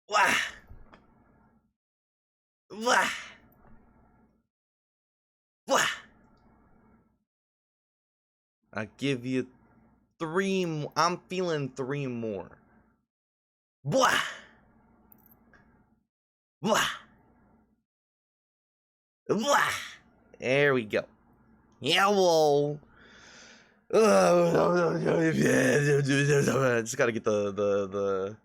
Wah! Wah! Wah! I give you three. I'm feeling three more. Blah! Blah! Blah! There we go. Yeah, well. Just gotta get the.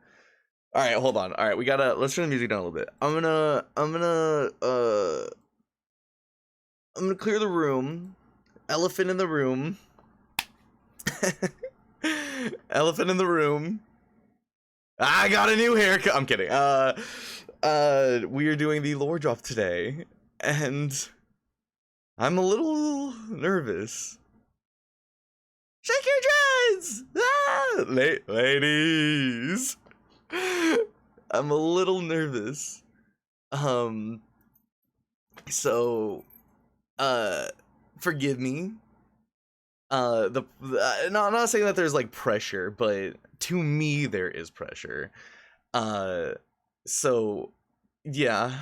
All right, hold on. All right, let's turn the music down a little bit. I'm gonna clear the room. Elephant in the room. Elephant in the room. I got a new haircut. I'm kidding. We are doing the lore drop today, and I'm a little nervous. Shake your dreads, ladies. I'm a little nervous. So, forgive me. No, I'm not saying that there's like pressure, but to me there is pressure. So yeah.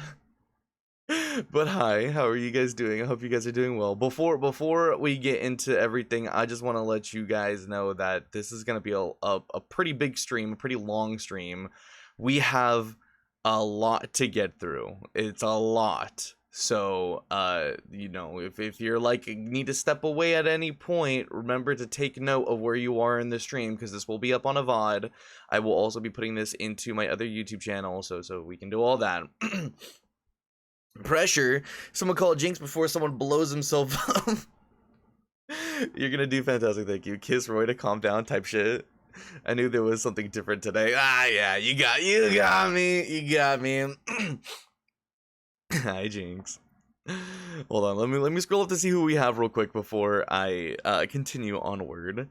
But hi, how are you guys doing? I hope you guys are doing well. Before we get into everything, I just want to let you guys know that this is gonna be a pretty big stream, a pretty long stream. We have a lot to get through. It's a lot. So, you know, if you're like need to step away at any point, remember to take note of where you are in the stream, because this will be up on a VOD. I will also be putting this into my other YouTube channel, so we can do all that. Pressure. Someone call it Jinx before someone blows himself up. You're gonna do fantastic, thank you. Kiss Roy to calm down type shit. I knew there was something different today. Yeah, you got me. Hi, Jinx. Hold on, let me scroll up to see who we have real quick before I continue onward.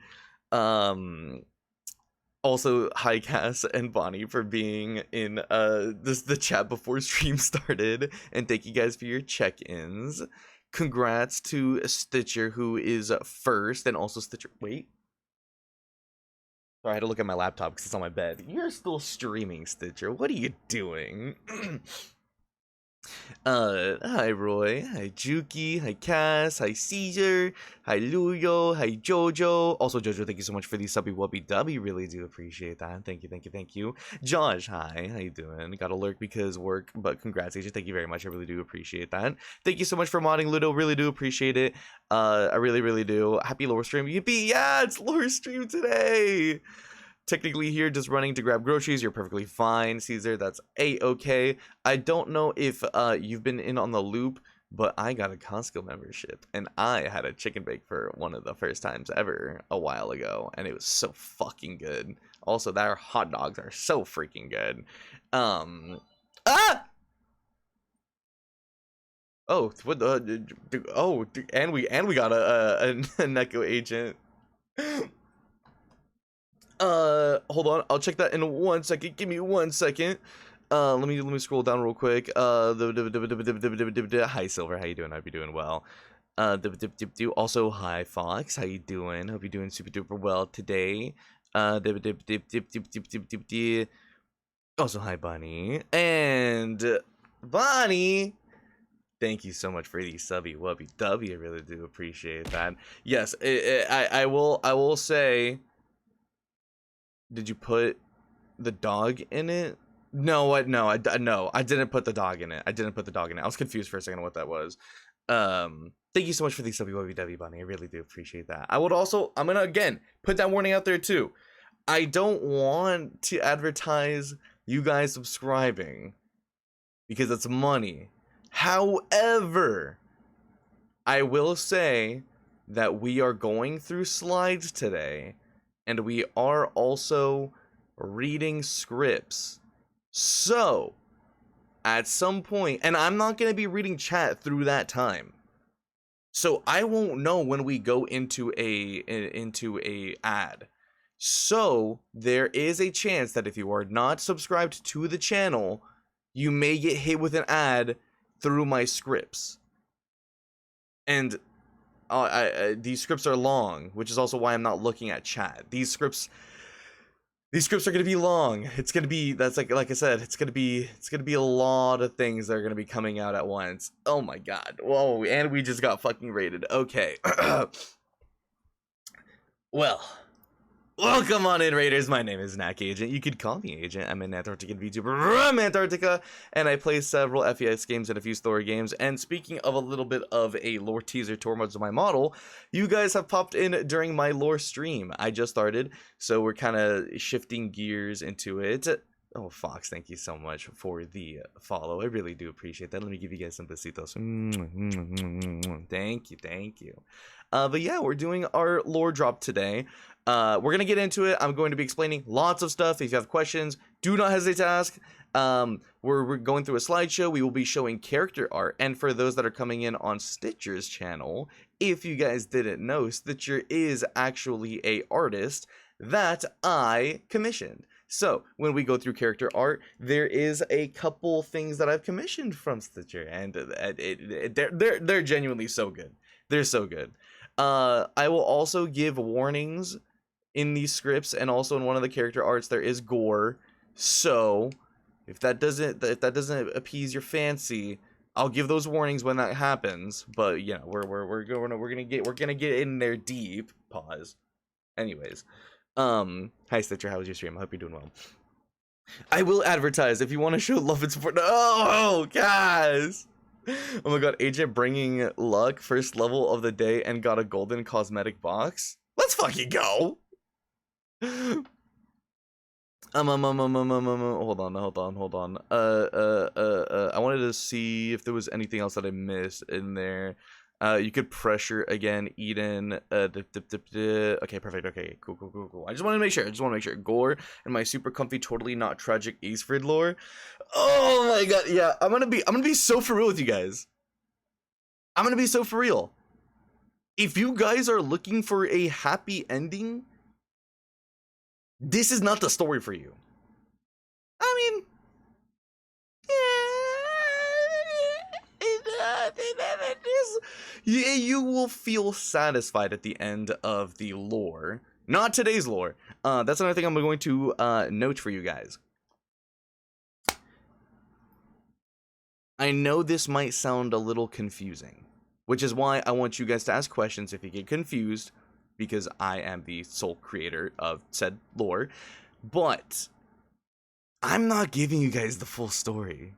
Also, hi Cass and Bonnie for being in the chat before stream started, and thank you guys for your check-ins. Congrats to Stitcher, who is first, and also Stitcher. Wait. Sorry, I had to look at my laptop because it's on my bed. You're still streaming, Stitcher. What are you doing? Hi Roy, hi Juki, hi Cass, hi Caesar, hi Luyo, hi Jojo. Also Jojo, thank you so much for the subby wubby dubby. Really do appreciate that. Thank you. Josh, hi, how you doing? Got to lurk because work, but congrats, Agent. Thank you very much. I really do appreciate that. Thank you so much for modding, Ludo. Really do appreciate it. I really do. Happy lore stream. Yippee! Yeah, it's lore stream today. Technically here just running to grab groceries. You're perfectly fine, Caesar. That's a-okay. I don't know if you've been in on the loop, but I got a Costco membership, and I had a chicken bake for one of the first times ever a while ago, and it was so fucking good. Also, their hot dogs are so freaking good. Oh, what the? Oh, and we got a Neko agent. Hold on, I'll check that in 1 second. Give me 1 second. Let me scroll down real quick. Hi Silver, how you doing? I hope you're doing well. Also hi Fox, how you doing? Hope you're doing super duper well today. Also hi Bunny and Bonnie. Thank you so much for the subby wubby dubby. I really do appreciate that. Yes, I will say. Did you put the dog in it? No, I didn't put the dog in it. I was confused for a second on what that was. Thank you so much for the WWW Bunny. I really do appreciate that. I'm gonna again put that warning out there too. I don't want to advertise you guys subscribing because it's money. However, I will say that we are going through slides today, and we are also reading scripts. So, at some point, and I'm not going to be reading chat through that time. So, I won't know when we go into a ad. So, there is a chance that if you are not subscribed to the channel, you may get hit with an ad through my scripts. And these scripts are long, which is also why I'm not looking at chat. These scripts These scripts are gonna be long. It's gonna be, that's like I said, it's gonna be a lot of things that are gonna be coming out at once. Oh my god. Whoa, and we just got fucking raided. Okay. Well, welcome on in, Raiders. My name is Knack Agent. You could call me Agent. I'm an Antarctican VTuber from Antarctica, and I play several FES games and a few story games. And speaking of a little bit of a lore teaser towards my model, you guys have popped in during my lore stream. I just started, so we're kind of shifting gears into it. Oh, Fox, thank you so much for the follow. I really do appreciate that. Let me give you guys some besitos. Thank you. But yeah, we're doing our lore drop today. We're going to get into it. I'm going to be explaining lots of stuff. If you have questions, do not hesitate to ask. We're going through a slideshow. We will be showing character art. And for those that are coming in on Stitcher's channel, if you guys didn't know, Stitcher is actually a artist that I commissioned. So when we go through character art, there is a couple things that I've commissioned from Stitcher, and they're genuinely so good. They're so good. I will also give warnings in these scripts, and also in one of the character arts there is gore. So if that doesn't appease your fancy, I'll give those warnings when that happens. But you know, we're gonna get in there deep. Pause. Anyways. Hi Stitcher, how was your stream? I hope you're doing well. I will advertise if you want to show love and support. Oh, guys! Oh my god, Agent bringing luck, first level of the day, and got a golden cosmetic box. Let's fucking go! Hold on. I wanted to see if there was anything else that I missed in there. You could pressure again, Eden. Okay, perfect. Okay, cool. I just want to make sure. Gore and my super comfy, totally not tragic Aesford lore. Oh my god, yeah. I'm gonna be so for real with you guys. I'm gonna be so for real. If you guys are looking for a happy ending, this is not the story for you. I mean, yeah, you will feel satisfied at the end of the lore. Not today's lore. That's another thing I'm going to note for you guys. I know this might sound a little confusing, which is why I want you guys to ask questions if you get confused, because I am the sole creator of said lore. But I'm not giving you guys the full story.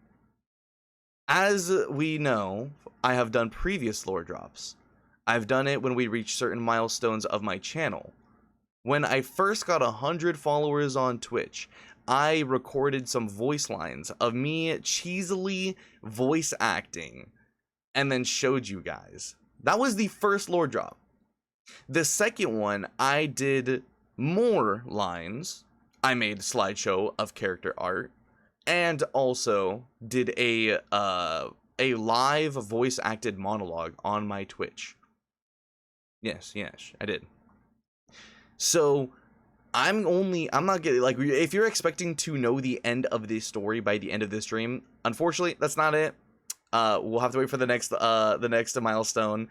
As we know, I have done previous lore drops. I've done it when we reach certain milestones of my channel. When I first got 100 followers on Twitch, I recorded some voice lines of me cheesily voice acting and then showed you guys. That was the first lore drop. The second one, I did more lines. I made a slideshow of character art. And also did a live voice acted monologue on my Twitch. Yes, I did. So I'm not getting, like, if you're expecting to know the end of this story by the end of this stream, unfortunately that's not it. We'll have to wait for the next milestone.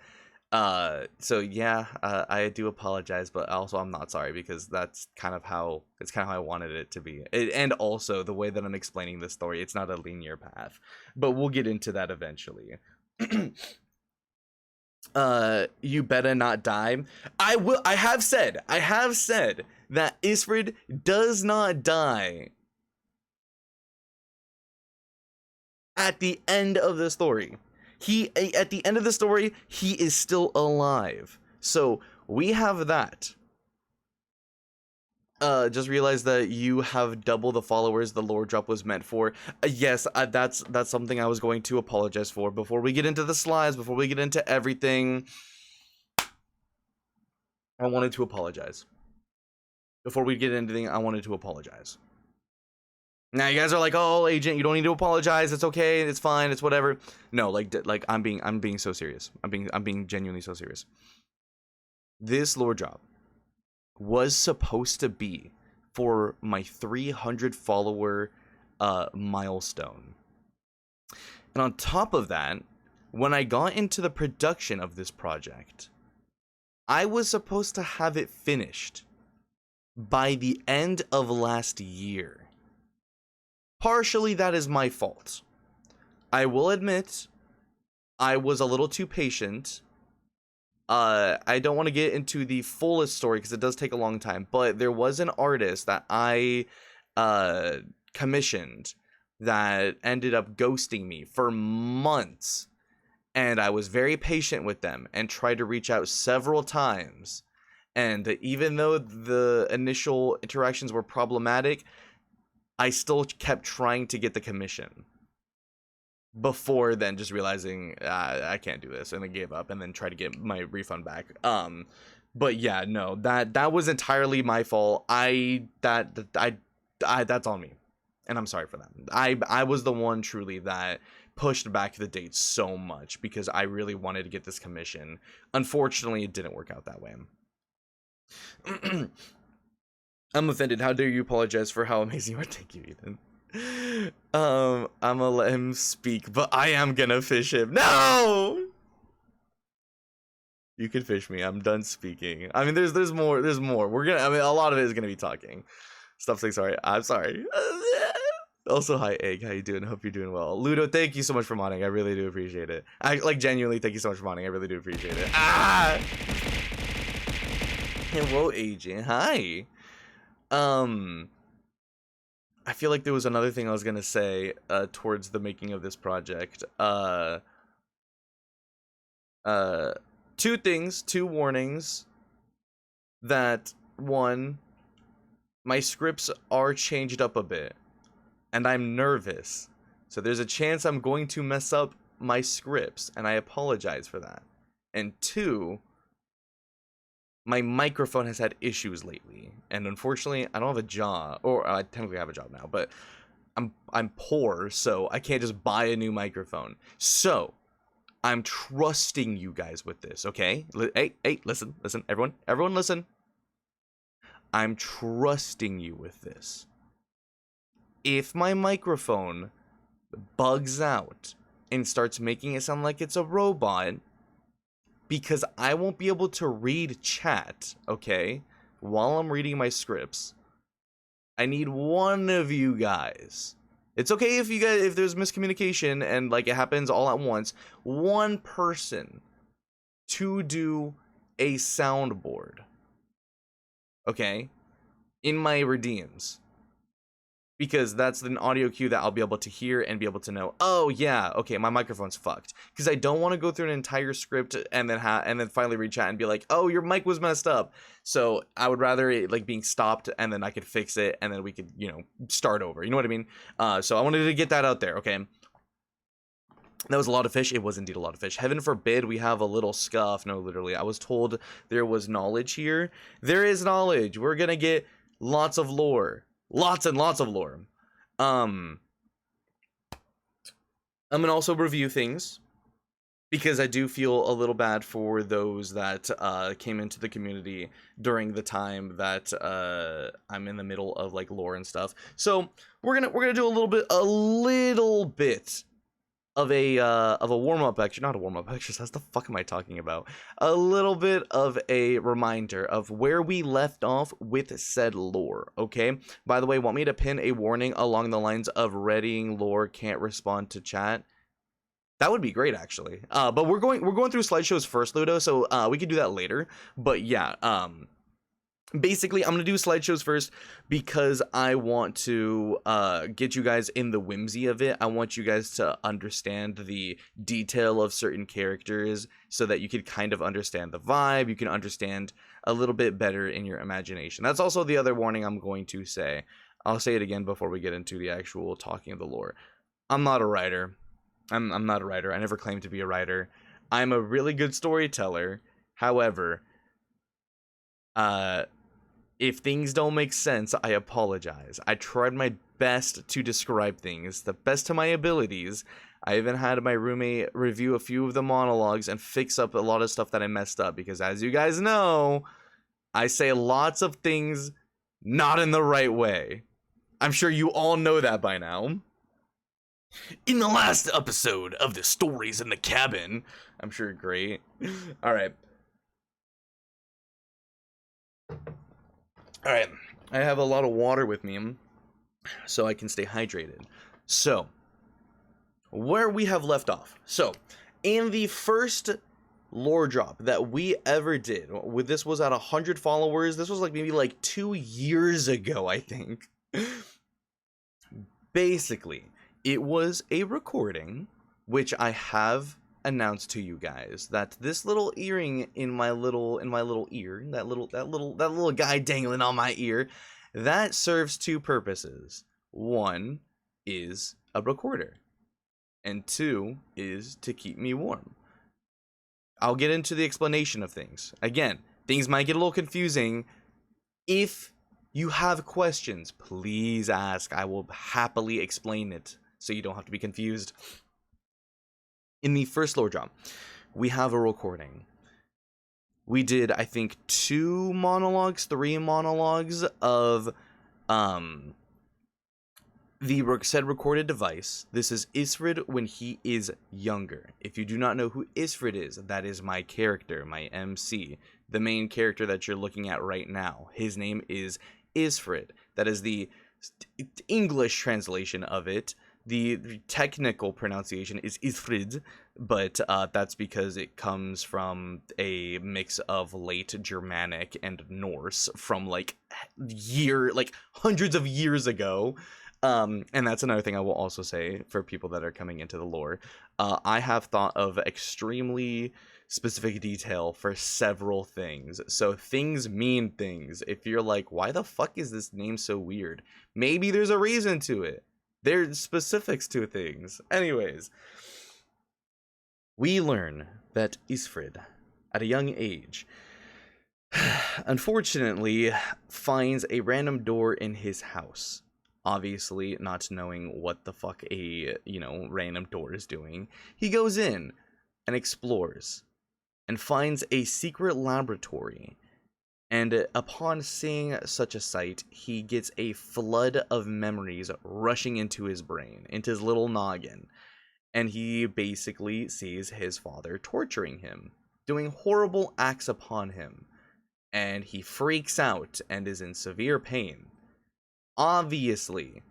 So yeah, I do apologize, but also I'm not sorry, because that's kind of how I wanted it to be. And also the way that I'm explaining this story, it's not a linear path, but we'll get into that eventually. You better not die. I have said that Aesford does not die at the end of the story. At the end of the story, he is still alive. So we have that. Just realized that you have double the followers the lore drop was meant for. Yes, that's something I was going to apologize for. Before we get into the slides, before we get into everything, I wanted to apologize. Before we get into anything, I wanted to apologize. Now you guys are like, "Oh, Agent, you don't need to apologize. It's okay. It's fine. It's whatever." No, like I'm being so serious. I'm being genuinely so serious. This lore drop was supposed to be for my 300 follower milestone. And on top of that, when I got into the production of this project, I was supposed to have it finished by the end of last year. Partially that is my fault. I will admit I was a little too patient. I don't want to get into the fullest story because it does take a long time, but there was an artist that I commissioned that ended up ghosting me for months, and I was very patient with them and tried to reach out several times, and even though the initial interactions were problematic, I still kept trying to get the commission before then just realizing I can't do this, and then gave up and then tried to get my refund back. But yeah, no, that was entirely my fault. That's on me, and I'm sorry for that. I was the one truly that pushed back the date so much because I really wanted to get this commission. Unfortunately, it didn't work out that way. I'm offended. How dare you apologize for how amazing you are? Thank you, Ethan. I'm gonna let him speak, but I am gonna fish him. No! You can fish me. I'm done speaking. I mean, there's more. There's more. I mean, a lot of it is gonna be talking. Stuff like sorry. I'm sorry. Also, hi, Egg. How you doing? Hope you're doing well. Ludo, thank you so much for modding. I really do appreciate it. I like genuinely thank you so much for modding. I really do appreciate it. Ah! Hello, agent. Hi. I feel like there was another thing I was gonna say towards the making of this project. Two warnings. That one, my scripts are changed up a bit, and I'm nervous. So there's a chance I'm going to mess up my scripts, and I apologize for that. And two, my microphone has had issues lately, and unfortunately, I don't have a job, or I technically have a job now, but I'm poor, so I can't just buy a new microphone. So I'm trusting you guys with this, okay? Hey, listen, everyone, listen. I'm trusting you with this. If my microphone bugs out and starts making it sound like it's a robot, because I won't be able to read chat, okay, while I'm reading my scripts, I need one of you guys. It's okay if there's miscommunication and like it happens all at once. One person to do a soundboard, okay, in my redeems. Because that's an audio cue that I'll be able to hear and be able to know, oh yeah, okay, my microphone's fucked. Because I don't want to go through an entire script and then finally read chat and be like, oh, your mic was messed up. So I would rather it like being stopped and then I could fix it and then we could, start over. You know what I mean? So I wanted to get that out there, okay? That was a lot of fish. It was indeed a lot of fish. Heaven forbid we have a little scuff. No, literally, I was told there was knowledge here. There is knowledge. We're gonna get lots of lore. Lots and lots of lore. I'm gonna also review things because I do feel a little bad for those that came into the community during the time that I'm in the middle of like lore and stuff. So we're gonna do a little bit of a warm-up exercise, not a warm-up exercise, the fuck am I talking about? A little bit of a reminder of where we left off with said lore, okay? By the way, want me to pin a warning along the lines of readying lore can't respond to chat? That would be great, actually. But we're going through slideshows first, Ludo, so we could do that later. But yeah, basically, I'm going to do slideshows first because I want to get you guys in the whimsy of it. I want you guys to understand the detail of certain characters so that you can kind of understand the vibe. You can understand a little bit better in your imagination. That's also the other warning I'm going to say. I'll say it again before we get into the actual talking of the lore. I'm not a writer. I'm not a writer. I never claimed to be a writer. I'm a really good storyteller. However, if things don't make sense, I apologize. I tried my best to describe things, the best of my abilities. I even had my roommate review a few of the monologues and fix up a lot of stuff that I messed up, because as you guys know, I say lots of things not in the right way. I'm sure you all know that by now. In the last episode of the Stories in the Cabin, I'm sure great. All right. I have a lot of water with me so I can stay hydrated. So, where we have left off. So, in the first lore drop that we ever did, with this was at 100 followers. This was like maybe like 2 years ago, I think. Basically, it was a recording which I have announced to you guys that this little earring in my little ear, that little guy dangling on my ear, that serves two purposes. One is a recorder, and two is to keep me warm. I'll get into the explanation of things. Again, things might get a little confusing. If you have questions, please ask. I will happily explain it so you don't have to be confused. In the first lore drop, we have a recording. We did, I think, 3 monologues of the said recorded device. This is Isfred when he is younger. If you do not know who Isfred is, that is my character, my MC, the main character that you're looking at right now. His name is Isfred. That is the English translation of it. The technical pronunciation is Isfrid, but that's because it comes from a mix of late Germanic and Norse from like hundreds of years ago. And that's another thing I will also say for people that are coming into the lore. I have thought of extremely specific detail for several things. So things mean things. If you're like, why the fuck is this name so weird? Maybe there's a reason to it. There's specifics to things. Anyways, we learn that Isfred, at a young age, unfortunately finds a random door in his house. Obviously, not knowing what the fuck a, random door is doing, he goes in and explores and finds a secret laboratory. And upon seeing such a sight, he gets a flood of memories rushing into his brain, into his little noggin. And he basically sees his father torturing him, doing horrible acts upon him. And he freaks out and is in severe pain. Obviously,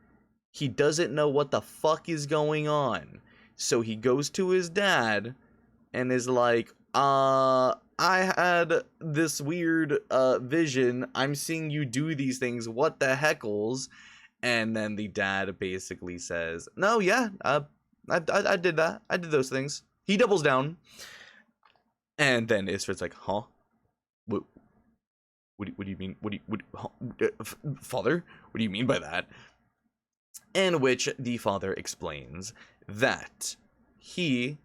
he doesn't know what the fuck is going on. So he goes to his dad and is like, I had this weird vision. I'm seeing you do these things. What the heckles? And then the dad basically says, no, yeah, I did that. I did those things. He doubles down. And then Isfred's like, huh? What do you mean? Father? What do you mean by that? In which the father explains that he...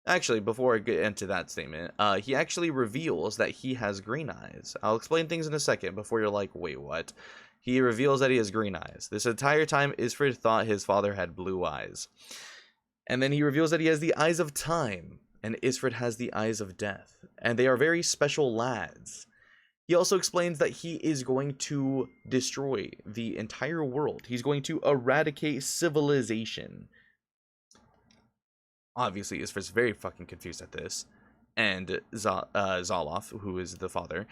Actually, before I get into that statement, he actually reveals that he has green eyes. I'll explain things in a second before you're like, wait, what? He reveals that he has green eyes. This entire time, Isfred thought his father had blue eyes. And then he reveals that he has the eyes of time, and Isfred has the eyes of death. And they are very special lads. He also explains that he is going to destroy the entire world. He's going to eradicate civilization. Obviously, Isfred's very fucking confused at this. And Zoloff, who is the father,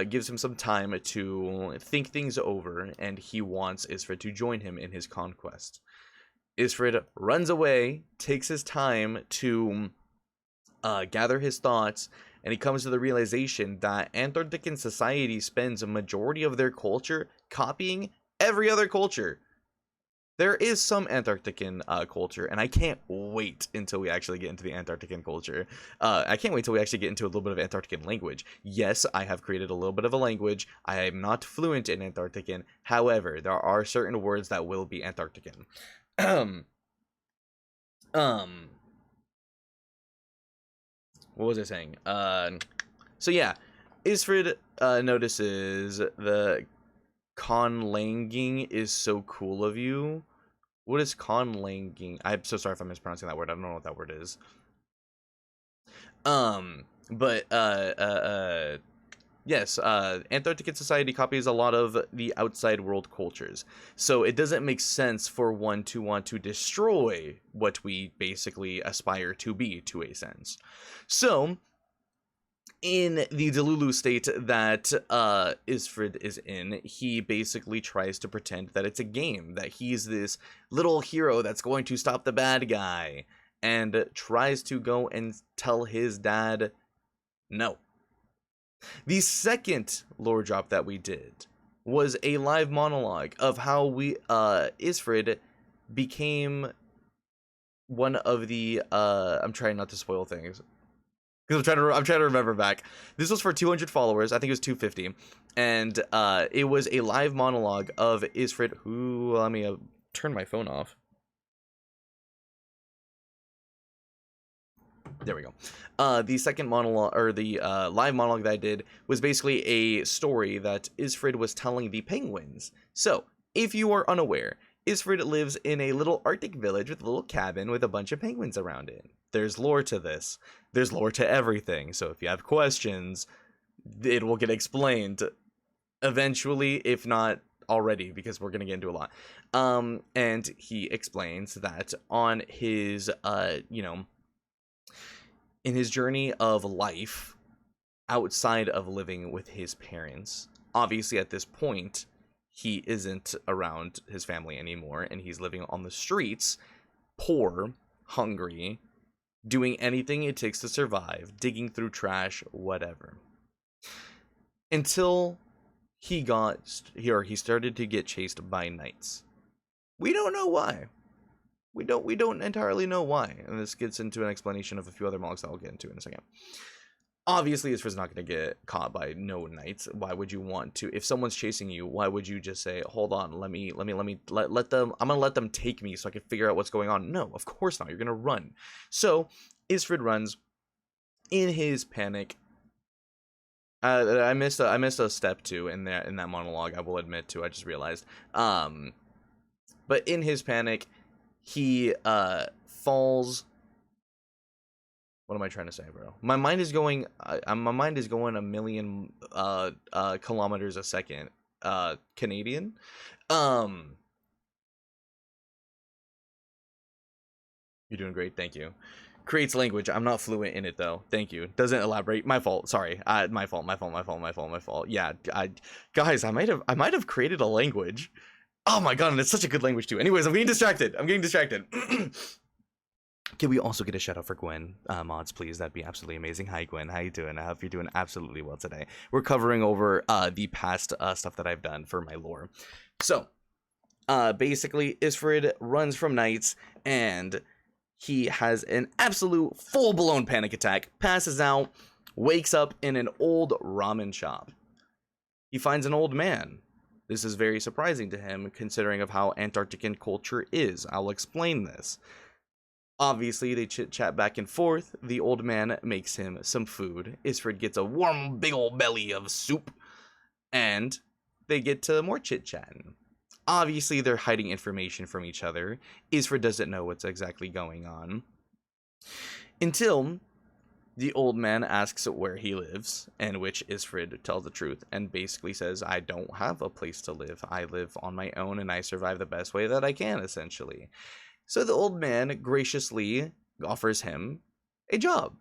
gives him some time to think things over, and he wants Isfred to join him in his conquest. Isfred runs away, takes his time to gather his thoughts, and he comes to the realization that Antarctican society spends a majority of their culture copying every other culture. There is some Antarctican culture, and I can't wait until we actually get into the Antarctican culture. I can't wait until we actually get into a little bit of Antarctican language. Yes, I have created a little bit of a language. I am not fluent in Antarctican. However, there are certain words that will be Antarctican. What was I saying? So yeah, Isfred notices the conlanging is so cool of you. What is conlanging? I'm so sorry if I'm mispronouncing that word. I don't know what that word is. Yes, Antarctican society copies a lot of the outside world cultures. So it doesn't make sense for one to want to destroy what we basically aspire to be, to a sense. So in the Delulu state that Isfred is in, he basically tries to pretend that it's a game, that he's this little hero that's going to stop the bad guy, and tries to go and tell his dad no. The second lore drop that we did was a live monologue of how Isfred became one of the I'm trying not to spoil things because I'm trying to remember back. This was for 200 followers. I think it was 250, and it was a live monologue of Isfred. Who let me turn my phone off. There we go. The second monologue, or the live monologue that I did, was basically a story that Isfred was telling the penguins. So, if you are unaware, Isfred lives in a little Arctic village with a little cabin with a bunch of penguins around it. There's lore to this. There's lore to everything. So if you have questions, it will get explained eventually, if not already, because we're going to get into a lot. And he explains that on his, in his journey of life outside of living with his parents, obviously at this point, he isn't around his family anymore, and he's living on the streets, poor, hungry, doing anything it takes to survive, digging through trash, whatever. Until he started to get chased by knights. We don't know why. We don't entirely know why, and this gets into an explanation of a few other monologues that I'll get into in a second. Obviously, Isfred's not going to get caught by no knights. Why would you want to? If someone's chasing you, why would you just say, "Hold on, let them. I'm gonna let them take me so I can figure out what's going on." No, of course not. You're gonna run. So Isfred runs. In his panic, I missed a step too in that monologue. I will admit to. I just realized. But in his panic, he falls. What am I trying to say, bro? My mind is going a million kilometers a second. Canadian. You're doing great, thank you. Creates language. I'm not fluent in it though. Thank you. Doesn't elaborate. My fault. Sorry. My fault. Yeah. Guys, I might have created a language. Oh my god, and it's such a good language too. Anyways, I'm getting distracted. Can we also get a shout out for Gwen mods, please? That'd be absolutely amazing. Hi, Gwen. How you doing? I hope you're doing absolutely well today. We're covering over the past stuff that I've done for my lore. So, basically, Isfred runs from knights, and he has an absolute full-blown panic attack, passes out, wakes up in an old ramen shop. He finds an old man. This is very surprising to him, considering of how Antarctican culture is. I'll explain this. Obviously, they chit-chat back and forth. The old man makes him some food. Isfred gets a warm, big old belly of soup. And they get to more chit-chatting. Obviously, they're hiding information from each other. Isfred doesn't know what's exactly going on. Until the old man asks where he lives, and which Isfred tells the truth and basically says, I don't have a place to live. I live on my own and I survive the best way that I can, essentially. So the old man graciously offers him a job.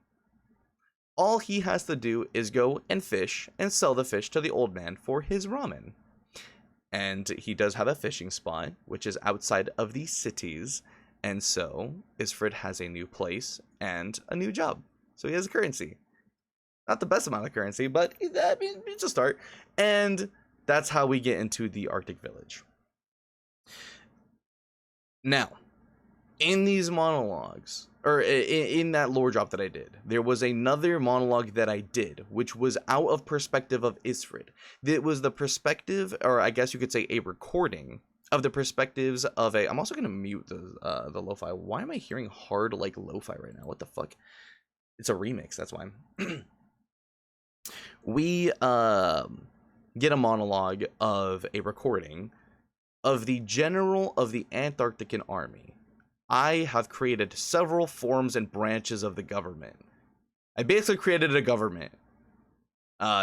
All he has to do is go and fish and sell the fish to the old man for his ramen. And he does have a fishing spot, which is outside of the cities. And so Isfred has a new place and a new job. So he has a currency. Not the best amount of currency, but it's a start. And that's how we get into the Arctic village. Now, in these monologues, or in that lore drop that I did, there was another monologue that I did, which was out of perspective of Isfred. It was the perspective, or I guess you could say a recording, of the perspectives of a... I'm also going to mute the lo-fi. Why am I hearing hard, like, lo-fi right now? What the fuck? It's a remix, that's why. We get a monologue of a recording of the general of the Antarctican army. I have created several forms and branches of the government. I basically created a government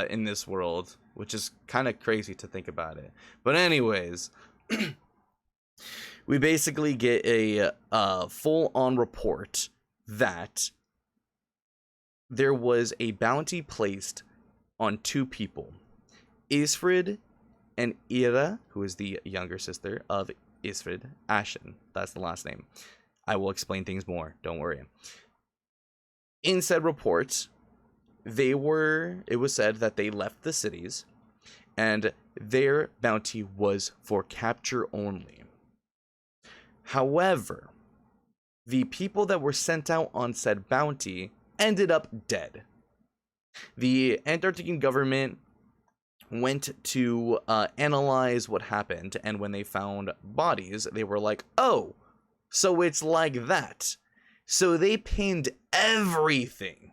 in this world, which is kind of crazy to think about it. But anyways, we basically get a full-on report that there was a bounty placed on two people, Isfrid and Ira, who is the younger sister of Isfrid, Ashen. That's the last name. I will explain things more, don't worry. In said reports, it was said that they left the cities, and their bounty was for capture only. However, the people that were sent out on said bounty ended up dead. The Antarctican government went to analyze what happened, and when they found bodies, they were like, oh, so it's like that. So they pinned everything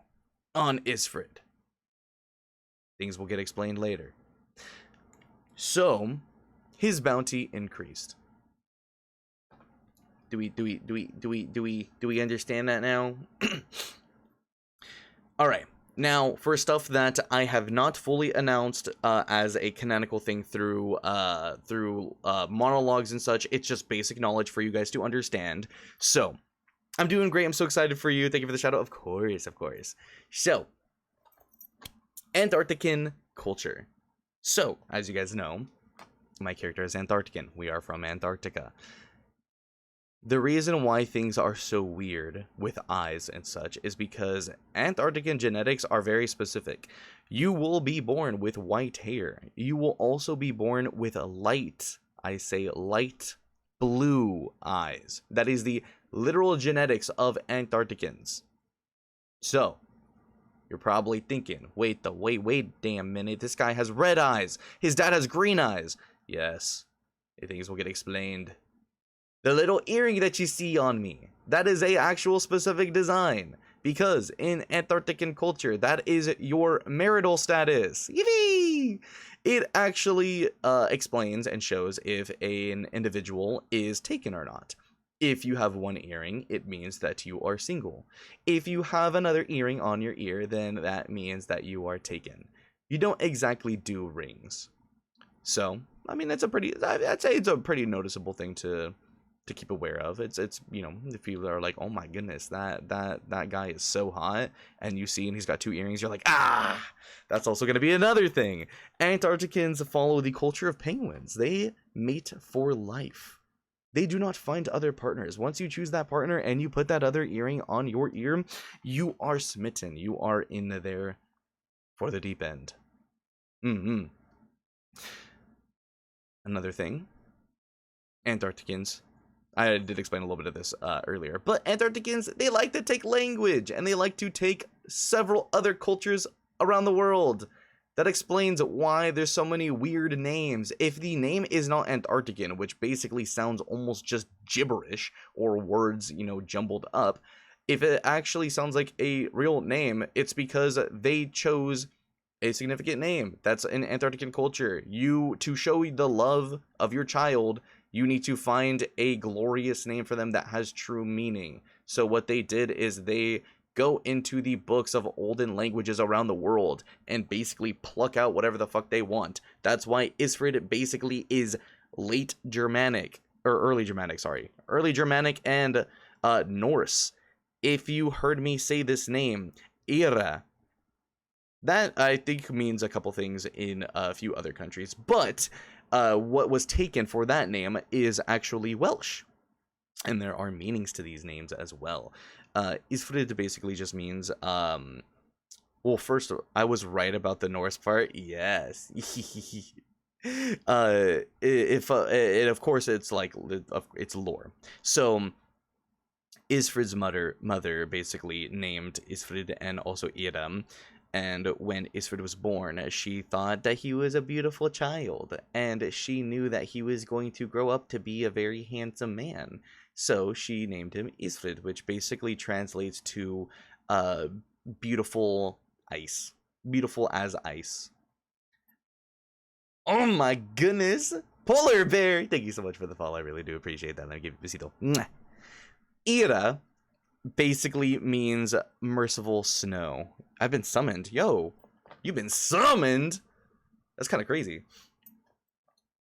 on Isfrid. Things will get explained later. So his bounty increased. Do we understand that now? All right. Now, for stuff that I have not fully announced as a canonical thing through monologues and such, it's just basic knowledge for you guys to understand. So, I'm doing great. I'm so excited for you. Thank you for the shout out. Of course, of course. So, Antarctican culture. So, as you guys know, my character is Antarctican. We are from Antarctica. The reason why things are so weird with eyes and such is because Antarctican genetics are very specific. You will be born with white hair. You will also be born with light blue eyes. That is the literal genetics of Antarcticans. So, you're probably thinking, wait, damn minute, this guy has red eyes. His dad has green eyes. Yes, things will get explained. The little earring that you see on me, that is a actual specific design. Because in Antarctican culture, that is your marital status. Yippee! It actually explains and shows if an individual is taken or not. If you have one earring, it means that you are single. If you have another earring on your ear, then that means that you are taken. You don't exactly do rings. So, I mean, I'd say it's a pretty noticeable thing to keep aware of. It's you know, if people are like, oh my goodness, that guy is so hot, and you see and he's got two earrings, you're like, ah, that's also going to be another thing. Antarcticans follow the culture of penguins. They mate for life. They do not find other partners. Once you choose that partner and you put that other earring on your ear, you are smitten. You are in there for the deep end. Another thing, Antarcticans, I did explain a little bit of this earlier, but Antarcticans, they like to take language, and they like to take several other cultures around the world. That explains why there's so many weird names. If the name is not Antarctican, which basically sounds almost just gibberish, or words, you know, jumbled up, if it actually sounds like a real name, it's because they chose a significant name. That's in Antarctican culture. To show the love of your child, you need to find a glorious name for them that has true meaning. So what they did is they go into the books of olden languages around the world and basically pluck out whatever the fuck they want. That's why Isfrid basically is late Germanic, or early Germanic, sorry. Early Germanic and Norse. If you heard me say this name, Ira, that I think means a couple things in a few other countries, but what was taken for that name is actually Welsh. And there are meanings to these names as well. Isfrid basically just means, well, first, I was right about the Norse part. Yes. Of course, it's like, it's lore. So, Isfrid's mother basically named Isfrid and also Ira. And when Isfrid was born, she thought that he was a beautiful child, and she knew that he was going to grow up to be a very handsome man. So she named him Isfrid, which basically translates to beautiful ice. Beautiful as ice. Oh my goodness! Polar bear! Thank you so much for the follow. I really do appreciate that. Let me give you a besito. Ira basically means merciful snow. I've been summoned. Yo, you've been summoned? That's kind of crazy.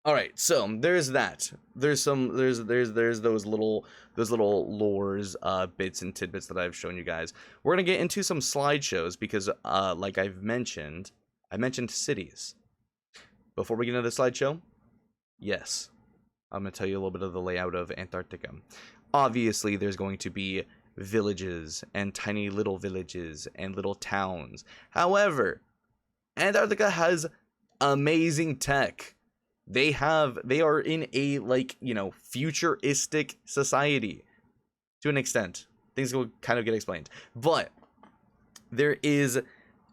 All right, so there's that. There's those little lores, bits and tidbits that I've shown you guys. We're gonna get into some slideshows because, like I mentioned cities. Before we get into the slideshow, yes, I'm gonna tell you a little bit of the layout of Antarctica. Obviously, there's going to be villages and tiny little villages and little towns. However, Antarctica has amazing tech. They are in a, like, you know, futuristic society to an extent. Things will kind of get explained. But there is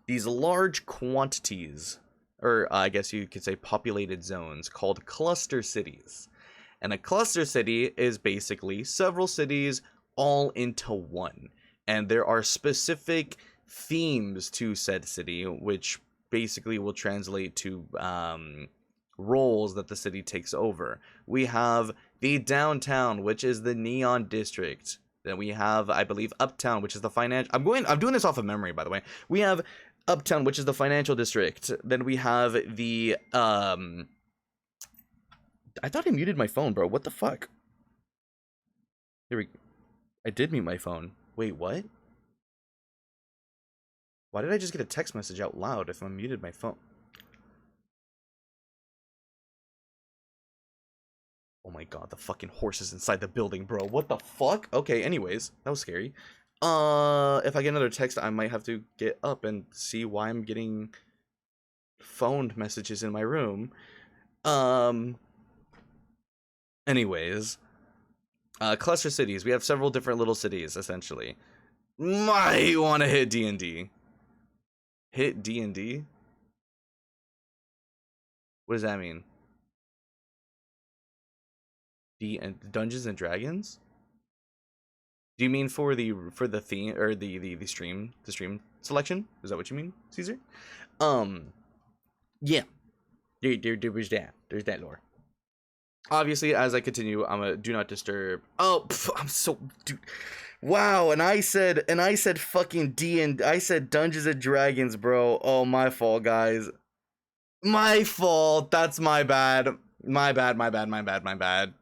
these large quantities, or I guess you could say populated zones, called cluster cities. And a cluster city is basically several cities all into one. And there are specific themes to said city, which basically will translate to roles that the city takes over. We have the downtown, which is the neon district. Then we have, I believe, uptown, which is the financial. I'm doing this off of memory, by the way. We have uptown, which is the financial district. Then we have the I thought I muted my phone, bro. What the fuck? I did mute my phone. Wait, what? Why did I just get a text message out loud if I muted my phone? Oh my god, the fucking horse is inside the building, bro. What the fuck? Okay, anyways, that was scary. If I get another text, I might have to get up and see why I'm getting phone messages in my room. Anyways, cluster cities. We have several different little cities, essentially. Might want to hit D&D. Hit D&D? What does that mean? Dungeons and Dragons? Do you mean for the theme or the stream selection? Is that what you mean, Caesar? Yeah. There's that lore. Obviously, as I continue, I'm a do not disturb. Oh, I'm so dude. Wow, and I said fucking I said Dungeons and Dragons, bro. Oh, my fault, guys. My fault. That's my bad. My bad.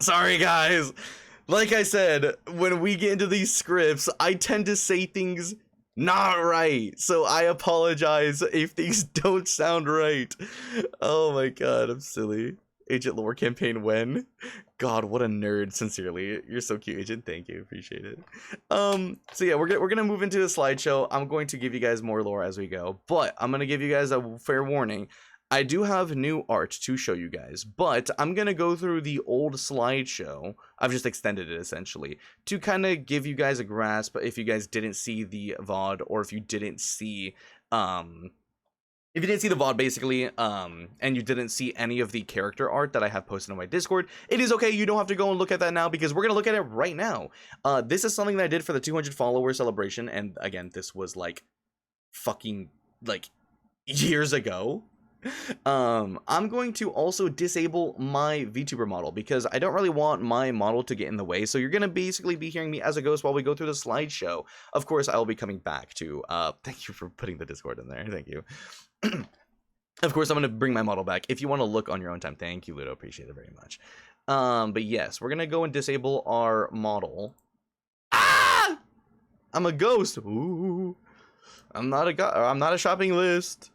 Sorry, guys. Like I said, when we get into these scripts, I tend to say things not right. So I apologize if things don't sound right. Oh my god, I'm silly. Agent lore campaign when? God, what a nerd, sincerely. You're so cute, Agent. Thank you. Appreciate it. So yeah, we're gonna move into the slideshow. I'm going to give you guys more lore as we go, but I'm gonna give you guys a fair warning. I do have new art to show you guys, but I'm gonna go through the old slideshow. I've just extended it essentially to kind of give you guys a grasp if you guys didn't see the VOD, or if you didn't see the VOD basically, and you didn't see any of the character art that I have posted on my Discord, it is okay. You don't have to go and look at that now because we're gonna look at it right now. This is something that I did for the 200 follower celebration, and again, this was like fucking like years ago. I'm going to also disable my VTuber model because I don't really want my model to get in the way. So you're going to basically be hearing me as a ghost while we go through the slideshow. Of course, I will be coming back to, thank you for putting the Discord in there. Thank you. Of course, I'm going to bring my model back. If you want to look on your own time, thank you, Ludo. Appreciate it very much. But yes, we're going to go and disable our model. Ah! I'm a ghost. Ooh. I'm not a shopping list.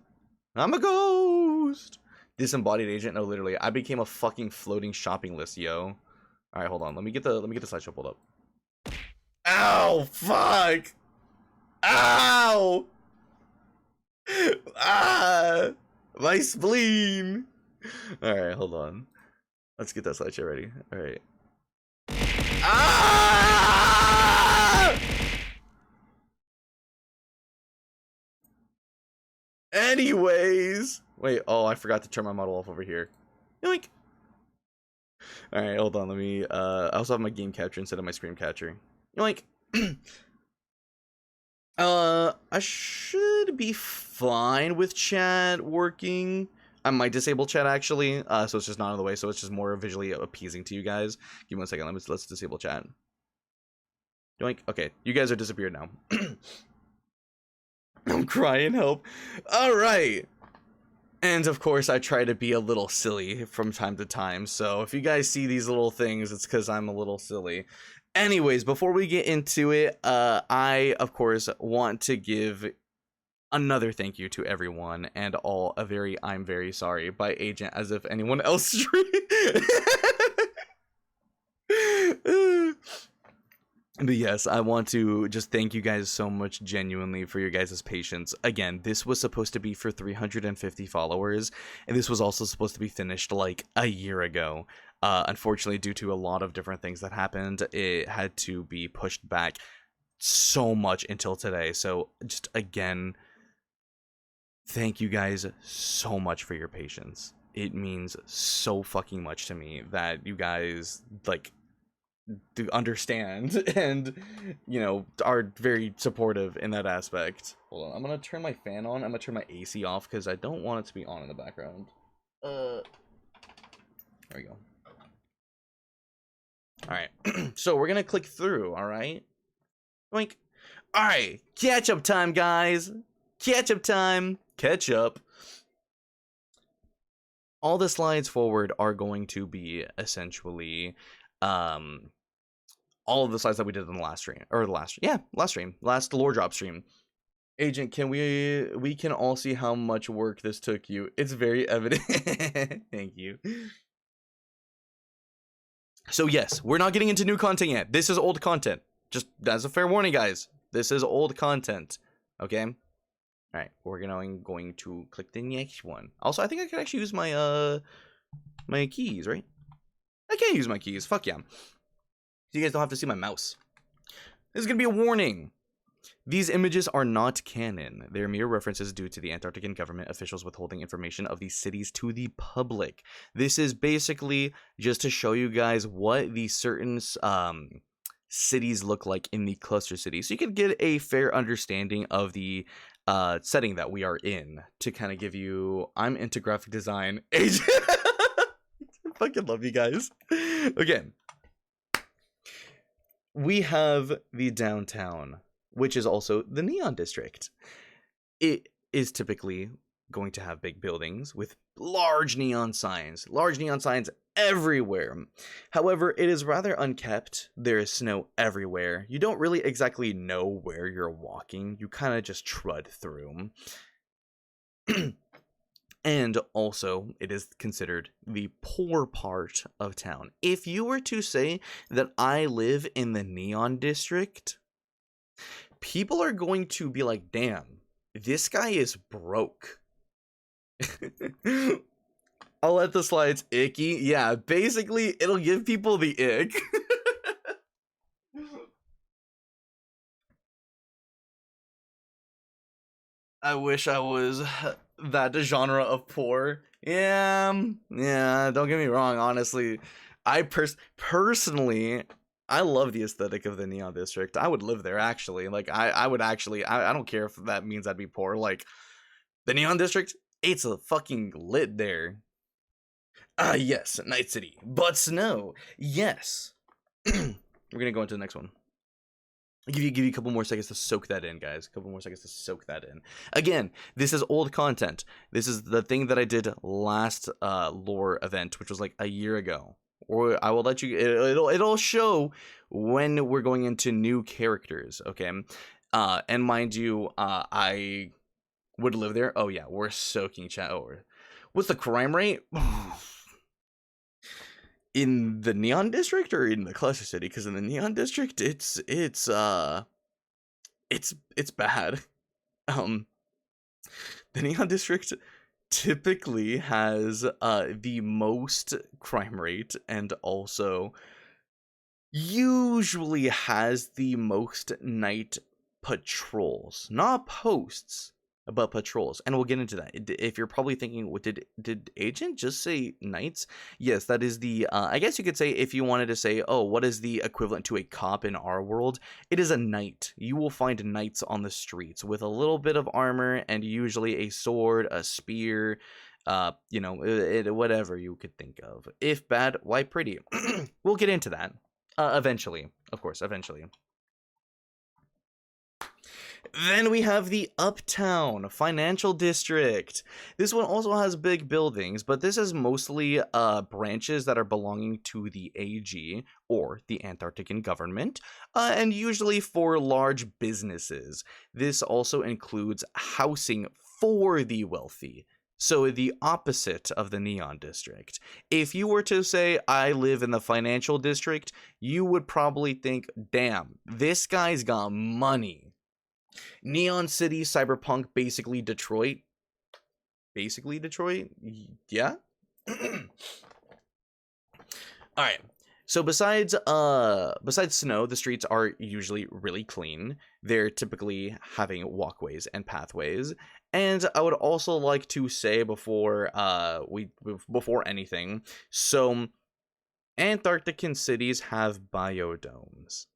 I'm a ghost. Disembodied agent. No, literally, I became a fucking floating shopping list, yo. All right, hold on. Let me get the slideshow pulled up. Ow! Fuck! Ow! Ah! My spleen. All right, hold on. Let's get that slideshow ready. All right. Ah! Anyways, wait. Oh, I forgot to turn my model off over here. Yoink. All right, hold on. Let me. I also have my game capture instead of my screen capture. Yoink. I should be fine with chat working. I might disable chat actually, so it's just not in the way, so it's just more visually appeasing to you guys. Give me 1 second. Let's disable chat. Yoink. Okay, you guys are disappeared now. I'm crying. Help. All right. And of course, I try to be a little silly from time to time. So if you guys see these little things, it's because I'm a little silly. Anyways, before we get into it, I of course want to give another thank you to everyone and all a very I'm very sorry by Agent, as if anyone else But yes, I want to just thank you guys so much genuinely for your guys' patience. Again, this was supposed to be for 350 followers, and this was also supposed to be finished like a year ago. Unfortunately, due to a lot of different things that happened, it had to be pushed back so much until today. So just again, thank you guys so much for your patience. It means so fucking much to me that you guys like to understand and are very supportive in that aspect. Hold on, I'm gonna turn my fan on. I'm gonna turn my AC off because I don't want it to be on in the background. There we go. All right. So we're gonna click through. All right. Like, all right, catch up time, guys. Catch up time. Catch up. All the slides forward are going to be essentially all of the slides that we did in the last stream, or last lore drop stream. Agent, can we can all see how much work this took you. It's very evident. Thank you. So yes, we're not getting into new content yet. This is old content. Just as a fair warning, guys. This is old content. Okay? Alright, we're going to click the next one. Also, I think I could actually use my my keys, right? I can't use my keys. Fuck yeah. You guys don't have to see my mouse. This is gonna be a warning. These images are not canon. They're mere references due to the Antarctican government officials withholding information of these cities to the public. This is basically just to show you guys what these certain cities look like in the cluster city, so you can get a fair understanding of the setting that we are in, to kind of give you, I'm into graphic design. I fucking love you guys. Again, we have the downtown, which is also the neon district. It is typically going to have big buildings with large neon signs everywhere. However, it is rather unkept. There is snow everywhere. You don't really exactly know where you're walking. You kind of just trud through. And also, it is considered the poor part of town. If you were to say that I live in the neon district, people are going to be like, damn, this guy is broke. I'll let the slides icky. Yeah, basically, it'll give people the ick. I wish I was that genre of poor. Yeah, don't get me wrong, honestly. I personally, I love the aesthetic of the Neon District. I would live there, actually. Like, I would actually, I don't care if that means I'd be poor. Like, the Neon District, it's a fucking lit there. Yes, Night City. But snow. Yes. We're gonna go into the next one. I'll give you a couple more seconds to soak that in, guys. A couple more seconds to soak that in. Again, this is old content. This is the thing that I did last lore event, which was like a year ago. Or I will let you. It'll show when we're going into new characters. Okay, and mind you, I would live there. Oh yeah, we're soaking chat over. What's the crime rate? In the Neon District or in the Cluster City? Because in the Neon District, it's bad. The Neon District typically has the most crime rate, and also usually has the most night patrols, not posts, but patrols. And we'll get into that. If you're probably thinking, what did Agent just say nights? Yes, that is the I guess you could say, if you wanted to say, oh, what is the equivalent to a cop in our world, it is a knight. You will find knights on the streets with a little bit of armor and usually a sword, a spear, whatever you could think of. If bad, why pretty? We'll get into that eventually, of course, eventually. Then we have the Uptown Financial District. This one also has big buildings, but this is mostly branches that are belonging to the AG or the Antarctican government, and usually for large businesses. This also includes housing for the wealthy. So the opposite of the Neon District. If you were to say, I live in the Financial District, you would probably think, damn, this guy's got money. Neon City, Cyberpunk, basically Detroit. Basically Detroit? Yeah? Alright. So besides snow, the streets are usually really clean. They're typically having walkways and pathways. And I would also like to say before anything, so Antarctican cities have biodomes.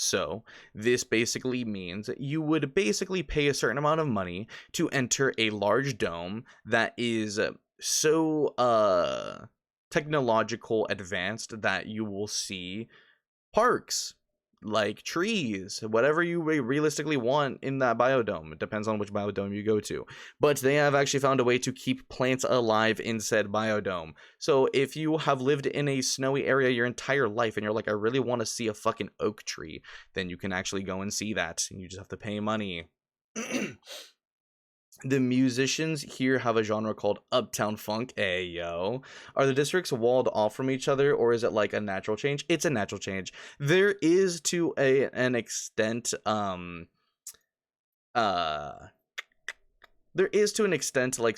So, this basically means that you would basically pay a certain amount of money to enter a large dome that is so technological advanced that you will see parks, like trees, whatever you realistically want in that biodome. It depends on which biodome you go to. But they have actually found a way to keep plants alive in said biodome. So if you have lived in a snowy area your entire life and you're like, I really want to see a fucking oak tree, then you can actually go and see that. And you just have to pay money. The musicians here have a genre called Uptown Funk. Ayo. Are the districts walled off from each other, or is it like a natural change? It's a natural change. There is to an extent like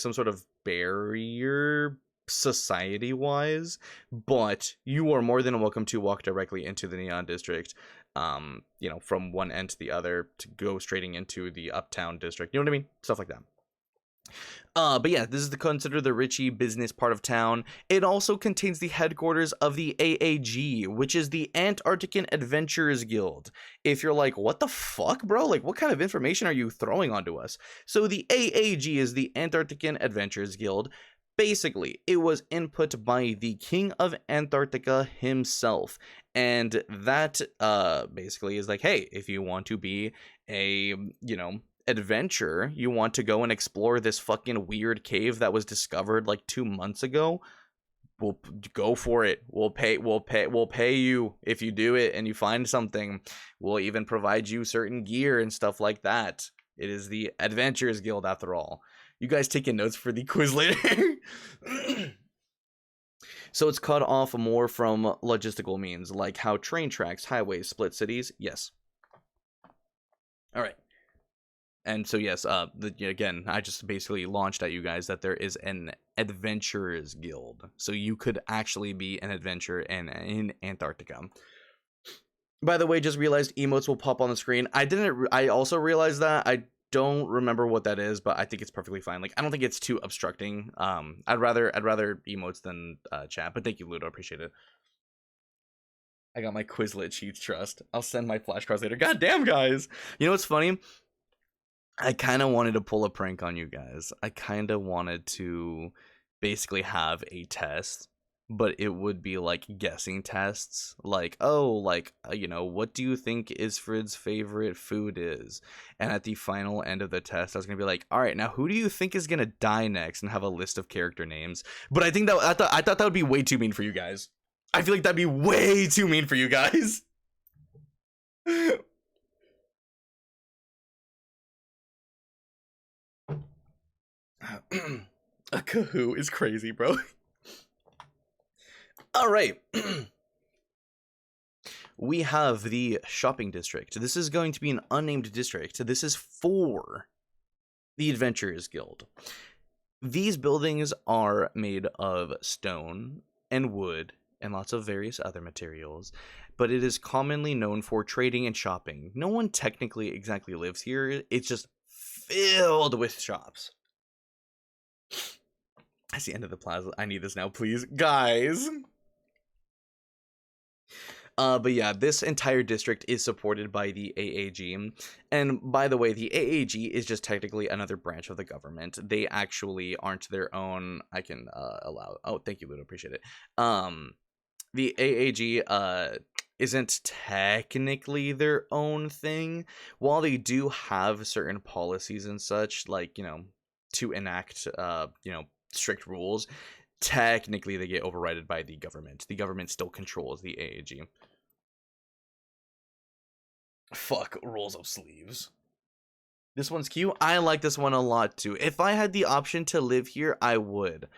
some sort of barrier society wise, but you are more than welcome to walk directly into the Neon District, from one end to the other, to go straight into the Uptown District. You know what I mean? Stuff like that. But yeah, this is considered the richy business part of town. It also contains the headquarters of the AAG, which is the Antarctican Adventurers Guild. If you're like, what the fuck, bro? Like, what kind of information are you throwing onto us? So the AAG is the Antarctican Adventurers Guild. Basically, it was input by the King of Antarctica himself. And that basically is like, hey, if you want to be a, adventure, you want to go and explore this fucking weird cave that was discovered like 2 months ago, we'll go for it. We'll pay you if you do it and you find something. We'll even provide you certain gear and stuff like that. It is the Adventurers Guild after all. You guys taking notes for the quiz later? So it's cut off more from logistical means, like how train tracks, highways, split cities. Yes. All right. And so yes, again, I just basically launched at you guys that there is an Adventurers Guild, so you could actually be an adventurer in Antarctica. By the way, just realized emotes will pop on the screen. I also realized that. I don't remember what that is, but I think it's perfectly fine. Like, I don't think it's too obstructing. I'd rather emotes than chat. But thank you, Ludo. Appreciate it. I got my Quizlet cheats, trust. I'll send my flashcards later. God damn, guys. You know what's funny? I kind of wanted to pull a prank on you guys. I kind of wanted to basically have a test, but it would be like guessing tests. Like, oh, like, what do you think Isfrid's favorite food is? And at the final end of the test, I was going to be like, all right, now who do you think is going to die next? And have a list of character names. But I think that I thought that would be way too mean for you guys. I feel like that'd be way too mean for you guys. A Kahoo is crazy, bro. All right. We have the shopping district. This is going to be an unnamed district. This is for the Adventurers Guild. These buildings are made of stone and wood and lots of various other materials, but it is commonly known for trading and shopping. No one technically exactly lives here. It's just filled with shops. That's the end of the plaza. I need this now, please. Guys. But yeah, this entire district is supported by the AAG. And by the way, the AAG is just technically another branch of the government. They actually aren't their own. I can allow. Oh, thank you, Ludo. Appreciate it. The AAG isn't technically their own thing. While they do have certain policies and such, like, to enact, strict rules, technically they get overridden by the government. The government still controls the AAG. Fuck, rolls up sleeves. This one's cute. I like this one a lot too. If I had the option to live here, I would.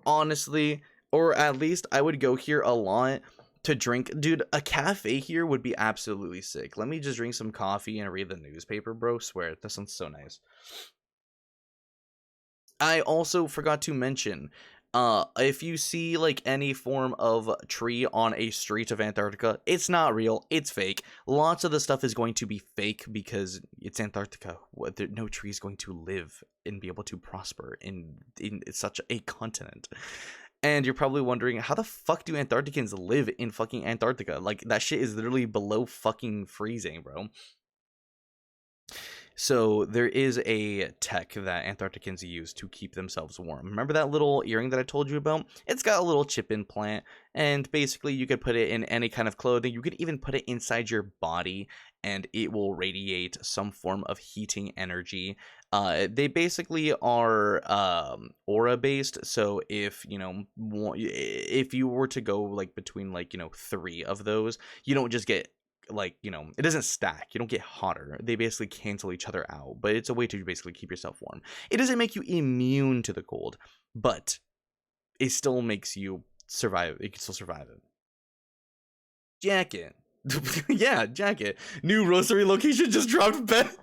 Honestly, or at least I would go here a lot to drink. Dude, a cafe here would be absolutely sick. Let me just drink some coffee and read the newspaper, bro. Swear, that sounds so nice. I also forgot to mention, if you see like any form of tree on a street of Antarctica, it's not real, it's fake. Lots of the stuff is going to be fake because it's Antarctica. No tree is going to live and be able to prosper in such a continent. And you're probably wondering, how the fuck do Antarcticans live in fucking Antarctica? Like, that shit is literally below fucking freezing, bro. So there is a tech that Antarcticans use to keep themselves warm. Remember that little earring that I told you about? It's got a little chip implant, and basically you could put it in any kind of clothing. You could even put it inside your body, and it will radiate some form of heating energy. They basically are aura based. So if if you were to go like between like 3 of those, you don't just get like it doesn't stack. You don't get hotter. They basically cancel each other out, but it's a way to basically keep yourself warm. It doesn't make you immune to the cold, but it still makes you survive. You can still survive it. Jacket. Yeah, jacket. New roastery location just dropped back.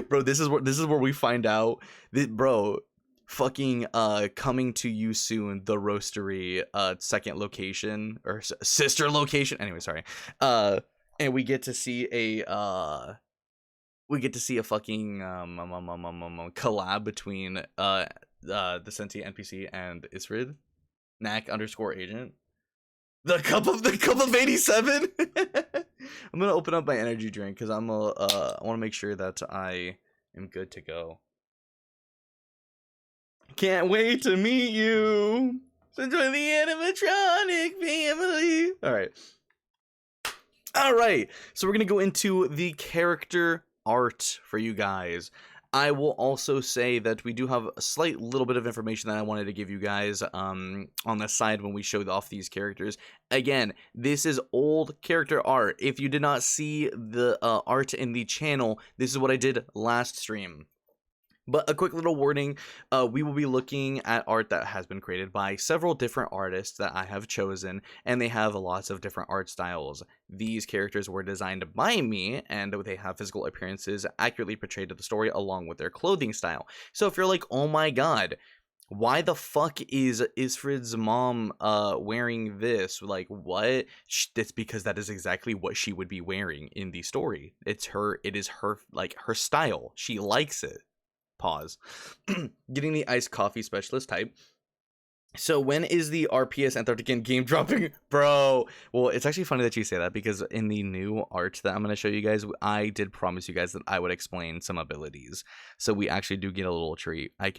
Bro, this is where we find out that, bro, fucking coming to you soon, the roastery second location or sister location, anyway, sorry, and we get to see a fucking collab between the sentient NPC and Isrid, Knack_agent, the cup of 87. I'm gonna open up my energy drink because I want to make sure that I am good to go. Can't wait to meet you. Enjoy the animatronic family. All right. So we're going to go into the character art for you guys. I will also say that we do have a slight little bit of information that I wanted to give you guys on the side when we showed off these characters. Again, this is old character art. If you did not see the art in the channel, this is what I did last stream. But a quick little warning, we will be looking at art that has been created by several different artists that I have chosen, and they have lots of different art styles. These characters were designed by me, and they have physical appearances accurately portrayed to the story along with their clothing style. So if you're like, oh my god, why the fuck is Isfrid's mom wearing this? Like, what? It's because that is exactly what she would be wearing in the story. It is her, like, her style. She likes it. Pause. Getting the iced coffee specialist type. So when is the RPS Antarctican game dropping? Bro, well, it's actually funny that you say that because in the new art that I'm going to show you guys, I did promise you guys that I would explain some abilities. So we actually do get a little treat. We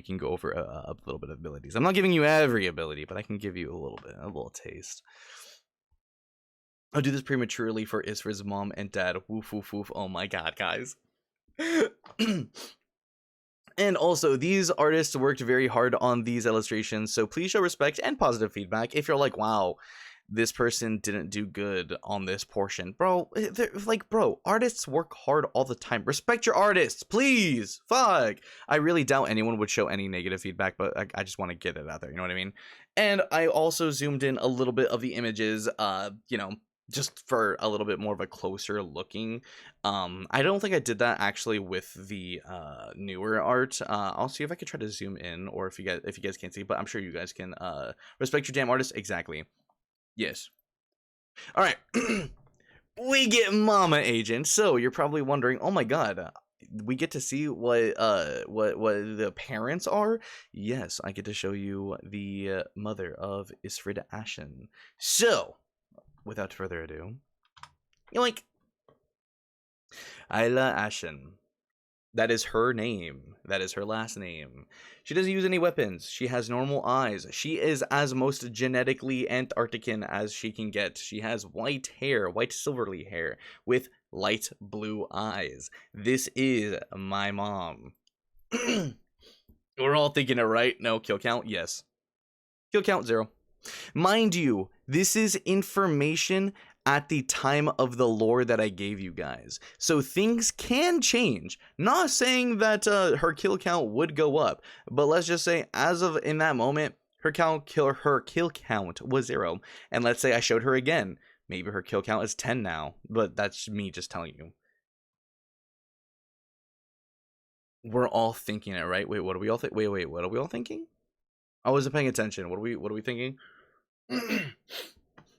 can go over a little bit of abilities. I'm not giving you every ability, but I can give you a little taste. I'll do this prematurely for Isfra's mom and dad. Woof, woof, woof. Oh my god, guys. And also, these artists worked very hard on these illustrations, so please show respect and positive feedback if you're like, wow, this person didn't do good on this portion. Bro, artists work hard all the time. Respect your artists, please. Fuck. I really doubt anyone would show any negative feedback, but I just want to get it out there, you know what I mean? And I also zoomed in a little bit of the images, just for a little bit more of a closer looking. I don't think I did that actually with the newer art. I'll see if I can try to zoom in, or if you guys can't see, but I'm sure you guys can. Respect your damn artist. Exactly. Yes. All right. We get Mama Agent. So you're probably wondering, oh my god, we get to see what the parents are. Yes, I get to show you the mother of Isfrid Ashen. So without further ado, yoink! Ayla Ashen. That is her name. That is her last name. She doesn't use any weapons. She has normal eyes. She is as most genetically Antarctican as she can get. She has white hair, white silvery hair, with light blue eyes. This is my mom. We're all thinking it, right? No, kill count? Yes. Kill count 0. Mind you, this is information at the time of the lore that I gave you guys. So things can change. Not saying that her kill count would go up, but let's just say as of in that moment, her kill count was 0. And let's say I showed her again. Maybe her kill count is 10 now, but that's me just telling you. We're all thinking it, right? Wait, what are we all think? Wait, what are we all thinking? I wasn't paying attention. What are we thinking?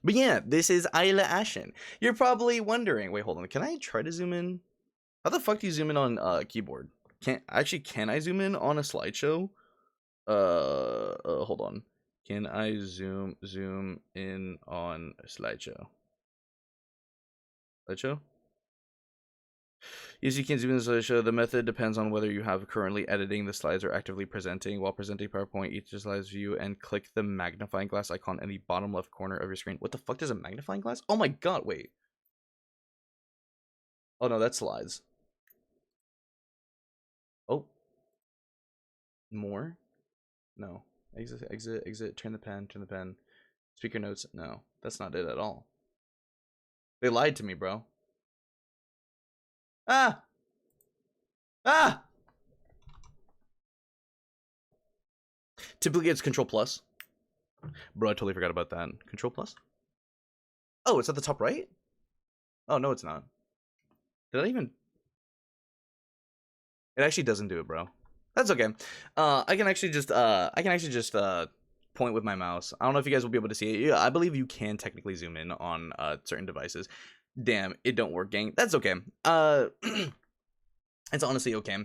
But yeah, this is Isla Ashen. You're probably wondering, wait, hold on. Can I try to zoom in? How the fuck do you zoom in on keyboard? Can I zoom in on a slideshow? Hold on. Can I zoom in on a slideshow? Slideshow? Yes, you can zoom in the slideshow. The method depends on whether you have currently editing the slides or actively presenting. While presenting PowerPoint, each slide's view and click the magnifying glass icon in the bottom left corner of your screen. What the fuck does a magnifying glass? Oh my god, wait. Oh no, that's slides. Oh. More? No. Exit, turn the pen. Speaker notes? No. That's not it at all. They lied to me, bro. Ah! Ah! Typically it's Control Plus. Bro, I totally forgot about that. Control Plus? Oh, it's at the top right? Oh, no, it's not. Did I even... It actually doesn't do it, bro. That's okay. I can actually just point with my mouse. I don't know if you guys will be able to see it. Yeah, I believe you can technically zoom in on certain devices. Damn, it don't work, gang. That's okay. It's honestly okay.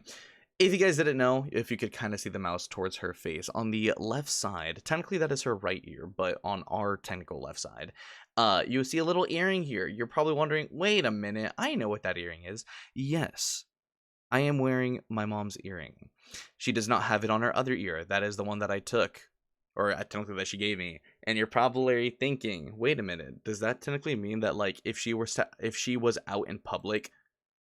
If you guys didn't know, if you could kind of see the mouse towards her face on the left side, technically that is her right ear, but on our technical left side, you see a little earring here. You're probably wondering, wait a minute, I know what that earring is. Yes, I am wearing my mom's earring. She does not have it on her other ear. That is the one that I took, or technically that she gave me. And you're probably thinking, wait a minute, does that technically mean that like if she was out in public,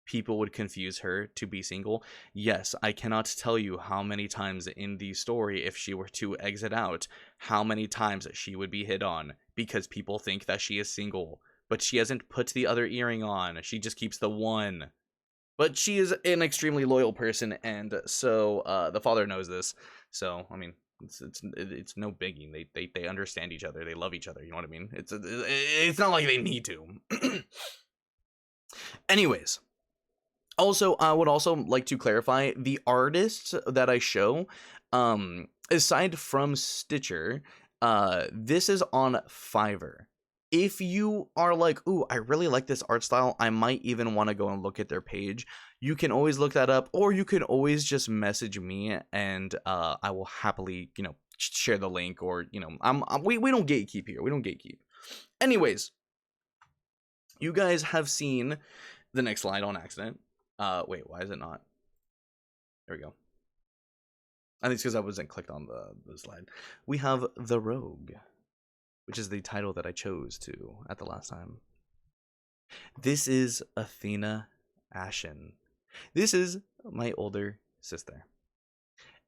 people would confuse her to be single? Yes, I cannot tell you how many times in the story, if she were to exit out, how many times she would be hit on because people think that she is single, but she hasn't put the other earring on. She just keeps the one. But she is an extremely loyal person, and so the father knows this. So I mean, it's no biggie. They understand each other. They love each other. You know what I mean? It's not like they need to. Anyways, also I would also like to clarify the artists that I show, aside from Stitcher, this is on Fiverr. If you are like, ooh, I really like this art style, I might even want to go and look at their page, you can always look that up, or you can always just message me, and I will happily, share the link, or, we don't gatekeep here. We don't gatekeep. Anyways, you guys have seen the next slide on accident. Wait, why is it not? There we go. I think it's because I wasn't clicked on the slide. We have The Rogue, which is the title that I chose to at the last time. This is Athena Ashen. This is my older sister.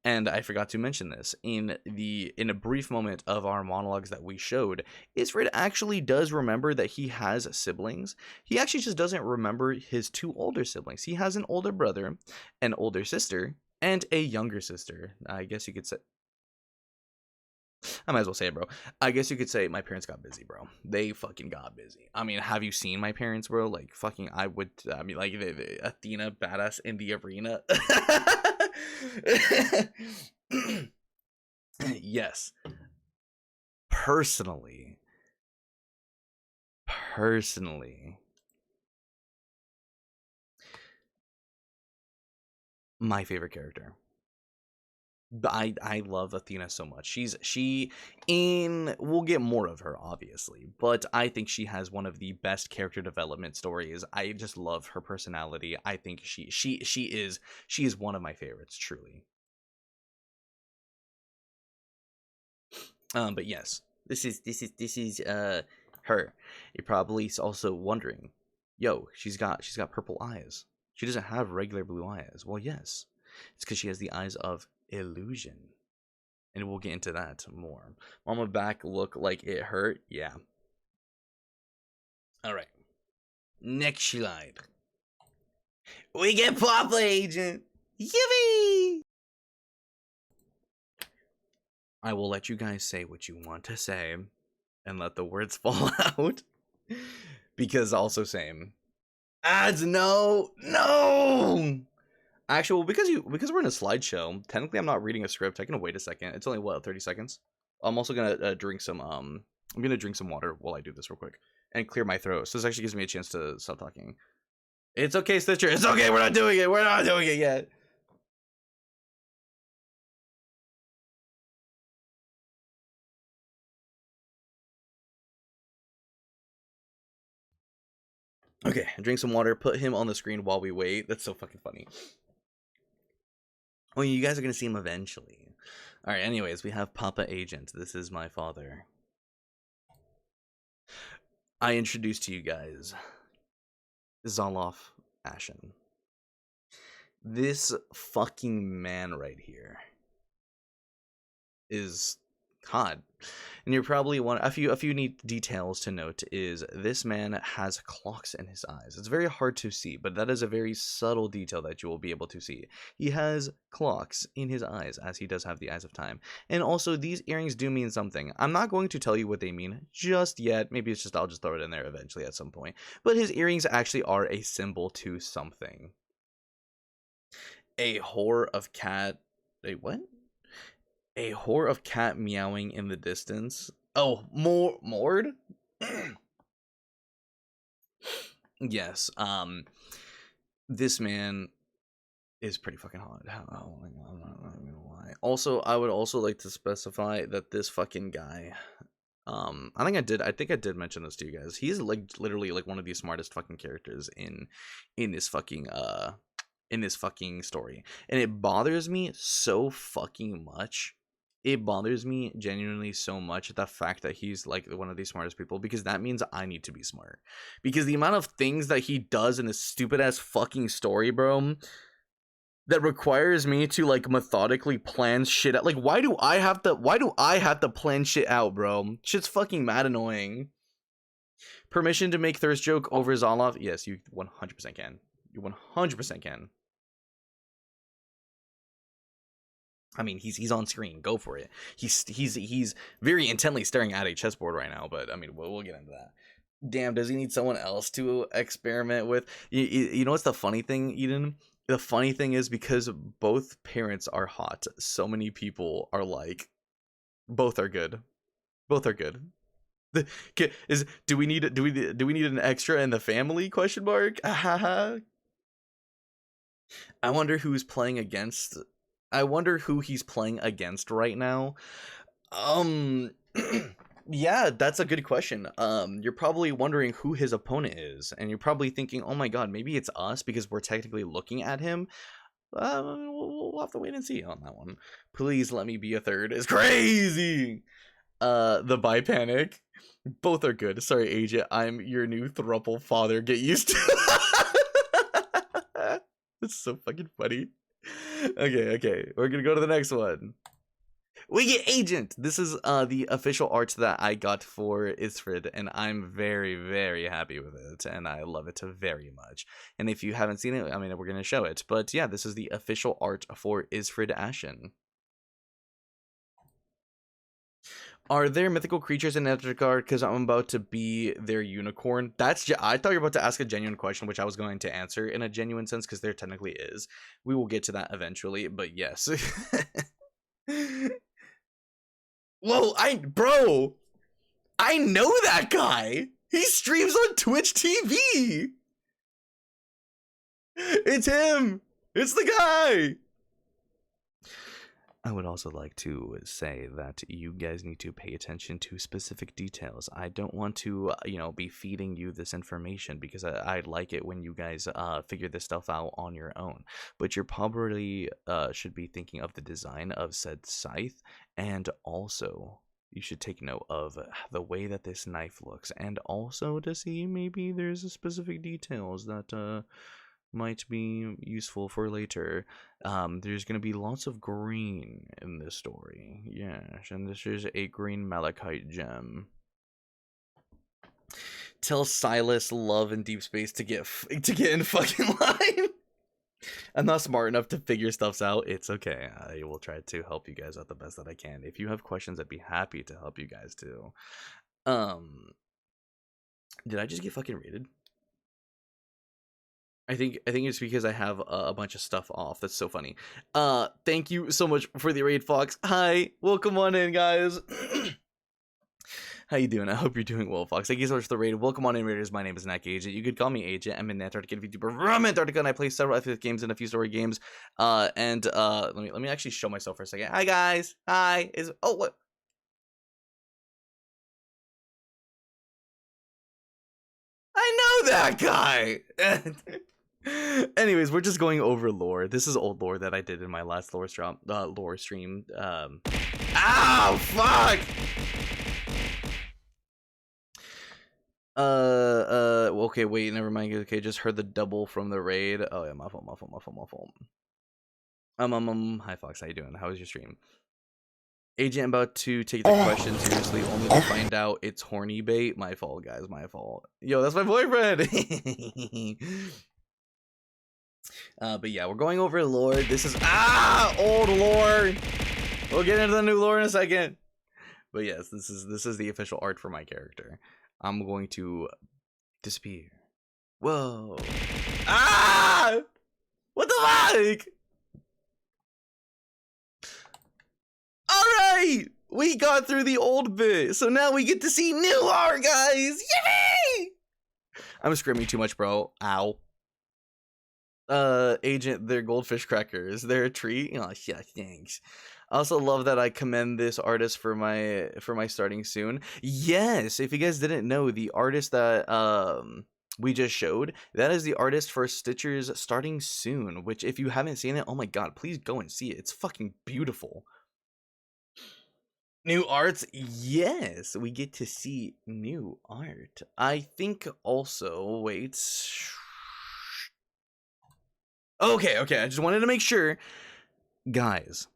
And I forgot to mention this in a brief moment of our monologues that we showed. Isfred actually does remember that he has siblings. He actually just doesn't remember his 2 older siblings. He has an older brother, an older sister, and a younger sister. I guess you could say, I might as well say it, bro. I guess you could say my parents got busy, bro. They fucking got busy. I mean, have you seen my parents, bro? Like, fucking, I mean, like, Athena, badass in the arena. Yes. Personally, my favorite character. But I love Athena so much. She in we'll get more of her obviously, but I think she has one of the best character development stories. I just love her personality. I think she is one of my favorites truly. But yes, this is her. You're probably also wondering, yo, she's got purple eyes. She doesn't have regular blue eyes. Well, yes, it's because she has the eyes of illusion, and we'll get into that more. Mama back look like it hurt. Yeah. All right. Next slide. We get Papa Agent. Yippee! I will let you guys say what you want to say and let the words fall out. Because also same. Ads, no. Actually, because we're in a slideshow, technically I'm not reading a script. I can wait a second. It's only what, 30 seconds? I'm also gonna drink some I'm gonna drink some water while I do this real quick and clear my throat. So this actually gives me a chance to stop talking. It's okay, Stitcher. It's okay. We're not doing it. We're not doing it yet. Okay, drink some water. Put him on the screen while we wait. That's so fucking funny. Oh, you guys are gonna see him eventually. All right. Anyways, we have Papa Agent. This is my father. I introduce to you guys Zoloff Ashen. This fucking man right here is God. And you're probably one a few neat details to note is this man has clocks in his eyes. It's very hard to see, but that is a very subtle detail that you will be able to see. He has clocks in his eyes, as he does have the eyes of time. And also these earrings do mean something. I'm not going to tell you what they mean just yet. Maybe it's just I'll just throw it in there eventually at some point. But his earrings actually are a symbol to something. A whore of cat. Wait, what? A whore of cat meowing in the distance. Oh, Mord? Yes. This man is pretty fucking hot. I'm not gonna lie. Also, I would also like to specify that this fucking guy. I think I did mention this to you guys. He's like literally like one of the smartest fucking characters in this fucking story, and it bothers me so fucking much. It bothers me genuinely so much, the fact that he's like one of the smartest people, because that means I need to be smart. Because the amount of things that he does in this stupid ass fucking story, bro, that requires me to like methodically plan shit out. Like, why do I have to plan shit out, bro? Shit's fucking mad annoying. Permission to make thirst joke over Zoloff? Yes, you 100% can. You 100% can. I mean, he's on screen. Go for it. He's very intently staring at a chessboard right now. But I mean, we'll get into that. Damn, does he need someone else to experiment with? You know what's the funny thing, Eden? The funny thing is because both parents are hot. So many people are like, both are good. Both are good. Do we need an extra in the family? Question mark. I wonder who's playing against. I wonder who he's playing against right now. Yeah, that's a good question. You're probably wondering who his opponent is, and you're probably thinking, "Oh my God, maybe it's us because we're technically looking at him." We'll have to wait and see on that one. Please let me be a third. It's crazy. The bi panic. Both are good. Sorry, agent. I'm your new thruple father. Get used to. It's so fucking funny. Okay. We're gonna go to the next one. We get Agent. This is the official art that I got for Isfrid, and I'm very, very happy with it, and I love it very much. And if you haven't seen it, I mean, we're gonna show it. But yeah, this is the official art for Isfrid Ashen. Are there mythical creatures in Edgecard? Because I'm about to be their unicorn. I thought you were about to ask a genuine question, which I was going to answer in a genuine sense, because there technically is. We will get to that eventually, but yes. Whoa, bro, I know that guy. He streams on Twitch TV. It's him. It's the guy. I would also like to say that you guys need to pay attention to specific details. I don't want to, be feeding you this information because I like it when you guys figure this stuff out on your own. But you're probably should be thinking of the design of said scythe, and also you should take note of the way that this knife looks, and also to see maybe there's a specific details that might be useful for later. There's gonna be lots of green in this story. Yes, and this is a green malachite gem. Tell Silas, Love, and Deep Space to get in fucking line. I'm not smart enough to figure stuff out. It's okay. I will try to help you guys out the best that I can. If you have questions, I'd be happy to help you guys too. Did I just get fucking raided? I think it's because I have a bunch of stuff off. That's so funny. Thank you so much for the raid, Fox. Hi, welcome on in, guys. How you doing? I hope you're doing well, Fox. Thank you so much for the raid. Welcome on in, Raiders. My name is Nack Agent. You could call me Agent. I'm an Antarctica VTuber from Antarctica, and I play several FPS games and a few story games. Let me actually show myself for a second. Hi, guys. Hi. What? I know that guy. Anyways, we're just going over lore. This is old lore that I did in my last lore stream. Ow, fuck! Okay, wait, never mind. Okay, just heard the double from the raid. Oh yeah, my fault. Hi Fox, how you doing? How was your stream? Agent about to take the question seriously, only to find out it's horny bait. My fault, guys, my fault. Yo, that's my boyfriend! But yeah, we're going over lore. This is old lore. We'll get into the new lore in a second. But yes, this is the official art for my character. I'm going to disappear. Whoa. What the fuck? Alright! We got through the old bit, so now we get to see new art, guys! Yay! I'm screaming too much, bro. Ow. Agent, they're goldfish crackers. They're a treat. Oh yeah, thanks. I also love that I commend this artist for my starting soon. Yes, if you guys didn't know, the artist that we just showed, that is the artist for Stitcher's starting soon, which if you haven't seen it, oh my god, please go and see it. It's fucking beautiful. New arts? Yes, we get to see new art. I think also, wait. Okay, I just wanted to make sure. Guys,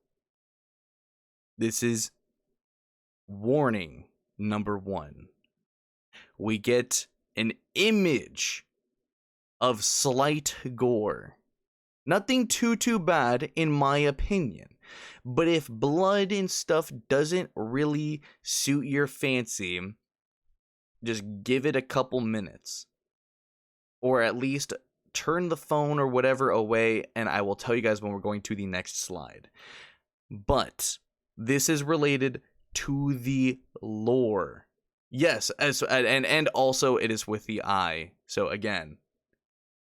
this is warning number 1. We get an image of slight gore. Nothing too bad in my opinion. But if blood and stuff doesn't really suit your fancy, just give it a couple minutes. Or at least turn the phone or whatever away, and I will tell you guys when we're going to the next slide. But this is related to the lore. Yes, and also it is with the eye. So again,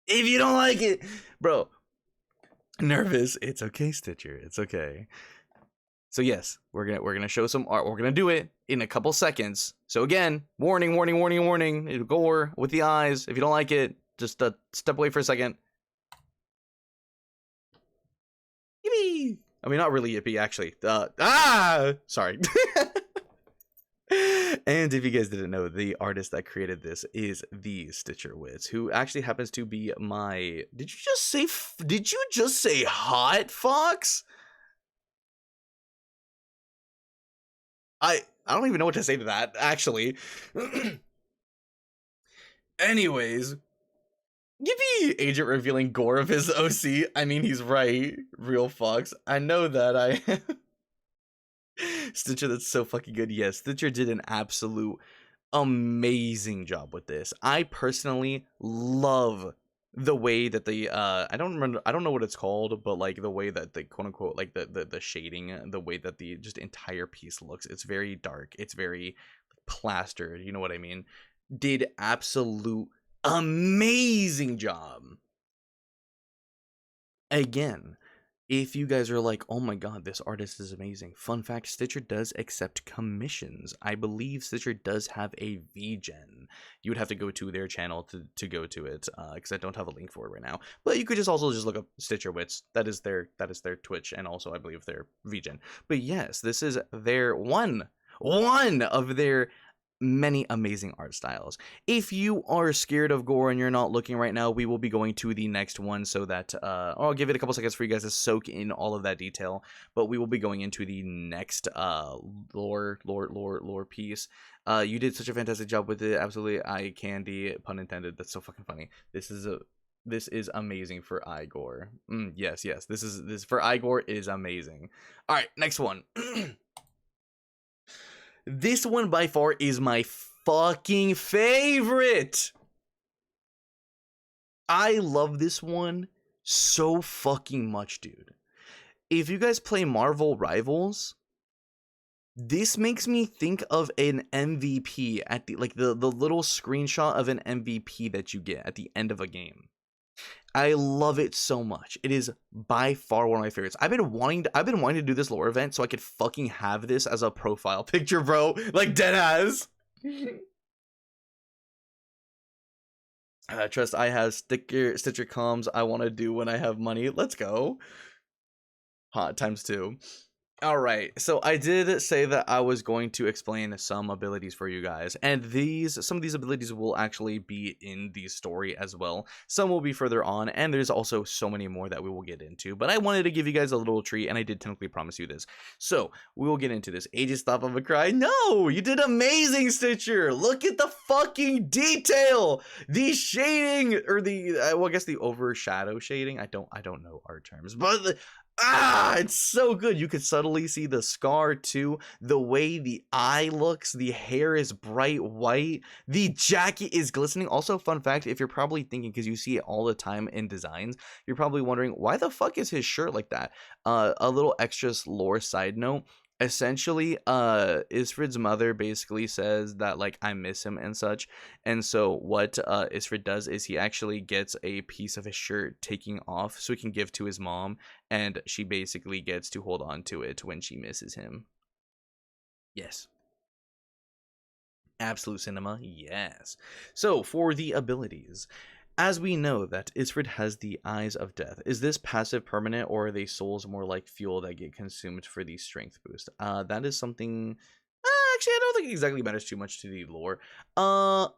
if you don't like it, bro, nervous, it's okay, Stitcher, it's okay. So yes, we're gonna show some art. We're gonna do it in a couple seconds. So again, warning. It'll gore with the eyes. If you don't like it, just step away for a second. Yippee! I mean, not really yippee, actually. Sorry. And if you guys didn't know, the artist that created this is the Stitcher Wits, who actually happens to be my... Did you just say hot, Fox? I don't even know what to say to that, actually. Anyways... Yippee! Agent revealing gore of his OC. I mean, he's right. Real Fox. I know that I... Stitcher, that's so fucking good. Yes, Stitcher did an absolute amazing job with this. I personally love the way that the I don't know what it's called, but like the way that the quote unquote like the shading, the way that the just entire piece looks. It's very dark. It's very plastered. You know what I mean? Did absolute amazing job. Again, If you guys are like, oh my god, this artist is amazing. Fun fact, Stitcher does accept commissions. I believe Stitcher does have a VGen. You would have to go to their channel to go to it, because I don't have a link for it right now. But you could just also just look up Stitcher Wits. That is their Twitch, and also I believe their VGen. But yes, this is their one of their many amazing art styles. If you are scared of gore and you're not looking right now, we will be going to the next one so that I'll give it a couple seconds for you guys to soak in all of that detail, but we will be going into the next lore piece. You did such a fantastic job with it. Absolutely eye candy, pun intended. That's so fucking funny. This is amazing for Igor. Yes, this for Igor is amazing. All right, next one. This one by far is my fucking favorite. I love this one so fucking much, dude. If you guys play Marvel Rivals, this makes me think of an MVP at the little screenshot of an MVP that you get at the end of a game. I love it so much. It is by far one of my favorites. I've been wanting to do this lore event so I could fucking have this as a profile picture, bro. Like deadass. Trust I have Stitcher comms I want to do when I have money. Let's go. Hot times 2. All right, so I did say that I was going to explain some abilities for you guys, and some of these abilities will actually be in the story as well. Some will be further on, and there's also so many more that we will get into, but I wanted to give you guys a little treat, and I did technically promise you this. So, we will get into this. Aegis Stop of a Cry. No, you did amazing, Stitcher! Look at the fucking detail! The shading, or well, I guess the overshadow shading. I don't know art terms, but it's so good. You could subtly see the scar too, the way the eye looks, the hair is bright white, the jacket is glistening. Also, fun fact, if you're probably thinking, because you see it all the time in designs, you're probably wondering, why the fuck is his shirt like that? A little extra lore side note. Essentially, Isfrid's mother basically says that, like, I miss him and such, and so what Isfrid does is he actually gets a piece of his shirt taking off so he can give to his mom, and she basically gets to hold on to it when she misses him. Yes. Absolute cinema, yes. So, for the abilities, as we know that Isfrid has the Eyes of Death, is this passive permanent, or are they souls more like fuel that get consumed for the strength boost? That is something... actually, I don't think it exactly matters too much to the lore. Okay,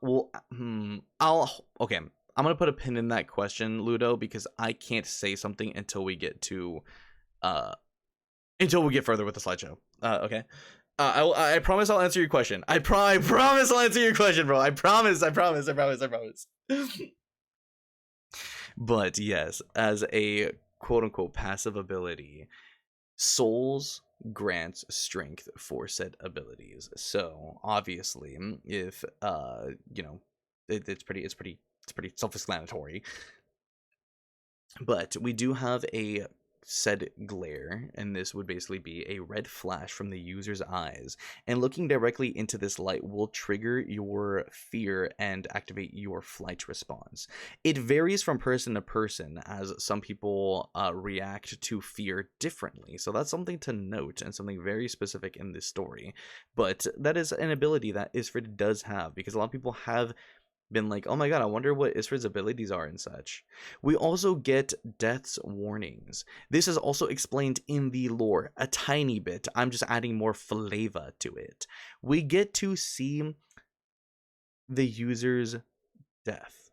I'm gonna put a pin in that question, Ludo, because I can't say something until we get to... until we get further with the slideshow. Okay? I promise I'll answer your question. I promise I'll answer your question, bro. I promise. But yes, as a quote-unquote passive ability, souls grants strength for said abilities. So obviously, if it's pretty self-explanatory. But we do have a said glare, and this would basically be a red flash from the user's eyes, and looking directly into this light will trigger your fear and activate your flight response. It varies from person to person, as some people react to fear differently, so that's something to note and something very specific in this story. But that is an ability that Isfrid does have, because a lot of people have been like, oh my god, I wonder what Isfrid's abilities are and such. We also get death's warnings. This is also explained in the lore a tiny bit. I'm just adding more flavor to it. We get to see the user's death.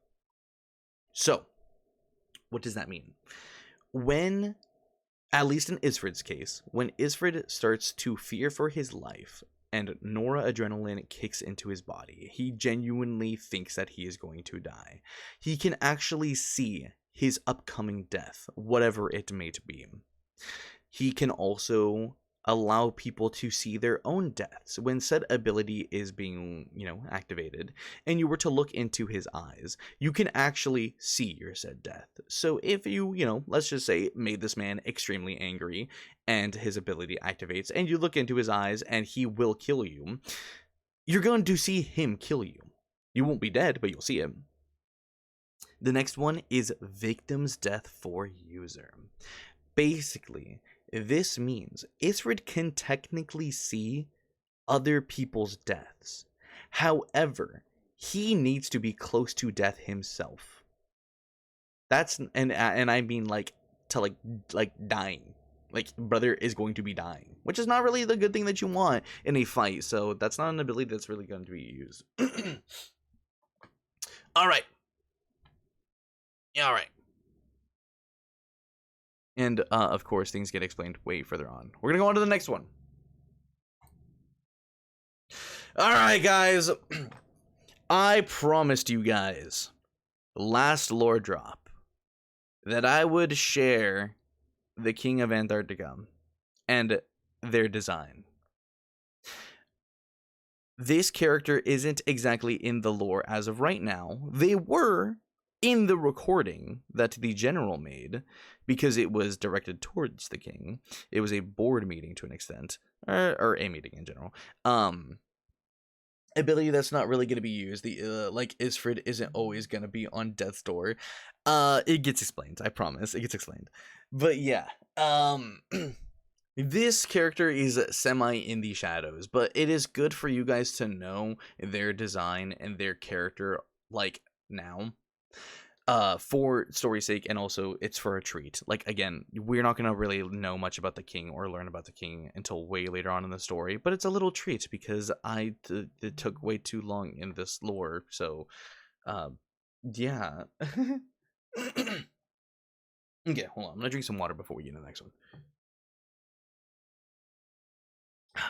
So, what does that mean? When, at least in Isfrid's case, when Isfrid starts to fear for his life, and noradrenaline kicks into his body, he genuinely thinks that he is going to die. He can actually see his upcoming death, whatever it may be. He can also allow people to see their own deaths when said ability is being, activated, and you were to look into his eyes, you can actually see your said death. So if you, let's just say, made this man extremely angry and his ability activates, and you look into his eyes and he will kill you, you're going to see him kill you. You won't be dead, but you'll see him. The next one is victim's death for user. basically, this means Isrid can technically see other people's deaths. However, he needs to be close to death himself. That's and I mean like to like dying. Like brother is going to be dying, which is not really the good thing that you want in a fight. So that's not an ability that's really going to be used. All right. Yeah, all right. And of course, things get explained way further on. We're gonna go on to the next one. All right, guys. I promised you guys last lore drop that I would share the King of Antarctica and their design. This character isn't exactly in the lore as of right now. They were in the recording that the general made because it was directed towards the king. It was a board meeting to an extent, or a meeting in general. Ability that's not really going to be used. The like Isfrid isn't always going to be on death's door. It gets explained. I promise. It gets explained. But yeah. This character is semi in the shadows, but it is good for you guys to know their design and their character like now. For story's sake, and also it's for a treat. Like again, we're not gonna really know much about the king or learn about the king until way later on in the story, but it's a little treat because it took way too long in this lore. So, yeah. Okay, hold on. I'm gonna drink some water before we get into the next one.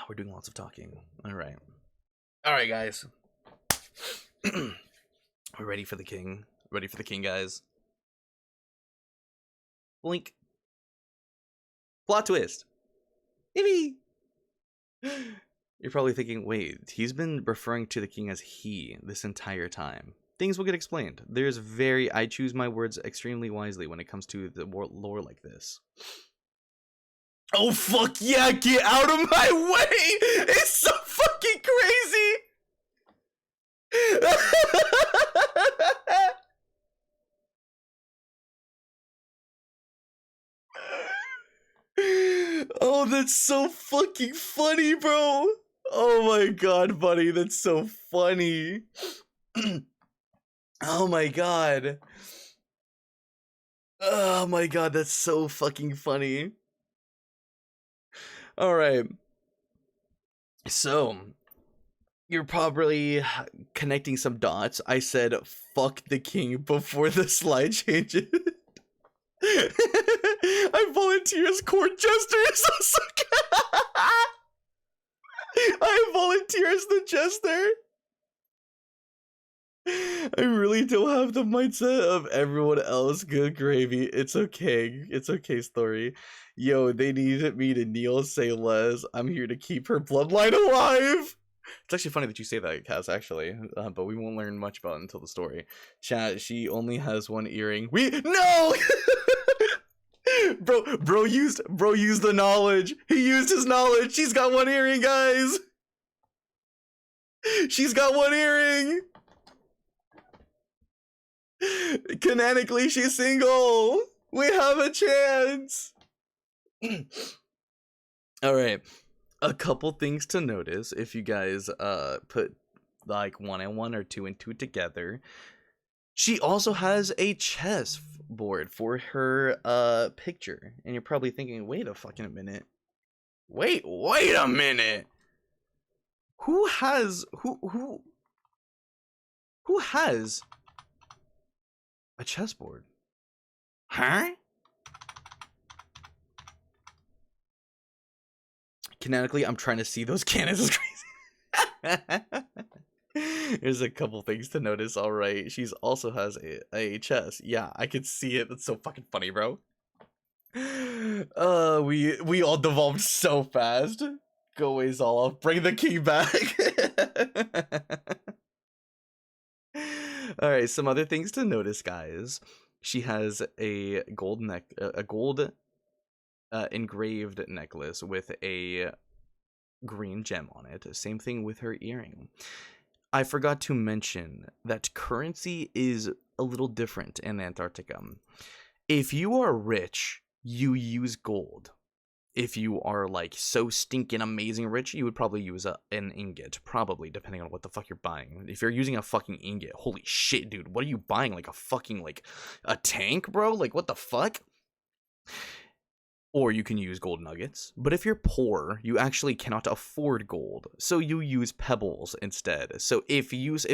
We're doing lots of talking. All right, guys. We're ready for the king. Ready for the king, guys. Blink. Plot twist. Yippee! You're probably thinking, wait, he's been referring to the king as he this entire time. Things will get explained. I choose my words extremely wisely when it comes to the lore like this. Oh, fuck yeah, get out of my way! It's so fucking crazy! Oh, that's so fucking funny, bro. Oh my god, buddy, that's so funny. Oh my god. Oh my god, that's so fucking funny. All right. So, you're probably connecting some dots. I said, fuck the king before the slide changes. I volunteer as court jester. It's also I volunteer as the jester. I really don't have the mindset of everyone else. Good gravy. It's okay. It's okay, story. Yo, they needed me to kneel, say less. I'm here to keep her bloodline alive. It's actually funny that you say that, Cass, actually. But we won't learn much about it until the story. Chat, she only has one earring. No! Bro used the knowledge. He used his knowledge. She's got one earring, guys. She's got one earring. Canonically, she's single. We have a chance. All right. A couple things to notice if you guys put like 1 and 1 or 2 and 2 together. She also has a chess board for her picture, and you're probably thinking, wait a fucking minute. Wait a minute. Who has a chessboard? Huh? Canonically, I'm trying to see those cannons. Is crazy. There's a couple things to notice. All right, she's also has a chess. Yeah, I can see it. That's so fucking funny, bro. We all devolved so fast. Go away, Zoloff. Bring the king back. All right, some other things to notice, guys. She has a gold engraved necklace with a green gem on it. Same thing with her earring. I forgot to mention that currency is a little different in Antarctica. If you are rich, you use gold. If you are like so stinking amazing rich, you would probably use an ingot, probably, depending on what the fuck you're buying. If you're using a fucking ingot, holy shit, dude, what are you buying? Like a fucking, like, a tank, bro? Like, what the fuck? Or you can use gold nuggets. But if you're poor, you actually cannot afford gold, so you use pebbles instead. So if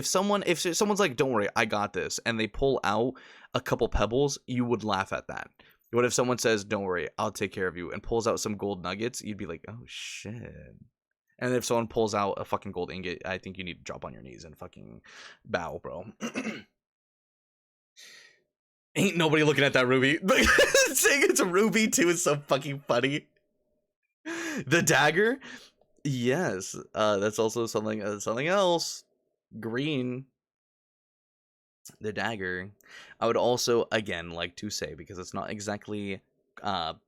someone's like, don't worry, I got this, and they pull out a couple pebbles, you would laugh at that. What if someone says, don't worry, I'll take care of you, and pulls out some gold nuggets? You'd be like, oh shit. And if someone pulls out a fucking gold ingot, I think you need to drop on your knees and fucking bow, bro. Ain't nobody looking at that ruby. Saying it's a ruby too is so fucking funny. The dagger? Yes. That's also something else. Green. The dagger. I would also, again, like to say, because it's not exactly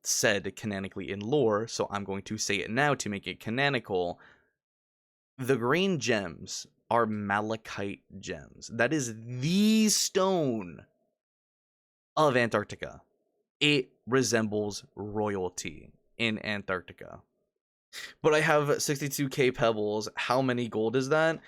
said canonically in lore, so I'm going to say it now to make it canonical. The green gems are malachite gems. That is the stone of Antarctica. It resembles royalty in Antarctica. But I have 62k pebbles. How many gold is that?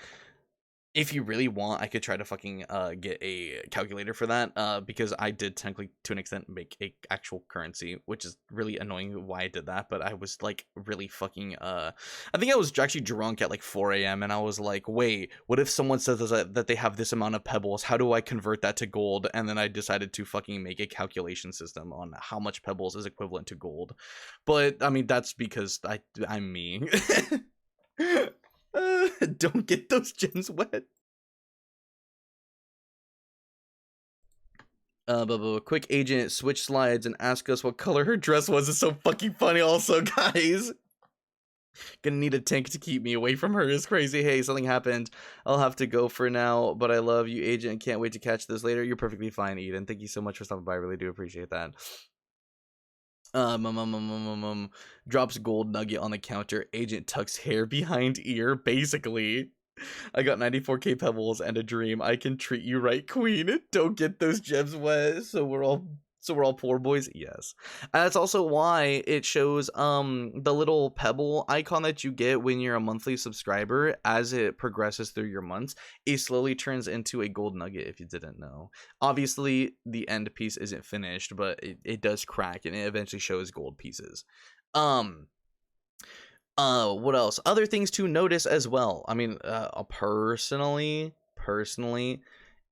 If you really want, I could try to fucking get a calculator for that, because I did technically, to an extent, make a actual currency, which is really annoying why I did that, but I was, like, really fucking, I think I was actually drunk at, like, 4 a.m., and I was like, wait, what if someone says that they have this amount of pebbles? How do I convert that to gold? And then I decided to fucking make a calculation system on how much pebbles is equivalent to gold. But, I mean, that's because I'm me. Don't get those gems wet. But quick agent switch slides and ask us what color her dress was. Is so fucking funny. Also, guys, gonna need a tank to keep me away from her. Is crazy. Hey, something happened. I'll have to go for now. But I love you, agent, and can't wait to catch this later. You're perfectly fine, Eden. Thank you so much for stopping by. I really do appreciate that. Drops gold nugget on the counter. Agent tucks hair behind ear. Basically, I got 94k pebbles and a dream. I can treat you right, queen. Don't get those gems wet. So we're all poor boys. Yes. And that's also why it shows the little pebble icon that you get when you're a monthly subscriber. As it progresses through your months, it slowly turns into a gold nugget, if you didn't know. Obviously, the end piece isn't finished, but it does crack and it eventually shows gold pieces. What else? Other things to notice as well. I mean, personally,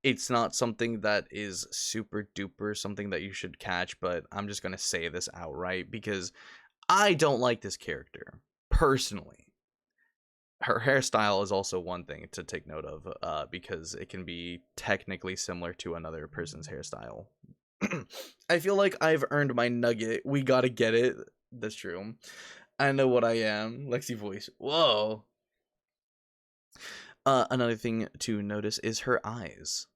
it's not something that is super duper something that you should catch, but I'm just gonna say this outright because I don't like this character personally. Her hairstyle is also one thing to take note of, because it can be technically similar to another person's hairstyle. I feel like I've earned my nugget. We gotta get it. That's true. I know what I am. Lexi voice. Whoa. Another thing to notice is her eyes.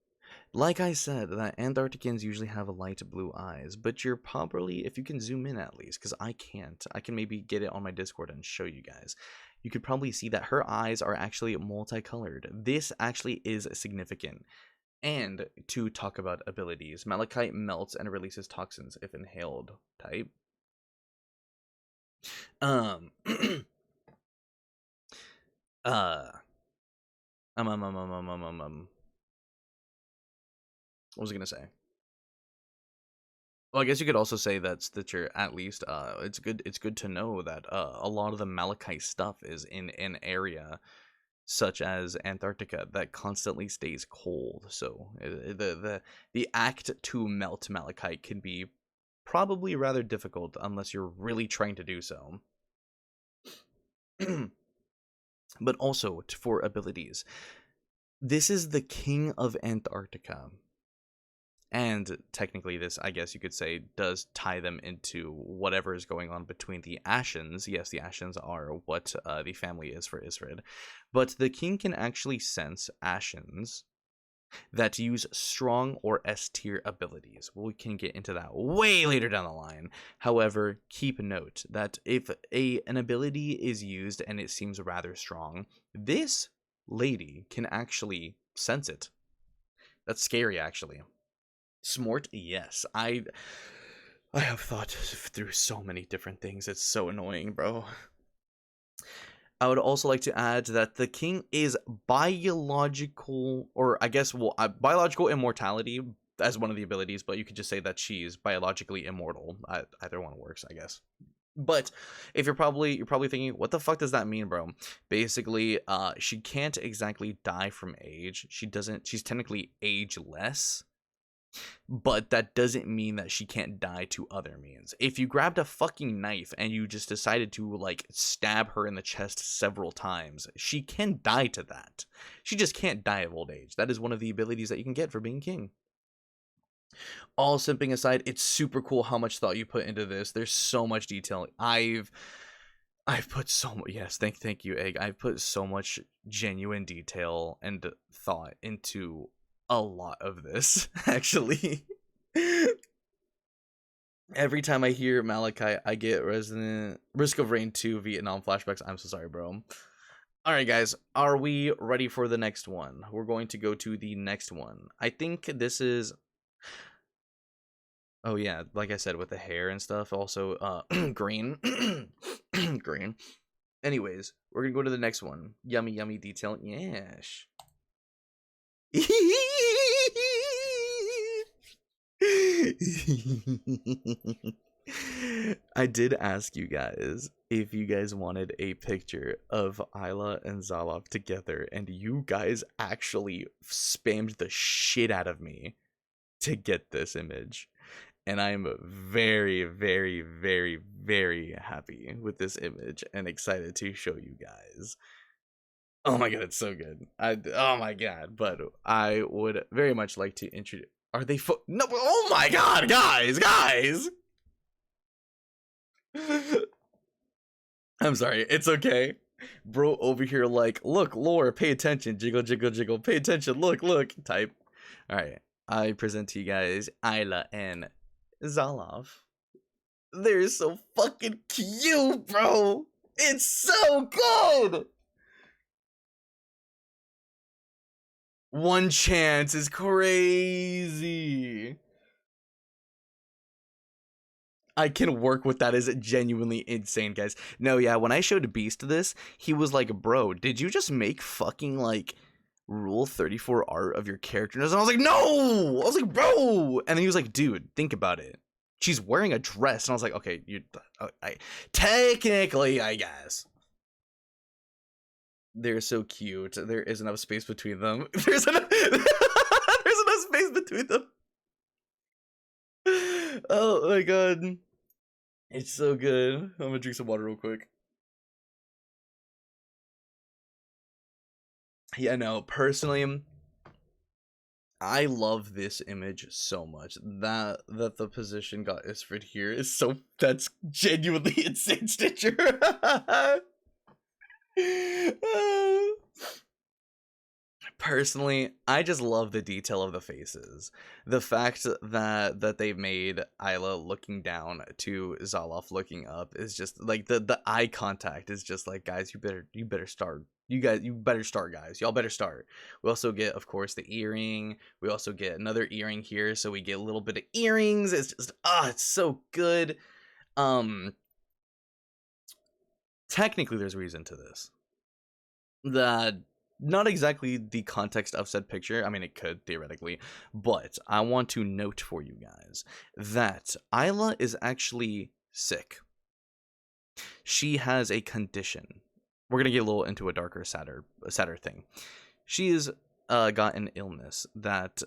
Like I said, that Antarcticans usually have light blue eyes, but you're probably, if you can zoom in at least, because I can't, I can maybe get it on my Discord and show you guys. You could probably see that her eyes are actually multicolored. This actually is significant. And to talk about abilities, malachite melts and releases toxins if inhaled. Type. Um. uh. What was I gonna say? Well, I guess you could also say that you're at least it's good to know that a lot of the malachite stuff is in an area such as Antarctica that constantly stays cold. So the act to melt malachite can be probably rather difficult unless you're really trying to do so. But also for abilities, this is the king of Antarctica. And technically this, I guess you could say, does tie them into whatever is going on between the Ashens. Yes, the Ashens are what the family is for Isrid. But the king can actually sense Ashens that use strong or S tier abilities. We can get into that way later down the line. However, keep note that if an ability is used and it seems rather strong, this lady can actually sense it. That's scary, actually. Smart, yes. I have thought through so many different things. It's so annoying, bro. I would also like to add that the king is biological, or I guess, well, biological immortality as one of the abilities, but you could just say that she's biologically immortal. Either one works, I guess. But if you're probably thinking, what the fuck does that mean, bro? Basically, she can't exactly die from age. She's technically ageless, but that doesn't mean that she can't die to other means. If you grabbed a fucking knife and you just decided to like stab her in the chest several times, she can die to that. She just can't die of old age. That is one of the abilities that you can get for being king. All simping aside, it's super cool how much thought you put into this. There's so much detail. I've put so much, yes, thank you, Egg. I've put so much genuine detail and thought into a lot of this, actually. Every time I hear Malachi, I get Risk of Rain 2 Vietnam flashbacks. I'm so sorry, bro. Alright, guys, are we ready for the next one? We're going to go to the next one. I think this is... Oh, yeah, like I said, with the hair and stuff. Also, green. Green. Anyways, we're gonna go to the next one. Yummy, yummy detail. Yes. I did ask you guys if you guys wanted a picture of Isla and Zalov together, and you guys actually spammed the shit out of me to get this image. And I'm very, very, very, very happy with this image and excited to show you guys. Oh my god, it's so good. Oh my god, but I would very much like to introduce... Are they no, oh my god, guys! I'm sorry, it's okay. Bro over here like, look, lore, pay attention, jiggle, jiggle, jiggle, pay attention, look, type. Alright, I present to you guys Isla and Zalov. They're so fucking cute, bro! It's so good! One chance is crazy. I can work with that. Is genuinely insane, guys. No, yeah, when I showed Beast this, he was like, bro, did you just make fucking like Rule 34 art of your character? And I was like, no! I was like, bro! And then he was like, dude, think about it. She's wearing a dress. And I was like, okay, technically, I guess. They're so cute. There is enough space between them. There's enough space between them. Oh my god. It's so good. I'm gonna drink some water real quick. Yeah, no, personally, I love this image so much. That the position got Isfred here is so... That's genuinely insane, Stitcher. Personally, I just love the detail of the faces. The fact that they made Isla looking down to Zalov looking up is just like the eye contact is just like, guys, you better start. You better start, guys. Y'all better start. We also get, of course, the earring. We also get another earring here, so we get a little bit of earrings. It's just it's so good. Technically there's reason to this. Not exactly the context of said picture. I mean, it could theoretically, but I want to note for you guys that Isla is actually sick. She has a condition. We're gonna get a little into a darker, sadder thing. She has got an illness that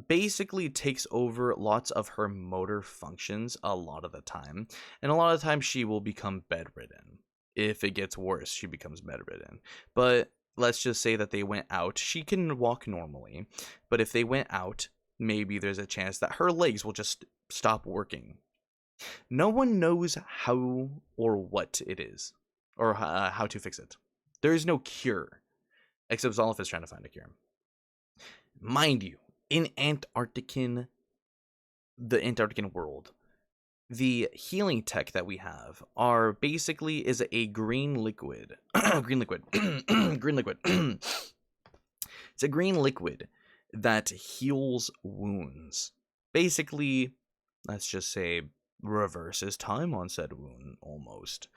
basically takes over lots of her motor functions a lot of the time, and a lot of times she will become bedridden. If it gets worse, she becomes bedridden. But let's just say that they went out. She can walk normally, but if they went out, maybe there's a chance that her legs will just stop working. No one knows how or what it is, or how to fix it. There is no cure, except Zolf is trying to find a cure. Mind you, in the Antarctican world, the healing tech that we have is a green liquid. Green liquid. Green liquid. It's a green liquid that heals wounds. Basically, let's just say, reverses time on said wound almost.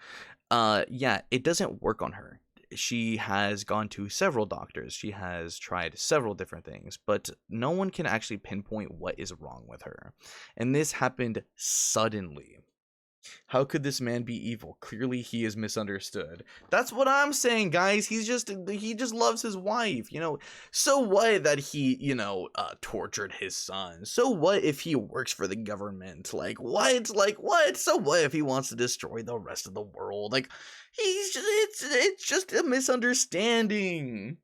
Yeah, it doesn't work on her. She has gone to several doctors. She has tried several different things, but no one can actually pinpoint what is wrong with her. And this happened suddenly. How could this man be evil? Clearly he is misunderstood. That's what I'm saying, guys. He just loves his wife, you know. So what that he, tortured his son? So what if he works for the government? Like what? Like what? So what if he wants to destroy the rest of the world? Like it's just a misunderstanding.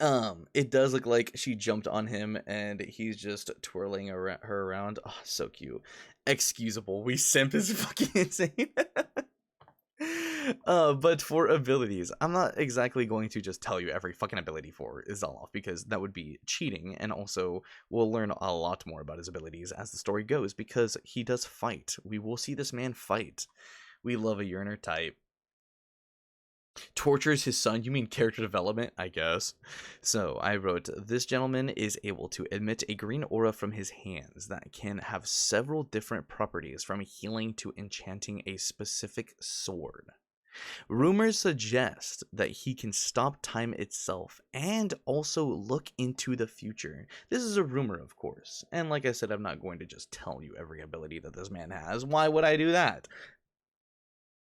It does look like she jumped on him and he's just twirling her around. Oh, so cute. Excusable. We simp is fucking insane. But for abilities, I'm not exactly going to just tell you every fucking ability for Zoloff because that would be cheating, and also we'll learn a lot more about his abilities as the story goes because he does fight. We will see this man fight. We love a yearner type. Tortures his son. You mean character development? I guess. So I wrote, this gentleman is able to emit a green aura from his hands that can have several different properties, from healing to enchanting a specific sword. Rumors suggest that he can stop time itself and also look into the future. This is a rumor, of course, and like I said, I'm not going to just tell you every ability that this man has. Why would I do that?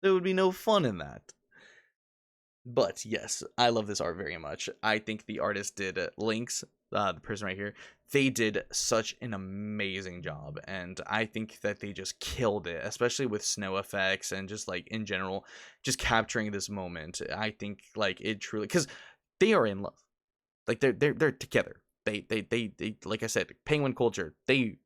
There would be no fun in that. But yes, I love this art very much. I think the artist did Lynx, the person right here. They did such an amazing job, and I think that they just killed it, especially with snow effects and just like in general, just capturing this moment. I think like it truly, because they are in love, like they're together. They like I said, penguin culture. They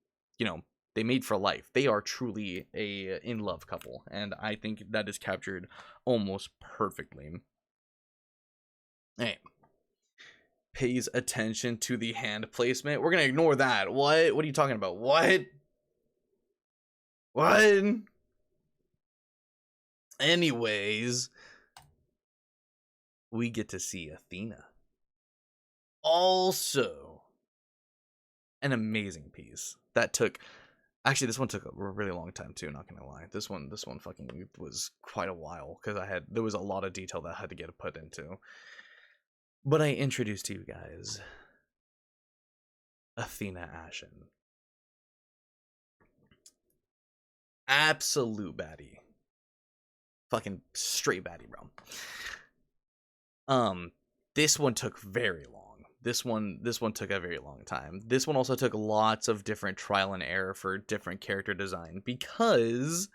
made for life. They are truly a in love couple, and I think that is captured almost perfectly. Hey, pays attention to the hand placement. We're gonna ignore that. What? What are you talking about? What? What? Anyways, we get to see Athena. Also, an amazing piece that took. Actually, this one took a really long time too. Not gonna lie, this one fucking was quite a while because there was a lot of detail that had to get put into. But I introduced to you guys Athena Ashen. Absolute baddie. Fucking straight baddie, bro. This one took very long. This one took a very long time. This one also took lots of different trial and error for different character design because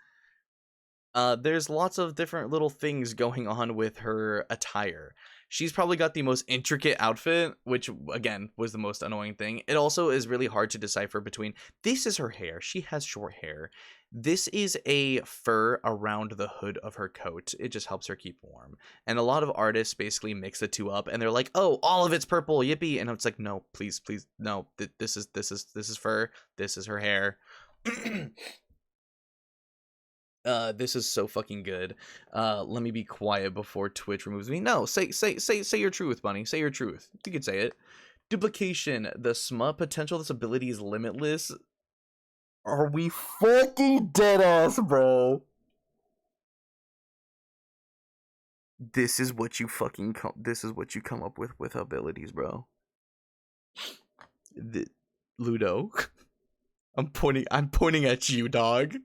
there's lots of different little things going on with her attire. She's probably got the most intricate outfit, which again was the most annoying thing. It also is really hard to decipher between this is her hair. She has short hair. This is a fur around the hood of her coat. It just helps her keep warm. And a lot of artists basically mix the two up and they're like, "Oh, all of it's purple. Yippee." And it's like, "No, please no. This is fur. This is her hair." This is so fucking good. Let me be quiet before Twitch removes me. No, say your truth, Bunny. Say your truth. You could say it. Duplication. The smut potential of this ability is limitless. Are we fucking dead ass, bro? This is what you come up with abilities, bro. Ludo. I'm pointing at you, dog.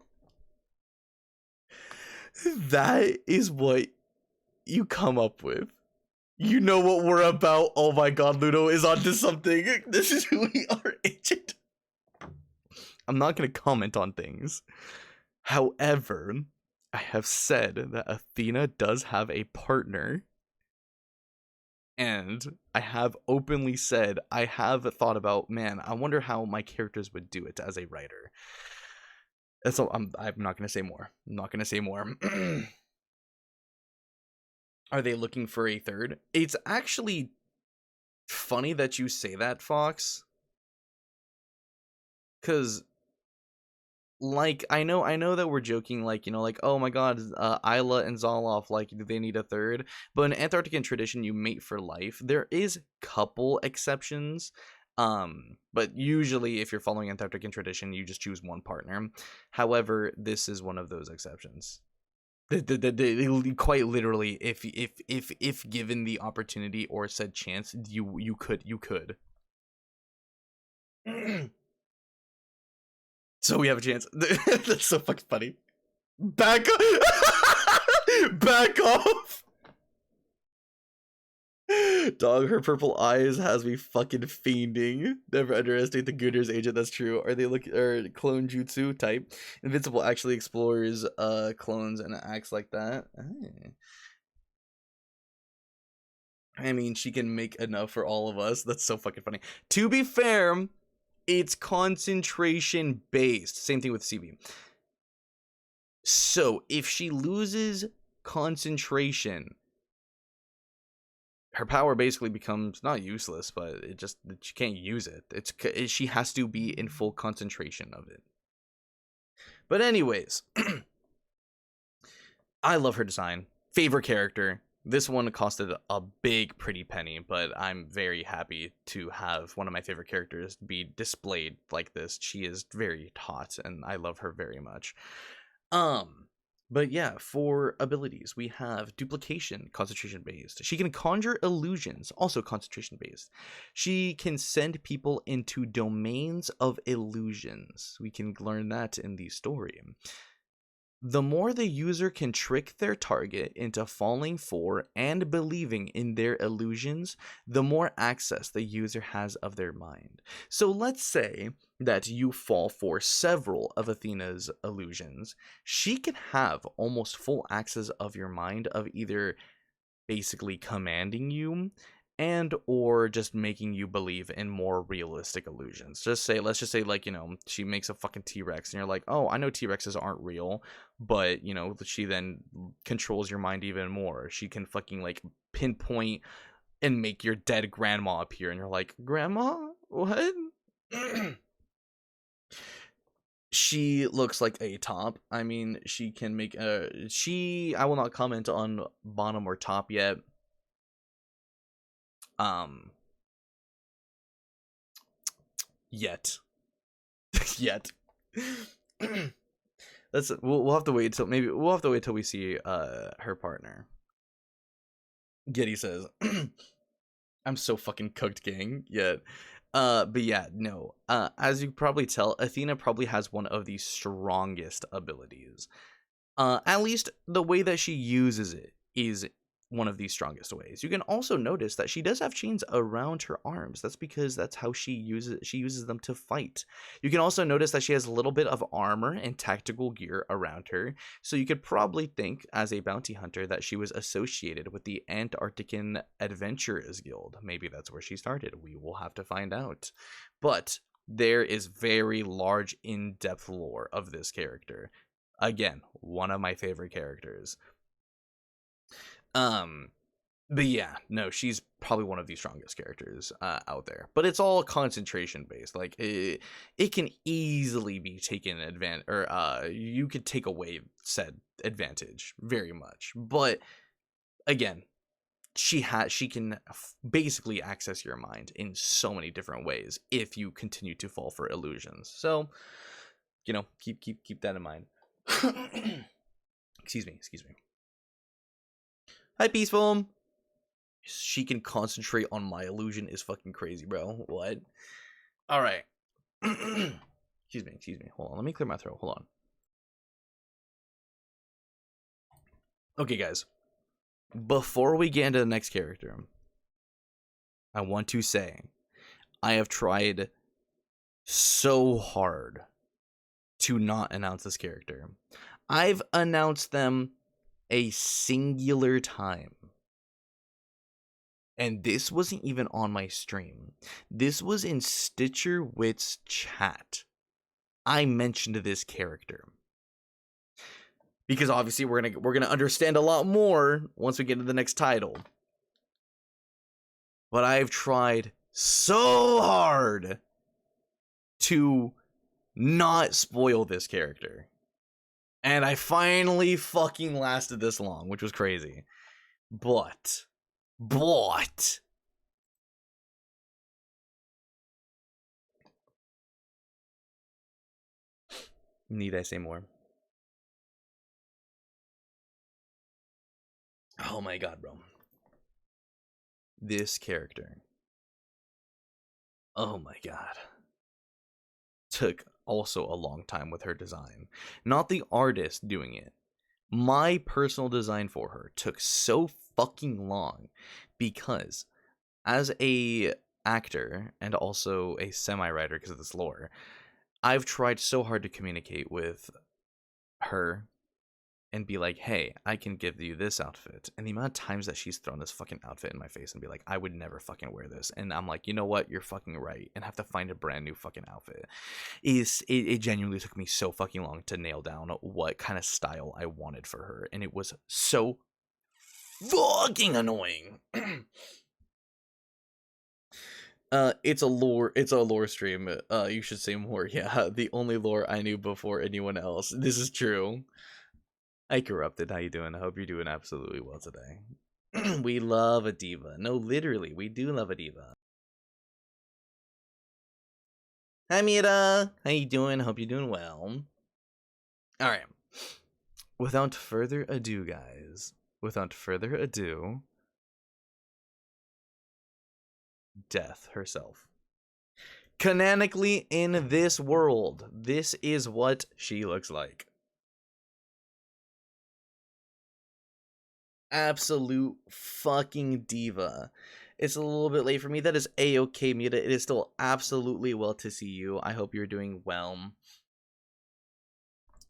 That is what you come up with. You know what we're about. Oh my god, Ludo is onto something. This is who we are, Agent. I'm not gonna comment on things. However, I have said that Athena does have a partner. And I have openly said, I have thought about, man, I wonder how my characters would do it as a writer. That's all. I'm not gonna say more. I'm not gonna say more. Are they looking for a third? It's actually funny that you say that, Fox. Cause like I know that we're joking, like, like, oh my god, Isla and Zoloff, like, do they need a third? But in Antarctican tradition, you mate for life. There is couple exceptions. But usually, if you're following Antarctic tradition, you just choose one partner. However, this is one of those exceptions. Quite literally, if given the opportunity or said chance, you could. So we have a chance. That's so fucking funny. Back back off. Dog, her purple eyes has me fucking fiending. Never underestimate the Gooners agent, that's true. Are they clone jutsu type? Invincible actually explores clones and acts like that. I mean, she can make enough for all of us. That's so fucking funny. To be fair, it's concentration based. Same thing with CB. So if she loses concentration, her power basically becomes not useless, but she can't use it. She has to be in full concentration of it. But anyways, I love her design. Favorite character. This one costed a big pretty penny, but I'm very happy to have one of my favorite characters be displayed like this. She is very hot, and I love her very much. But yeah, for abilities, we have duplication, concentration based. She can conjure illusions, also concentration based. She can send people into domains of illusions. We can learn that in the story. The more the user can trick their target into falling for and believing in their illusions, the more access the user has of their mind. So let's say that you fall for several of Athena's illusions. She can have almost full access of your mind, of either basically commanding you and or just making you believe in more realistic illusions. Let's just say, like, you know, she makes a fucking T-Rex and you're like, oh, I know T-Rexes aren't real, but, you know, she then controls your mind even more. She can fucking, like, pinpoint and make your dead grandma appear, and you're like, grandma? What? She looks like a top. I mean, she can make I will not comment on bottom or top yet. Yet. Yet. We'll have to wait till we see her partner. Getty says, I'm so fucking cooked, gang. Yet. But yeah, no. As you probably tell, Athena probably has one of the strongest abilities. At least the way that she uses it is one of the strongest ways. You can also notice that she does have chains around her arms. That's because that's how she uses them to fight. You can also notice that she has a little bit of armor and tactical gear around her. So you could probably think, as a bounty hunter, that she was associated with the Antarctican Adventurers Guild. Maybe that's where she started. We will have to find out. But there is very large, in-depth lore of this character. Again, one of my favorite characters. But yeah, no, she's probably one of the strongest characters out there. But it's all concentration based. Like it can easily be taken advantage, or you could take away said advantage very much. But again, she can basically access your mind in so many different ways if you continue to fall for illusions. So, you know, keep that in mind. Excuse me. Hi, Peaceful. She can concentrate on my illusion is fucking crazy, bro. What? All right. Excuse me. Hold on. Let me clear my throat. Hold on. Okay, guys. Before we get into the next character, I want to say I have tried so hard to not announce this character. I've announced them a singular time. And this wasn't even on my stream. This was in Stitcher Wit's chat. I mentioned this character. Because obviously we're gonna understand a lot more once we get into the next title. But I've tried so hard to not spoil this character. And I finally fucking lasted this long, which was crazy. But Need I say more? Oh my god, bro. This character. Oh my god. Took also a long time with her design. Not the artist doing it. My personal design for her took so fucking long because as a actor and also a semi-writer because of this lore, I've tried so hard to communicate with her and be like, hey, I can give you this outfit. And the amount of times that she's thrown this fucking outfit in my face and be like, I would never fucking wear this. And I'm like, you know what? You're fucking right. And have to find a brand new fucking outfit. It genuinely took me so fucking long to nail down what kind of style I wanted for her. And it was so fucking annoying. It's a lore stream. You should say more. Yeah, the only lore I knew before anyone else. This is true. I corrupted. How you doing? I hope you're doing absolutely well today. We love a diva. No, literally, we do love a diva. Hi, Mira. How you doing? Hope you're doing well. All right. Without further ado, guys. Without further ado, Death herself. Canonically, in this world, this is what she looks like. Absolute fucking diva. It's a little bit late for me. That is a-okay, Mita. It is still absolutely well to see you. I hope you're doing well.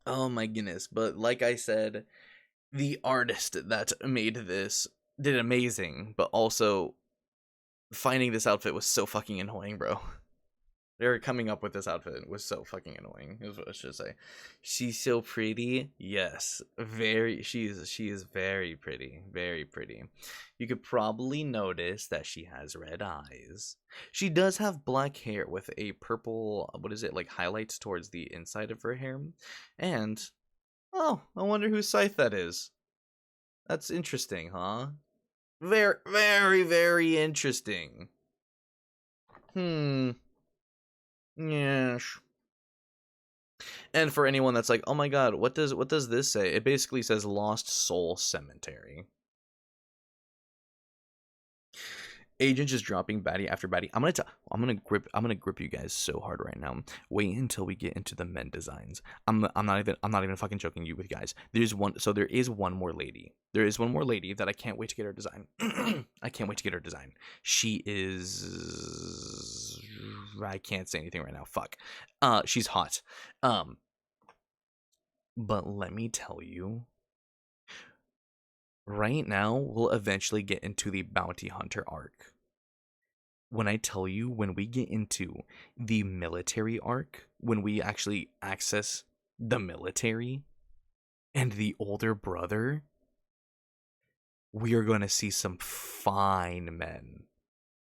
Oh my goodness. But like I said, the artist that made this did amazing, but also finding this outfit was so fucking annoying, bro. They're coming up with this outfit was so fucking annoying. Is what I should say. She's so pretty. Yes, very. She is very pretty. Very pretty. You could probably notice that she has red eyes. She does have black hair with a purple. What is it like? Highlights towards the inside of her hair. And oh, I wonder whose scythe that is. That's interesting, huh? Very, very, very interesting. Hmm. Yes. And for anyone that's like, oh my god, what does this say? It basically says Lost Soul Cemetery. Agent just dropping baddie after baddie. I'm gonna grip you guys so hard right now. Wait until we get into the men designs. I'm not even fucking joking you with guys. There is one more lady. There is one more lady that I can't wait to get her design. I can't wait to get her design. She is, I can't say anything right now. Fuck. She's hot. But let me tell you, right now we'll eventually get into the bounty hunter arc. When I tell you, when we get into the military arc, when we actually access the military and the older brother, we are going to see some fine men,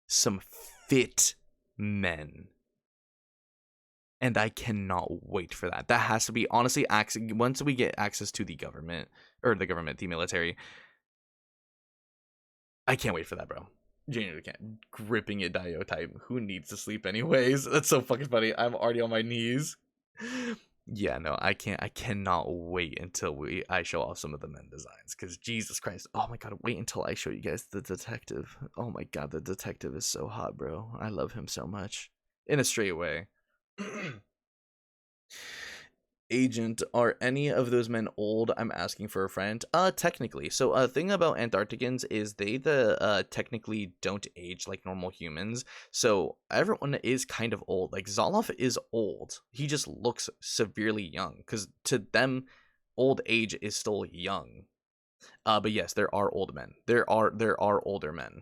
some fit men. And I cannot wait for that. That has to be, honestly, once we get access to the government, the military, I can't wait for that, bro. Genuinely can't. Gripping it Dio type. Who needs to sleep anyways? That's so fucking funny. I'm already on my knees. Yeah, no, I cannot wait until I show off some of the men designs. Because Jesus Christ. Oh my god, wait until I show you guys the detective. Oh my god, the detective is so hot, bro. I love him so much. In a straight way. Agent, are any of those men old? I'm asking for a friend. Technically. So thing about Antarcticans is they technically don't age like normal humans. So everyone is kind of old. Like Zoloff is old. He just looks severely young because to them, old age is still young. But yes, there are old men. There are older men.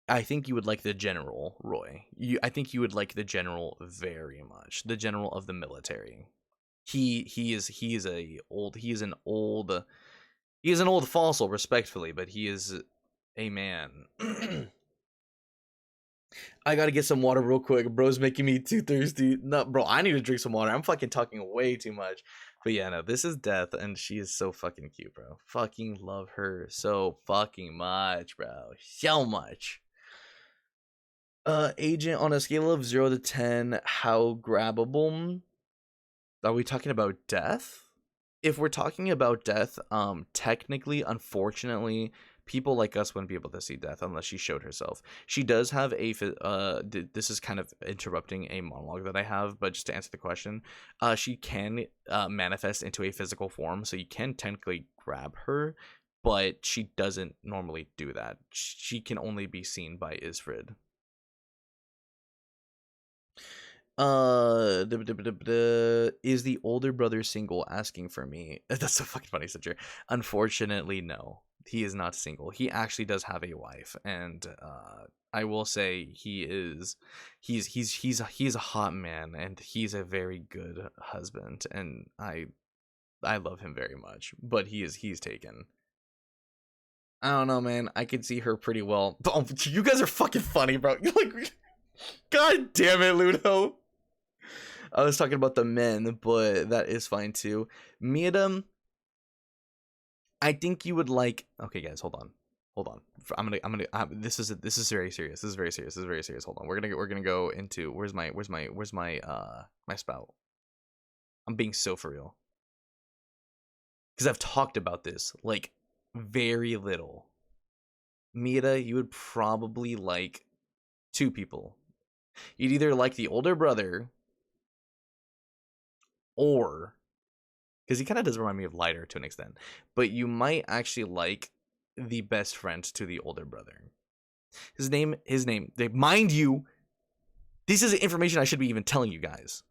I think you would like the general, Roy. I think you would like the general very much. The general of the military. He is an old fossil, respectfully, but he is a man. I gotta get some water real quick. Bro's making me too thirsty. No, bro, I need to drink some water. I'm fucking talking way too much. But yeah, no, this is Death, and she is so fucking cute, bro. Fucking love her so fucking much, bro. So much. Agent, on a scale of 0 to 10, how grabbable? Are we talking about death? If we're talking about death, technically, unfortunately, people like us wouldn't be able to see death unless she showed herself. She does have a this is kind of interrupting a monologue that I have, but just to answer the question, she can manifest into a physical form, so you can technically grab her, but she doesn't normally do that. She can only be seen by Isfrid. Is the older brother single? Asking for me. That's so fucking funny, Stitcher. Unfortunately, no. He is not single. He actually does have a wife, and I will say he's a hot man, and he's a very good husband, and I love him very much. But he's taken. I don't know, man. I can see her pretty well. Oh, you guys are fucking funny, bro. Like, God damn it, Ludo. I was talking about the men, but that is fine too. Miadam, I think you would like. Okay, guys, hold on. This is very serious. This is very serious. Hold on. We're gonna go into where's my my spout. I'm being so for real. Because I've talked about this like very little. Mira, you would probably like two people. You'd either like the older brother, or because he kind of does remind me of Lighter to an extent, but you might actually like the best friend to the older brother. His name, mind you, this is information I should be even telling you guys.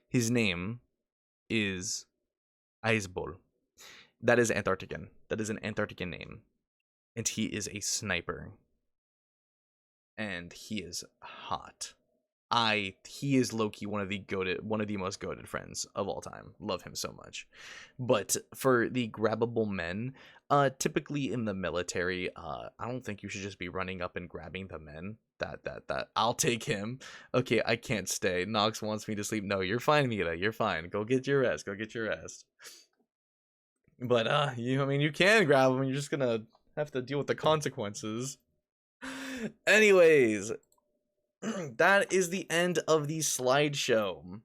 His name is Icebol. That is Antarctican. That is an Antarctican name. And he is a sniper. And he is hot. He is low-key one of the most goated friends of all time. Love him so much. But for the grabbable men, typically in the military, I don't think you should just be running up and grabbing the men. That I'll take him. Okay, I can't stay. Nox wants me to sleep. No, you're fine, Mita. You're fine. Go get your rest. But you can grab him. You're just gonna have to deal with the consequences. Anyways, that is the end of the slideshow.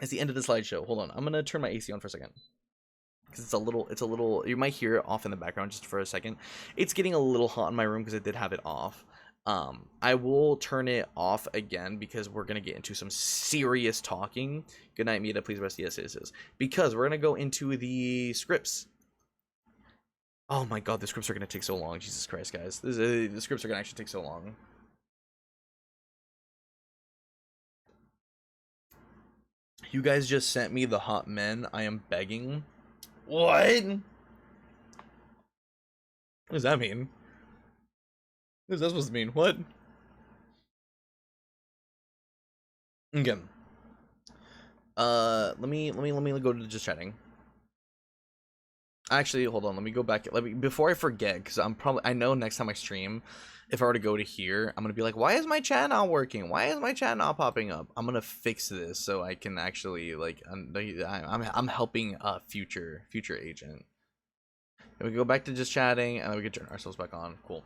It's the end of the slideshow. Hold on, I'm gonna turn my AC on for a second because it's a little. You might hear it off in the background just for a second. It's getting a little hot in my room because I did have it off. I will turn it off again because we're gonna get into some serious talking. Good night, Mita. Please rest. Yes, it is. Because we're gonna go into the scripts. Oh my god, the scripts are gonna take so long. Jesus Christ, guys. The scripts are gonna actually take so long. You guys just sent me the hot men. I am begging. What? What does that mean? What is that supposed to mean? What? Okay. Let me go to just chatting. Actually, hold on. Let me go back. Before I forget, because I know next time I stream, if I were to go to here, I'm gonna be like, why is my chat not working? Why is my chat not popping up? I'm gonna fix this so I can actually like I'm helping a future agent. And we go back to just chatting, and then we can turn ourselves back on. Cool.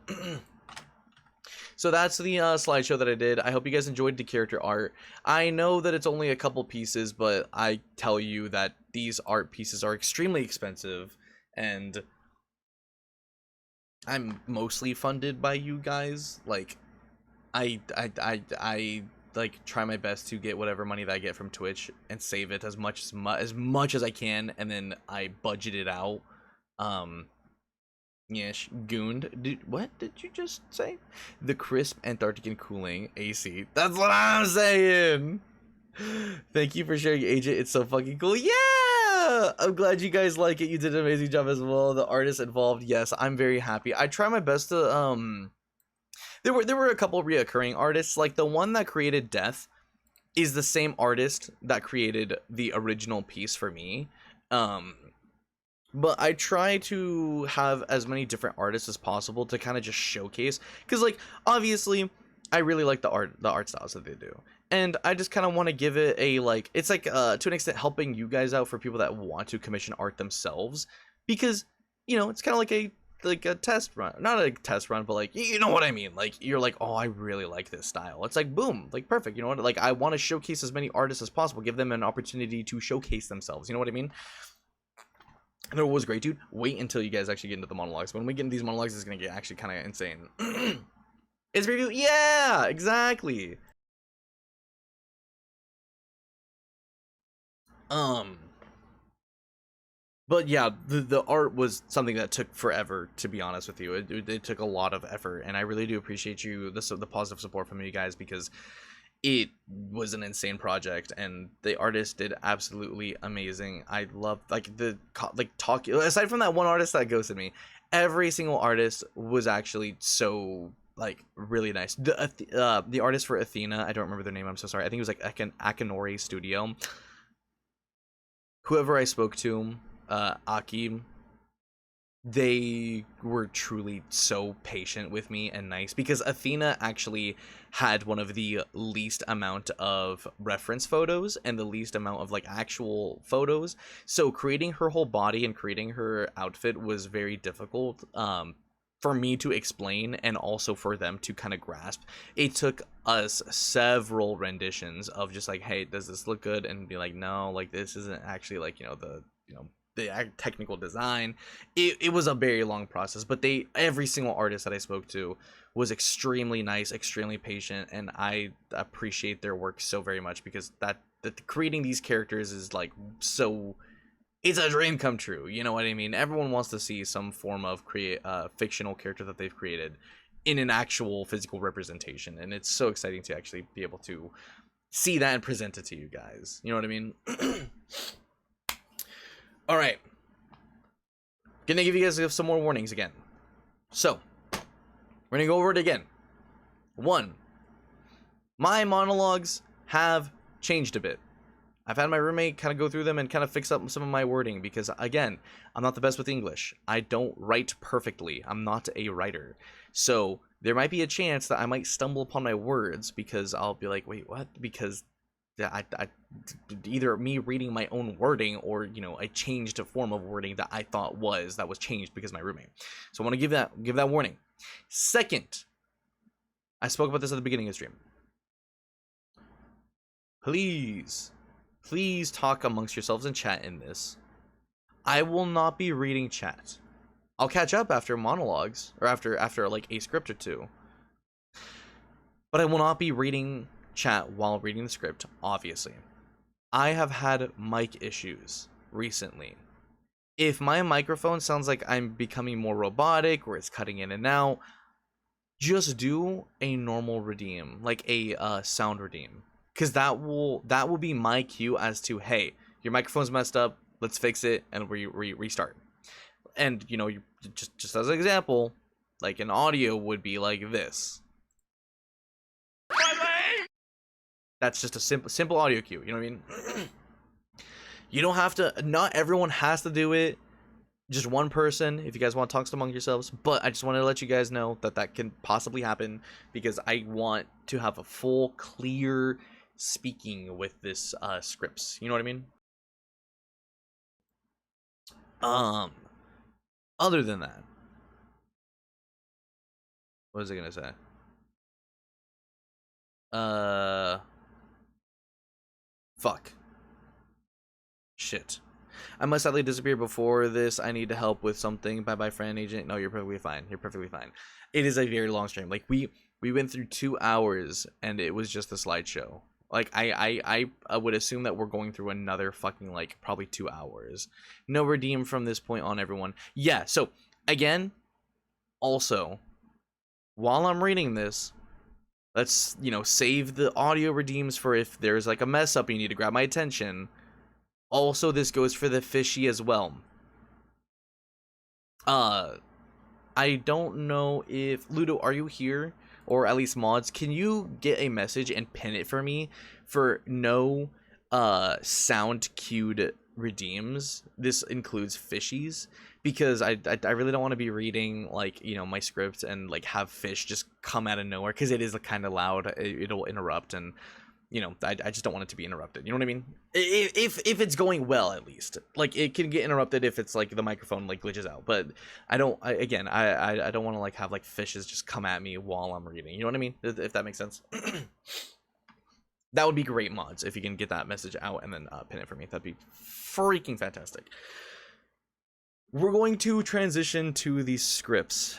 So that's the slideshow that I did. I hope you guys enjoyed the character art. I know that it's only a couple pieces, but I tell you that these art pieces are extremely expensive, and I'm mostly funded by you guys. Like, I like try my best to get whatever money that I get from Twitch and save it as much as I can, and then I budget it out. Yes, Goond. What did you just say? The crisp Antarctican cooling AC. That's what I'm saying. Thank you for sharing, Agent. It's so fucking cool. Yeah! I'm glad you guys like it. You did an amazing job as well. The artists involved, yes, I'm very happy. I try my best to there were a couple reoccurring artists. Like the one that created Death is the same artist that created the original piece for me. But I try to have as many different artists as possible to kind of just showcase, because like obviously I really like the art styles that they do, and I just kind of want to give it a like, it's like to an extent helping you guys out for people that want to commission art themselves, because it's kind of like a like a test run, not a test run, but like you know what I mean. Like you're like, oh, I really like this style. It's like boom, like perfect. You know what? Like I want to showcase as many artists as possible, give them an opportunity to showcase themselves. You know what I mean? And it was great, dude. Wait until you guys actually get into the monologues. When we get into these monologues, it's gonna get actually kind of insane. It's review, yeah, exactly. Um. But yeah, the art was something that took forever, to be honest with you. It took a lot of effort, and I really do appreciate the positive support from you guys, because it was an insane project, and the artist did absolutely amazing. I love like talk, aside from that one artist that ghosted me, every single artist was actually so like really nice. The artist for Athena, I don't remember their name, I'm so sorry. I think it was like Akinori Studio. Whoever I spoke to, Akim, they were truly so patient with me and nice, because Athena actually had one of the least amount of reference photos and the least amount of like actual photos, so creating her whole body and creating her outfit was very difficult for me to explain, and also for them to kind of grasp. It took us several renditions of just like, hey, does this look good, and be like, no, like this isn't actually like, you know, the technical design. It was a very long process, but every single artist that I spoke to was extremely nice, extremely patient, and I appreciate their work so very much, because that creating these characters is like so, it's a dream come true, you know what I mean? Everyone wants to see some form of fictional character that they've created in an actual physical representation, and it's so exciting to actually be able to see that and present it to you guys, you know what I mean? All right, gonna give you guys some more warnings again. So we're gonna go over it again. 1, my monologues have changed a bit. I've had my roommate kind of go through them and kind of fix up some of my wording, because again, I'm not the best with English. I don't write perfectly. I'm not a writer. So there might be a chance that I might stumble upon my words, because I'll be like, wait, what? Because I either me reading my own wording, or you know, I changed a form of wording that I thought was changed because of my roommate. So I want to give that warning. Second, I spoke about this at the beginning of the stream. Please talk amongst yourselves and chat in this. I will not be reading chat. I'll catch up after monologues, or after like a script or two, but I will not be reading chat while reading the script, obviously. I have had mic issues recently. If my microphone sounds like I'm becoming more robotic, or it's cutting in and out, just do a normal redeem, like a sound redeem, because that will be my cue as to, hey, your microphone's messed up, let's fix it and restart. And you know, you just as an example, like an audio would be like this. That's just a simple audio cue, you know what I mean? You don't have to, not everyone has to do it. Just one person, if you guys want to talk among yourselves. But I just wanted to let you guys know that can possibly happen, because I want to have a full, clear speaking with this scripts. You know what I mean? Other than that, what was I gonna say? Fuck. Shit. I must sadly disappear before this. I need to help with something. Bye friend agent. No, you're perfectly fine. You're perfectly fine. It is a very long stream. Like we went through 2 hours and it was just a slideshow. Like I would assume that we're going through another fucking like probably 2 hours. No redeem from this point on, everyone. Yeah, so again, also, while I'm reading this, let's, you know, save the audio redeems for if there's like a mess up and you need to grab my attention. Also, this goes for the fishy as well. I don't know if Ludo, are you here? Or at least mods, can you get a message and pin it for me for no sound cued redeems? This includes fishies, because I really don't want to be reading like, you know, my script and like have fish just come out of nowhere, because it is kind of loud. It'll interrupt, and you know, I just don't want it to be interrupted. You know what I mean? If it's going well, at least. Like, it can get interrupted if it's like the microphone like glitches out. But I don't. I don't want to like have like fishes just come at me while I'm reading. You know what I mean? If that makes sense. That would be great, mods, if you can get that message out and then pin it for me. That'd be freaking fantastic. We're going to transition to the scripts.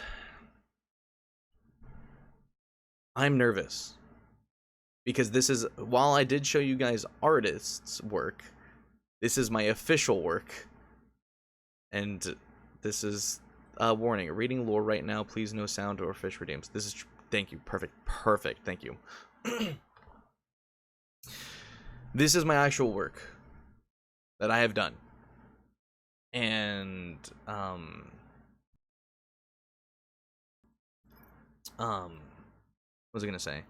I'm nervous because this is, while I did show you guys artists' work, this is my official work, and this is a warning. Reading lore right now, please no sound or fish redeems. This is thank you. Perfect. Thank you. This is my actual work that I have done. And what was I gonna say?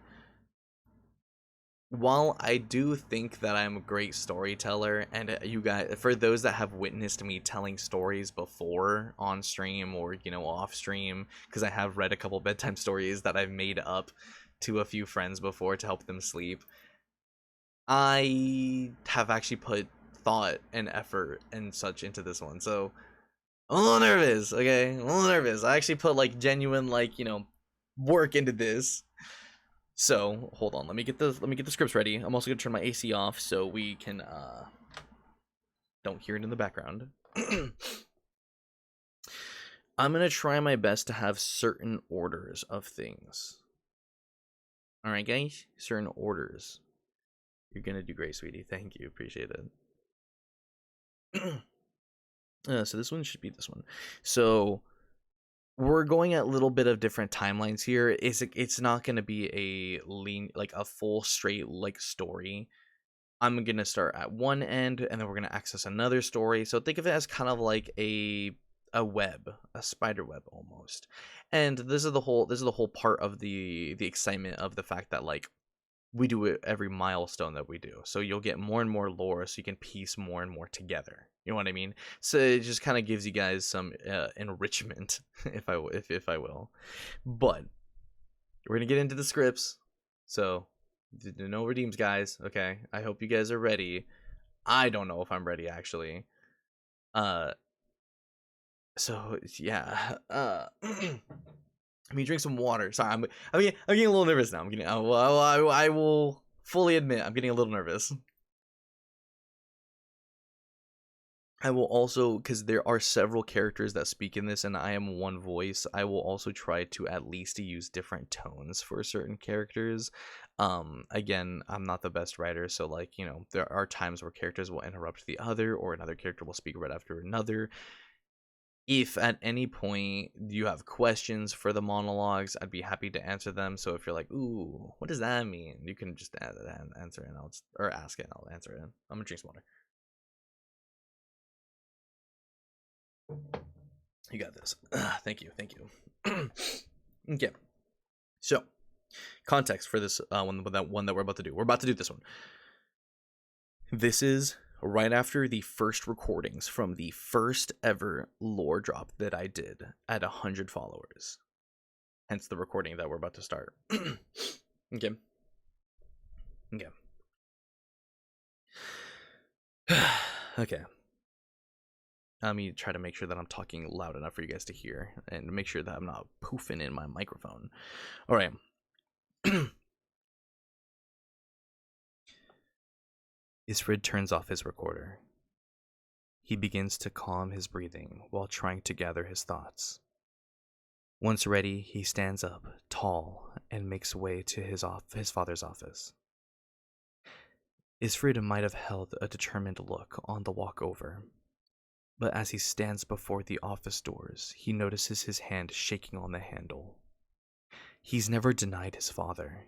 While I do think that I'm a great storyteller, and you guys, for those that have witnessed me telling stories before on stream or, you know, off stream, because I have read a couple bedtime stories that I've made up to a few friends before to help them sleep, I have actually put thought and effort and such into this one. So I'm a little nervous, okay? I'm a little nervous. I actually put like genuine, like, you know, work into this. So hold on, let me get the scripts ready. I'm also gonna turn my AC off so we can don't hear it in the background. I'm gonna try my best to have certain orders of things. Alright guys, certain orders. You're gonna do great, sweetie. Thank you, appreciate it. So this one should be this one. So we're going at a little bit of different timelines here. It's not going to be a full straight like story. I'm going to start at one end and then we're going to access another story. So think of it as kind of like a web, a spider web almost. And this is the whole part of the excitement of the fact that like we do it every milestone that we do. So you'll get more and more lore so you can piece more and more together. You know what I mean? So it just kind of gives you guys some enrichment, if I will. But we're going to get into the scripts. So no redeems, guys. Okay. I hope you guys are ready. I don't know if I'm ready, actually. So yeah. Let me drink some water. Sorry, I'm getting a little nervous now. I will fully admit I'm getting a little nervous. I will also, because there are several characters that speak in this and I am one voice, I will also try to at least use different tones for certain characters. Again, I'm not the best writer, so like, you know, there are times where characters will interrupt the other or another character will speak right after another. If at any point you have questions for the monologues, I'd be happy to answer them. So if you're like, ooh, what does that mean? You can just answer it or ask it and I'll answer it. I'm gonna drink some water. You got this. Thank you. Okay. So, context for this one that we're about to do. We're about to do this one. This is right after the first recordings from the first ever lore drop that I did at 100 followers. Hence the recording that we're about to start. Okay. Okay. Let me try to make sure that I'm talking loud enough for you guys to hear and make sure that I'm not poofing in my microphone. All right. Isfrid turns off his recorder. He begins to calm his breathing while trying to gather his thoughts. Once ready, he stands up, tall, and makes way to his father's office. Isfrid might have held a determined look on the walk over, but as he stands before the office doors, he notices his hand shaking on the handle. He's never denied his father,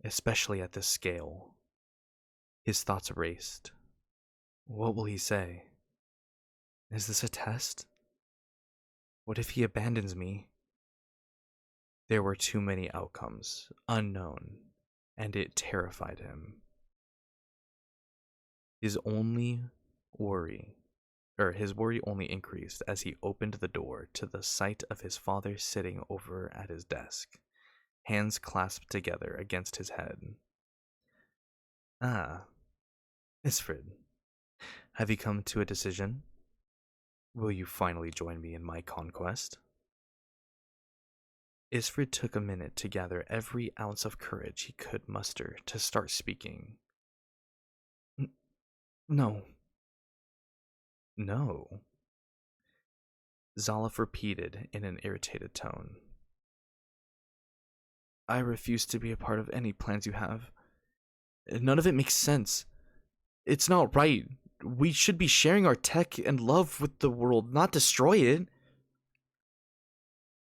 especially at this scale. His thoughts raced. What will he say? Is this a test? What if he abandons me? There were too many outcomes, unknown, and it terrified him. His worry only increased as he opened the door to the sight of his father sitting over at his desk, hands clasped together against his head. Ah, Isfrid, have you come to a decision? Will you finally join me in my conquest? Isfrid took a minute to gather every ounce of courage he could muster to start speaking. No. No. Zalaf repeated in an irritated tone. I refuse to be a part of any plans you have. None of it makes sense. It's not right. We should be sharing our tech and love with the world, not destroy it.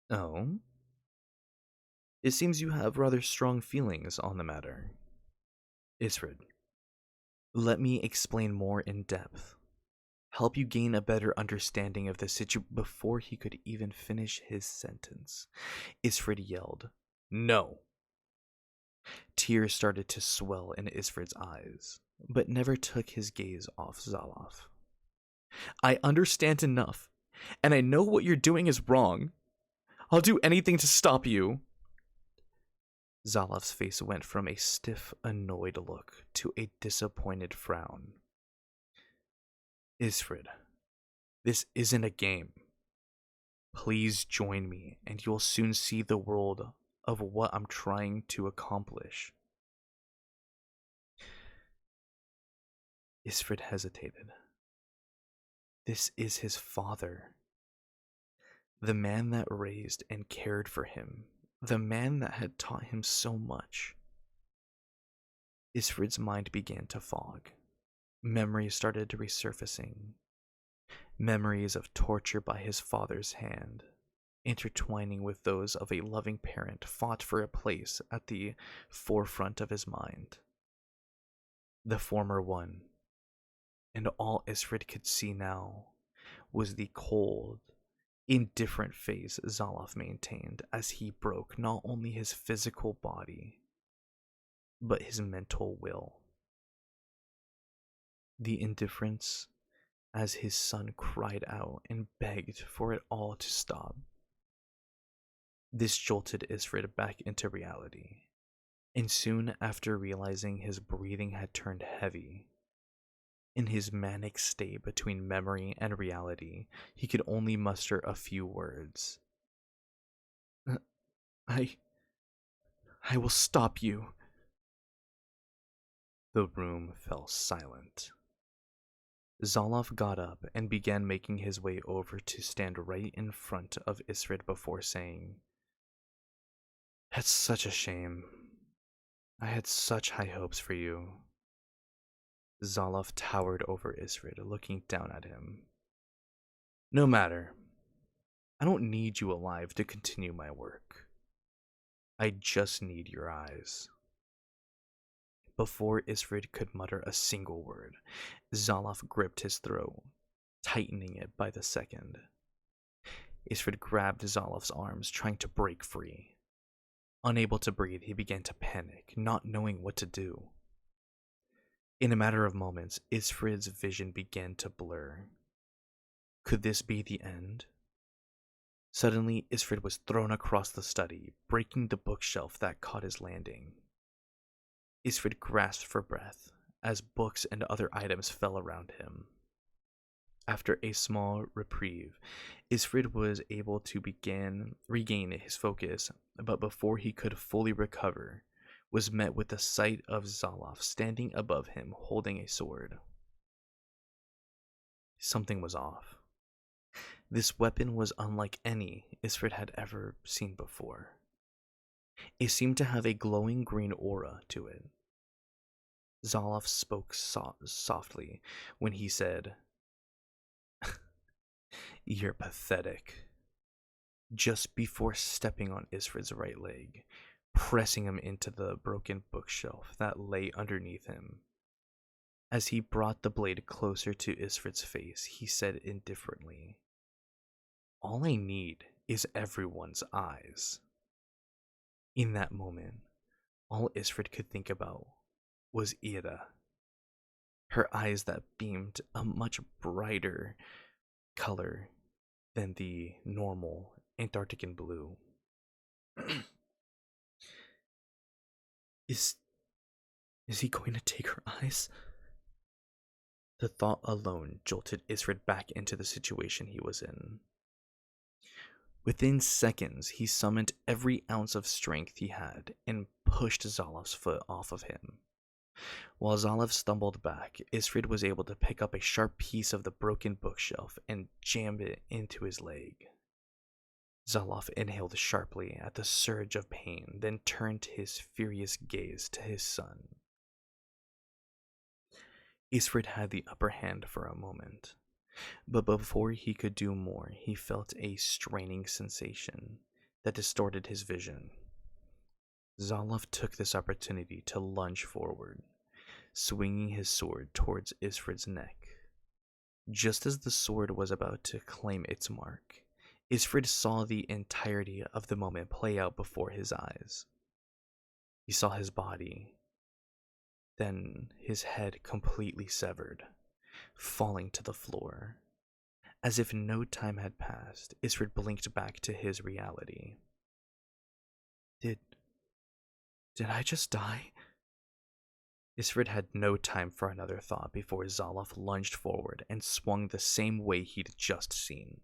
Oh? It seems you have rather strong feelings on the matter. Isrid, let me explain more in depth. Help you gain a better understanding of the situation. Before he could even finish his sentence, Isfrid yelled, No! Tears started to swell in Isfrid's eyes, but never took his gaze off Zalaf. I understand enough, and I know what you're doing is wrong. I'll do anything to stop you. Zalaf's face went from a stiff, annoyed look to a disappointed frown. Isfrid, this isn't a game. Please join me, and you'll soon see the world of what I'm trying to accomplish. Isfrid hesitated. This is his father. The man that raised and cared for him. The man that had taught him so much. Isfrid's mind began to fog. Memories started resurfacing. Memories of torture by his father's hand, intertwining with those of a loving parent, fought for a place at the forefront of his mind. The former one, and all Isfrid could see now, was the cold, indifferent face Zalaf maintained as he broke not only his physical body, but his mental will. The indifference as his son cried out and begged for it all to stop. This jolted Isfrid back into reality, and soon after realizing his breathing had turned heavy, in his manic state between memory and reality, he could only muster a few words. I will stop you. The room fell silent. Zalaf got up and began making his way over to stand right in front of Isfrid before saying, It's such a shame. I had such high hopes for you. Zalaf towered over Isfrid, looking down at him. No matter. I don't need you alive to continue my work. I just need your eyes. Before Isfrid could mutter a single word, Zalaf gripped his throat, tightening it by the second. Isfrid grabbed Zalaf's arms, trying to break free. Unable to breathe, he began to panic, not knowing what to do. In a matter of moments, Isfrid's vision began to blur. Could this be the end? Suddenly, Isfrid was thrown across the study, breaking the bookshelf that caught his landing. Isfrid grasped for breath as books and other items fell around him. After a small reprieve, Isfrid was able to regain his focus, but before he could fully recover, was met with the sight of Zalaf standing above him holding a sword. Something was off. This weapon was unlike any Isfrid had ever seen before. It seemed to have a glowing green aura to it. Zalaf spoke softly when he said, You're pathetic. Just before stepping on Isfrid's right leg, pressing him into the broken bookshelf that lay underneath him. As he brought the blade closer to Isfrid's face, he said indifferently, All I need is everyone's eyes. In that moment, all Isfrid could think about was Ira. Her eyes that beamed a much brighter color than the normal Antarctican blue. Is Is he going to take her eyes? The thought alone jolted Isrid back into the situation he was in. Within seconds, he summoned every ounce of strength he had and pushed Zalof's foot off of him. While Zalof stumbled back, Isrid was able to pick up a sharp piece of the broken bookshelf and jam it into his leg. Zalof inhaled sharply at the surge of pain, then turned his furious gaze to his son. Isrid had the upper hand for a moment, but before he could do more, he felt a straining sensation that distorted his vision. Zalof took this opportunity to lunge forward, swinging his sword towards Isfrid's neck. Just as the sword was about to claim its mark, Isfrid saw the entirety of the moment play out before his eyes. He saw his body, then his head completely severed, falling to the floor. As if no time had passed, Isfrid blinked back to his reality. Did I just die? Isfrid had no time for another thought before Zalof lunged forward and swung the same way he'd just seen.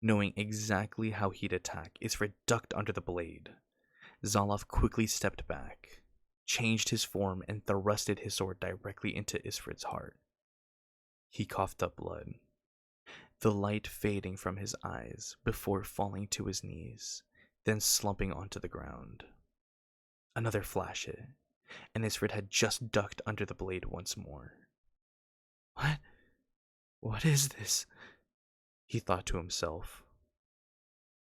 Knowing exactly how he'd attack, Isfrid ducked under the blade. Zalof quickly stepped back, changed his form, and thrusted his sword directly into Isfrid's heart. He coughed up blood, the light fading from his eyes before falling to his knees, then slumping onto the ground. Another flash hit, and Isfrid had just ducked under the blade once more. What is this? He thought to himself.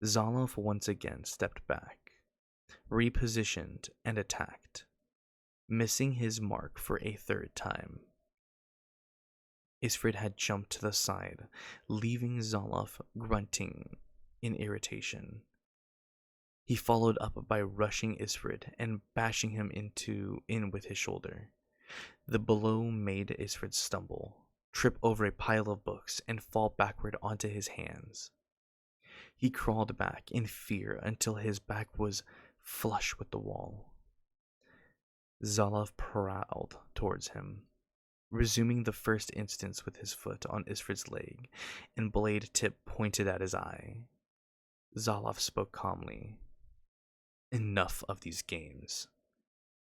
Zalof once again stepped back, repositioned, and attacked, missing his mark for a third time. Isfrid had jumped to the side, leaving Zalof grunting in irritation. He followed up by rushing Isfrid and bashing him in with his shoulder. The blow made Isfrid stumble, trip over a pile of books, and fall backward onto his hands. He crawled back in fear until his back was flush with the wall. Zalof prowled towards him, resuming the first instance with his foot on Isfrid's leg and blade tip pointed at his eye. Zalof spoke calmly. Enough of these games.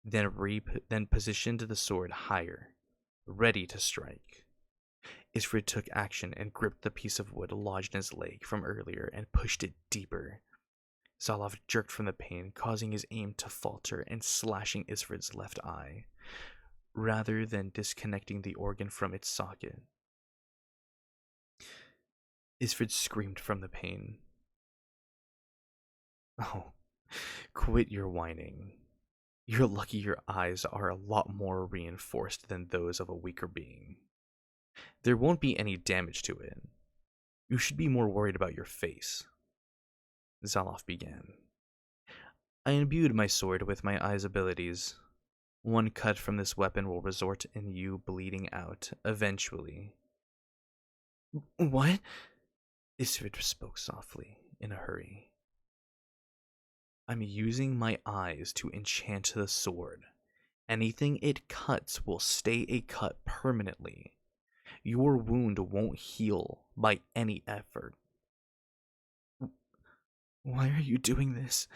Then positioned the sword higher, ready to strike. Isfrid took action and gripped the piece of wood lodged in his leg from earlier and pushed it deeper. Zalof jerked from the pain, causing his aim to falter and slashing Isfrid's left eye, rather than disconnecting the organ from its socket. Isfrid screamed from the pain. Oh, quit your whining. You're lucky your eyes are a lot more reinforced than those of a weaker being. There won't be any damage to it. You should be more worried about your face. Zalof began. I imbued my sword with my eye's abilities. One cut from this weapon will result in you bleeding out, eventually. What? Isfrid spoke softly, in a hurry. I'm using my eyes to enchant the sword. Anything it cuts will stay a cut permanently. Your wound won't heal by any effort. Why are you doing this?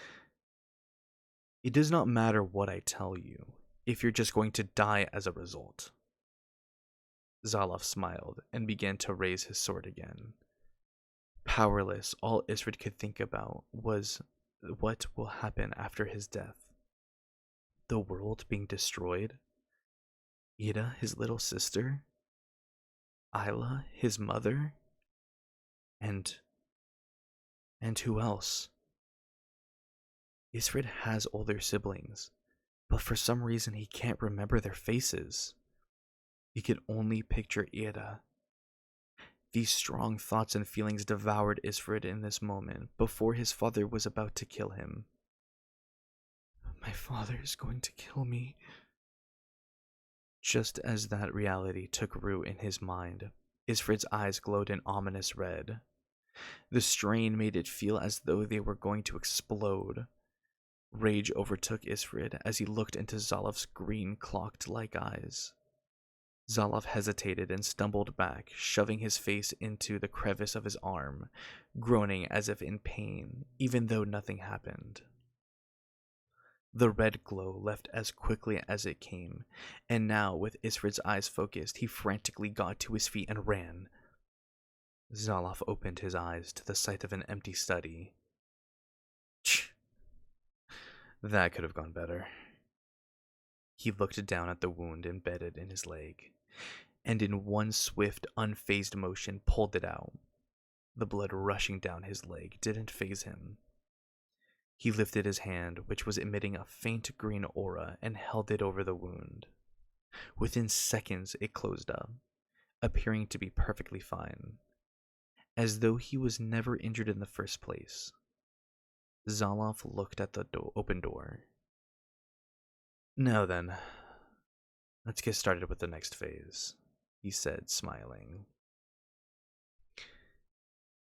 It does not matter what I tell you, if you're just going to die as a result. Zalof smiled and began to raise his sword again. Powerless, all Isfrid could think about was what will happen after his death. The world being destroyed? Ida, his little sister? Isla, his mother? And who else? Isfrid has older siblings, but for some reason he can't remember their faces. He could only picture Ida. These strong thoughts and feelings devoured Isfrid in this moment, before his father was about to kill him. My father is going to kill me. Just as that reality took root in his mind, Isfrid's eyes glowed an ominous red. The strain made it feel as though they were going to explode. Rage overtook Isfrid as he looked into Zolof's green, clocked-like eyes. Zolof hesitated and stumbled back, shoving his face into the crevice of his arm, groaning as if in pain, even though nothing happened. The red glow left as quickly as it came, and now, with Isfrid's eyes focused, he frantically got to his feet and ran. Zolof opened his eyes to the sight of an empty study. Tch, that could have gone better. He looked down at the wound embedded in his leg, and in one swift, unfazed motion pulled it out. The blood rushing down his leg didn't faze him. He lifted his hand, which was emitting a faint green aura, and held it over the wound. Within seconds, it closed up, appearing to be perfectly fine, as though he was never injured in the first place. Zolof looked at the open door. Now then, let's get started with the next phase, he said, smiling.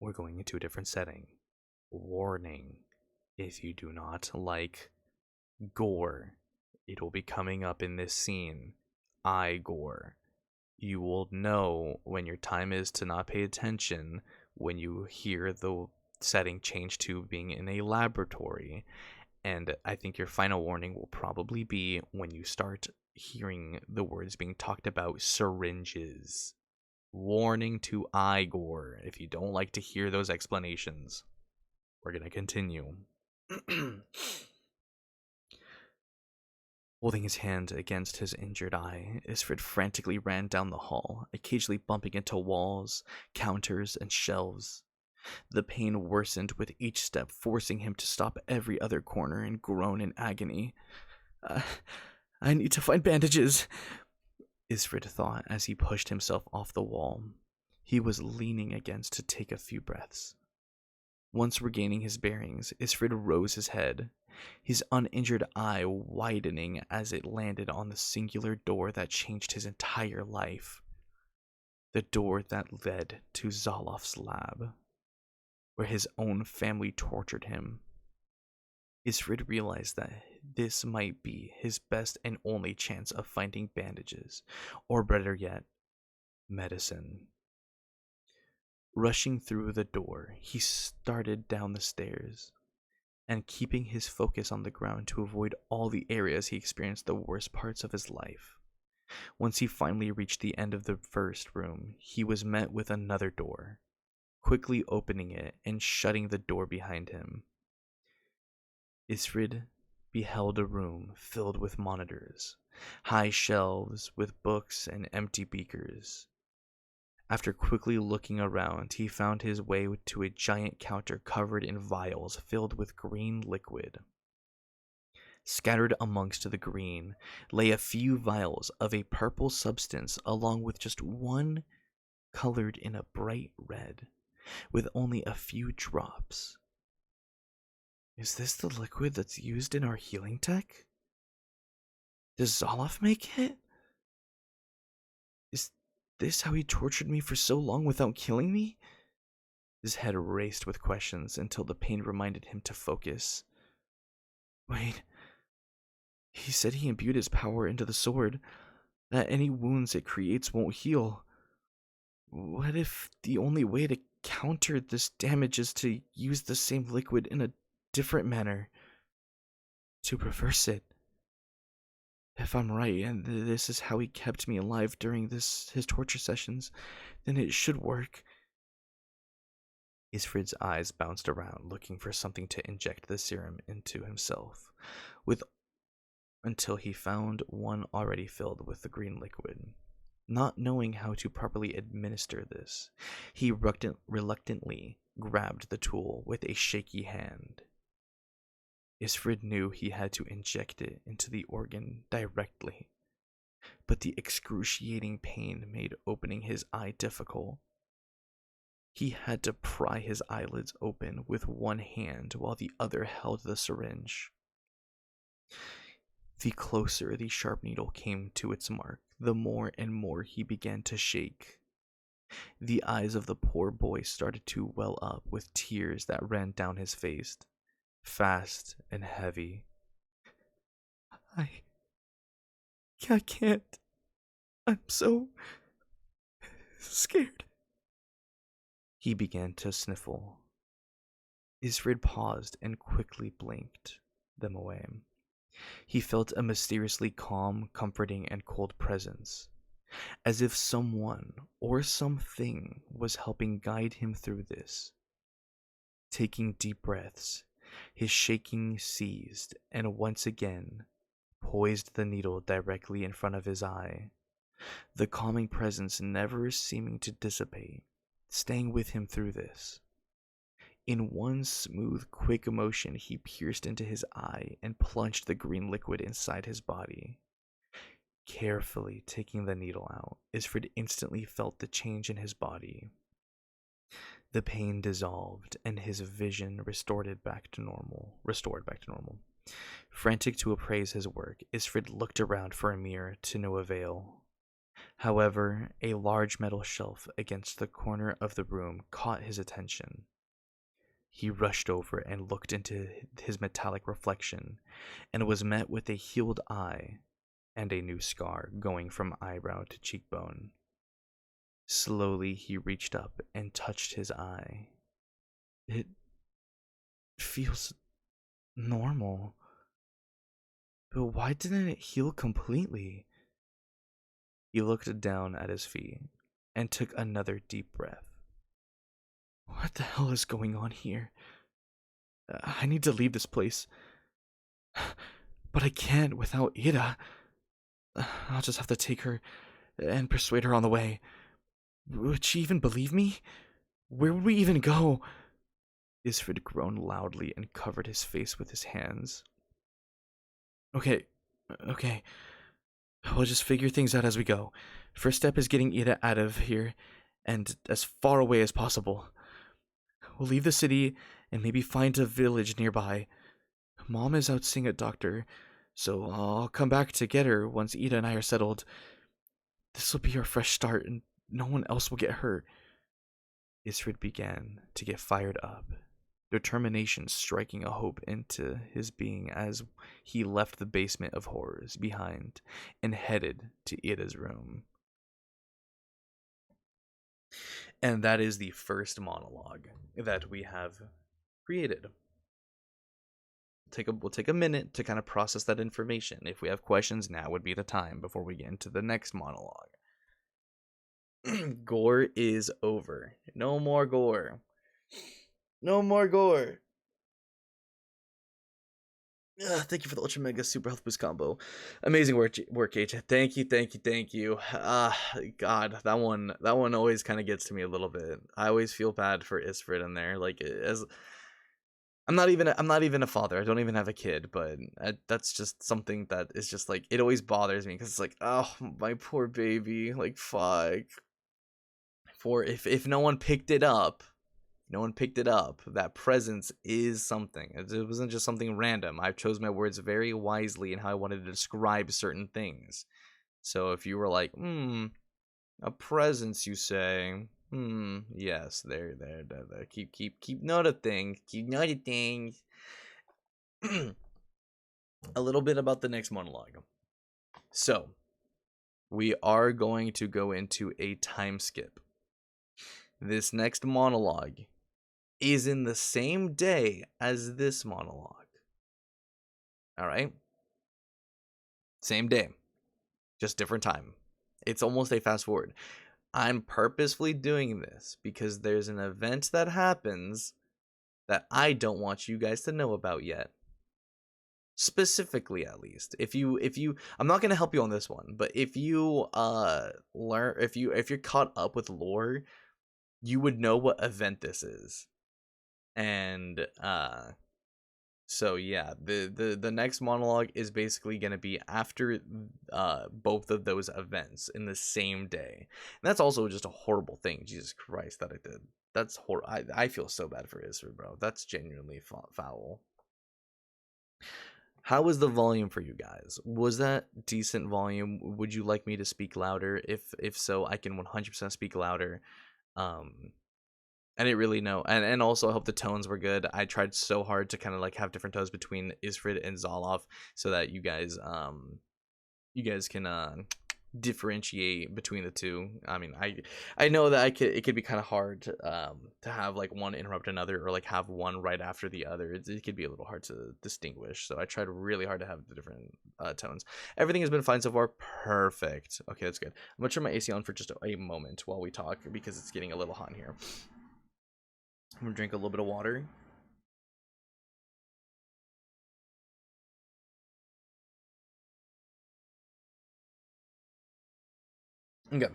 We're going into a different setting. Warning, if you do not like gore, it will be coming up in this scene. Eye gore. You will know when your time is to not pay attention when you hear the setting change to being in a laboratory. And I think your final warning will probably be when you start hearing the words being talked about syringes. Warning to Igor if you don't like to hear those explanations. We're going to continue. Holding his hand against his injured eye, Isfrid frantically ran down the hall, occasionally bumping into walls, counters, and shelves. The pain worsened with each step, forcing him to stop every other corner and groan in agony. I need to find bandages, Isfrid thought as he pushed himself off the wall. He was leaning against to take a few breaths. Once regaining his bearings, Isfrid rose his head, his uninjured eye widening as it landed on the singular door that changed his entire life. The door that led to Zolof's lab, where his own family tortured him. Isfrid realized that this might be his best and only chance of finding bandages, or better yet, medicine. Rushing through the door, he started down the stairs, and keeping his focus on the ground to avoid all the areas he experienced the worst parts of his life. Once he finally reached the end of the first room, he was met with another door, quickly opening it and shutting the door behind him. Isfrid beheld a room filled with monitors, high shelves with books and empty beakers. After quickly looking around, he found his way to a giant counter covered in vials filled with green liquid. Scattered amongst the green lay a few vials of a purple substance, along with just one colored in a bright red, with only a few drops. Is this the liquid that's used in our healing tech? Does Zolof make it? Is this how he tortured me for so long without killing me? His head raced with questions until the pain reminded him to focus. Wait, he said he imbued his power into the sword, that any wounds it creates won't heal. What if the only way to counter this damage is to use the same liquid in a different manner? To reverse it? If I'm right, and this is how he kept me alive during his torture sessions, then it should work. Isfrid's eyes bounced around, looking for something to inject the serum into himself, until he found one already filled with the green liquid. Not knowing how to properly administer this, he reluctantly grabbed the tool with a shaky hand. Isfrid knew he had to inject it into the organ directly, but the excruciating pain made opening his eye difficult. He had to pry his eyelids open with one hand while the other held the syringe. The closer the sharp needle came to its mark, the more and more he began to shake. The eyes of the poor boy started to well up with tears that ran down his face, fast and heavy. I, I can't. I'm so scared. He began to sniffle. Isfrid paused and quickly blinked them away. He felt a mysteriously calm, comforting, and cold presence, as if someone or something was helping guide him through this. Taking deep breaths, his shaking ceased, and once again poised the needle directly in front of his eye, the calming presence never seeming to dissipate, staying with him through this. In one smooth, quick motion, he pierced into his eye and plunged the green liquid inside his body. Carefully taking the needle out, Isfrid instantly felt the change in his body. The pain dissolved, and his vision restored back to normal. Frantic to appraise his work, Isfrid looked around for a mirror to no avail. However, a large metal shelf against the corner of the room caught his attention. He rushed over and looked into his metallic reflection, and was met with a healed eye and a new scar going from eyebrow to cheekbone. Slowly he reached up and touched his eye. It feels normal. But why didn't it heal completely? He looked down at his feet and took another deep breath. What the hell is going on here? I need to leave this place. But I can't without Ida. I'll just have to take her and persuade her on the way. Would she even believe me? Where would we even go? Isfrid groaned loudly and covered his face with his hands. Okay. We'll just figure things out as we go. First step is getting Ida out of here and as far away as possible. We'll leave the city and maybe find a village nearby. Mom is out seeing a doctor, so I'll come back to get her once Ida and I are settled. This will be our fresh start and no one else will get hurt. Isfrid began to get fired up, determination striking a hope into his being as he left the basement of horrors behind and headed to Ida's room. And that is the first monologue that we have created. We'll take a minute to kind of process that information. If we have questions, now would be the time before we get into the next monologue. Gore is over. No more gore. No more gore. Thank you for the Ultra Mega Super Health Boost combo. Amazing work, H. Thank you. God, that one always kind of gets to me a little bit. I always feel bad for Isfrid in there. Like, as I'm not even a father. I don't even have a kid, but that's just something that is just like, it always bothers me because it's like, oh, my poor baby. Like, fuck. For if no one picked it up. That presence is something. It wasn't just something random. I chose my words very wisely in how I wanted to describe certain things. So if you were like, a presence, you say, yes, there. Keep note of things. A little bit about the next monologue. So we are going to go into a time skip. This next monologue is in the same day as this monologue. Alright? Same day. Just different time. It's almost a fast forward. I'm purposefully doing this because there's an event that happens that I don't want you guys to know about yet. Specifically, at least. If you I'm not gonna help you on this one, but if you if you're caught up with lore, you would know what event this is. And so yeah, the next monologue is basically going to be after both of those events in the same day. And that's also just a horrible thing, Jesus Christ, that I did. That's horrible. I feel so bad for Isra, bro. That's genuinely foul. How was the volume for you guys? Was that decent volume? Would you like me to speak louder? If so, I can 100% speak louder. I didn't really know, and also I hope the tones were good. I tried so hard to kind of like have different tones between Isfrid and Zoloff, so that you guys can differentiate between the two. I mean, I know that it could be kind of hard to have like one interrupt another, or like have one right after the other. It could be a little hard to distinguish. So I tried really hard to have the different tones. Everything has been fine so far. Perfect. Okay, that's good. I'm gonna turn my AC on for just a moment while we talk, because it's getting a little hot in here. I'm gonna drink a little bit of water. Okay.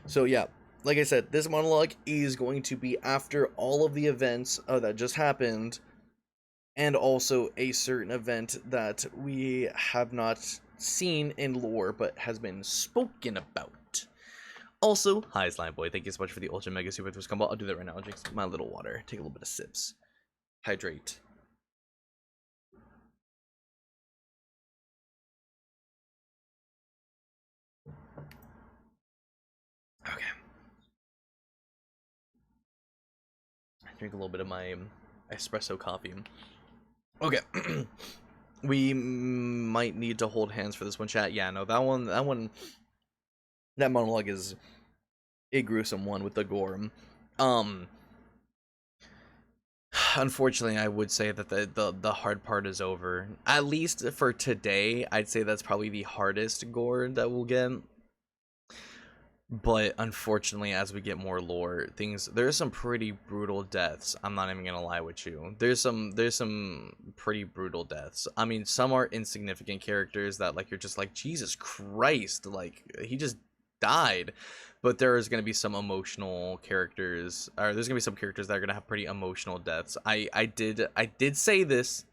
So yeah, like I said, this monologue is going to be after all of the events that just happened, and also a certain event that we have not seen in lore but has been spoken about. Also, hi Slime Boy, thank you so much for the Ultra Mega Super Twist combo. I'll do that right now. I'll drink my little water, take a little bit of sips, hydrate. Okay. Drink a little bit of my espresso coffee. Okay. We might need to hold hands for this one, chat. Yeah, no, that monologue is a gruesome one with the gore. Um, Unfortunately, I would say that the hard part is over. At least for today, I'd say that's probably the hardest gore that we'll get. But unfortunately, as we get more lore, there's some pretty brutal deaths. I'm not even gonna lie with you. There's some pretty brutal deaths. I mean, some are insignificant characters that like you're just like, Jesus Christ, like he just died. But there is gonna be some emotional characters, or there's gonna be some characters that are gonna have pretty emotional deaths. I did say this.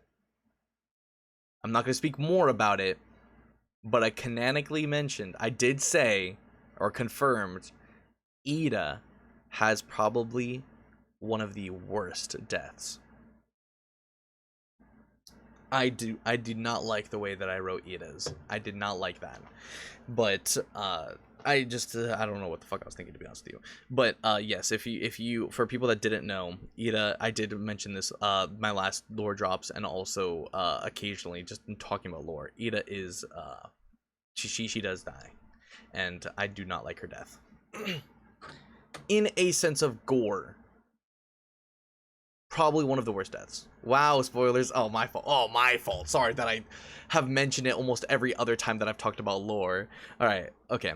I'm not gonna speak more about it, but I canonically mentioned, I did say or confirmed, Ida has probably one of the worst deaths. I do not like the way that I wrote Ida's. I did not like that. But I don't know what the fuck I was thinking, to be honest with you. But yes, if you for people that didn't know, Ida, I did mention this my last lore drops, and also occasionally just in talking about lore. Ida is she does die, and I do not like her death. In a sense of gore, probably one of the worst deaths. Wow, spoilers. Oh, my fault. Oh, my fault. Sorry that I have mentioned it almost every other time that I've talked about lore. All right, okay.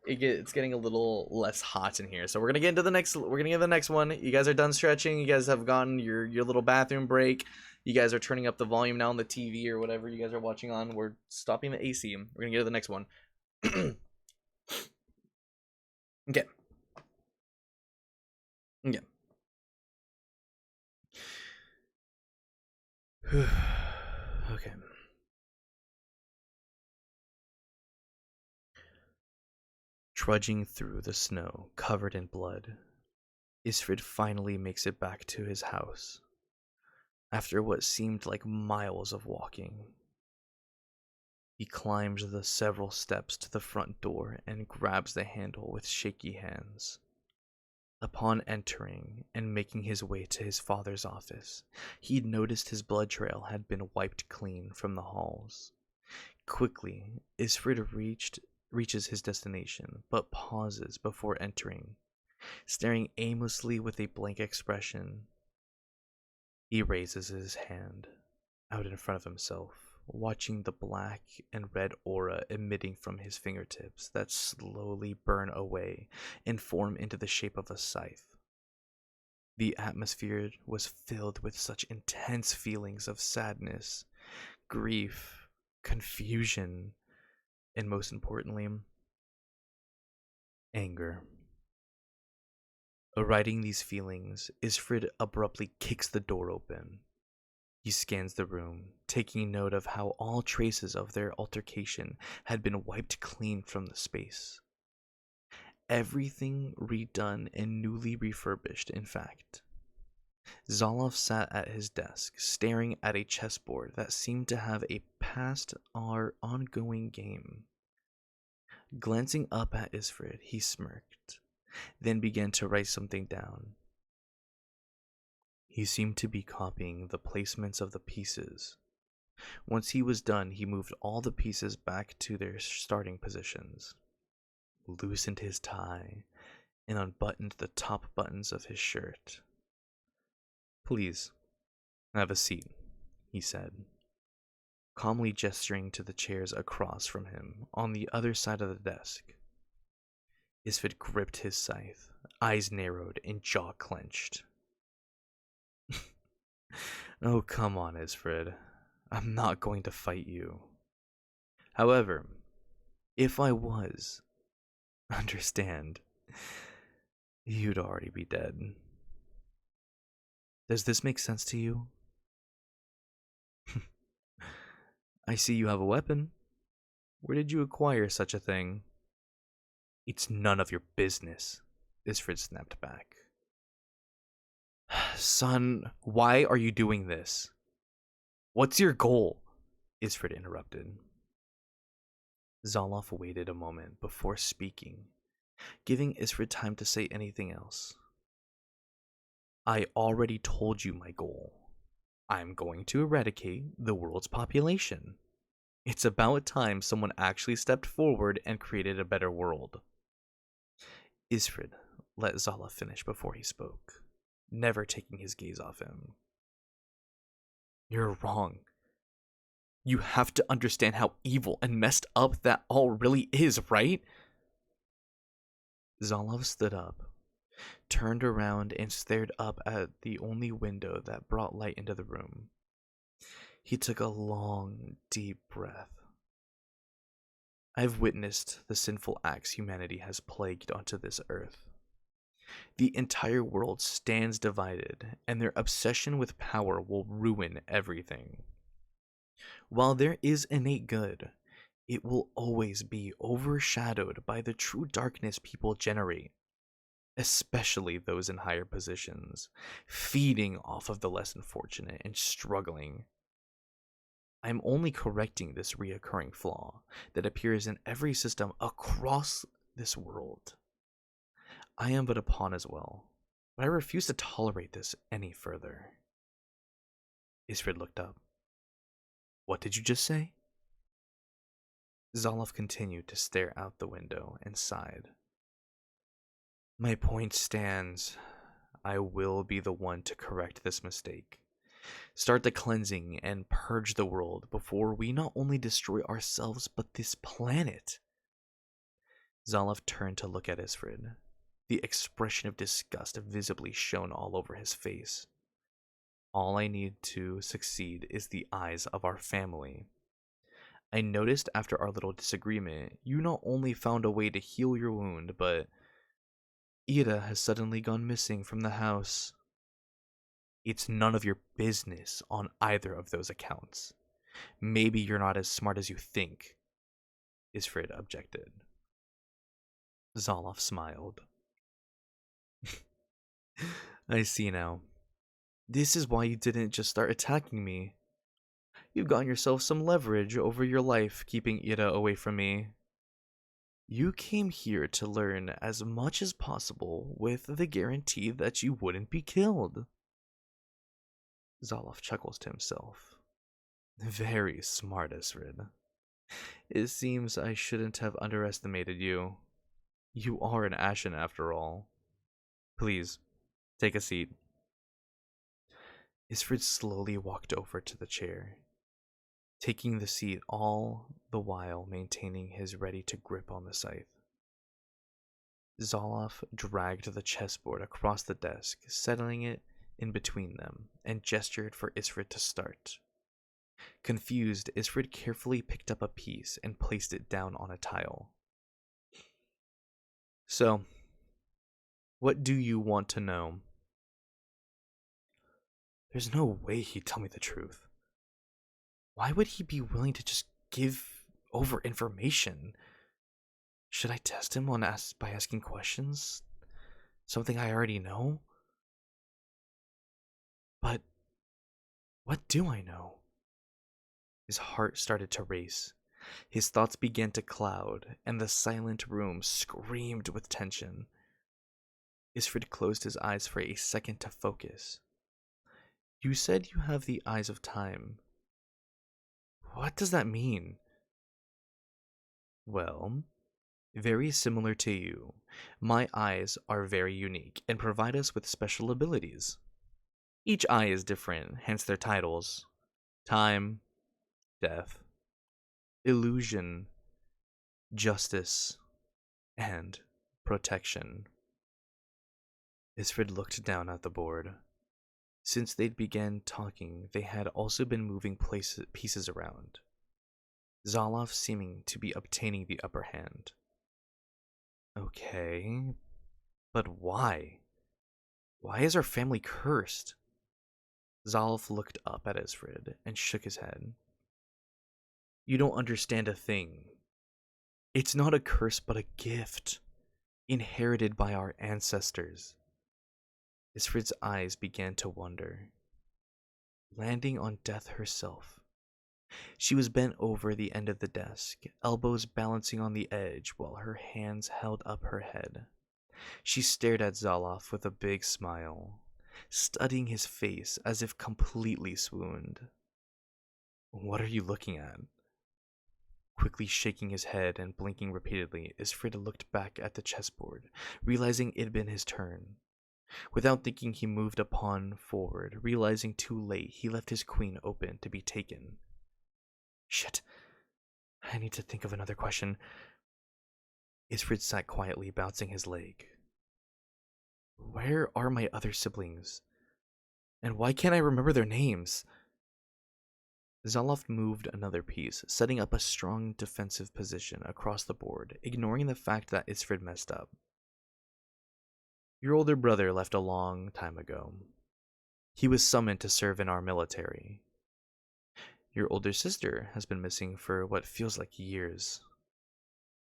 It's getting a little less hot in here, so we're gonna get into the next. We're gonna get the next one. You guys are done stretching. You guys have gotten your little bathroom break. You guys are turning up the volume now on the TV or whatever you guys are watching on. We're stopping the AC. We're gonna get to the next one. Okay. Okay. Okay. Trudging through the snow covered in blood, Isfrid finally makes it back to his house. After what seemed like miles of walking, he climbs the several steps to the front door and grabs the handle with shaky hands. Upon entering and making his way to his father's office, he noticed his blood trail had been wiped clean from the halls. Quickly, Isfrid reaches his destination, but pauses before entering. Staring aimlessly with a blank expression, he raises his hand out in front of himself, watching the black and red aura emitting from his fingertips that slowly burn away and form into the shape of a scythe. The atmosphere was filled with such intense feelings of sadness, grief, confusion, and most importantly, anger. Riding these feelings, Isfrid abruptly kicks the door open. He scans the room, taking note of how all traces of their altercation had been wiped clean from the space. Everything redone and newly refurbished, in fact. Zoloff sat at his desk, staring at a chessboard that seemed to have a past or ongoing game. Glancing up at Isfrid, he smirked. then began to write something down. He seemed to be copying the placements of the pieces. Once he was done, he moved all the pieces back to their starting positions, loosened his tie, and unbuttoned the top buttons of his shirt. "Please, have a seat," he said, calmly gesturing to the chairs across from him on the other side of the desk. Isfit gripped his scythe, eyes narrowed and jaw clenched. "Oh, come on, Isfrid. I'm not going to fight you. However, if I was, understand, you'd already be dead. Does this make sense to you?" "I see you have a weapon. Where did you acquire such a thing?" "It's none of your business," Isfrid snapped back. "Son, why are you doing this? What's your goal?" Isfrid interrupted. Zoloff waited a moment before speaking, giving Isfrid time to say anything else. "I already told you my goal. I'm going to eradicate the world's population. It's about time someone actually stepped forward and created a better world." Isfrid let Zoloff finish before he spoke, never taking his gaze off him. "You're wrong. You have to understand how evil and messed up that all really is, right?" Zoloff stood up, turned around, and stared up at the only window that brought light into the room. He took a long, deep breath. "I've witnessed the sinful acts humanity has plagued onto this earth. The entire world stands divided, and their obsession with power will ruin everything. While there is innate good, it will always be overshadowed by the true darkness people generate, especially those in higher positions, feeding off of the less unfortunate and struggling. I'm only correcting this reoccurring flaw that appears in every system across this world. I am but a pawn as well, but I refuse to tolerate this any further." Isfrid looked up. "What did you just say?" Zoloff continued to stare out the window and sighed. "My point stands. I will be the one to correct this mistake. Start the cleansing and purge the world before we not only destroy ourselves but this planet." Zoloff turned to look at Isfrid. The expression of disgust visibly shone all over his face. "All I need to succeed is the eyes of our family. I noticed after our little disagreement, you not only found a way to heal your wound, but Ida has suddenly gone missing from the house. It's none of your business on either of those accounts. Maybe you're not as smart as you think," Isfrid objected. Zoloff smiled. "I see now. This is why you didn't just start attacking me. You've gotten yourself some leverage over your life keeping Ida away from me. You came here to learn as much as possible with the guarantee that you wouldn't be killed." Zoloff chuckles to himself. "Very smart, Isrid. It seems I shouldn't have underestimated you. You are an Ashen after all. Please, take a seat." Isfrid slowly walked over to the chair, taking the seat all the while maintaining his ready to grip on the scythe. Zoloff dragged the chessboard across the desk, settling it in between them, and gestured for Isfrid to start. Confused, Isfrid carefully picked up a piece and placed it down on a tile. "So, what do you want to know?" There's no way he'd tell me the truth. Why would he be willing to just give over information? Should I test him by asking questions? Something I already know? But what do I know? His heart started to race. His thoughts began to cloud, and the silent room screamed with tension. Isfred closed his eyes for a second to focus. You said you have the eyes of time. What does that mean? Well, very similar to you, my eyes are very unique and provide us with special abilities. Each eye is different, hence their titles: time, death, illusion, justice, and protection. Isfred looked down at the board. Since they'd began talking, they had also been moving pieces around, Zoloff seeming to be obtaining the upper hand. Okay, but why? Why is our family cursed? Zoloff looked up at Isfred and shook his head. You don't understand a thing. It's not a curse but a gift, inherited by our ancestors. Isfred's eyes began to wander, landing on Death herself. She was bent over the end of the desk, elbows balancing on the edge while her hands held up her head. She stared at Zoloff with a big smile, studying his face as if completely swooned. What are you looking at? Quickly shaking his head and blinking repeatedly, Isfred looked back at the chessboard, realizing it had been his turn. Without thinking, he moved a pawn forward, realizing too late he left his queen open to be taken. Shit. I need to think of another question. Isfred sat quietly, bouncing his leg. Where are my other siblings? And why can't I remember their names? Zoloff moved another piece, setting up a strong defensive position across the board, ignoring the fact that Isfred messed up. Your older brother left a long time ago. He was summoned to serve in our military. Your older sister has been missing for what feels like years.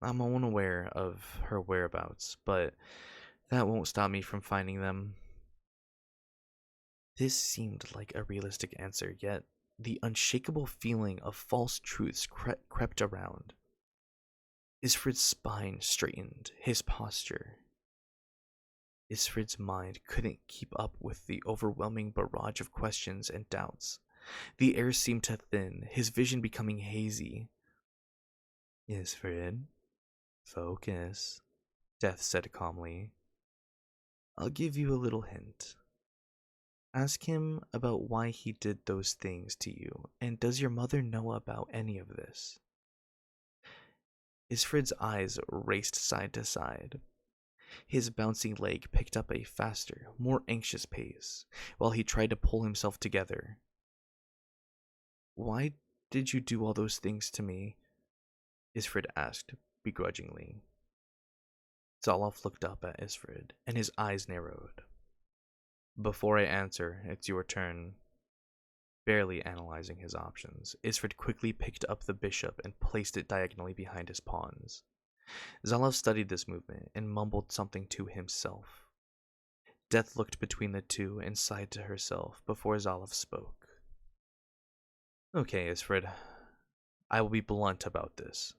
I'm unaware of her whereabouts, but that won't stop me from finding them. This seemed like a realistic answer, yet the unshakable feeling of false truths crept around. Isfred's spine straightened, his posture. Isfred's mind couldn't keep up with the overwhelming barrage of questions and doubts. The air seemed to thin, his vision becoming hazy. Isfred, focus, Death said calmly. I'll give you a little hint. Ask him about why he did those things to you, and does your mother know about any of this? Isfred's eyes raced side to side. His bouncing leg picked up a faster, more anxious pace, while he tried to pull himself together. Why did you do all those things to me? Isfred asked, begrudgingly. Zoloff looked up at Isfred, and his eyes narrowed. Before I answer, it's your turn. Barely analyzing his options, Isfred quickly picked up the bishop and placed it diagonally behind his pawns. Zoloff studied this movement and mumbled something to himself. Death looked between the two and sighed to herself before Zoloff spoke. Okay, Isfred. I will be blunt about this.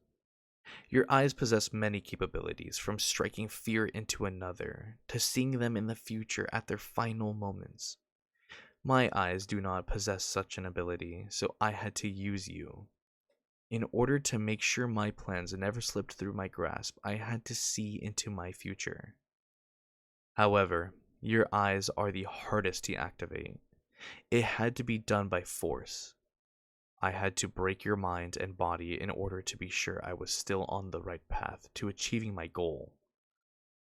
Your eyes possess many capabilities, from striking fear into another, to seeing them in the future at their final moments. My eyes do not possess such an ability, so I had to use you. In order to make sure my plans never slipped through my grasp, I had to see into my future. However, your eyes are the hardest to activate. It had to be done by force. I had to break your mind and body in order to be sure I was still on the right path to achieving my goal.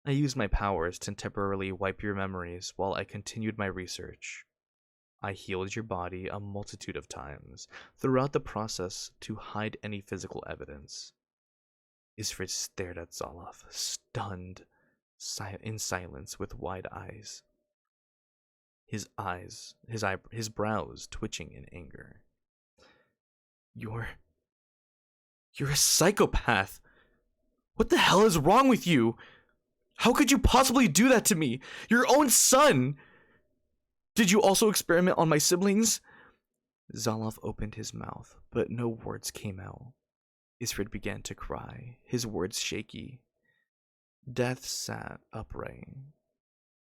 I used my powers to temporarily wipe your memories while I continued my research. I healed your body a multitude of times throughout the process to hide any physical evidence. Isfred stared at Zoloff, stunned, in silence with wide eyes. His brows twitching in anger. You're a psychopath! What the hell is wrong with you? How could you possibly do that to me? Your own son! Did you also experiment on my siblings? Zoloff opened his mouth, but no words came out. Isfred began to cry, his words shaky. Death sat upright.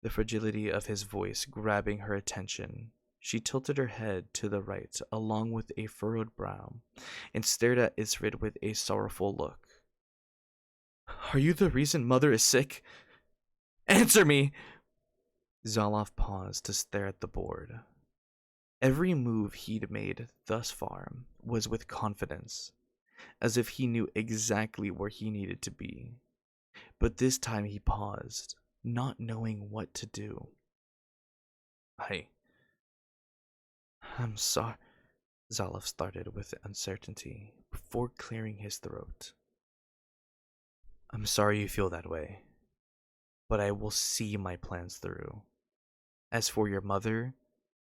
the fragility of his voice grabbing her attention. She tilted her head to the right, along with a furrowed brow, and stared at Isrid with a sorrowful look. Are you the reason Mother is sick? Answer me! Zoloff paused to stare at the board. Every move he'd made thus far was with confidence, as if he knew exactly where he needed to be. But this time he paused, not knowing what to do. I'm sorry, Zoloff started with uncertainty before clearing his throat. I'm sorry you feel that way, but I will see my plans through. As for your mother,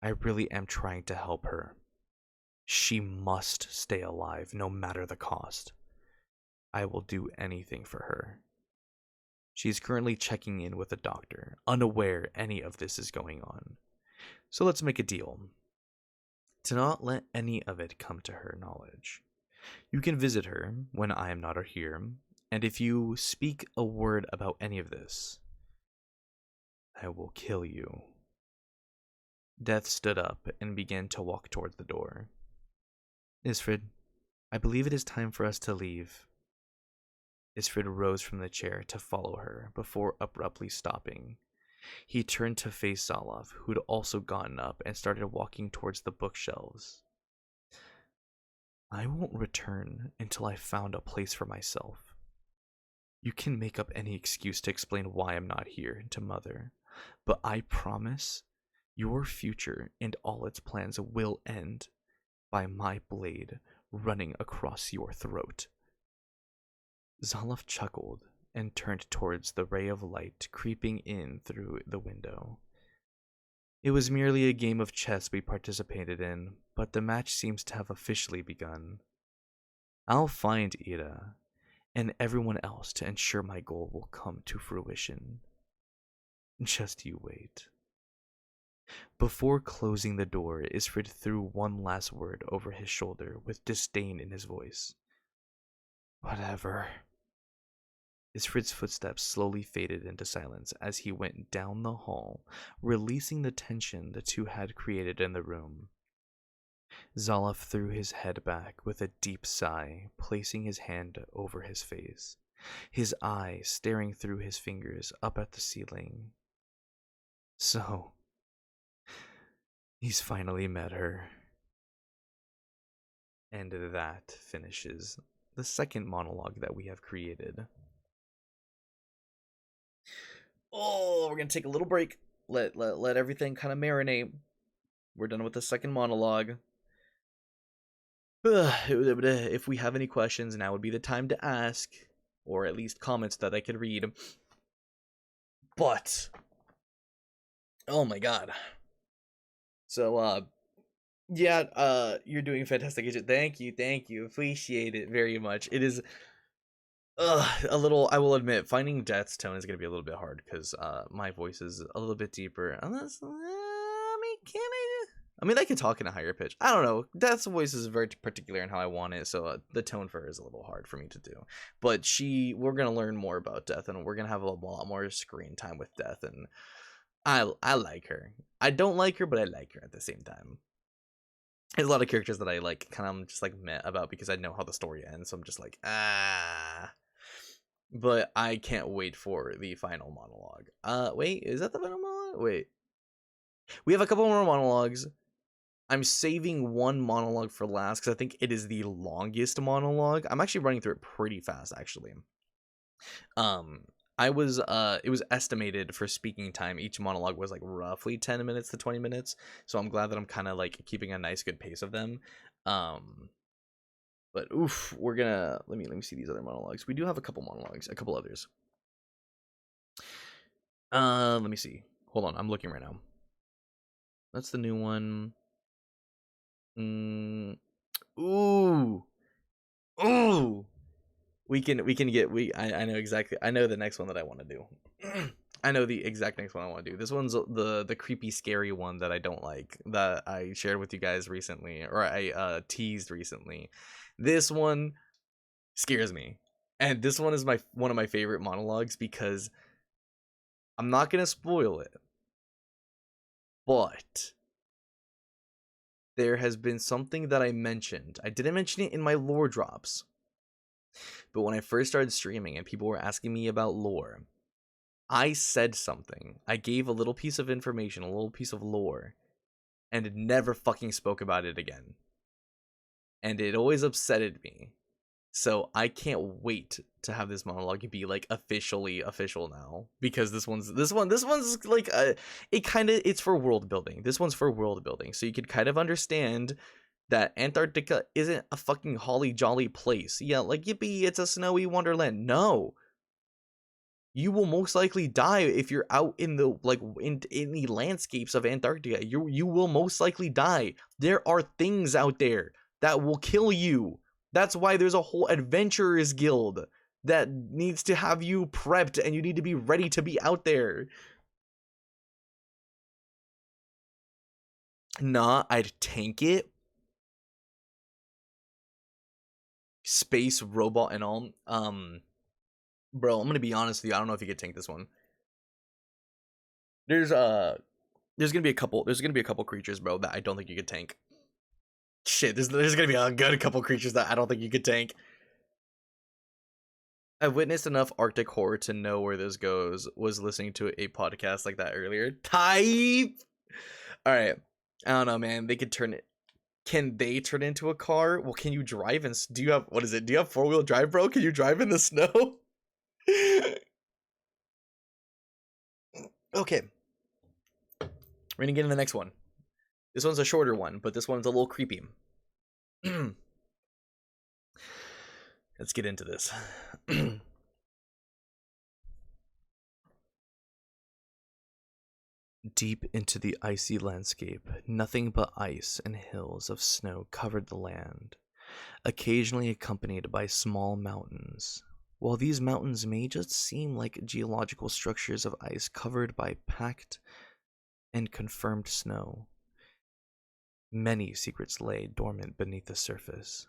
I really am trying to help her. She must stay alive, no matter the cost. I will do anything for her. She is currently checking in with a doctor, unaware any of this is going on. So let's make a deal. To not let any of it come to her knowledge. You can visit her when I am not here, and if you speak a word about any of this, I will kill you. Death stood up and began to walk toward the door. Isfrid, I believe it is time for us to leave. Isfrid rose from the chair to follow her before abruptly stopping. He turned to face Zoloff, who'd also gotten up and started walking towards the bookshelves. I won't return until I've found a place for myself. You can make up any excuse to explain why I'm not here to Mother, but I promise your future and all its plans will end by my blade running across your throat. Zoloff chuckled and turned towards the ray of light creeping in through the window. It was merely a game of chess we participated in, but the match seems to have officially begun. I'll find Ira and everyone else to ensure my goal will come to fruition. Just you wait. Before closing the door, Isfrid threw one last word over his shoulder with disdain in his voice. Whatever. Isfrid's footsteps slowly faded into silence as he went down the hall, releasing the tension the two had created in the room. Zoloff threw his head back with a deep sigh, placing his hand over his face, his eyes staring through his fingers up at the ceiling. So, he's finally met her. And that finishes the second monologue that we have created. Oh, we're gonna take a little break. Let everything kind of marinate. We're done with the second monologue. If we have any questions, now would be the time to ask, or at least comments that I could read. But oh my god. So yeah, you're doing fantastic, Agent. Thank you. Appreciate it very much. It is a little, I will admit, finding Death's tone is going to be a little bit hard because my voice is a little bit deeper. Unless, I mean, I can talk in a higher pitch. I don't know. Death's voice is very particular in how I want it, so the tone for her is a little hard for me to do. But we're going to learn more about Death, and we're going to have a lot more screen time with Death, and I like her. I don't like her, but I like her at the same time. There's a lot of characters that I like, kind of just like meh about because I know how the story ends, so I'm just like, But I can't wait for the final monologue. Wait, is that the final monologue? Wait. We have a couple more monologues. I'm saving one monologue for last because I think it is the longest monologue. I'm actually running through it pretty fast, actually. It was estimated for speaking time. Each monologue was like roughly 10 minutes to 20 minutes. So I'm glad that I'm kind of like keeping a nice good pace of them. But oof, we're gonna let me see these other monologues. We do have a couple monologues, a couple others. Let me see. Hold on, I'm looking right now. That's the new one. Ooh. We can get I know exactly. I know the next one that I want to do. I know the exact next one I want to do. This one's the creepy, scary one that I don't like, that I shared with you guys recently, or I teased recently. This one scares me, and this one is one of my favorite monologues because I'm not gonna spoil it, but there has been something that I mentioned. I didn't mention it in my lore drops, but when I first started streaming and people were asking me about lore, I said something. I gave a little piece of information, a little piece of lore, and never fucking spoke about it again. And it always upsetted me. So I can't wait to have this monologue be like officially official now, because this one's like it's for world building. This one's for world building, so you could kind of understand that Antarctica isn't a fucking holly jolly place. Yeah, like yippee, it's a snowy wonderland. No, you will most likely die if you're out in the in the landscapes of Antarctica. You will most likely die. There are things out there that will kill you. That's why there's a whole adventurers guild that needs to have you prepped, and you need to be ready to be out there. Nah, I'd tank it. Space, robot, and all. Bro, I'm gonna be honest with you. I don't know if you could tank this one. There's gonna be a couple creatures, bro, that I don't think you could tank. Shit, there's gonna be a good couple creatures that I don't think you could tank. I've witnessed enough Arctic horror to know where this goes. Was listening to a podcast like that earlier. Type. All right, I don't know, man. They could turn it. Can they turn into a car? Well, can you drive and do you have what is it? Do you have 4-wheel drive, bro? Can you drive in the snow? Okay, we're gonna get in the next one. This one's a shorter one, but this one's a little creepy. Let's get into this. Deep into the icy landscape, nothing but ice and hills of snow covered the land, occasionally accompanied by small mountains. While these mountains may just seem like geological structures of ice covered by packed and confirmed snow, many secrets lay dormant beneath the surface.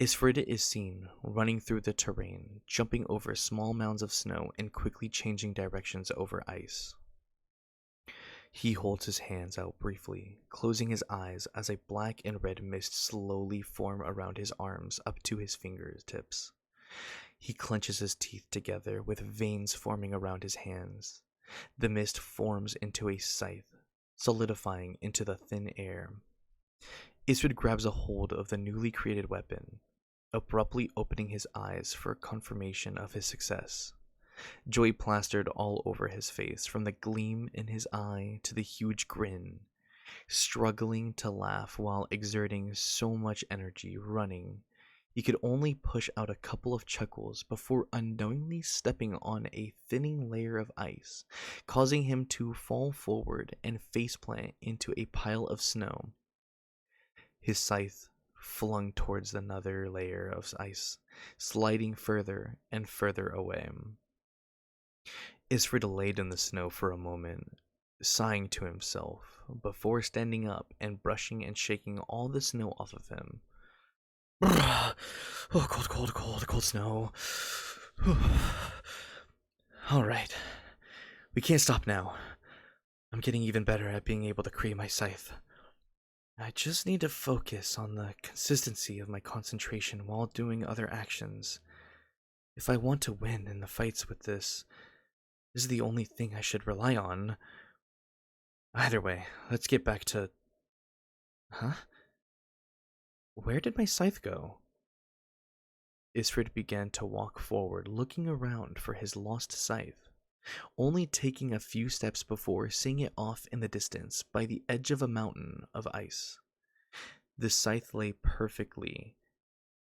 Isfrid is seen running through the terrain, jumping over small mounds of snow and quickly changing directions over ice. He holds his hands out briefly, closing his eyes as a black and red mist slowly form around his arms up to his fingertips. He clenches his teeth together with veins forming around his hands. The mist forms into a scythe, solidifying into the thin air. Isfrid grabs a hold of the newly created weapon, abruptly opening his eyes for confirmation of his success. Joy plastered all over his face, from the gleam in his eye to the huge grin, struggling to laugh while exerting so much energy running. He could only push out a couple of chuckles before unknowingly stepping on a thinning layer of ice, causing him to fall forward and faceplant into a pile of snow. His scythe flung towards another layer of ice, sliding further and further away. Isfrid laid in the snow for a moment, sighing to himself, before standing up and brushing and shaking all the snow off of him. Oh, cold snow. Alright, we can't stop now. I'm getting even better at being able to create my scythe. I just need to focus on the consistency of my concentration while doing other actions. If I want to win in the fights with this is the only thing I should rely on. Either way, let's get back to... Huh? Where did my scythe go? Isfrid began to walk forward, looking around for his lost scythe, only taking a few steps before seeing it off in the distance by the edge of a mountain of ice. The scythe lay perfectly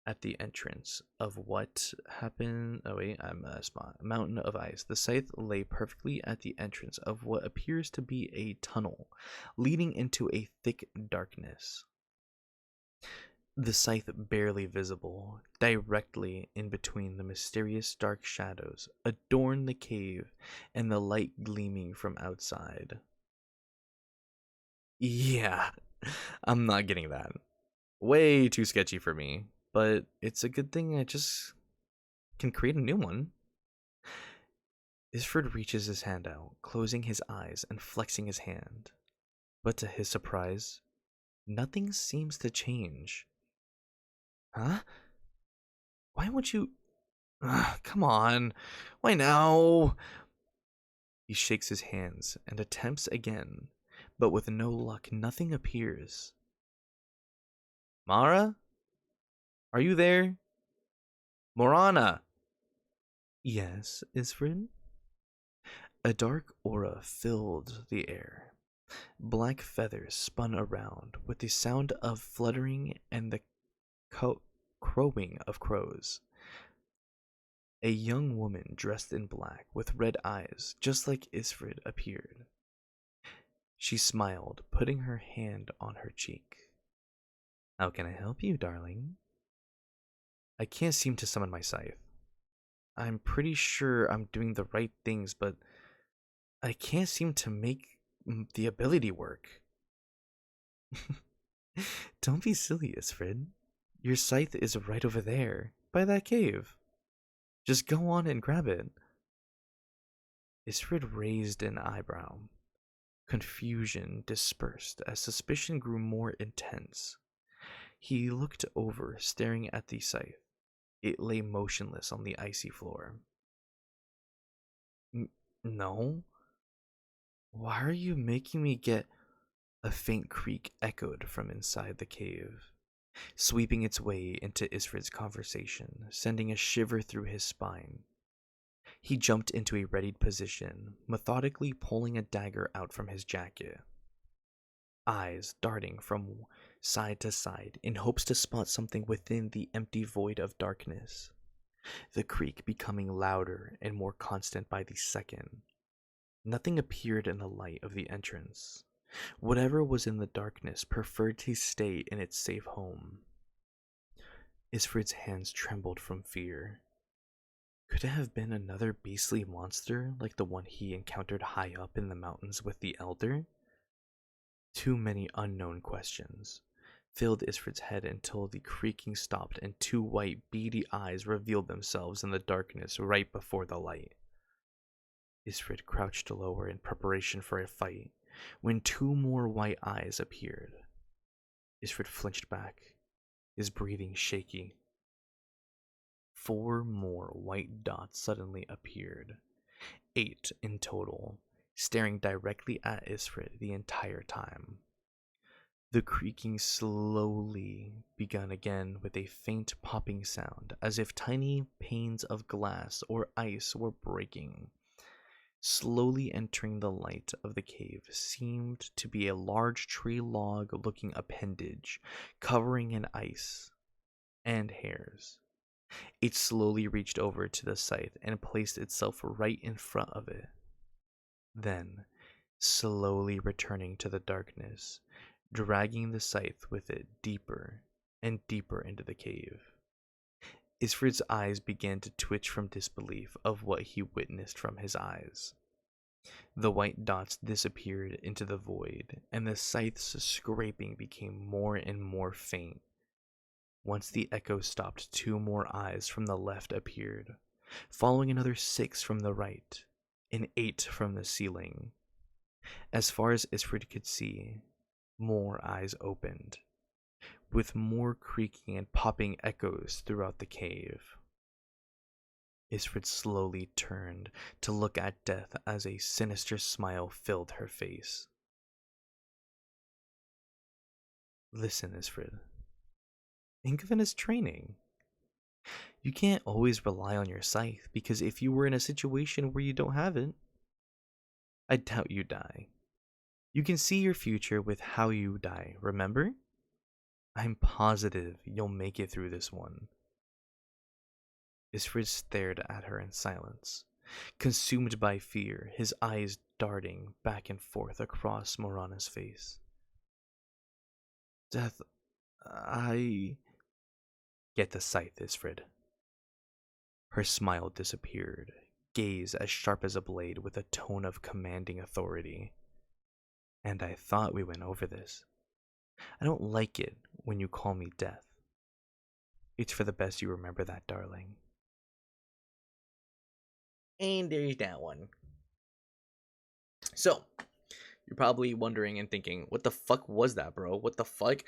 at the entrance of what happened. Oh wait, I'm a spot. Mountain of ice. The scythe lay perfectly at the entrance of what appears to be a tunnel, leading into a thick darkness. The scythe barely visible, directly in between the mysterious dark shadows, adorned the cave and the light gleaming from outside. Yeah, I'm not getting that. Way too sketchy for me. But it's a good thing I just can create a new one. Isfred reaches his hand out, closing his eyes and flexing his hand. But to his surprise, nothing seems to change. Huh? Why won't you... come on. Why now? He shakes his hands and attempts again, but with no luck, nothing appears. Mara? Are you there? Morana! Yes, Isfred? A dark aura filled the air. Black feathers spun around with the sound of fluttering and the crowing of crows. A young woman dressed in black with red eyes, just like Isfred, appeared. She smiled, putting her hand on her cheek. How can I help you, darling? I can't seem to summon my scythe. I'm pretty sure I'm doing the right things, but I can't seem to make the ability work. Don't be silly, Isfred. Your scythe is right over there, by that cave. Just go on and grab it. Isfred raised an eyebrow. Confusion dispersed as suspicion grew more intense. He looked over, staring at the scythe. It lay motionless on the icy floor. No? Why are you making me get... A faint creak echoed from inside the cave, sweeping its way into Isfred's conversation, sending a shiver through his spine. He jumped into a readied position, methodically pulling a dagger out from his jacket. Eyes darting from side to side in hopes to spot something within the empty void of darkness, the creak becoming louder and more constant by the second. Nothing appeared in the light of the entrance. Whatever was in the darkness preferred to stay in its safe home. Isfred's hands trembled from fear. Could it have been another beastly monster like the one he encountered high up in the mountains with the Elder? Too many unknown questions filled Isfred's head until the creaking stopped and two white, beady eyes revealed themselves in the darkness right before the light. Isfred crouched lower in preparation for a fight when two more white eyes appeared. Isfred flinched back, his breathing shaky. 4 more white dots suddenly appeared, 8 in total, staring directly at Isfred the entire time. The creaking slowly began again with a faint popping sound, as if tiny panes of glass or ice were breaking. Slowly entering the light of the cave seemed to be a large tree log looking appendage, covering in ice and hairs. It slowly reached over to the scythe and placed itself right in front of it. Then, slowly returning to the darkness, dragging the scythe with it deeper and deeper into the cave. Isfred's eyes began to twitch from disbelief of what he witnessed from his eyes. The white dots disappeared into the void, and the scythe's scraping became more and more faint. Once the echo stopped, 2 more eyes from the left appeared, following another 6 from the right, and 8 from the ceiling. As far as Isfred could see, more eyes opened, with more creaking and popping echoes throughout the cave. Isfred slowly turned to look at Death as a sinister smile filled her face. Listen, Isfred. Think of it as training. You can't always rely on your scythe, because if you were in a situation where you don't have it, I doubt you die. You can see your future with how you die, remember? I'm positive you'll make it through this one. Isfred stared at her in silence, consumed by fear, his eyes darting back and forth across Morana's face. Death, I... Get the scythe, Isfred. Her smile disappeared, gaze as sharp as a blade with a tone of commanding authority. And I thought we went over this. I don't like it when you call me Death. It's for the best you remember that, darling. And there's that one. So, you're probably wondering and thinking, what the fuck was that, bro? What the fuck?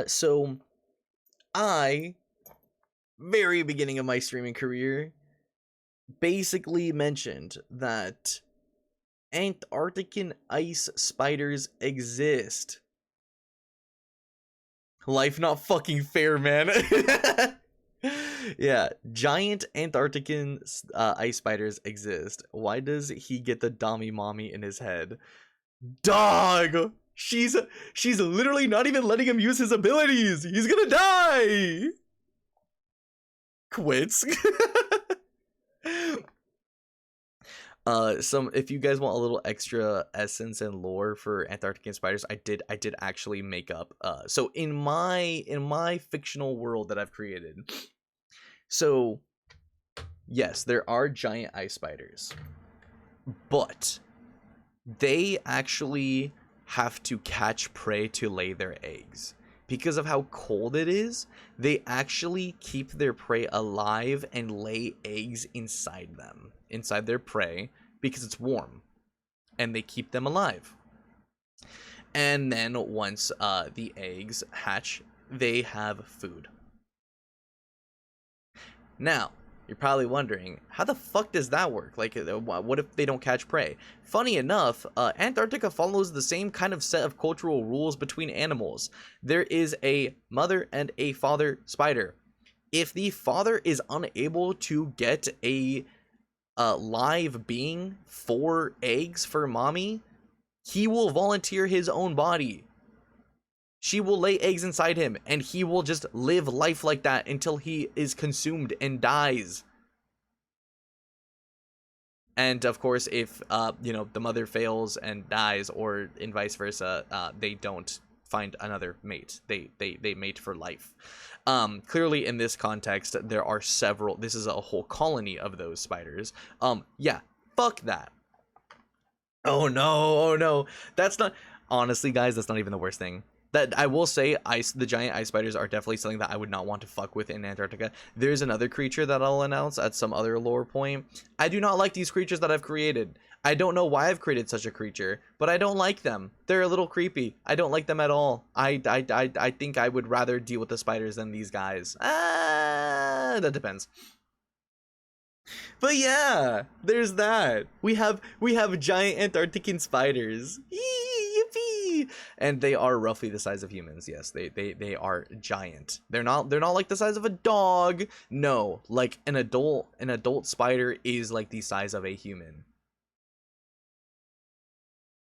So I, very beginning of my streaming career, basically mentioned that Antarctican ice spiders exist. Life not fucking fair, man. Yeah, giant Antarctican ice spiders exist. Why does he get the Dami Mommy in his head? Dog! She's literally not even letting him use his abilities. He's gonna die. Quits. If you guys want a little extra essence and lore for Antarctican spiders, I did actually make up. So in my fictional world that I've created, so yes, there are giant ice spiders, but they actually have to catch prey to lay their eggs. Because of how cold it is, they actually keep their prey alive and lay eggs inside them, inside their prey, because it's warm. And they keep them alive. And then once the eggs hatch, they have food. Now, you're probably wondering, how the fuck does that work? Like, what if they don't catch prey? Funny enough, Antarctica follows the same kind of set of cultural rules between animals. There is a mother and a father spider. If the father is unable to get a live being for eggs for mommy, he will volunteer his own body. She will lay eggs inside him, and he will just live life like that until he is consumed and dies. And of course, if the mother fails and dies, or in vice versa, they don't find another mate. They mate for life. Clearly, in this context, there are several. This is a whole colony of those spiders. Yeah, fuck that. Oh no, that's not. Honestly, guys, that's not even the worst thing. That I will say, the giant ice spiders are definitely something that I would not want to fuck with in Antarctica. There's another creature that I'll announce at some other lore point. I do not like these creatures that I've created. I don't know why I've created such a creature, but I don't like them. They're a little creepy. I don't like them at all. I think I would rather deal with the spiders than these guys. That depends. But yeah, there's that. We have giant Antarctican spiders. Yippee! And they are roughly the size of humans. Yes, they are giant. They're not like the size of a dog. No, like an adult spider is like the size of a human.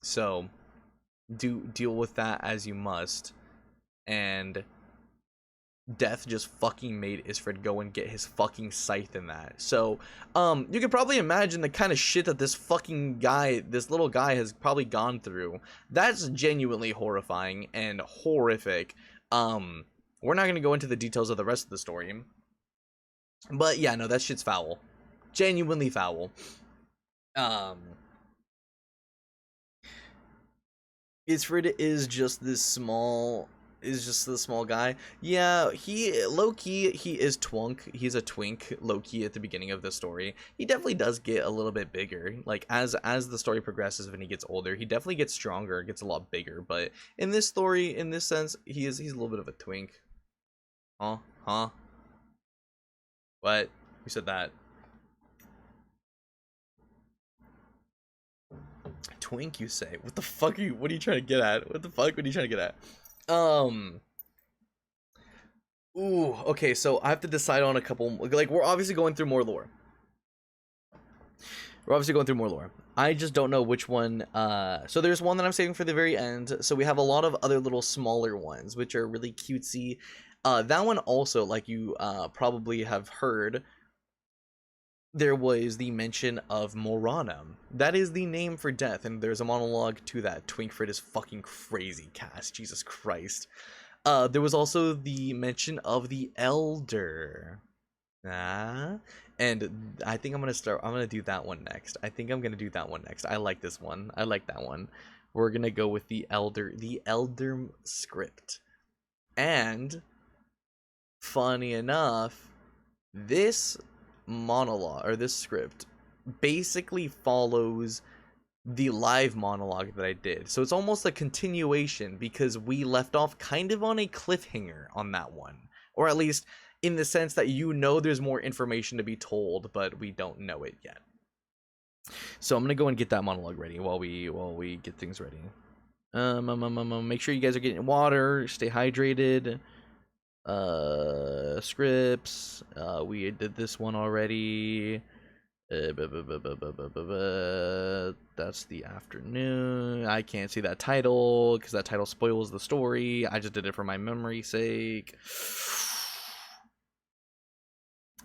So, deal with that as you must. And Death just fucking made Isfred go and get his fucking scythe in that. So, you can probably imagine the kind of shit that this little guy has probably gone through. That's genuinely horrifying and horrific. We're not gonna go into the details of the rest of the story. But yeah, no, that shit's foul. Genuinely foul. Isfred is just the small guy. Yeah, he low-key, he is twunk. He's a twink low-key at the beginning of the story. He definitely does get a little bit bigger. Like as the story progresses, when he gets older, he definitely gets stronger, gets a lot bigger. But in this story, in this sense, he's a little bit of a twink. Huh? What? Who said that? Twink, you say? What the fuck what are you trying to get at? What the fuck? What are you trying to get at? Ooh, okay, so I have to decide on a couple. Like, we're obviously going through more lore. I just don't know which one. So there's one that I'm saving for the very end. So we have a lot of other little smaller ones, which are really cutesy. That one also, like you probably have heard, there was the mention of Morana. That is the name for death, and there's a monologue to that. Twinkford is fucking crazy, cast. Jesus Christ. There was also the mention of the Elder. And I think I'm gonna do that one next. I like this one. I like that one. We're gonna go with the Elder script. And funny enough, this monologue or this script basically follows the live monologue that I did. So it's almost a continuation because we left off kind of on a cliffhanger on that one. Or at least in the sense that there's more information to be told, but we don't know it yet. So I'm gonna go and get that monologue ready while we get things ready. Make sure you guys are getting water, stay hydrated. Scripts. We did this one already. That's the afternoon. I can't see that title because that title spoils the story. I just did it for my memory's sake.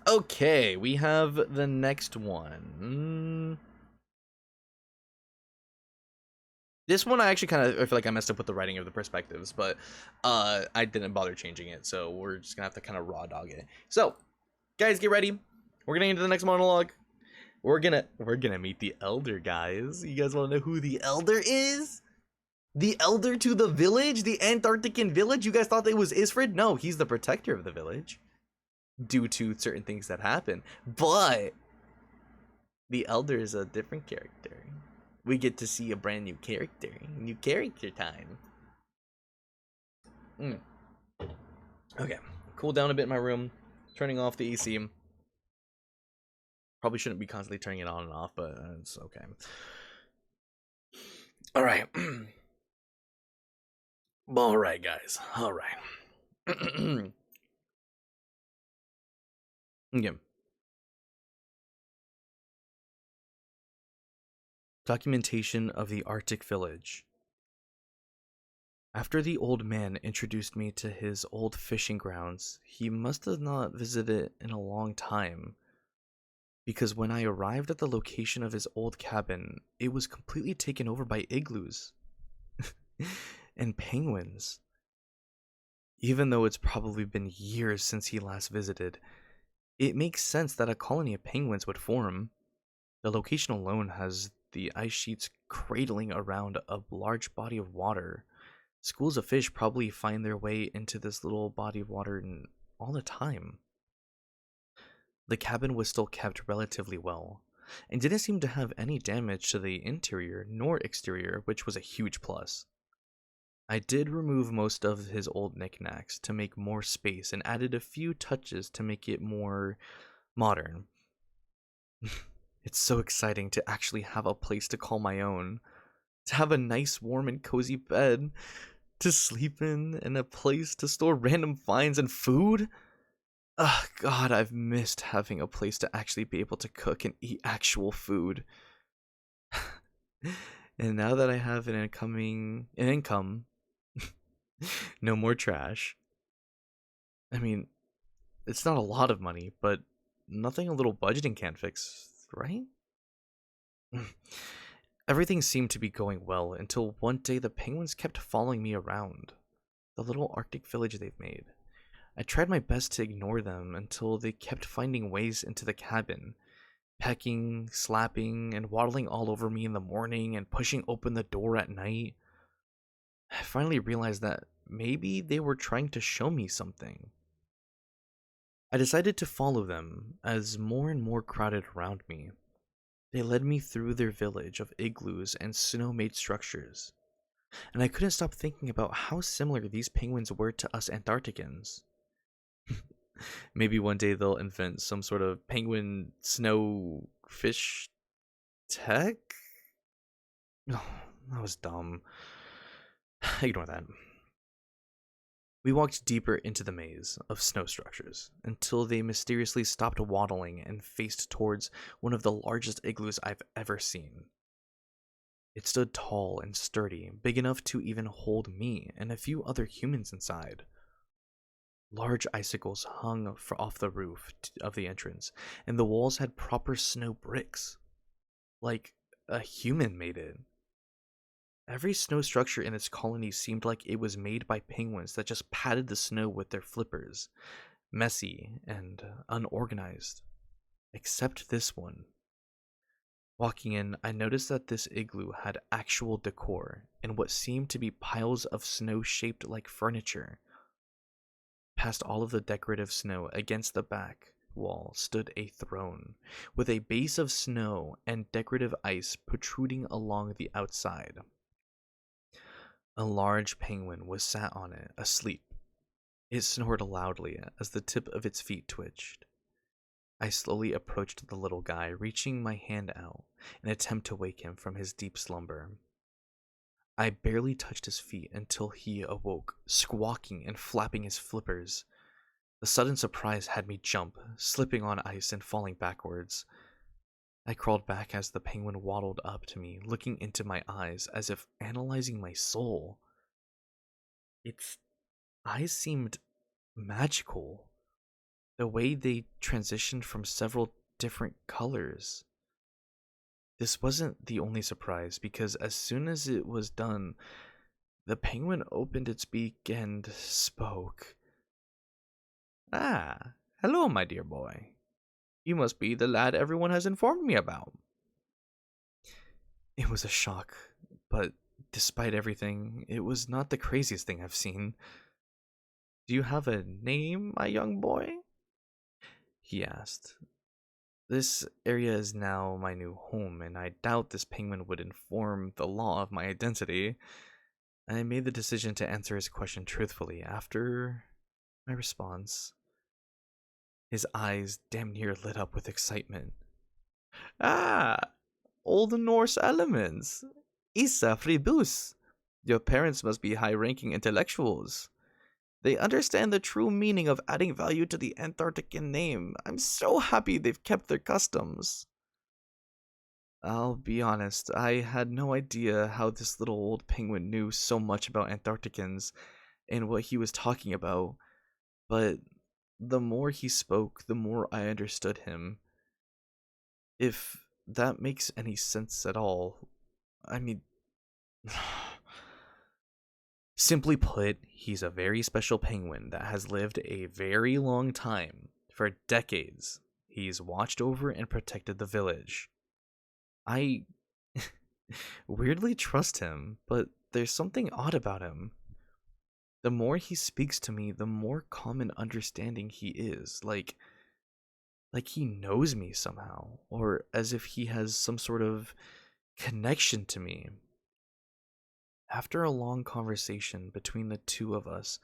Okay, we have the next one. This one I actually I feel like I messed up with the writing of the perspectives, but I didn't bother changing it, so we're just gonna have to kind of raw dog it. So, guys, get ready. We're getting into the next monologue. We're gonna meet the elder, guys. You guys want to know who the elder is? The elder to the village, the Antarctican village. You guys thought it was Isfred? No, he's the protector of the village, due to certain things that happen. But the elder is a different character. We get to see a brand new character. New character time. Okay, cool down a bit in my room. Turning off the AC. Probably shouldn't be constantly turning it on and off, but it's okay. All right. All right, guys. All right. Okay. Documentation of the Arctic village. After the old man introduced me to his old fishing grounds, he must have not visited in a long time, because when I arrived at the location of his old cabin, it was completely taken over by igloos and penguins. Even though it's probably been years since he last visited, it makes sense that a colony of penguins would form. The location alone has the ice sheets cradling around a large body of water. Schools of fish probably find their way into this little body of water all the time. The cabin was still kept relatively well, and didn't seem to have any damage to the interior nor exterior, which was a huge plus. I did remove most of his old knickknacks to make more space and added a few touches to make it more modern. It's so exciting to actually have a place to call my own, to have a nice, warm, and cozy bed to sleep in, and a place to store random finds and food. Ugh, God, I've missed having a place to actually be able to cook and eat actual food. And now that I have an income, no more trash. I mean, it's not a lot of money, but nothing a little budgeting can't fix, right? Everything seemed to be going well until one day the penguins kept following me around the little Arctic village they've made. I tried my best to ignore them until they kept finding ways into the cabin, pecking, slapping, and waddling all over me in the morning and pushing open the door at night. I finally realized that maybe they were trying to show me something. I decided to follow them as more and more crowded around me. They led me through their village of igloos and snow-made structures, and I couldn't stop thinking about how similar these penguins were to us Antarcticans. Maybe one day they'll invent some sort of penguin snow fish tech? Oh, that was dumb. Ignore that. We walked deeper into the maze of snow structures until they mysteriously stopped waddling and faced towards one of the largest igloos I've ever seen. It stood tall and sturdy, big enough to even hold me and a few other humans inside. Large icicles hung off the roof of the entrance, and the walls had proper snow bricks, like a human made it. Every snow structure in its colony seemed like it was made by penguins that just patted the snow with their flippers, messy and unorganized. Except this one. Walking in, I noticed that this igloo had actual decor and what seemed to be piles of snow shaped like furniture. Past all of the decorative snow against the back wall stood a throne, with a base of snow and decorative ice protruding along the outside. A large penguin was sat on it, asleep. It snored loudly as the tip of its feet twitched. I slowly approached the little guy, reaching my hand out in an attempt to wake him from his deep slumber. I barely touched his feet until he awoke, squawking and flapping his flippers. The sudden surprise had me jump, slipping on ice and falling backwards. I crawled back as the penguin waddled up to me, looking into my eyes as if analyzing my soul. Its eyes seemed magical, the way they transitioned from several different colors. This wasn't the only surprise, because as soon as it was done, the penguin opened its beak and spoke. Ah, hello, my dear boy. You must be the lad everyone has informed me about. It was a shock, but despite everything, it was not the craziest thing I've seen. Do you have a name, my young boy? He asked. This area is now my new home, and I doubt this penguin would inform the law of my identity. I made the decision to answer his question truthfully. After my response, his eyes damn near lit up with excitement. Ah, Old Norse elements. Issa Fribus. Your parents must be high-ranking intellectuals. They understand the true meaning of adding value to the Antarctican name. I'm so happy they've kept their customs. I'll be honest, I had no idea how this little old penguin knew so much about Antarcticans and what he was talking about, but the more he spoke, the more I understood him. If that makes any sense at all. I mean, simply put, he's a very special penguin that has lived a very long time. For decades, he's watched over and protected the village. I weirdly trust him, but there's something odd about him. The more he speaks to me, the more calm and understanding he is. Like he knows me somehow, or as if he has some sort of connection to me. After a long conversation between the two of us,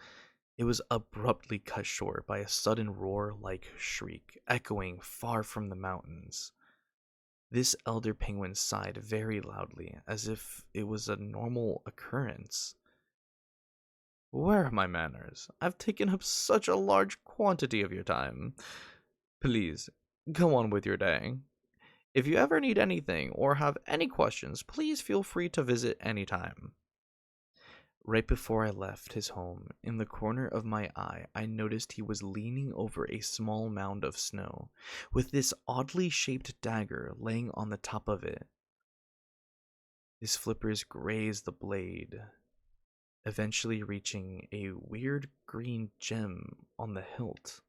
it was abruptly cut short by a sudden roar-like shriek, echoing far from the mountains. This elder penguin sighed very loudly, as if it was a normal occurrence. Where are my manners? I've taken up such a large quantity of your time. Please, go on with your day. If you ever need anything or have any questions, please feel free to visit anytime. Right before I left his home, in the corner of my eye, I noticed he was leaning over a small mound of snow, with this oddly shaped dagger laying on the top of it. His flippers grazed the blade, eventually reaching a weird green gem on the hilt,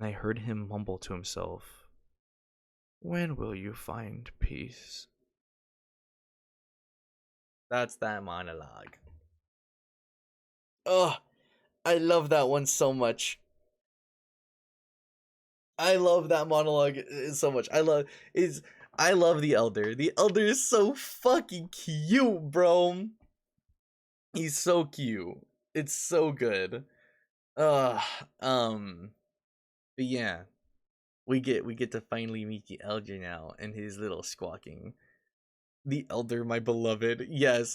and I heard him mumble to himself, "When will you find peace?" That's that monologue. Oh, I love that one so much. I love that monologue so much. I love the elder. The elder is so fucking cute, bro. He's so cute. It's so good. Uh but yeah, we get to finally meet the elder now and his little squawking. The elder, my beloved. Yes,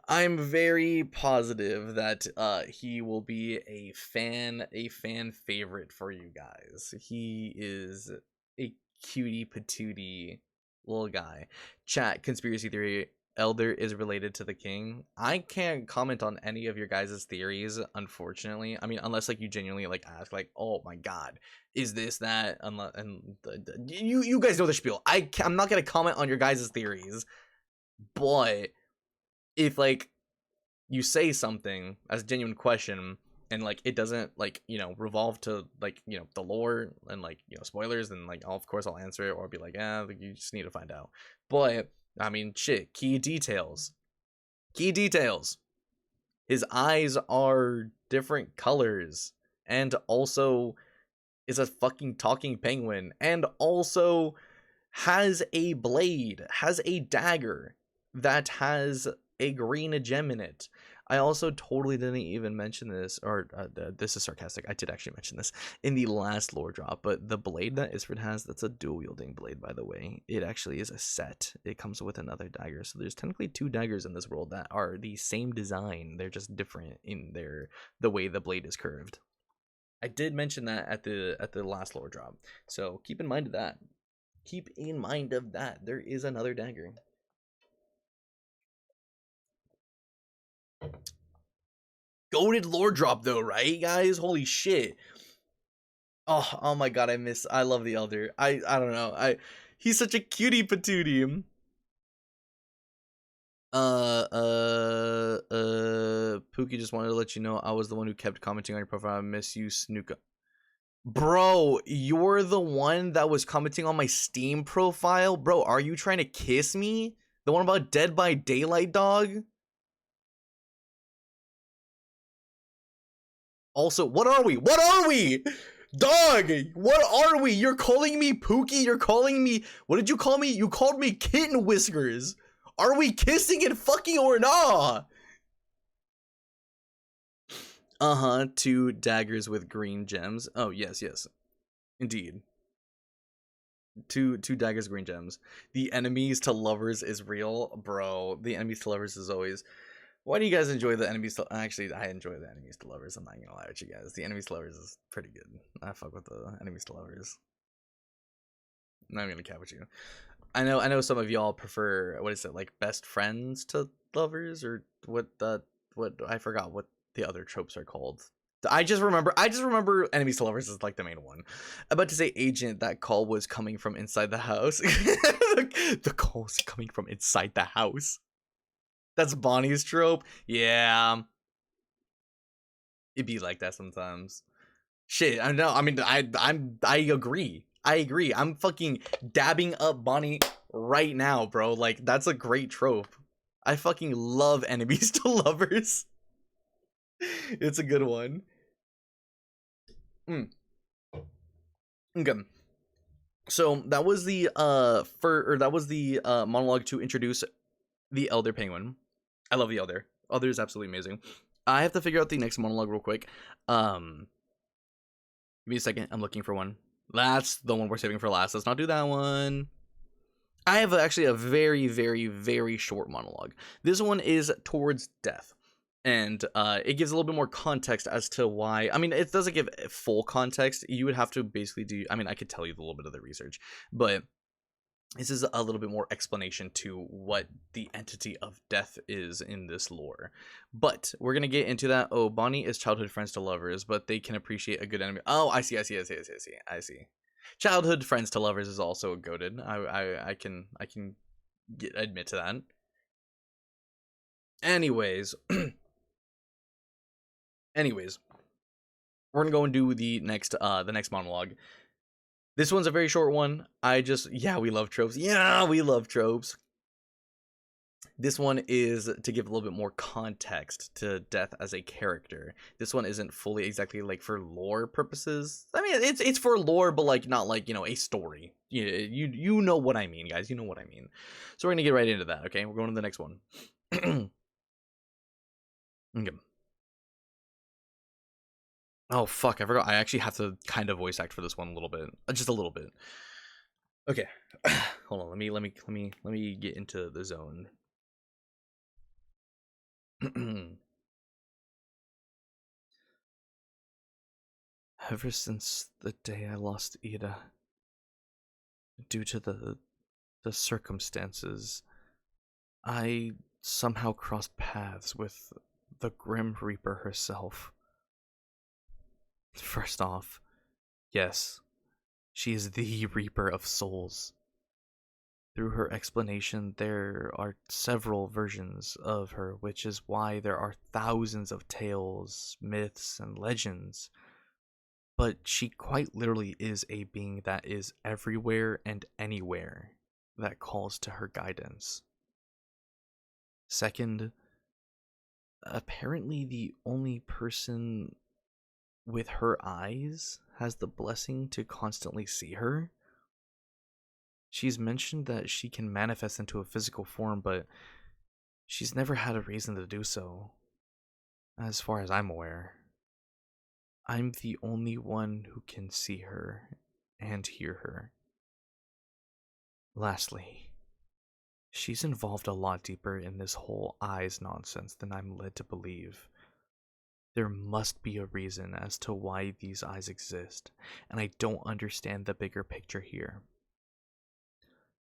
I'm very positive that he will be a fan favorite for you guys. He is a cutie patootie little guy. Chat conspiracy theory, elder is related to the king. I can't comment on any of your guys' theories, unfortunately. I mean, unless like you genuinely like ask like, "Oh my god, is this that?" You guys know the spiel. I'm not gonna comment on your guys' theories, but if like you say something as a genuine question and like it doesn't like revolve to like the lore and like spoilers, then like of course I'll answer it or be like, like, you just need to find out. But I mean, shit, key details. His eyes are different colors, and also is a fucking talking penguin, and also has a blade, has a dagger that has a green gem in it. I also totally didn't even mention this, or this is sarcastic. I did actually mention this in the last lore drop, but the blade that Isfred has, that's a dual wielding blade, by the way. It actually is a set. It comes with another dagger, so there's technically 2 daggers in this world that are the same design. They're just different in the way the blade is curved. I did mention that at the last lore drop, so keep in mind of that. Keep in mind of that. There is another dagger. Goated lore drop though, right, guys? Holy shit. Oh my god, I love the Elder. I don't know. He's such a cutie patootie. Pookie just wanted to let you know I was the one who kept commenting on your profile. I miss you, Snooka. Bro, you're the one that was commenting on my Steam profile? Bro, are you trying to kiss me? The one about Dead by Daylight, dog? Also, what are we? What are we? Dog, what are we? You're calling me Pookie? You're calling me... What did you call me? You called me Kitten Whiskers. Are we kissing and fucking or not? Uh-huh, 2 daggers with green gems. Oh, yes, yes. Indeed. Two daggers, green gems. The enemies to lovers is real. Bro, the enemies to lovers is always... Why do you guys enjoy the enemies to... Actually, I enjoy the enemies to lovers. I'm not gonna lie with you guys. The enemies to lovers is pretty good. I fuck with the enemies to lovers. I'm not gonna cap with you. I know some of y'all prefer, what is it, like best friends to lovers, or what I forgot what the other tropes are called. I just remember enemies to lovers is like the main one. I'm about to say agent, that call was coming from inside the house. The call was coming from inside the house. That's Bonnie's trope. Yeah. It'd be like that sometimes. Shit, I know. I mean, I agree. I agree. I'm fucking dabbing up Bonnie right now, bro. Like, that's a great trope. I fucking love enemies to lovers. It's a good one. Okay. So that was the monologue to introduce the Elder Penguin. I love the Elder. Elder is absolutely amazing. I have to figure out the next monologue real quick. Give me a second. I'm looking for one. That's the one we're saving for last. Let's not do that one. I have actually a very, very, very short monologue. This one is towards death. And it gives a little bit more context as to why. I mean, it doesn't give full context. You would have to basically do... I mean, I could tell you a little bit of the research. But this is a little bit more explanation to what the entity of death is in this lore. But we're going to get into that. Oh, Bonnie is childhood friends to lovers, but they can appreciate a good enemy. Oh, I see. Childhood friends to lovers is also goated. I can admit to that. Anyways, we're gonna go and do the next monologue. This one's a very short one. We love tropes. Yeah, we love tropes. This one is to give a little bit more context to Death as a character. This one isn't fully exactly like for lore purposes. I mean, it's for lore, but like not like, you know, a story. You know what I mean, guys. You know what I mean. So we're gonna get right into that. Okay, we're going to the next one. Okay. Oh fuck, I forgot. I actually have to kind of voice act for this one a little bit, just a little bit. Okay, hold on. Let me get into the zone. Ever since the day I lost Ida, due to the circumstances, I somehow crossed paths with the Grim Reaper herself. First off, yes, she is the Reaper of Souls. Through her explanation, there are several versions of her, which is why there are thousands of tales, myths, and legends. But she quite literally is a being that is everywhere and anywhere that calls to her guidance. Second, apparently the only person with her eyes, has the blessing to constantly see her. She's mentioned that she can manifest into a physical form, but she's never had a reason to do so, as far as I'm aware. I'm the only one who can see her and hear her. Lastly, she's involved a lot deeper in this whole eyes nonsense than I'm led to believe. There must be a reason as to why these eyes exist, and I don't understand the bigger picture here.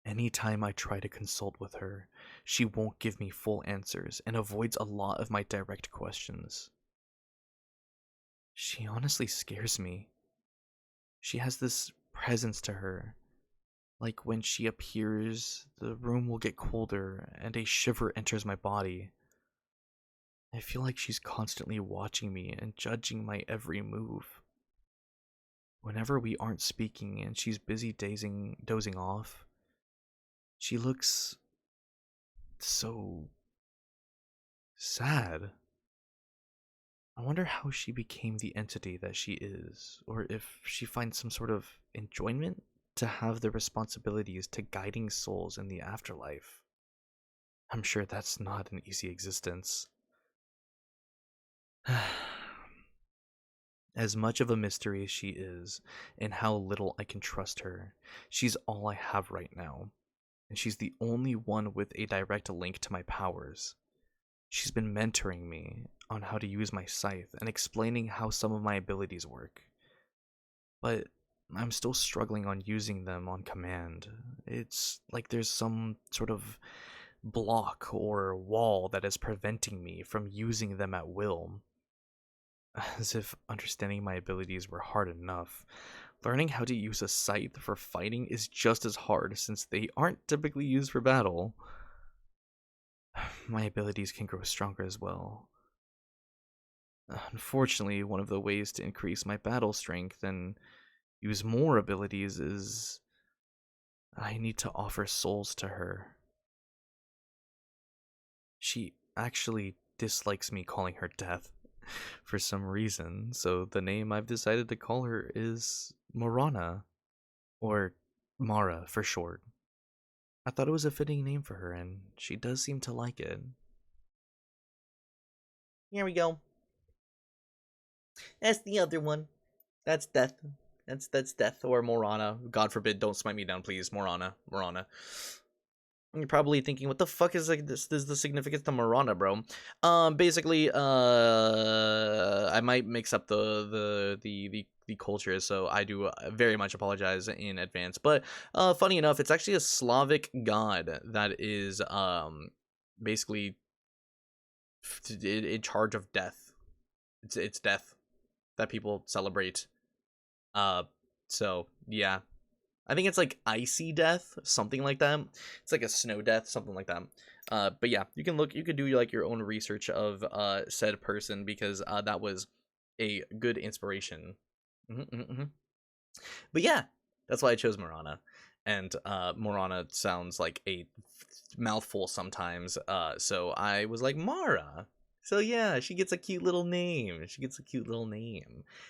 Anytime I try to consult with her, she won't give me full answers and avoids a lot of my direct questions. She honestly scares me. She has this presence to her. Like when she appears, the room will get colder and a shiver enters my body. I feel like she's constantly watching me and judging my every move. Whenever we aren't speaking and she's busy dozing off, she looks so sad. I wonder how she became the entity that she is, or if she finds some sort of enjoyment to have the responsibilities to guiding souls in the afterlife. I'm sure that's not an easy existence. As much of a mystery as she is, and how little I can trust her, she's all I have right now, and she's the only one with a direct link to my powers. She's been mentoring me on how to use my scythe and explaining how some of my abilities work. But I'm still struggling on using them on command. It's like there's some sort of block or wall that is preventing me from using them at will. As if understanding my abilities were hard enough. Learning how to use a scythe for fighting is just as hard since they aren't typically used for battle. My abilities can grow stronger as well. Unfortunately, one of the ways to increase my battle strength and use more abilities is I need to offer souls to her. She actually dislikes me calling her Death for some reason, so the name I've decided to call her is Morana, or Mara for short. I thought it was a fitting name for her, and she does seem to like it. Here we go. That's the other one. That's Death. That's Death or Morana. God forbid, don't smite me down, please. Morana. You're probably thinking, what the fuck is like this is the significance to Morana, bro? Basically, I might mix up the cultures, so I do very much apologize in advance. But funny enough, it's actually a Slavic god that is basically in charge of death. It's death that people celebrate. Uh, so yeah, I think it's like icy death, something like that. It's like a snow death, something like that. But yeah, you could do like your own research of said person because that was a good inspiration. Mm-hmm. But yeah, that's why I chose Morana, and Morana sounds like a mouthful sometimes. So I was like Mara. So yeah, she gets a cute little name.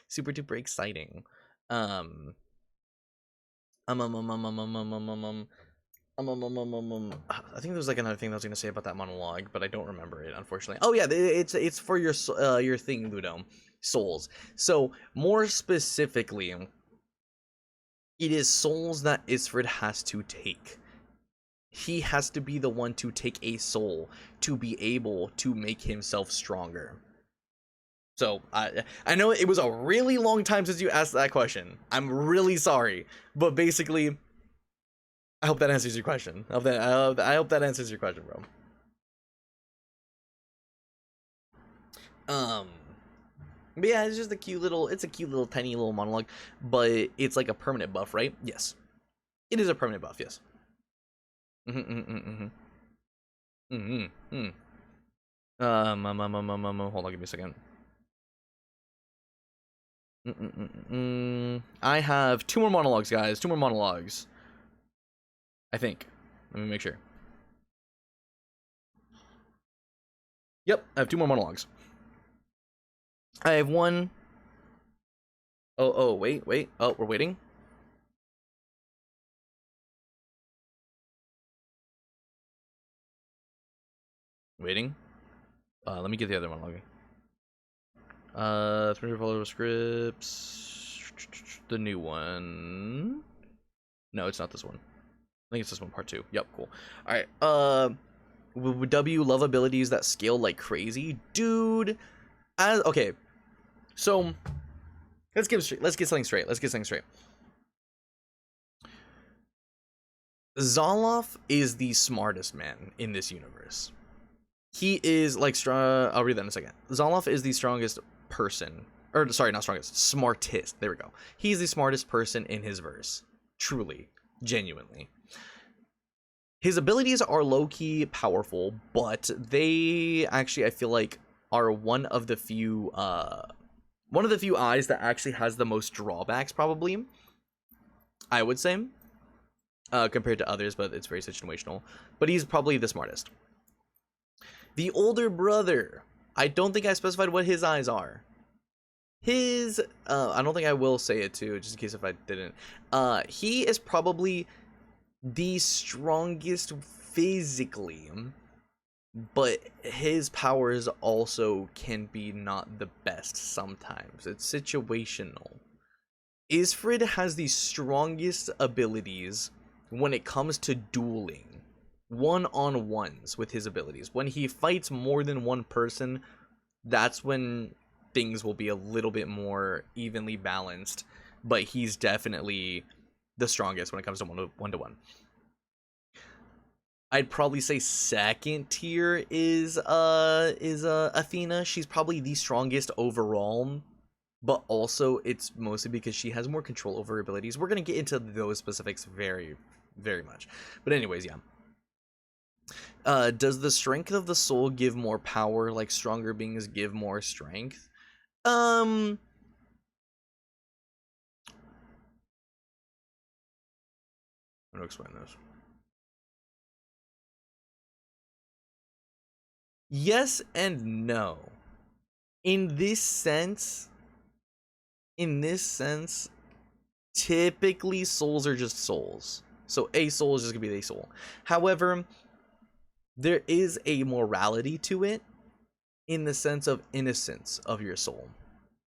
Super duper exciting. Um, um, um, um, um, um, um, um, um, um, um, I think there was like another thing I was gonna say about that monologue, but I don't remember it, unfortunately. Oh yeah, it's for your thing, Ludo, souls. So more specifically, it is souls that Isfred has to take. He has to be the one to take a soul to be able to make himself stronger. So I know it was a really long time since you asked that question. I'm really sorry, but basically, I hope that answers your question. I hope that answers your question, bro. Um, but yeah, it's a cute little tiny little monologue, but it's like a permanent buff, right? Yes, it is a permanent buff. Yes. Hold on, give me a second. I have two more monologues, guys. Two more monologues. I think. Let me make sure. Yep, I have two more monologues. I have one Oh, wait. Oh, we're waiting. Waiting. Let me get the other one logging. 300 follower scripts. The new one. No, it's not this one. I think it's this one, part 2. Yep, cool. All right. W love abilities that scale like crazy, dude. Okay. So let's get something straight. Zoloff is the smartest man in this universe. He is like strong. I'll read that in a second. Zoloff is the strongest person, or sorry, not strongest, smartest. There we go. He's the smartest person in his verse. Truly, genuinely. His abilities are low-key powerful, but they actually, I feel like, are one of the few eyes that actually has the most drawbacks, probably. I would say, compared to others, but it's very situational. But he's probably the smartest. The older brother, I don't think I specified what his eyes are. His, I don't think I will say it too, just in case if I didn't. He is probably the strongest physically, but his powers also can be not the best sometimes. It's situational. Isfrid has the strongest abilities when it comes to dueling, one-on-ones with his abilities. When he fights more than one person, that's when things will be a little bit more evenly balanced, but he's definitely the strongest when it comes to one-to-one. I'd probably say second tier is Athena. She's probably the strongest overall, but also it's mostly because she has more control over her abilities. We're gonna get into those specifics very, very much. But anyways, yeah. Does the strength of the soul give more power, like stronger beings give more strength? I'm gonna explain this. Yes and no. In this sense, typically souls are just souls. So a soul is just gonna be a soul. However, there is a morality to it in the sense of innocence of your soul.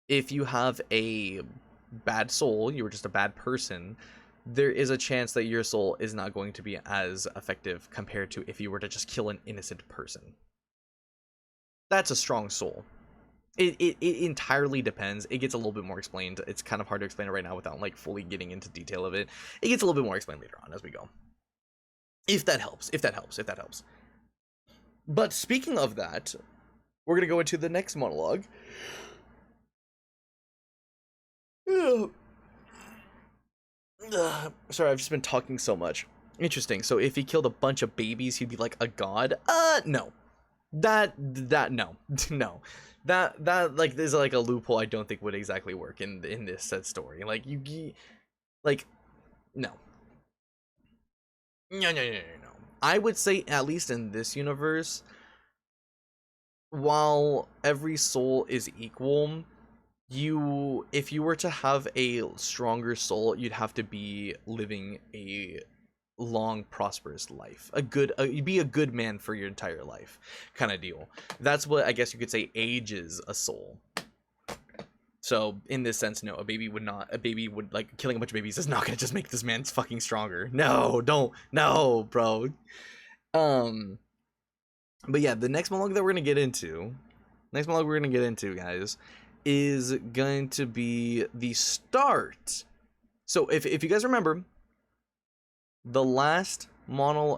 If you have a bad soul, you were just a bad person, there is a chance that your soul is not going to be as effective compared to if you were to just kill an innocent person. That's a strong soul. It entirely depends. It gets a little bit more explained. It's kind of hard to explain it right now without like fully getting into detail of it. It gets a little bit more explained later on as we go. If that helps. But speaking of that, we're going to go into the next monologue. Sorry, I've just been talking so much. Interesting. So if he killed a bunch of babies, he'd be like a god? No. That no. No. That like is like a loophole I don't think would exactly work in this said story. Like like no. No. I would say at least in this universe, while every soul is equal, if you were to have a stronger soul, you'd have to be living a long prosperous life, you'd be a good man for your entire life kind of deal. That's what I guess you could say ages a soul. So in this sense, no, a baby would like killing a bunch of babies is not gonna just make this man fucking stronger. No, bro. But yeah, the next monologue that we're gonna get into, guys, is going to be the start. So if you guys remember, the last lore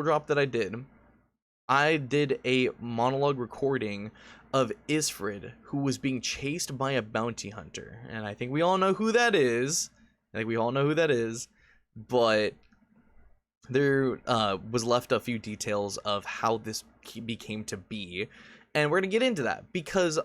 drop that I did a monologue recording of Isfrid, who was being chased by a bounty hunter, and I think we all know who that is. But there was left a few details of how this became to be, and we're gonna get into that because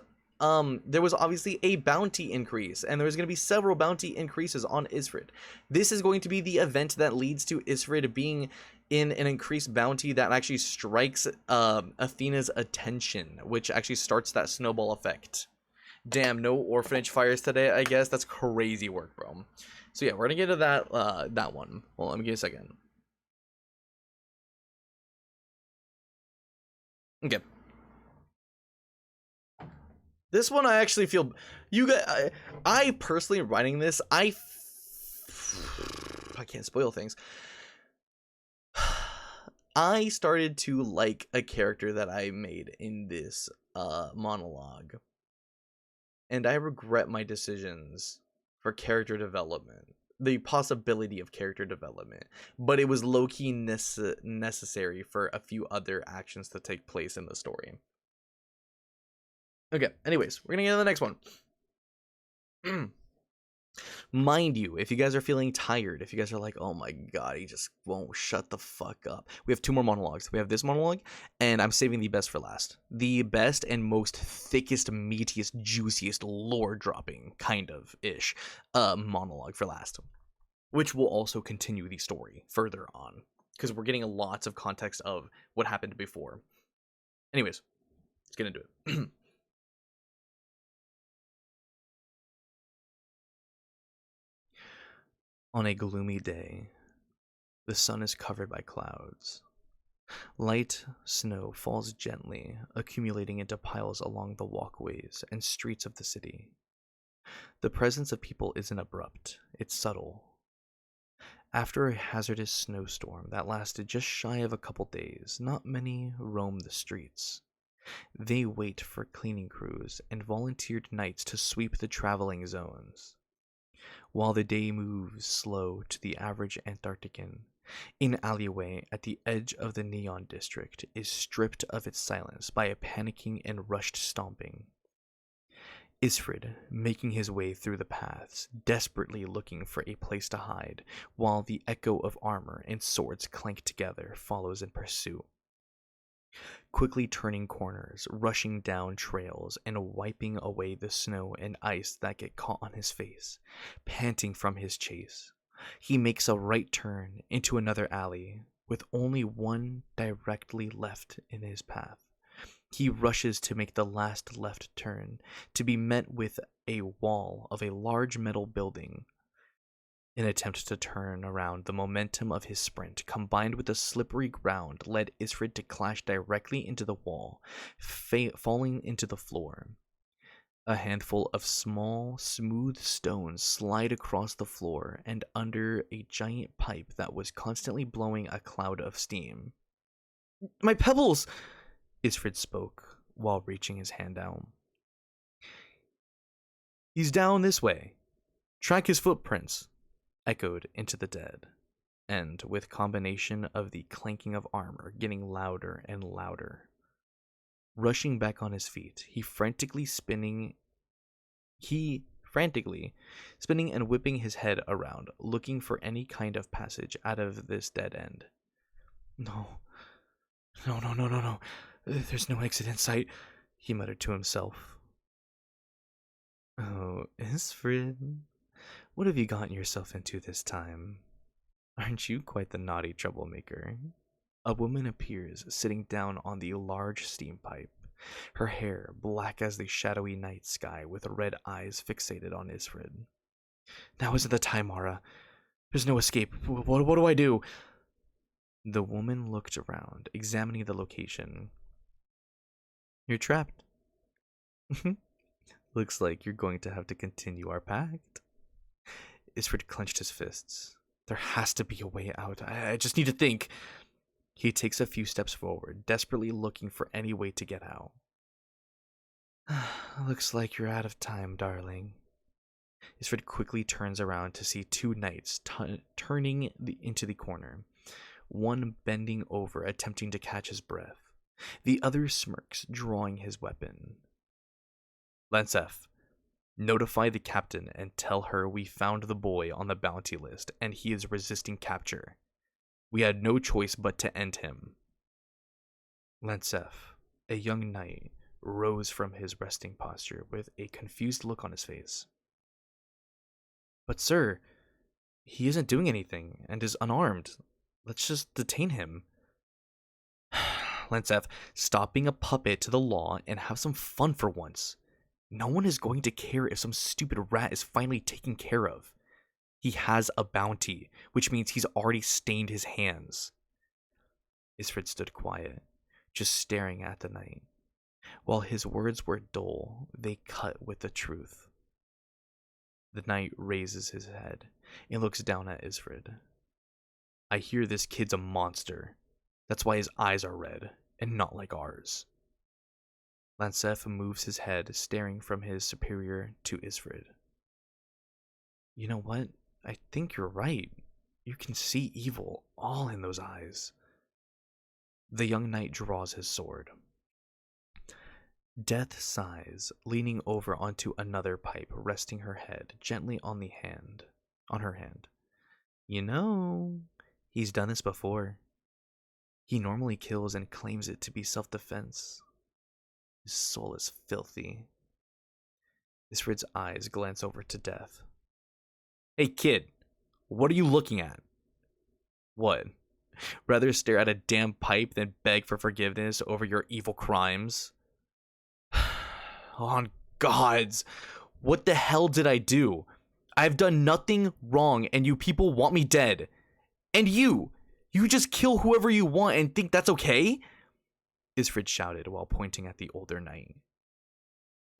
there was obviously a bounty increase, and there's going to be several bounty increases on Isfrid. This is going to be the event that leads to Isfrid being in an increased bounty that actually strikes Athena's attention, which actually starts that snowball effect. Damn, no orphanage fires today, I guess. That's crazy work, bro. So yeah, we're gonna get to that one. Well, let me give you a second. Okay. This one I actually feel you guys. I personally writing this. I can't spoil things. I started to like a character that I made in this monologue, and I regret my decisions for character development. The possibility of character development, but it was low-key necessary for a few other actions to take place in the story. Okay, anyways, we're gonna get to the next one. Mind you, if you guys are feeling tired, if you guys are like, oh my god, he just won't shut the fuck up, we have two more monologues. We have this monologue, and I'm saving the best for last. The best and most thickest, meatiest, juiciest, lore dropping kind of ish monologue for last, which will also continue the story further on because we're getting lots of context of what happened before. Anyways, let's get into it. On a gloomy day, the sun is covered by clouds. Light snow falls gently, accumulating into piles along the walkways and streets of the city. The presence of people isn't abrupt, it's subtle. After a hazardous snowstorm that lasted just shy of a couple days, not many roam the streets. They wait for cleaning crews and volunteered knights to sweep the traveling zones. While the day moves slow to the average Antarctican, an alleyway at the edge of the Neon District is stripped of its silence by a panicking and rushed stomping. Isfred, making his way through the paths, desperately looking for a place to hide, while the echo of armor and swords clank together, follows in pursuit. Quickly turning corners, rushing down trails, and wiping away the snow and ice that get caught on his face, panting from his chase. He makes a right turn into another alley, with only one directly left in his path. He rushes to make the last left turn, to be met with a wall of a large metal building. An attempt to turn around, the momentum of his sprint, combined with the slippery ground, led Isfred to clash directly into the wall, falling into the floor. A handful of small, smooth stones slide across the floor and under a giant pipe that was constantly blowing a cloud of steam. "My pebbles!" Isfred spoke while reaching his hand out. "He's down this way. Track his footprints," echoed into the dead, and with combination of the clanking of armor getting louder and louder. Rushing back on his feet, he frantically spinning and whipping his head around, looking for any kind of passage out of this dead end. No. There's no exit in sight," he muttered to himself. "Oh, Isfred, what have you gotten yourself into this time? Aren't you quite the naughty troublemaker?" A woman appears, sitting down on the large steam pipe, her hair black as the shadowy night sky, with red eyes fixated on Isfred. "Now isn't the time, Mara. There's no escape. What do I do?" The woman looked around, examining the location. "You're trapped. Looks like you're going to have to continue our pact." Isfred clenched his fists. There has to be a way out. I just need to think. He takes a few steps forward, desperately looking for any way to get out. "Looks like you're out of time, darling." Isfred quickly turns around to see two knights turning into the corner, one bending over, attempting to catch his breath. The other smirks, drawing his weapon. "Lancef, notify the captain and tell her we found the boy on the bounty list and he is resisting capture. We had no choice but to end him." Lancef, a young knight, rose from his resting posture with a confused look on his face. "But sir, he isn't doing anything and is unarmed. Let's just detain him." "Lancef, stop being a puppet to the law and have some fun for once. No one is going to care if some stupid rat is finally taken care of. He has a bounty, which means he's already stained his hands. Isfred stood quiet, just staring at the knight. While his words were dull, they cut with the truth. The knight raises his head and looks down at Isfred. I hear this kid's a monster. That's why his eyes are red, and not like ours. Lancef moves his head, staring from his superior to Isfred. You know what? I think you're right. You can see evil all in those eyes. The young knight draws his sword. Death sighs, leaning over onto another pipe, resting her head gently on her hand. You know, he's done this before. He normally kills and claims it to be self-defense. His soul is filthy. Isfred's eyes glance over to Death. Hey kid, what are you looking at? What? Rather stare at a damn pipe than beg for forgiveness over your evil crimes? On gods, what the hell did I do? I've done nothing wrong and you people want me dead. And you just kill whoever you want and think that's okay? Isfred shouted while pointing at the older knight.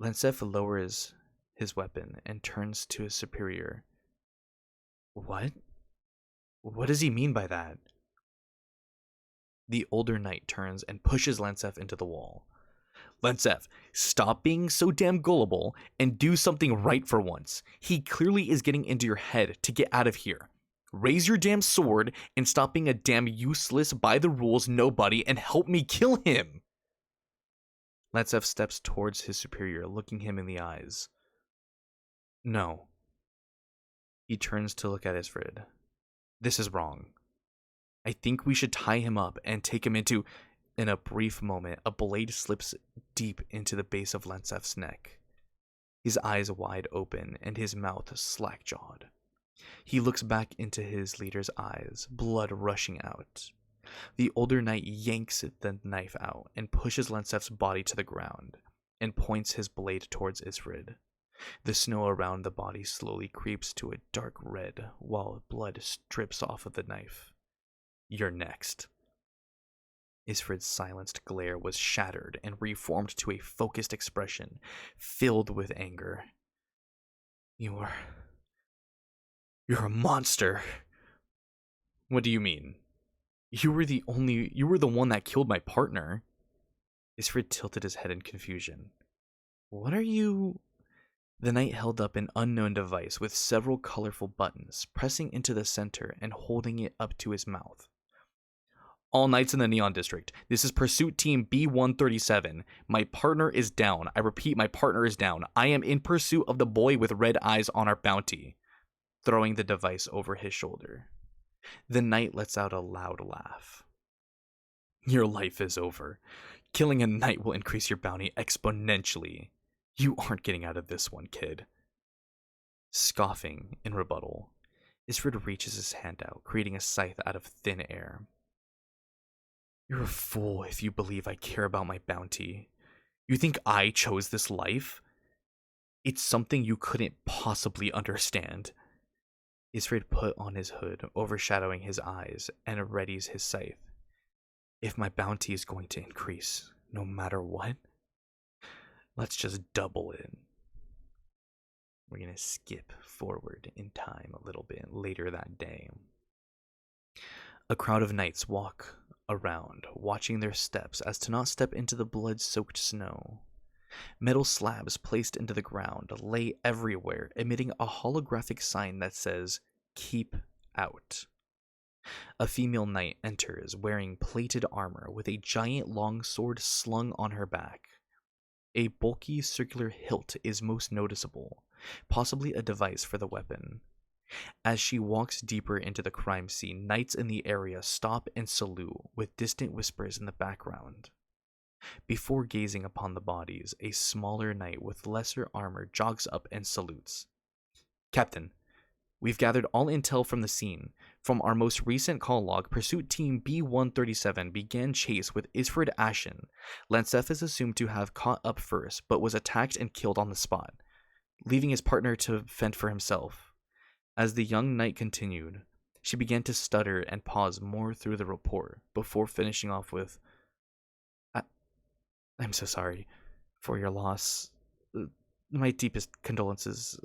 Lancef lowers his weapon and turns to his superior. What? What does he mean by that? The older knight turns and pushes Lancef into the wall. Lancef, stop being so damn gullible and do something right for once. He clearly is getting into your head to get out of here. Raise your damn sword and stop being a damn useless, by-the-rules nobody and help me kill him. Lancef steps towards his superior, looking him in the eyes. No. He turns to look at Isfred. This is wrong. I think we should tie him up and take him into... In a brief moment, a blade slips deep into the base of Lancef's neck. His eyes wide open and his mouth slack-jawed. He looks back into his leader's eyes, blood rushing out. The older knight yanks the knife out and pushes Lancef's body to the ground and points his blade towards Isfred. The snow around the body slowly creeps to a dark red while blood drips off of the knife. You're next. Isfred's silenced glare was shattered and reformed to a focused expression, filled with anger. You're a monster. What do you mean? You were the one that killed my partner. Isfred tilted his head in confusion. What are you... The knight held up an unknown device with several colorful buttons, pressing into the center and holding it up to his mouth. All knights in the Neon District. This is Pursuit Team B137. My partner is down. I repeat, my partner is down. I am in pursuit of the boy with red eyes on our bounty. Throwing the device over his shoulder. The knight lets out a loud laugh. Your life is over. Killing a knight will increase your bounty exponentially. You aren't getting out of this one, kid. Scoffing in rebuttal, Isfred reaches his hand out, creating a scythe out of thin air. You're a fool if you believe I care about my bounty. You think I chose this life? It's something you couldn't possibly understand. Isfred put on his hood, overshadowing his eyes, and readies his scythe. If my bounty is going to increase, no matter what, let's just double it. We're going to skip forward in time a little bit later that day. A crowd of knights walk around, watching their steps as to not step into the blood-soaked snow. Metal slabs placed into the ground lay everywhere, emitting a holographic sign that says, "Keep out." A female knight enters, wearing plated armor with a giant long sword slung on her back. A bulky circular hilt is most noticeable, possibly a device for the weapon. As she walks deeper into the crime scene, knights in the area stop and salute, with distant whispers in the background. Before gazing upon the bodies, a smaller knight with lesser armor jogs up and salutes. Captain, We've gathered all intel from the scene. From our most recent call log, Pursuit Team B137 began chase with Isfred Ashen. Lancef is assumed to have caught up first, but was attacked and killed on the spot, leaving his partner to fend for himself. As the young knight continued, she began to stutter and pause more through the report before finishing off with, I'm so sorry for your loss. My deepest condolences.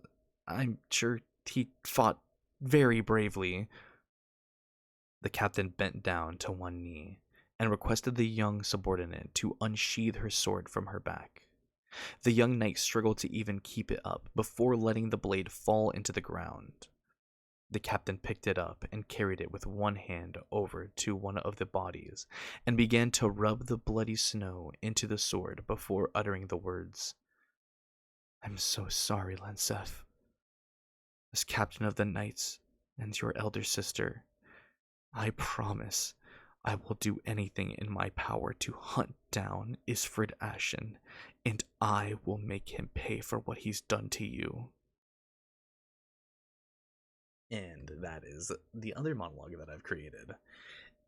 I'm sure he fought very bravely. The captain bent down to one knee and requested the young subordinate to unsheath her sword from her back. The young knight struggled to even keep it up before letting the blade fall into the ground. The captain picked it up and carried it with one hand over to one of the bodies and began to rub the bloody snow into the sword before uttering the words, I'm so sorry, Lancef. As captain of the knights and your elder sister, I promise I will do anything in my power to hunt down Isfred Ashen, and I will make him pay for what he's done to you. And that is the other monologue that I've created.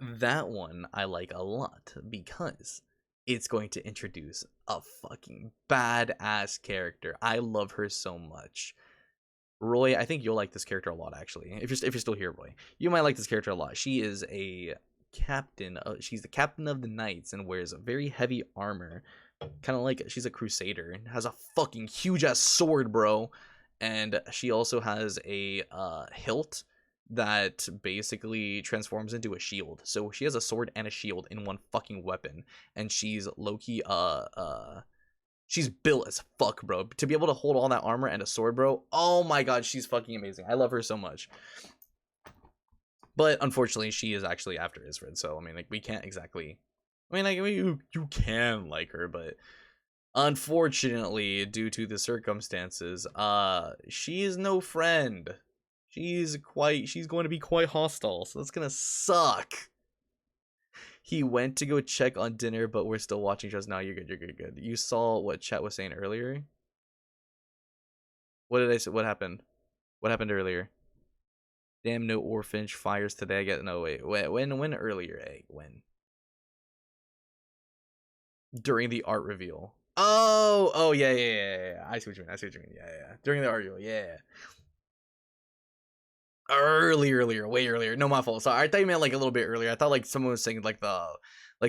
That one I like a lot because it's going to introduce a fucking badass character. I love her so much. Roy, I think you'll like this character a lot, actually. If you're still here, Roy, you might like this character a lot. She is a captain. She's the captain of the knights and wears a very heavy armor, kind of like she's a crusader and has a fucking huge ass sword, bro. And she also has a hilt that basically transforms into a shield. So she has a sword and a shield in one fucking weapon, and she's low-key she's built as fuck, bro. To be able to hold all that armor and a sword, bro. Oh my god, she's fucking amazing. I love her so much. But unfortunately, she is actually after Isfred, so I mean, like, we can't exactly. I mean, like, you can like her, but unfortunately, due to the circumstances, she is no friend. She's going to be quite hostile, so that's gonna suck. He went to go check on dinner, but we're still watching shows. No, you're good. You saw what chat was saying earlier? What did I say? What happened? What happened earlier? Damn, no orphanage fires today. I get no wait. When earlier? Hey, when? During the art reveal. Oh, yeah. I see what you mean. Yeah. During the art reveal, yeah. Earlier, way earlier. No, my fault. Sorry, I thought you meant like a little bit earlier. I thought like someone was saying like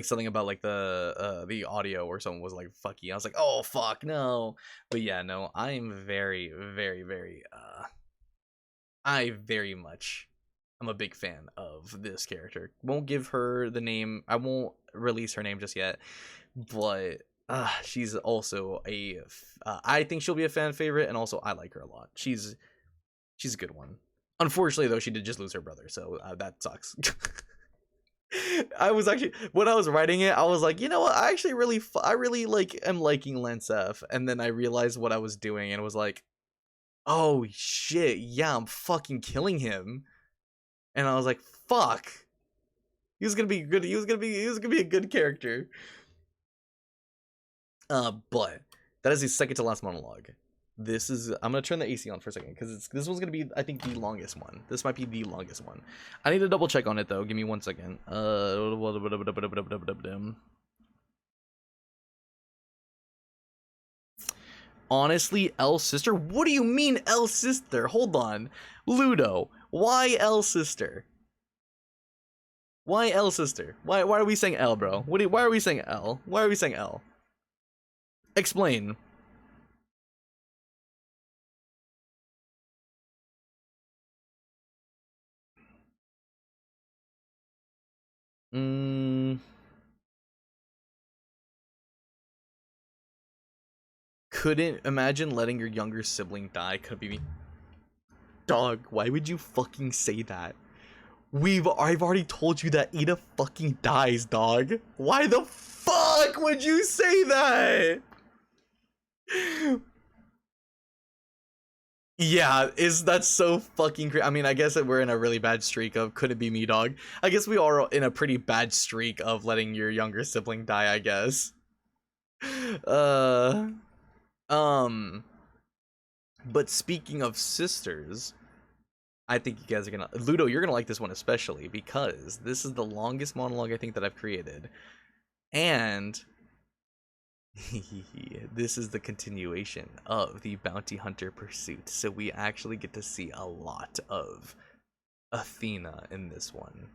something about like the audio or something was like fucky. I was like, oh fuck no. But yeah, no, I'm very I very much am a big fan of this character. Won't give her the name. I won't release her name just yet, but she's also I think she'll be a fan favorite, and also I like her a lot. She's a good one. Unfortunately, though, she did just lose her brother, so that sucks. I was actually, when I was writing it, I was like, you know what? I actually I really like am liking Lancef, and then I realized what I was doing, and it was like, oh shit, yeah, I'm fucking killing him, and I was like, fuck, he was gonna be good. He was gonna be a good character. But that is the second to last monologue. I'm gonna turn the AC on for a second because this one's gonna be, I think, the longest one. This might be the longest one. I need to double check on it though. Give me 1 second. Honestly, L sister. What do you mean L sister? Hold on, Ludo. Why L sister? Why L sister? Why are we saying L, bro? Why are we saying L? Why are we saying L? Explain. Couldn't imagine letting your younger sibling die. Could be me. Dog, why would you fucking say that? I've already told you that Ida fucking dies, dog. Why the fuck would you say that? Yeah, that's so fucking crazy. I mean, I guess that we're in a really bad streak of could it be me, dog? I guess we are in a pretty bad streak of letting your younger sibling die, I guess. Uh but speaking of sisters, I think you guys are gonna Ludo, you're gonna like this one especially because this is the longest monologue I think that I've created. And this is the continuation of the bounty hunter pursuit. So we actually get to see a lot of Athena in this one.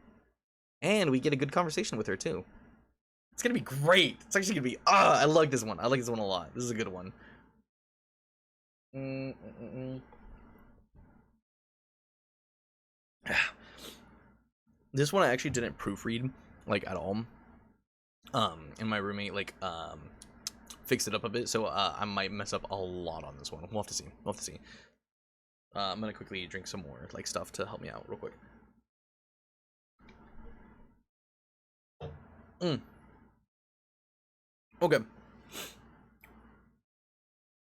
And we get a good conversation with her too. It's gonna be great. It's actually gonna be I like this one. I like this one a lot. This is a good one. This one I actually didn't proofread like at all. And my roommate fixed it up a bit, so I might mess up a lot on this one. We'll have to see. We'll have to see. I'm gonna quickly drink some more like stuff to help me out real quick. Okay.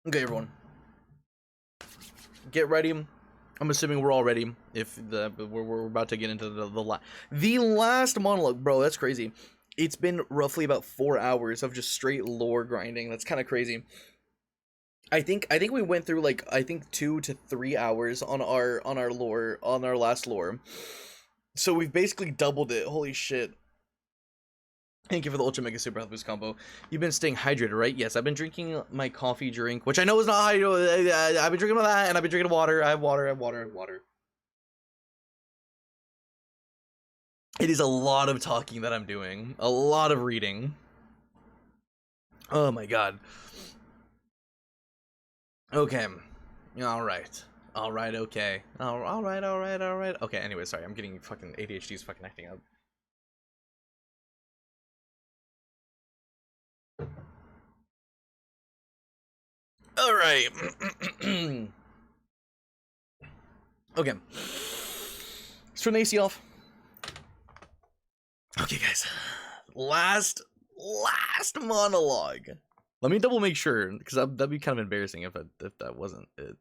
Okay, everyone. Get ready. I'm assuming we're all ready. If we're about to get into the last monologue, bro. That's crazy. It's been roughly about 4 hours of just straight lore grinding. That's kind of crazy. I think we went through like 2 to 3 hours on our lore on our last lore. So we've basically doubled it. Holy shit. Thank you for the Ultra Mega Super Health Boost combo. You've been staying hydrated, right? Yes, I've been drinking my coffee drink, which I know is not hydrated. I've been drinking that, and I've been drinking water. I have water. It is a lot of talking that I'm doing. A lot of reading. Oh my god. Okay. Alright. Alright, okay. Alright. Okay, anyway, sorry. I'm getting fucking ADHD's fucking acting up. Alright. Okay. Let's turn the AC off. Okay, guys. Last monologue. Let me double make sure, because that'd be kind of embarrassing if that wasn't it.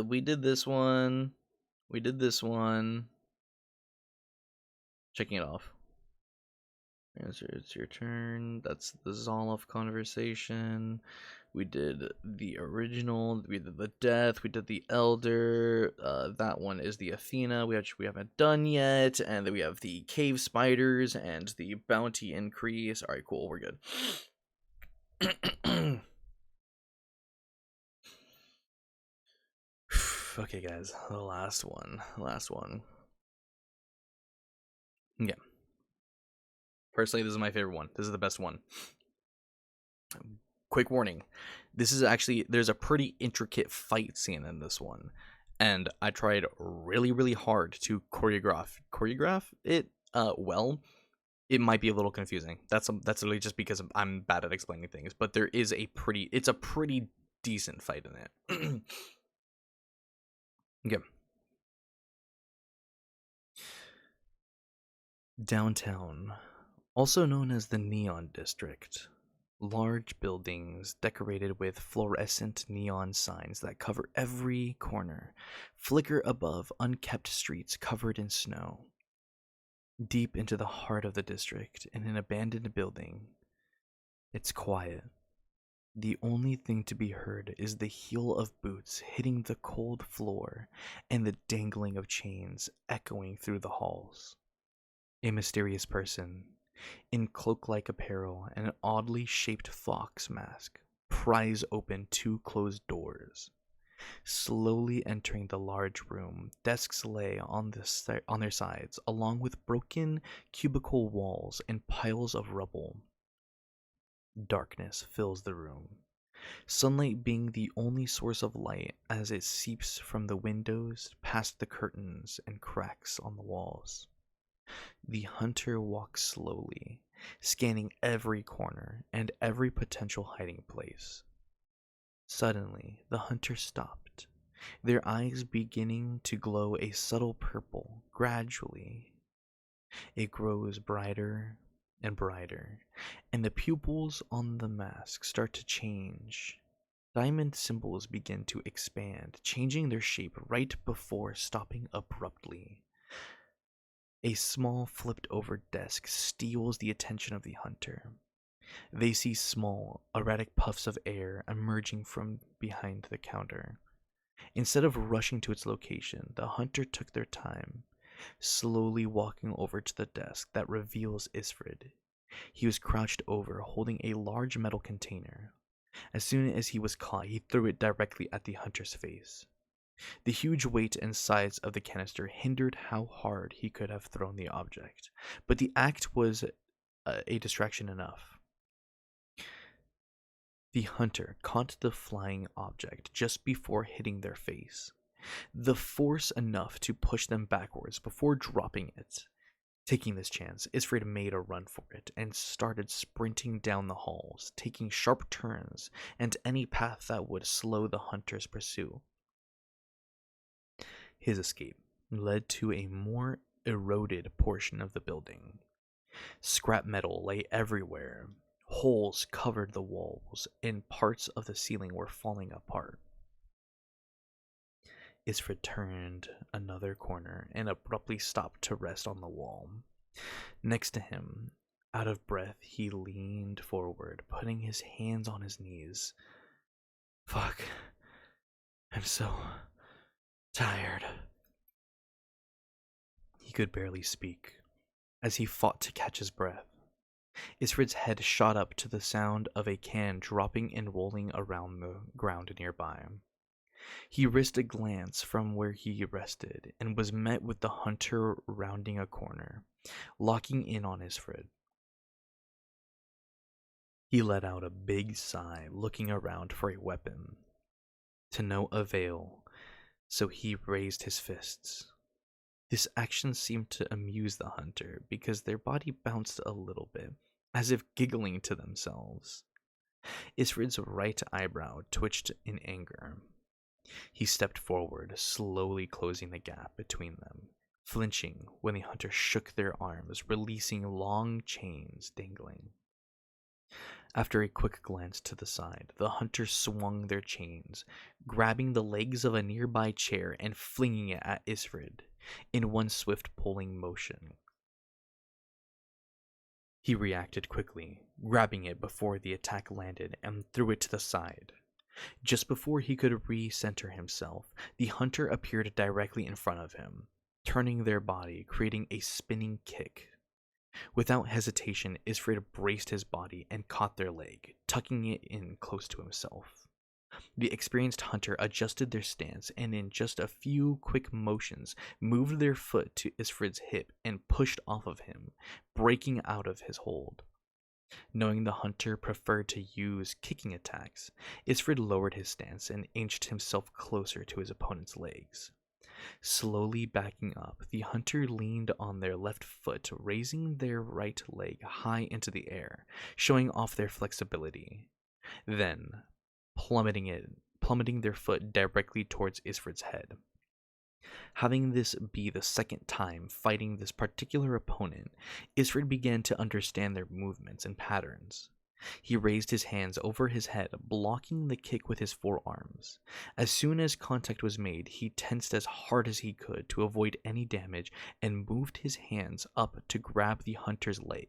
We did this one. Checking it off. It's your turn. That's the Zoloff conversation. We did the original. We did the death. We did the elder. That one is the Athena. We haven't done yet. And then we have the cave spiders and the bounty increase. All right, cool. We're good. Okay, guys. The last one. Yeah. Personally, this is my favorite one. This is the best one. Quick warning. This is actually, there's a pretty intricate fight scene in this one. And I tried really, really hard to choreograph it well. It might be a little confusing. That's literally just because I'm bad at explaining things. But there is it's a pretty decent fight in it. Okay. Downtown, also known as the Neon District. Large buildings decorated with fluorescent neon signs that cover every corner, flicker above unkept streets covered in snow. Deep into the heart of the district, in an abandoned building, it's quiet. The only thing to be heard is the heel of boots hitting the cold floor and the dangling of chains echoing through the halls. A mysterious person, in cloak-like apparel and an oddly shaped fox mask, pries open 2 closed doors. Slowly entering the large room, desks lay on their sides, along with broken cubicle walls and piles of rubble. Darkness fills the room, sunlight being the only source of light as it seeps from the windows, past the curtains, and cracks on the walls. The hunter walks slowly, scanning every corner and every potential hiding place. Suddenly, the hunter stopped, their eyes beginning to glow a subtle purple. Gradually, it grows brighter and brighter, and the pupils on the mask start to change. Diamond symbols begin to expand, changing their shape right before stopping abruptly. A small flipped-over desk steals the attention of the hunter. They see small, erratic puffs of air emerging from behind the counter. Instead of rushing to its location, the hunter took their time, slowly walking over to the desk that reveals Isfred. He was crouched over, holding a large metal container. As soon as he was caught, he threw it directly at the hunter's face. The huge weight and size of the canister hindered how hard he could have thrown the object, but the act was a distraction enough. The hunter caught the flying object just before hitting their face, the force enough to push them backwards before dropping it. Taking this chance, Isfred made a run for it and started sprinting down the halls, taking sharp turns and any path that would slow the hunter's pursuit. His escape led to a more eroded portion of the building. Scrap metal lay everywhere. Holes covered the walls, and parts of the ceiling were falling apart. Isfred turned another corner and abruptly stopped to rest on the wall. Next to him, out of breath, he leaned forward, putting his hands on his knees. Fuck. I'm so tired. He could barely speak as he fought to catch his breath. Isfred's head shot up to the sound of a can dropping and rolling around the ground nearby. He risked a glance from where he rested and was met with the hunter rounding a corner, locking in on Isfred. He let out a big sigh, looking around for a weapon. To no avail, so he raised his fists. This action seemed to amuse the hunter because their body bounced a little bit, as if giggling to themselves. Isfred's right eyebrow twitched in anger. He stepped forward, slowly closing the gap between them, flinching when the hunter shook their arms, releasing long chains dangling. After a quick glance to the side, the hunters swung their chains, grabbing the legs of a nearby chair and flinging it at Isfred in one swift pulling motion. He reacted quickly, grabbing it before the attack landed and threw it to the side. Just before he could re-center himself, the hunter appeared directly in front of him, turning their body, creating a spinning kick. Without hesitation, Isfred braced his body and caught their leg, tucking it in close to himself. The experienced hunter adjusted their stance and in just a few quick motions moved their foot to Isfred's hip and pushed off of him, breaking out of his hold. Knowing the hunter preferred to use kicking attacks, Isfred lowered his stance and inched himself closer to his opponent's legs. Slowly backing up, the hunter leaned on their left foot, raising their right leg high into the air, showing off their flexibility. Then, plummeting their foot directly towards Isfred's head. Having this be the second time fighting this particular opponent, Isfred began to understand their movements and patterns. He raised his hands over his head, blocking the kick with his forearms. As soon as contact was made, he tensed as hard as he could to avoid any damage and moved his hands up to grab the hunter's leg.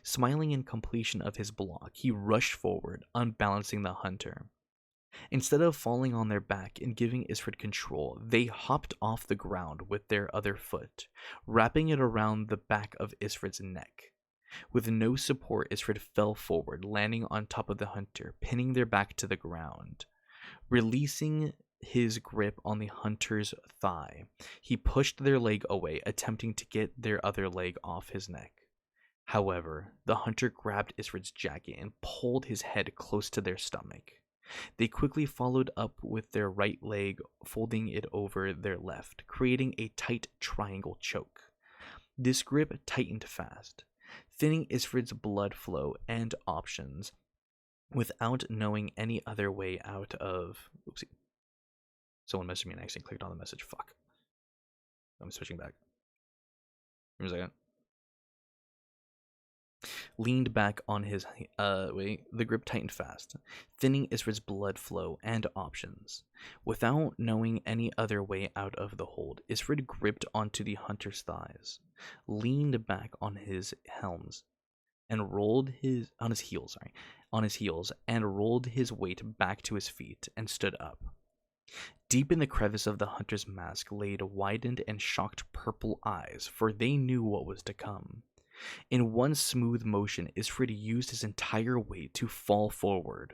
Smiling in completion of his block, he rushed forward, unbalancing the hunter. Instead of falling on their back and giving Isfred control, they hopped off the ground with their other foot, wrapping it around the back of Isfred's neck. With no support, Isfred fell forward, landing on top of the hunter, pinning their back to the ground. Releasing his grip on the hunter's thigh, he pushed their leg away, attempting to get their other leg off his neck. However, the hunter grabbed Isfred's jacket and pulled his head close to their stomach. They quickly followed up with their right leg, folding it over their left, creating a tight triangle choke. This grip tightened fast, thinning Isfred's blood flow and options without knowing any other way out of... Oopsie. Someone messaged me and I accidentally clicked on the message. Fuck. I'm switching back. Give me a second. Leaned back on his the grip tightened fast, thinning Isfred's blood flow and options. Without knowing any other way out of the hold, Isfred gripped onto the hunter's thighs, leaned back on his heels and rolled his heels and rolled his weight back to his feet and stood up. Deep in the crevice of the hunter's mask laid widened and shocked purple eyes, for they knew what was to come. In one smooth motion, Isfred used his entire weight to fall forward.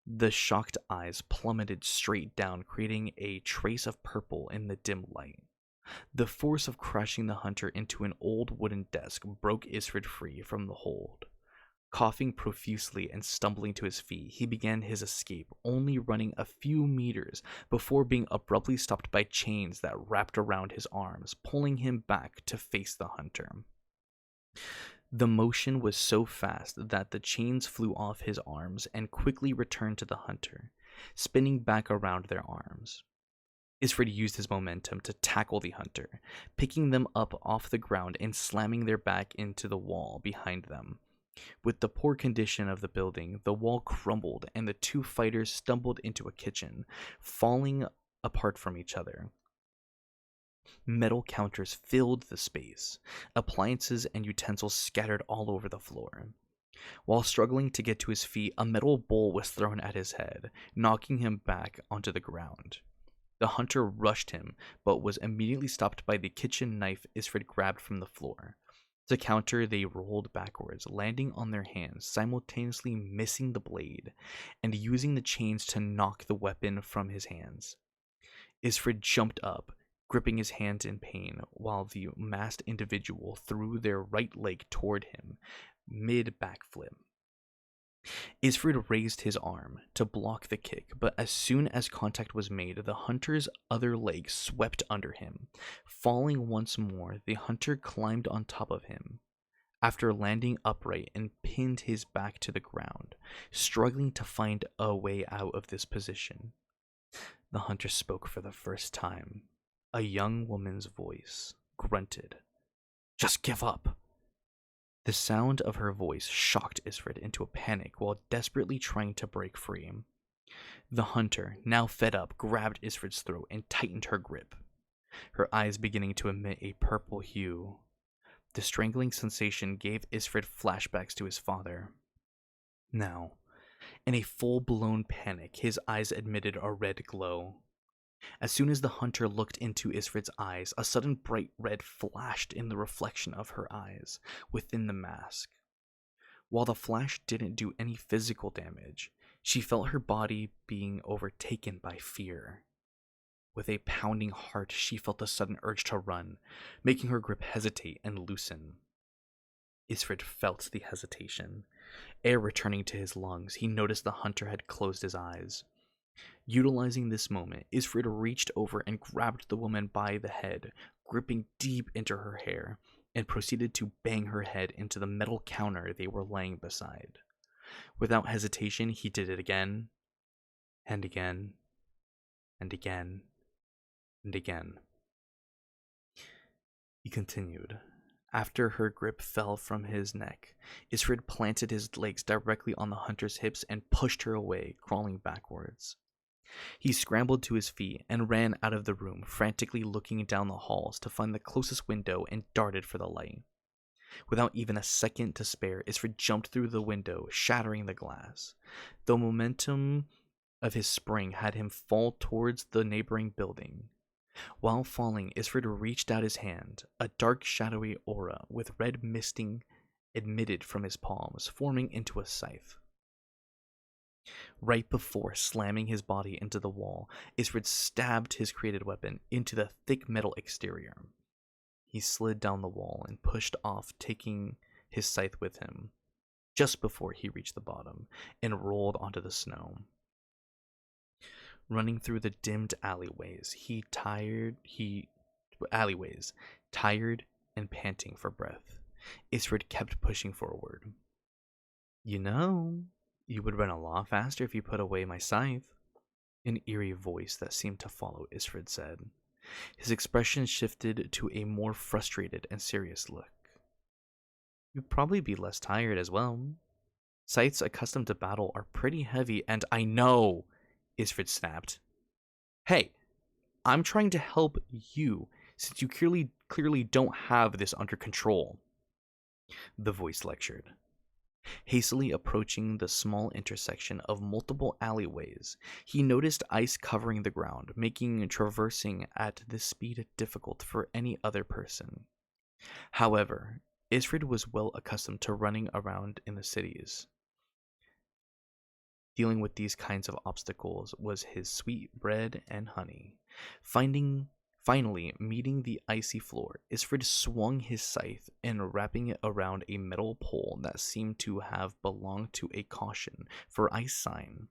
The shocked eyes plummeted straight down, creating a trace of purple in the dim light. The force of crushing the hunter into an old wooden desk broke Isfred free from the hold. Coughing profusely and stumbling to his feet, he began his escape, only running a few meters before being abruptly stopped by chains that wrapped around his arms, pulling him back to face the hunter. The motion was so fast that the chains flew off his arms and quickly returned to the hunter, spinning back around their arms. Isfred used his momentum to tackle the hunter, picking them up off the ground and slamming their back into the wall behind them. With the poor condition of the building, the wall crumbled and the two fighters stumbled into a kitchen, falling apart from each other. Metal counters filled the space, appliances and utensils scattered all over the floor. While struggling to get to his feet, a metal bowl was thrown at his head, knocking him back onto the ground. The hunter rushed him, but was immediately stopped by the kitchen knife Isfred grabbed from the floor. To counter, they rolled backwards, landing on their hands, simultaneously missing the blade, and using the chains to knock the weapon from his hands. Isfred jumped up, gripping his hands in pain, while the masked individual threw their right leg toward him, mid-backflip. Isfred raised his arm to block the kick, but as soon as contact was made, the hunter's other leg swept under him. Falling once more, the hunter climbed on top of him, after landing upright and pinned his back to the ground, struggling to find a way out of this position. The hunter spoke for the first time. A young woman's voice grunted, "Just give up." The sound of her voice shocked Isfred into a panic while desperately trying to break free. The hunter, now fed up, grabbed Isfred's throat and tightened her grip, her eyes beginning to emit a purple hue. The strangling sensation gave Isfred flashbacks to his father. Now, in a full-blown panic, his eyes emitted a red glow. As soon as the hunter looked into Isfred's eyes, a sudden bright red flashed in the reflection of her eyes within the mask. While the flash didn't do any physical damage, she felt her body being overtaken by fear. With a pounding heart, she felt a sudden urge to run, making her grip hesitate and loosen. Isfred felt the hesitation. Air returning to his lungs, he noticed the hunter had closed his eyes. Utilizing this moment, Isfred reached over and grabbed the woman by the head, gripping deep into her hair, and proceeded to bang her head into the metal counter they were laying beside. Without hesitation, he did it again, and again, and again, and again. He continued. After her grip fell from his neck, Isfred planted his legs directly on the hunter's hips and pushed her away, crawling backwards. He scrambled to his feet and ran out of the room, frantically looking down the halls to find the closest window and darted for the light. Without even a second to spare, Isfred jumped through the window, shattering the glass. The momentum of his spring had him fall towards the neighboring building. While falling, Isfred reached out his hand. A dark, shadowy aura with red misting emitted from his palms, forming into a scythe. Right before slamming his body into the wall, Isfred stabbed his created weapon into the thick metal exterior. He slid down the wall and pushed off, taking his scythe with him, just before he reached the bottom, and rolled onto the snow. Running through the dimmed alleyways, tired and panting for breath, Isfred kept pushing forward. "You know, you would run a lot faster if you put away my scythe," an eerie voice that seemed to follow Isfred said. His expression shifted to a more frustrated and serious look. "You'd probably be less tired as well. Scythes accustomed to battle are pretty heavy, and I know," Isfred snapped. "Hey, I'm trying to help you, since you clearly don't have this under control," the voice lectured. Hastily approaching the small intersection of multiple alleyways, he noticed ice covering the ground, making traversing at this speed difficult for any other person. However, Isfred was well accustomed to running around in the cities. Dealing with these kinds of obstacles was his sweet bread and honey. Finally meeting the icy floor, Isfred swung his scythe and wrapping it around a metal pole that seemed to have belonged to a caution for ice sign.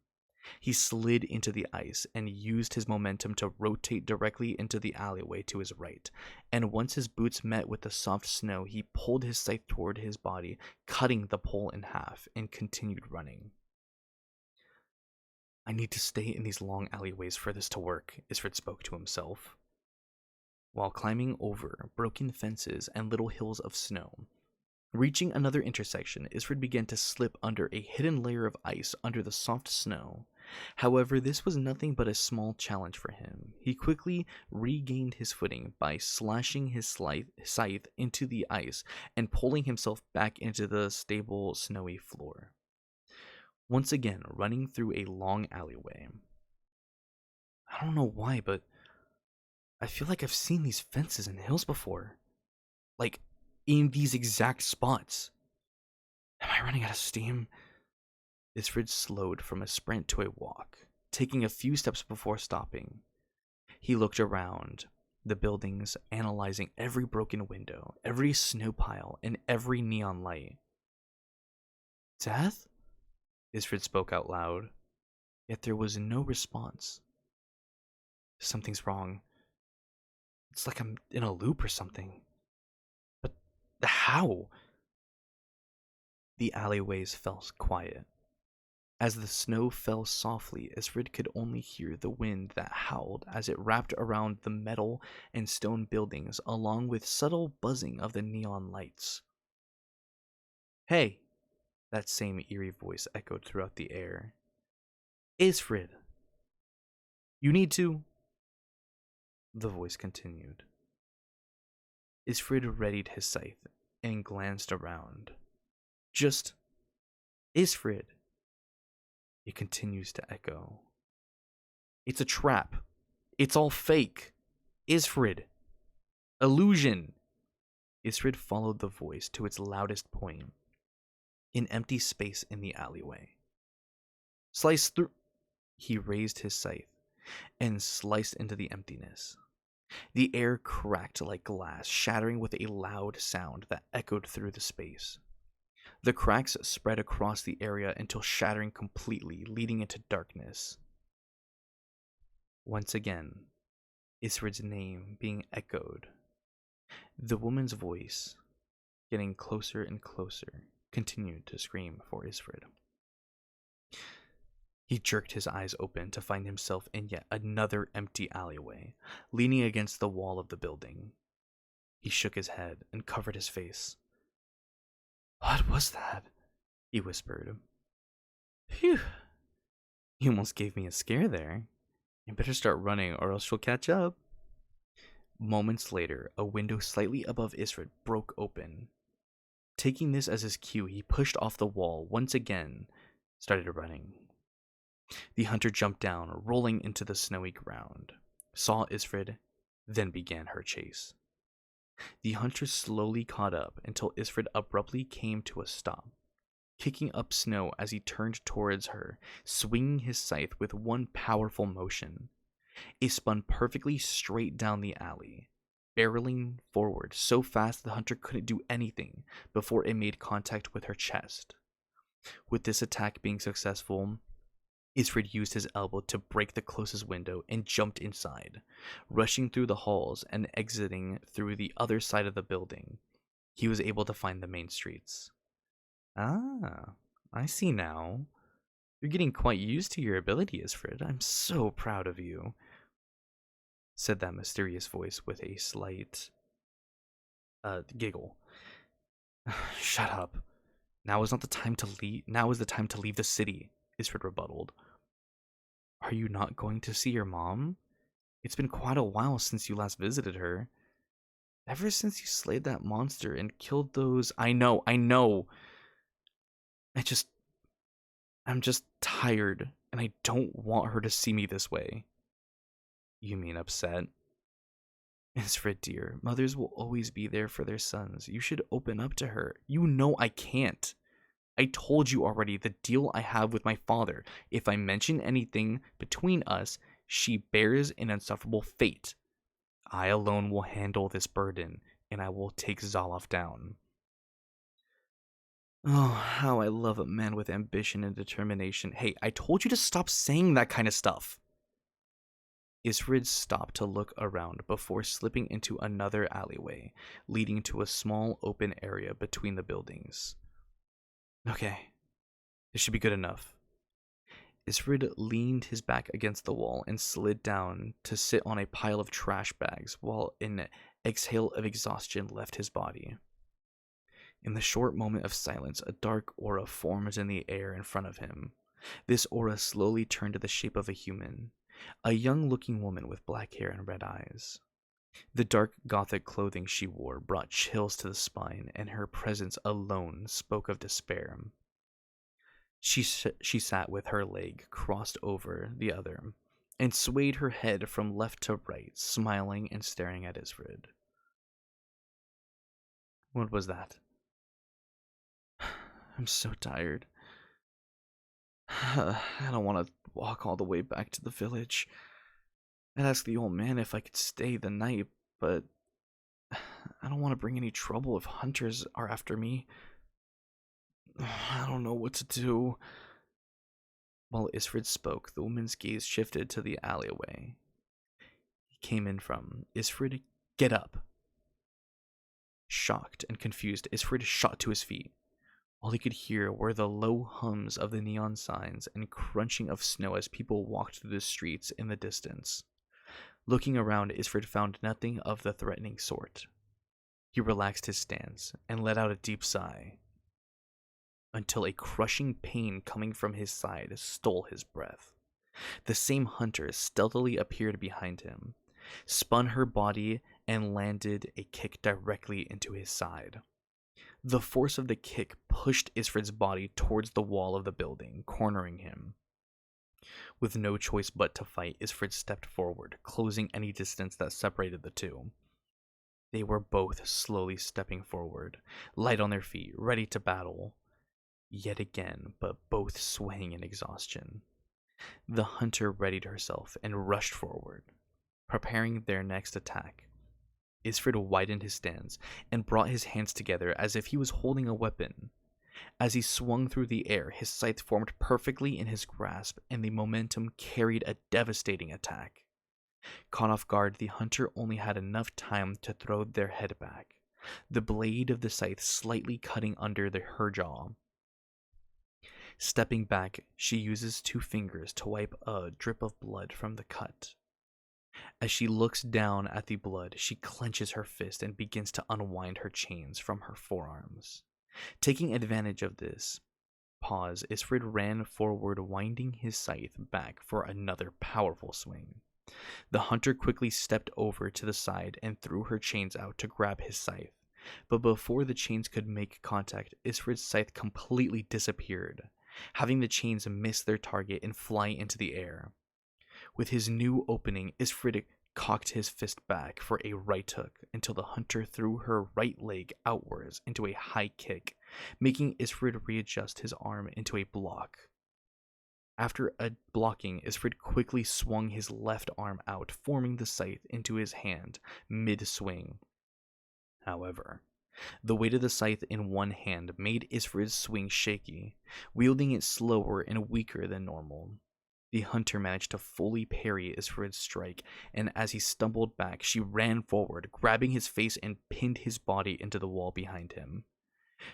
He slid into the ice and used his momentum to rotate directly into the alleyway to his right. And once his boots met with the soft snow, he pulled his scythe toward his body, cutting the pole in half, and continued running. I need to stay in these long alleyways for this to work, Isfred spoke to himself. While climbing over broken fences and little hills of snow, reaching another intersection, Isfred began to slip under a hidden layer of ice under the soft snow. However, this was nothing but a small challenge for him. He quickly regained his footing by slashing his scythe into the ice and pulling himself back into the stable, snowy floor. Once again, running through a long alleyway. I don't know why, but I feel like I've seen these fences and hills before. Like, in these exact spots. Am I running out of steam? Isfred slowed from a sprint to a walk, taking a few steps before stopping. He looked around the buildings, analyzing every broken window, every snow pile, and every neon light. Death? Isfred spoke out loud, yet there was no response. Something's wrong. It's like I'm in a loop or something. But how? The alleyways fell quiet. As the snow fell softly, Isfred could only hear the wind that howled as it wrapped around the metal and stone buildings, along with subtle buzzing of the neon lights. Hey! That same eerie voice echoed throughout the air. Isfred! You need to... The voice continued. Isfred readied his scythe and glanced around. Just... Isfred! It continues to echo. It's a trap. It's all fake. Isfred! Illusion! Isfred followed the voice to its loudest point. An empty space in the alleyway. Slice through... He raised his scythe and sliced into the emptiness. The air cracked like glass, shattering with a loud sound that echoed through the space. The cracks spread across the area until shattering completely, leading into darkness. Once again, Isfred's name being echoed. The woman's voice, getting closer and closer, continued to scream for Isfred. He jerked his eyes open to find himself in yet another empty alleyway, leaning against the wall of the building. He shook his head and covered his face. What was that? He whispered. Phew. You almost gave me a scare there. You better start running or else she'll catch up. Moments later, a window slightly above Isfred broke open. Taking this as his cue, he pushed off the wall once again, started running. The hunter jumped down, rolling into the snowy ground, saw Isfred, then began her chase. The hunter slowly caught up until Isfred abruptly came to a stop, kicking up snow as he turned towards her, swinging his scythe with one powerful motion. It spun perfectly straight down the alley, barreling forward so fast the hunter couldn't do anything before it made contact with her chest. With this attack being successful, Isfred used his elbow to break the closest window and jumped inside, rushing through the halls and exiting through the other side of the building. He was able to find the main streets. Ah, I see now. You're getting quite used to your ability, Isfred. I'm so proud of you, said that mysterious voice with a slight giggle. Shut up. Now is not the time to leave. Now is the time to leave the city, Isfred rebutted. Are you not going to see your mom? It's been quite a while since you last visited her. Ever since you slayed that monster and killed those... I know. I just, I'm just tired, and I don't want her to see me this way. You mean upset? Isfred, dear, mothers will always be there for their sons. You should open up to her. You know I can't. I told you already the deal I have with my father. If I mention anything between us, she bears an insufferable fate. I alone will handle this burden, and I will take Zoloff down. Oh, how I love a man with ambition and determination. Hey, I told you to stop saying that kind of stuff. Isrid stopped to look around before slipping into another alleyway, leading to a small open area between the buildings. Okay, this should be good enough. Isrid leaned his back against the wall and slid down to sit on a pile of trash bags while an exhale of exhaustion left his body. In the short moment of silence, a dark aura formed in the air in front of him. This aura slowly turned to the shape of a human, a young-looking woman with black hair and red eyes. The dark gothic clothing she wore brought chills to the spine, and her presence alone spoke of despair. She sat with her leg crossed over the other, and swayed her head from left to right, smiling and staring at Isfred. What was that? I'm so tired. I don't want to walk all the way back to the village. I'd ask the old man if I could stay the night, but I don't want to bring any trouble if hunters are after me. I don't know what to do. While Isfred spoke, the woman's gaze shifted to the alleyway he came in from. Isfred, get up. Shocked and confused, Isfred shot to his feet. All he could hear were the low hums of the neon signs and crunching of snow as people walked through the streets in the distance. Looking around, Isfred found nothing of the threatening sort. He relaxed his stance and let out a deep sigh, until a crushing pain coming from his side stole his breath. The same hunter stealthily appeared behind him, spun her body, and landed a kick directly into his side. The force of the kick pushed Isfred's body towards the wall of the building, cornering him. With no choice but to fight, Isfred stepped forward, closing any distance that separated the two. They were both slowly stepping forward, light on their feet, ready to battle. Yet again, but both swaying in exhaustion. The hunter readied herself and rushed forward, preparing their next attack. Isfred widened his stance and brought his hands together as if he was holding a weapon. As he swung through the air, his scythe formed perfectly in his grasp, and the momentum carried a devastating attack. Caught off guard, the hunter only had enough time to throw their head back, the blade of the scythe slightly cutting under her jaw. Stepping back, she uses 2 fingers to wipe a drip of blood from the cut. As she looks down at the blood, she clenches her fist and begins to unwind her chains from her forearms. Taking advantage of this pause, Isfred ran forward, winding his scythe back for another powerful swing. The hunter quickly stepped over to the side and threw her chains out to grab his scythe. But before the chains could make contact, Isfred's scythe completely disappeared, having the chains miss their target and fly into the air. With his new opening, Isfred cocked his fist back for a right hook until the hunter threw her right leg outwards into a high kick, making Isfred readjust his arm into a block. After a blocking, Isfred quickly swung his left arm out, forming the scythe into his hand mid-swing. However, the weight of the scythe in one hand made Isfred's swing shaky, wielding it slower and weaker than normal. The hunter managed to fully parry Isfred's strike, and as he stumbled back, she ran forward, grabbing his face and pinned his body into the wall behind him.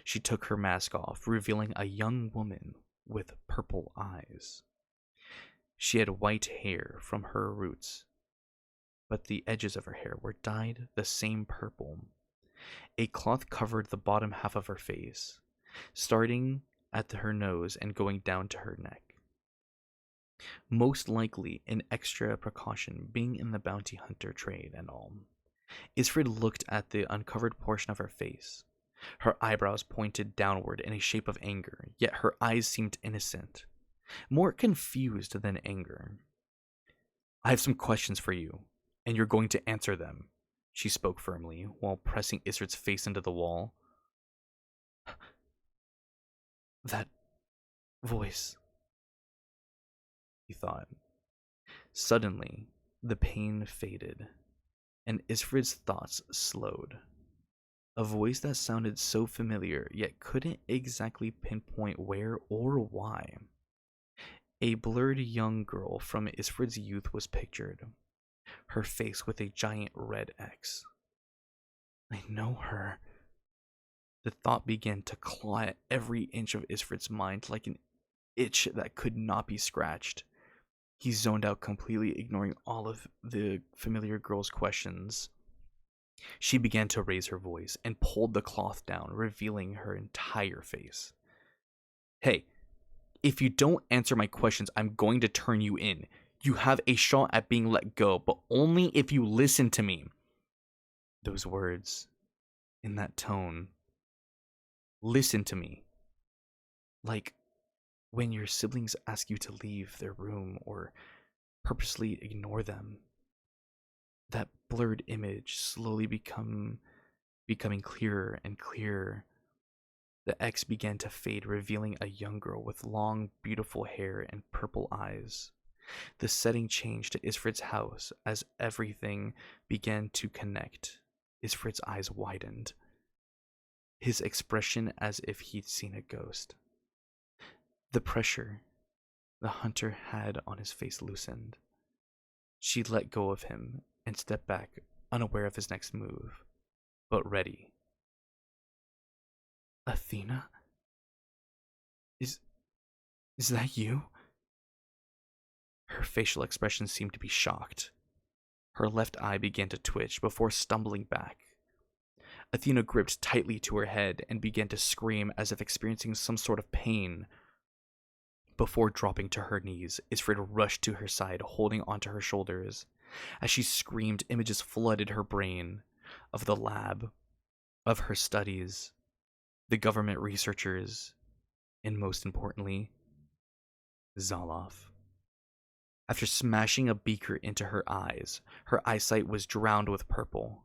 She took her mask off, revealing a young woman with purple eyes. She had white hair from her roots, but the edges of her hair were dyed the same purple. A cloth covered the bottom half of her face, starting at her nose and going down to her neck. Most likely an extra precaution, being in the bounty hunter trade and all. Isfred looked at the uncovered portion of her face. Her eyebrows pointed downward in a shape of anger, yet her eyes seemed innocent, more confused than anger. I have some questions for you, and you're going to answer them, she spoke firmly, while pressing Isrit's face into the wall. That voice, he thought. Suddenly, the pain faded, and Isfrid's thoughts slowed. A voice that sounded so familiar, yet couldn't exactly pinpoint where or why. A blurred young girl from Isfrid's youth was pictured, her face with a giant red X. I know her. The thought began to claw at every inch of Isfrid's mind like an itch that could not be scratched. He zoned out completely, ignoring all of the familiar girl's questions. She began to raise her voice and pulled the cloth down, revealing her entire face. Hey, if you don't answer my questions, I'm going to turn you in. You have a shot at being let go, but only if you listen to me. Those words, in that tone, listen to me. Like when your siblings ask you to leave their room or purposely ignore them. That blurred image slowly becoming clearer and clearer. The X began to fade, revealing a young girl with long, beautiful hair and purple eyes. The setting changed to Isfrit's house as everything began to connect. Isfrit's eyes widened, his expression as if he'd seen a ghost. The pressure the hunter had on his face loosened. She let go of him and stepped back, unaware of his next move, but ready. Athena? Is that you? Her facial expression seemed to be shocked. Her left eye began to twitch before stumbling back. Athena gripped tightly to her head and began to scream as if experiencing some sort of pain. Before dropping to her knees, Isfrid rushed to her side, holding onto her shoulders. As she screamed, images flooded her brain of the lab, of her studies, the government researchers, and most importantly, Zoloff. After smashing a beaker into her eyes, her eyesight was drowned with purple.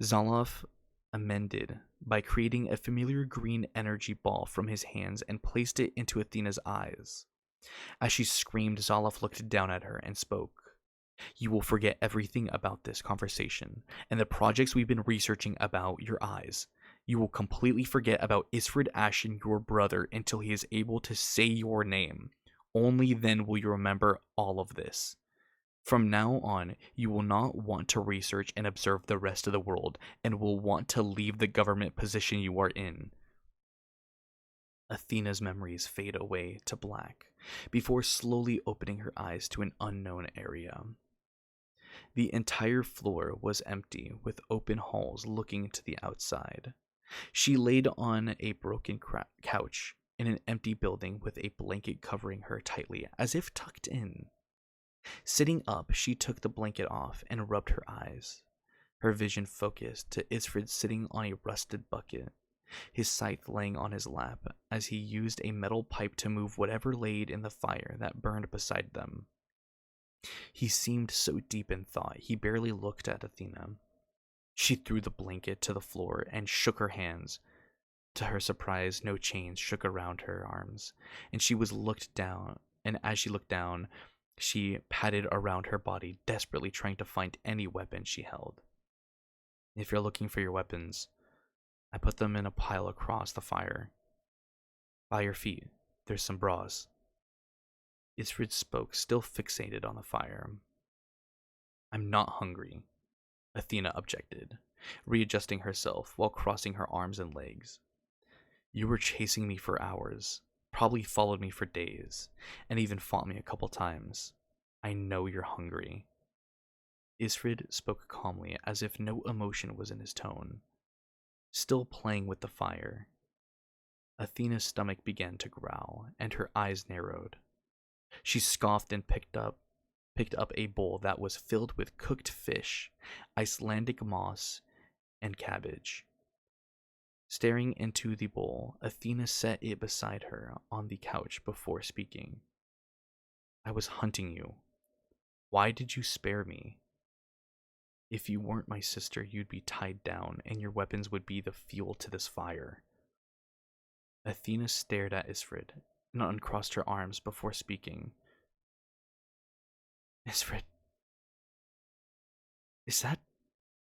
Zoloff amended by creating a familiar green energy ball from his hands and placed it into Athena's eyes. As she screamed, Zoloff looked down at her and spoke. You will forget everything about this conversation and the projects we've been researching about your eyes. You will completely forget about Isfrid Ashen, your brother, until he is able to say your name. Only then will you remember all of this. From now on, you will not want to research and observe the rest of the world, and will want to leave the government position you are in. Athena's memories fade away to black, before slowly opening her eyes to an unknown area. The entire floor was empty, with open halls looking to the outside. She laid on a broken couch in an empty building with a blanket covering her tightly, as if tucked in. Sitting up, she took the blanket off and rubbed her eyes. Her vision focused to Isfrid sitting on a rusted bucket, his scythe laying on his lap as he used a metal pipe to move whatever laid in the fire that burned beside them. He seemed so deep in thought, he barely looked at Athena. She threw the blanket to the floor and shook her hands. To her surprise, no chains shook around her arms, and as she looked down, she patted around her body, desperately trying to find any weapon she held. If you're looking for your weapons, I put them in a pile across the fire. By your feet, there's some bras. Isfrid spoke, still fixated on the fire. I'm not hungry, Athena objected, readjusting herself while crossing her arms and legs. You were chasing me for hours, probably followed me for days, and even fought me a couple times. I know you're hungry. Isfrid spoke calmly, as if no emotion was in his tone. Still playing with the fire, Athena's stomach began to growl, and her eyes narrowed. She scoffed and picked up a bowl that was filled with cooked fish, Icelandic moss, and cabbage. Staring into the bowl, Athena set it beside her on the couch before speaking. I was hunting you. Why did you spare me? If you weren't my sister, you'd be tied down, and your weapons would be the fuel to this fire. Athena stared at Isfred and uncrossed her arms before speaking. Isfred, is that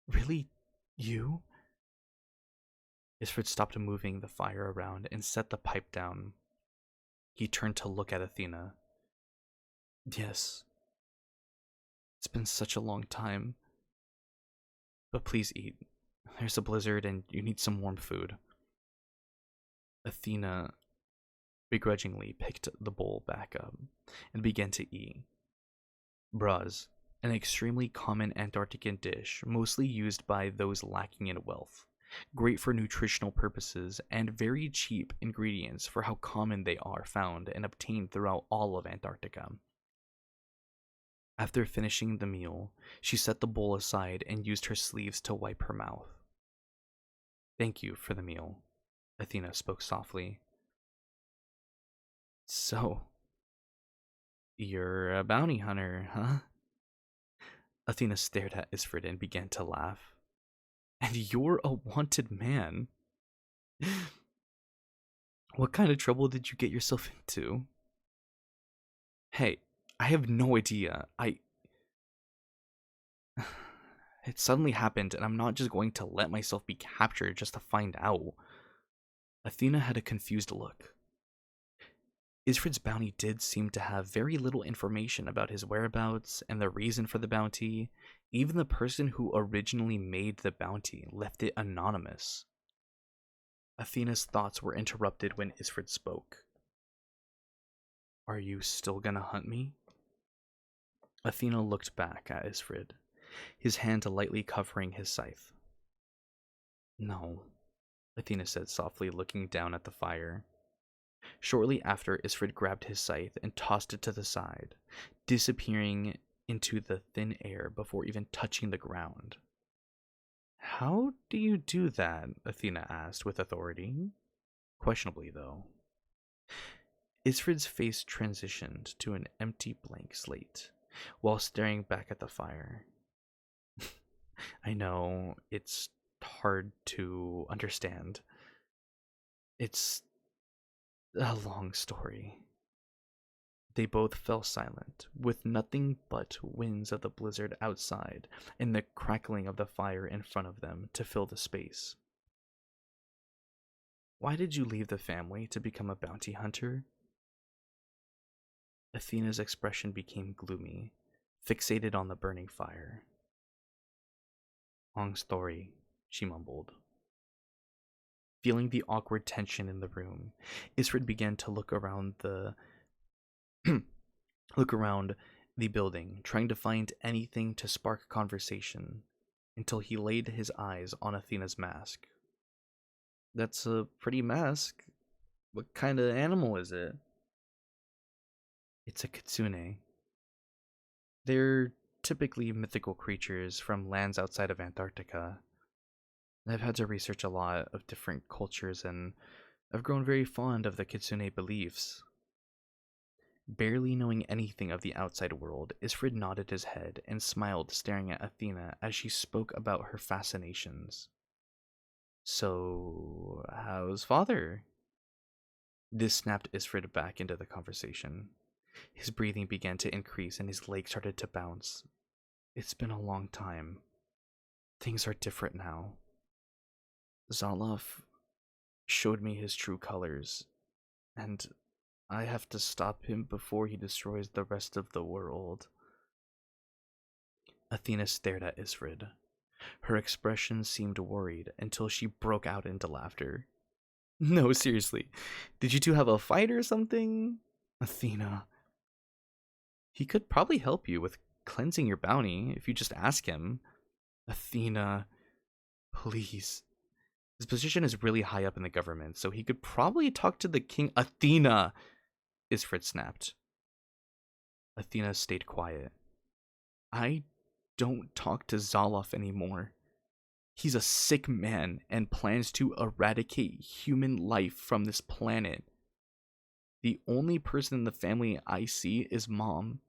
really you? Isfred stopped moving the fire around and set the pipe down. He turned to look at Athena. Yes. It's been such a long time. But please eat. There's a blizzard and you need some warm food. Athena begrudgingly picked the bowl back up and began to eat. Braz, an extremely common Antarctican dish, mostly used by those lacking in wealth. Great for nutritional purposes and very cheap ingredients for how common they are found and obtained throughout all of Antarctica. After finishing the meal, she set the bowl aside and used her sleeves to wipe her mouth. Thank you for the meal, Athena spoke softly. So, you're a bounty hunter, huh? Athena stared at Isfred and began to laugh. And you're a wanted man. What kind of trouble did you get yourself into? Hey, I have no idea. It suddenly happened, and I'm not just going to let myself be captured just to find out. Athena had a confused look. Isfred's bounty did seem to have very little information about his whereabouts and the reason for the bounty. Even the person who originally made the bounty left it anonymous. Athena's thoughts were interrupted when Isfred spoke. Are you still gonna hunt me? Athena looked back at Isfred, his hand lightly covering his scythe. No, Athena said softly, looking down at the fire. Shortly after, Isfred grabbed his scythe and tossed it to the side, disappearing into the thin air before even touching the ground. How do you do that? Athena asked with authority. Questionably, though. Isfred's face transitioned to an empty blank slate while staring back at the fire. I know, it's hard to understand. It's a long story. They both fell silent, with nothing but winds of the blizzard outside and the crackling of the fire in front of them to fill the space. Why did you leave the family to become a bounty hunter? Athena's expression became gloomy, fixated on the burning fire. Long story, she mumbled. Feeling the awkward tension in the room, Isfred began to look around the building, trying to find anything to spark conversation, until he laid his eyes on Athena's mask. That's a pretty mask. What kind of animal is it? It's a kitsune. They're typically mythical creatures from lands outside of Antarctica. I've had to research a lot of different cultures, and I've grown very fond of the kitsune beliefs. Barely knowing anything of the outside world, Isfred nodded his head and smiled, staring at Athena as she spoke about her fascinations. So, how's father? This snapped Isfred back into the conversation. His breathing began to increase and his legs started to bounce. It's been a long time. Things are different now. Zalof showed me his true colors, and I have to stop him before he destroys the rest of the world. Athena stared at Isfred. Her expression seemed worried until she broke out into laughter. No, seriously. Did you two have a fight or something? Athena. He could probably help you with cleansing your bounty if you just ask him. Athena, please. His position is really high up in the government, so he could probably talk to the king. Athena! Isfred snapped. Athena stayed quiet. I don't talk to Zalof anymore. He's a sick man and plans to eradicate human life from this planet. The only person in the family I see is Mom.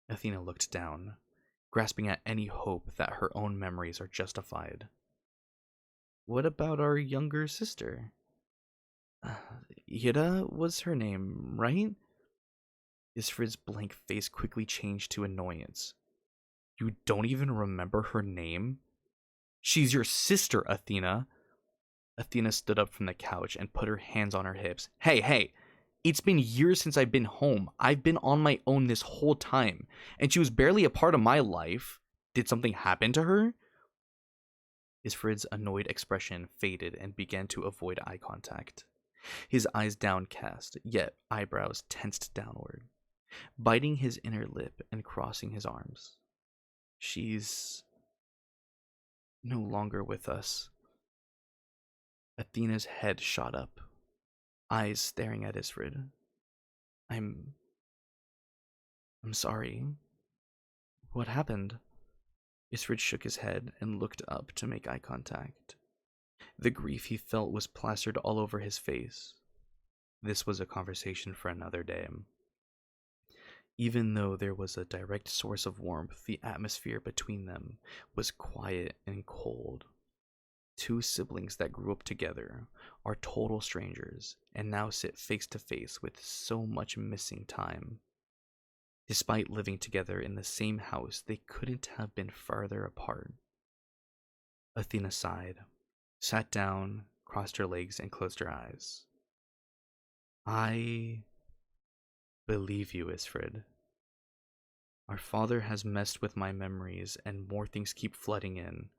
Athena looked down, grasping at any hope that her own memories are justified. What about our younger sister? Ida was her name, right? Isfrid's blank face quickly changed to annoyance. You don't even remember her name? She's your sister, Athena. Athena stood up from the couch and put her hands on her hips. Hey, it's been years since I've been home. I've been on my own this whole time, and she was barely a part of my life. Did something happen to her? Isfrid's annoyed expression faded and began to avoid eye contact. His eyes downcast, yet eyebrows tensed downward, biting his inner lip and crossing his arms. She's no longer with us. Athena's head shot up, eyes staring at Isfrid. I'm sorry. What happened? Isfrid shook his head and looked up to make eye contact. The grief he felt was plastered all over his face. This was a conversation for another day. Even though there was a direct source of warmth, the atmosphere between them was quiet and cold. Two siblings that grew up together are total strangers and now sit face to face with so much missing time. Despite living together in the same house, they couldn't have been farther apart. Athena sighed, sat down, crossed her legs, and closed her eyes. I believe you, Isfrid. Our father has messed with my memories, and more things keep flooding in.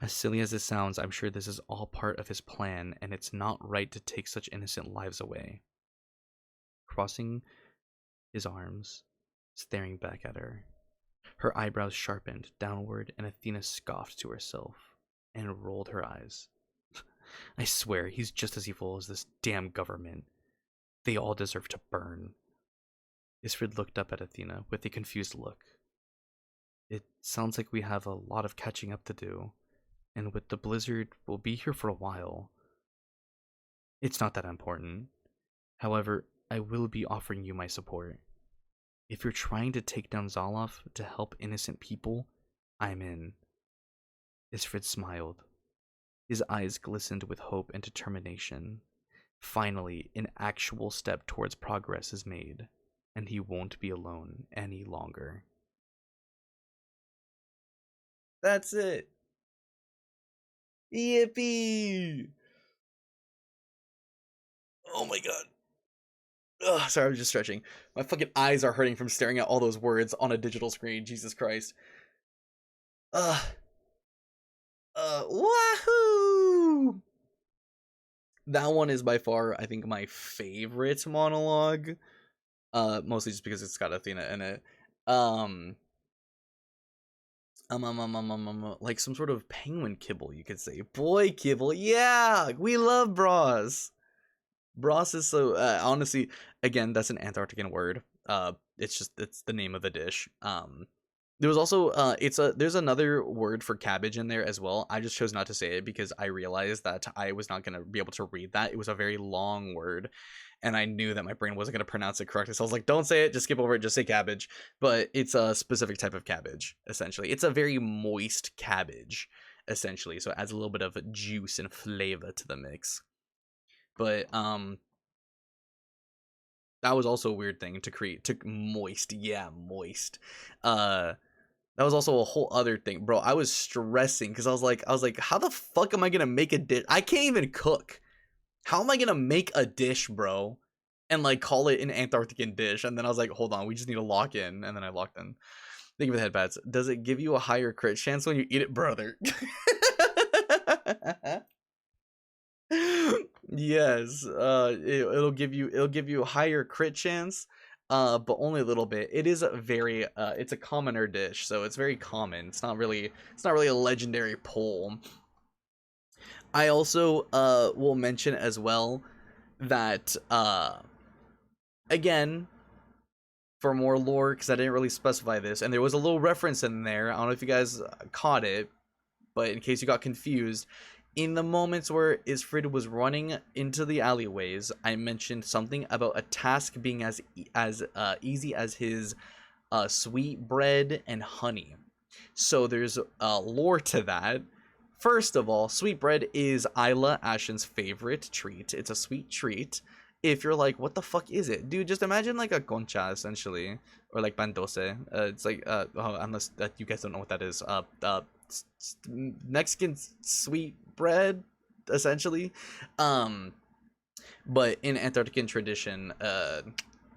As silly as it sounds, I'm sure this is all part of his plan, and it's not right to take such innocent lives away. Crossing his arms, staring back at her. Her eyebrows sharpened downward, and Athena scoffed to herself and rolled her eyes. I swear, he's just as evil as this damn government. They all deserve to burn. Isfrid looked up at Athena with a confused look. It sounds like we have a lot of catching up to do, and with the blizzard, we'll be here for a while. It's not that important. However, I will be offering you my support. If you're trying to take down Zoloff to help innocent people, I'm in. Isfrid smiled. His eyes glistened with hope and determination. Finally, an actual step towards progress is made, and he won't be alone any longer. That's it. Yippee! Oh my god. Ugh, sorry, I was just stretching. My fucking eyes are hurting from staring at all those words on a digital screen. Jesus Christ. Wahoo! That one is by far, I think, my favorite monologue. Mostly just because it's got Athena in it. Like some sort of penguin kibble, you could say. Boy kibble, yeah! We love bras! Bras is so honestly, again, that's an Antarctican word. It's the name of the dish. There was also there's another word for cabbage in there as well. I just chose not to say it because I realized that I was not gonna be able to read that. It was a very long word, and I knew that my brain wasn't gonna pronounce it correctly. So I was like, don't say it, just skip over it, just say cabbage. But it's a specific type of cabbage, essentially. It's a very moist cabbage, essentially. So it adds a little bit of juice and flavor to the mix. But that was also a weird thing to create. To moist, yeah, moist. That was also a whole other thing, bro. I was stressing because I was like, how the fuck am I gonna make a dish? I can't even cook. How am I gonna make a dish, bro? And like call it an Antarctican dish? And then I was like, hold on, we just need to lock in. And then I locked in. Think of the headpads. Does it give you a higher crit chance when you eat it, brother? Yes, it'll give you a higher crit chance, but only a little bit. It is a very it's a commoner dish, so it's very common. It's not really a legendary pull. I also will mention as well that again, for more lore, because I didn't really specify this, and there was a little reference in there. I don't know if you guys caught it, but in case you got confused, in the moments where Isfrid was running into the alleyways, I mentioned something about a task being as easy as his sweet bread and honey. So there's lore to that. First of all, sweet bread is Isla Ashen's favorite treat. It's a sweet treat. If you're like, what the fuck is it? Dude, just imagine like a concha, essentially. Or like pan dulce. It's like, unless you guys don't know what that is. Mexican sweet bread, essentially. But in Antarctican tradition,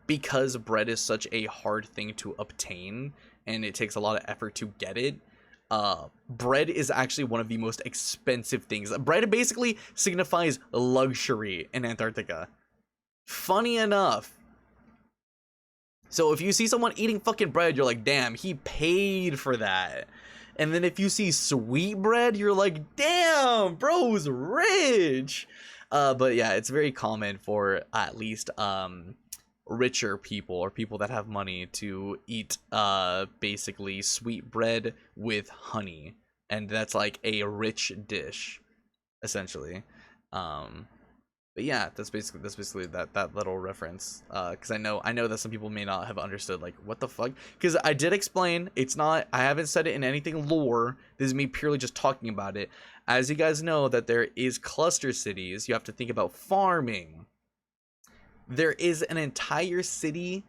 because bread is such a hard thing to obtain, and it takes a lot of effort to get it, bread is actually one of the most expensive things. Bread basically signifies luxury in Antarctica. Funny enough. So if you see someone eating fucking bread, you're like, damn, he paid for that. And then if you see sweet bread, you're like, damn, bro's rich. But yeah, it's very common for at least richer people, or people that have money, to eat basically sweet bread with honey, and that's like a rich dish, essentially. But yeah, that's basically that little reference. Because I know that some people may not have understood, like, what the fuck. Because I did explain, it's not, I haven't said it in anything lore. This is me purely just talking about it. As you guys know, that there is cluster cities. You have to think about farming. There is an entire city,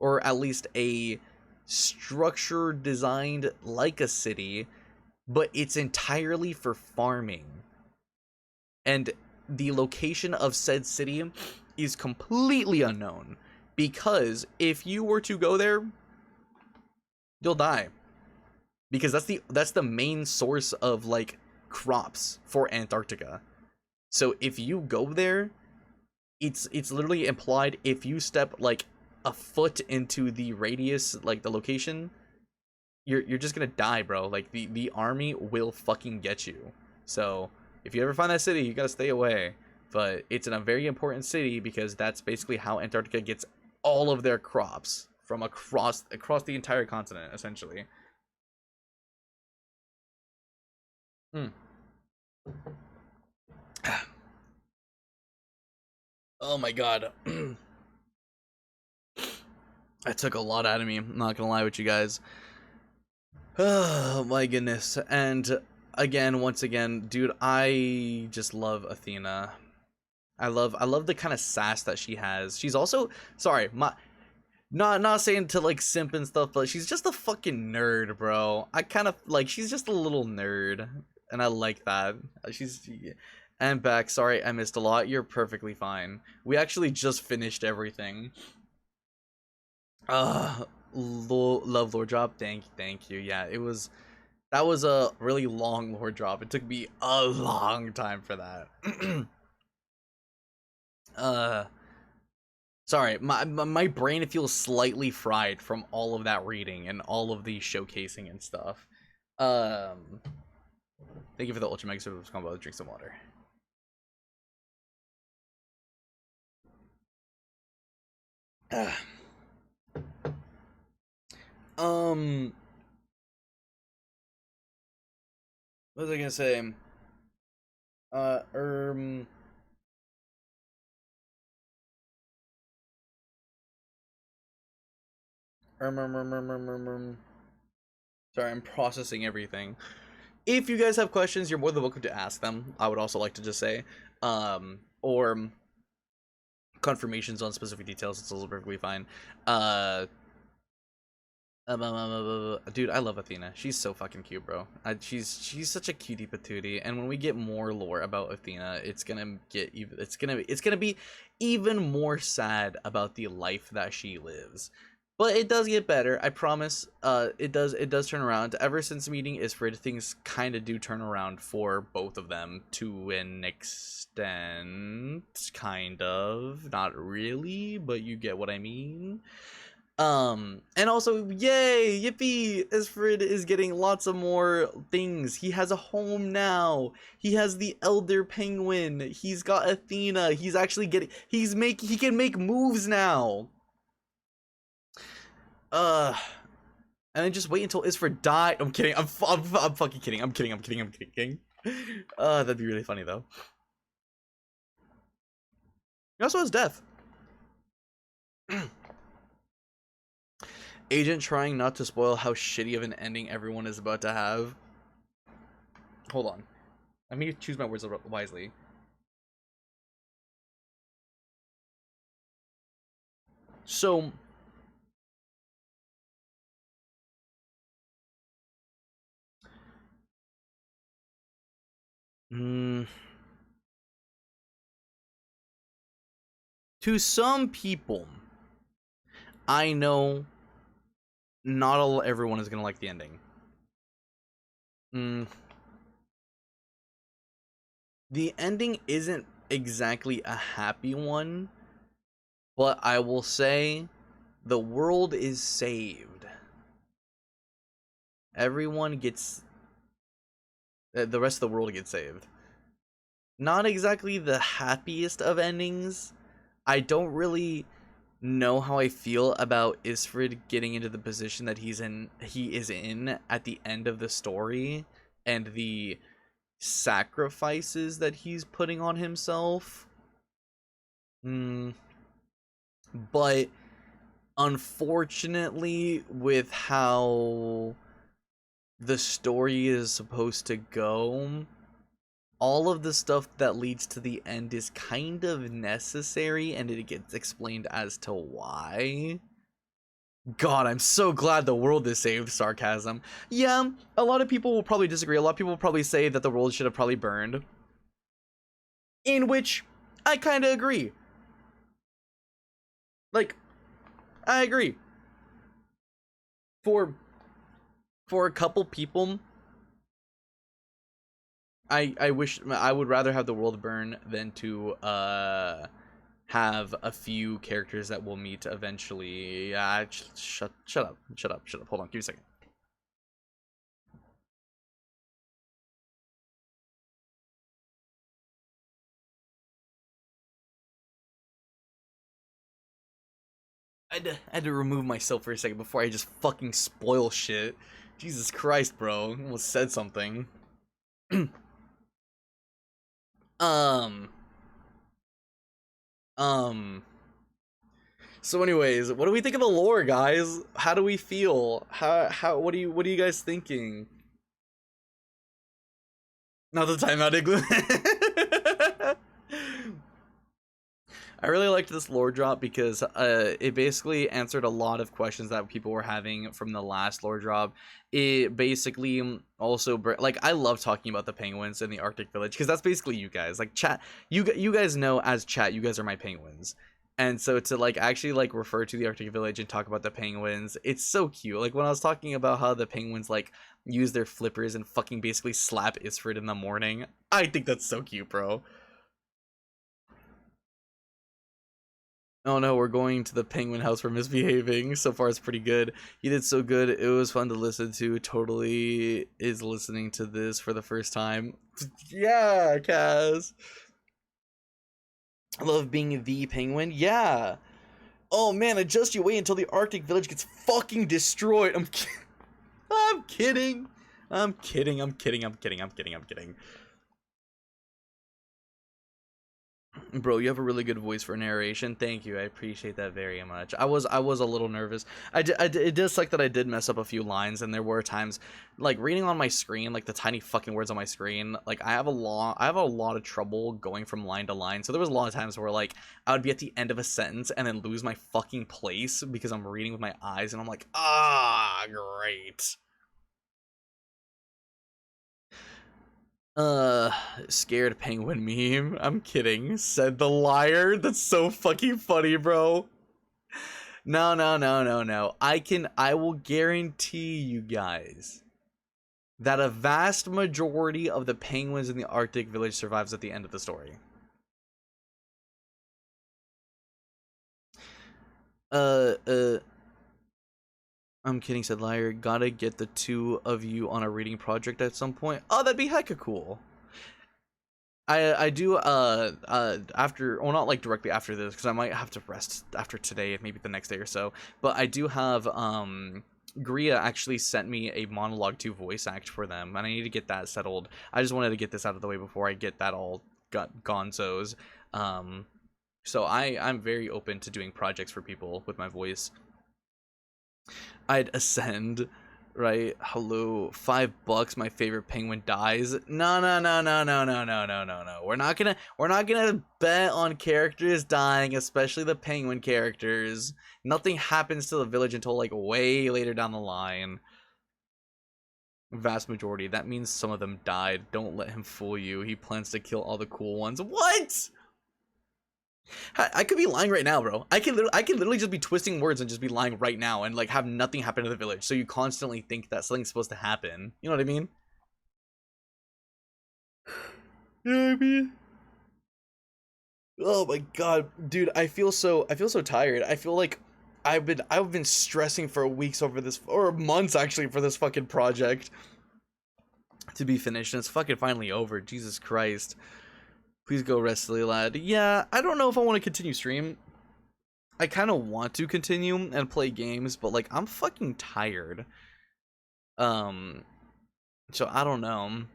or at least a structure designed like a city, but it's entirely for farming. And the location of said city is completely unknown, because if you were to go there, you'll die, because that's the main source of like crops for Antarctica. So if you go there, it's literally implied, if you step like a foot into the radius, like the location, you're just gonna die, bro. Like the army will fucking get you. So if you ever find that city, you gotta stay away. But it's in a very important city, because that's basically how Antarctica gets all of their crops from across the entire continent, essentially. Hmm. Oh my god. That took a lot out of me. I'm not gonna lie with you guys. Oh my goodness. And again, once again, dude, I just love Athena. I love the kind of sass that she has. She's also, sorry, not saying to like simp and stuff, but she's just a fucking nerd, bro. I kind of like, she's just a little nerd, and I like that. And back, sorry I missed a lot. You're perfectly fine. We actually just finished everything. Love lore drop. Thank you. Yeah, that was a really long lore drop. It took me a long time for that. Sorry, my brain feels slightly fried from all of that reading and all of the showcasing and stuff. Thank you for the ultra mega super combo. Drink some water. What was I gonna say? Uh, um, Sorry, I'm processing everything. If you guys have questions, you're more than welcome to ask them. I would also like to just say, or confirmations on specific details. It's also perfectly fine. Dude, I love Athena. She's so fucking cute, bro. She's such a cutie patootie. And when we get more lore about Athena, it's gonna be even more sad about the life that she lives. But it does get better, I promise. It does turn around. Ever since meeting Isfrid, things kind of do turn around for both of them to an extent, kind of. Not really, but you get what I mean. And also, yay, yippee, Isfrid is getting lots of more things. He has a home now. He has the Elder Penguin. He's got Athena. He's actually he can make moves now. Uh, and then just wait until Isfra died. I'm kidding. I'm fucking kidding. I'm kidding. I'm kidding. I'm kidding. That'd be really funny though. He also has death. Agent trying not to spoil how shitty of an ending everyone is about to have. Hold on. Let me choose my words wisely. So, to some people, I know not everyone is gonna like the ending. The ending isn't exactly a happy one, but I will say the world is saved. Everyone gets... the rest of the world gets saved. Not exactly the happiest of endings. I don't really know how I feel about Isfrid getting into the position that he is in at the end of the story, and the sacrifices that he's putting on himself. But unfortunately, with how the story is supposed to go, all of the stuff that leads to the end is kind of necessary, and it gets explained as to why. God, I'm so glad the world is saved. Sarcasm. Yeah, a lot of people will probably disagree. A lot of people will probably say that the world should have probably burned. In which I kind of agree. Like, I agree. For a couple people, I wish I would rather have the world burn than to have a few characters that we'll meet eventually. Shut up. Hold on, give me a second. I had to remove myself for a second before I just fucking spoil shit. Jesus Christ, bro. I almost said something. um. So anyways, what do we think of the lore, guys? How do we feel? What are you guys thinking? Not the timeout igloo. I really liked this lore drop because it basically answered a lot of questions that people were having from the last lore drop. It basically also like, I love talking about the penguins in the Arctic Village because that's basically you guys. Like, chat, you guys know, as chat, you guys are my penguins. And so to like actually like refer to the Arctic Village and talk about the penguins, it's so cute. Like when I was talking about how the penguins like use their flippers and fucking basically slap Isfrid in the morning, I think that's so cute, bro. Oh no, we're going to the penguin house for misbehaving. So far it's pretty good. He did so good. It was fun to listen to. Totally is listening to this for the first time. Yeah, Kaz. I love being the penguin. Yeah. Oh man, just you wait until the Arctic Village gets fucking destroyed. I'm kidding. I'm kidding. I'm kidding. I'm kidding. I'm kidding. I'm kidding. Bro, you have a really good voice for narration. Thank you. I appreciate that very much. I was a little nervous. It does suck that I did mess up a few lines, and there were times like reading on my screen, like the tiny fucking words on my screen, like I have a lot of trouble going from line to line. So there was a lot of times where like I would be at the end of a sentence and then lose my fucking place because I'm reading with my eyes, and I'm like, great. Scared penguin meme. I'm kidding. Said the liar. That's so fucking funny, bro. No. I will guarantee you guys that a vast majority of the penguins in the Arctic Village survives at the end of the story. I'm kidding, said liar. Gotta get the two of you on a reading project at some point. Oh, that'd be hecka cool. I do after, well, not like directly after this, because I might have to rest after today, maybe the next day or so. But I do have Gria actually sent me a monologue to voice act for them, and I need to get that settled. I just wanted to get this out of the way before I get that all gonzos. So I'm very open to doing projects for people with my voice. I'd ascend, right? Hello, $5. My favorite penguin dies. No, no, no, no, no, no, no, no, no, no. We're not gonna bet on characters dying, especially the penguin characters. Nothing happens to the village until like way later down the line. Vast majority. That means some of them died. Don't let him fool you. He plans to kill all the cool ones. What? I could be lying right now, bro. I can literally just be twisting words and just be lying right now and like have nothing happen to the village. So you constantly think that something's supposed to happen. You know what I mean? You know what I mean? Oh my god, dude, I feel so tired. I feel like I've been stressing for weeks over this, or months actually, for this fucking project to be finished, and it's fucking finally over. Jesus Christ. Please go rest, silly lad. Yeah, I don't know if I want to continue stream. I kind of want to continue and play games, but like I'm fucking tired. So I don't know.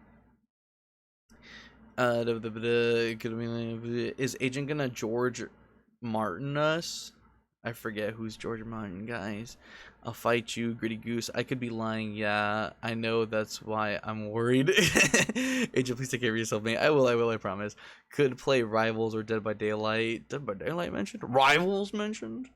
Is Agent gonna George Martin us? I forget who's George Martin, guys. I'll fight you, Gritty Goose. I could be lying. Yeah, I know. That's why I'm worried. Agent, please take care of yourself, mate. I will, I promise. Could play Rivals or Dead by Daylight. Dead by Daylight mentioned? Rivals mentioned?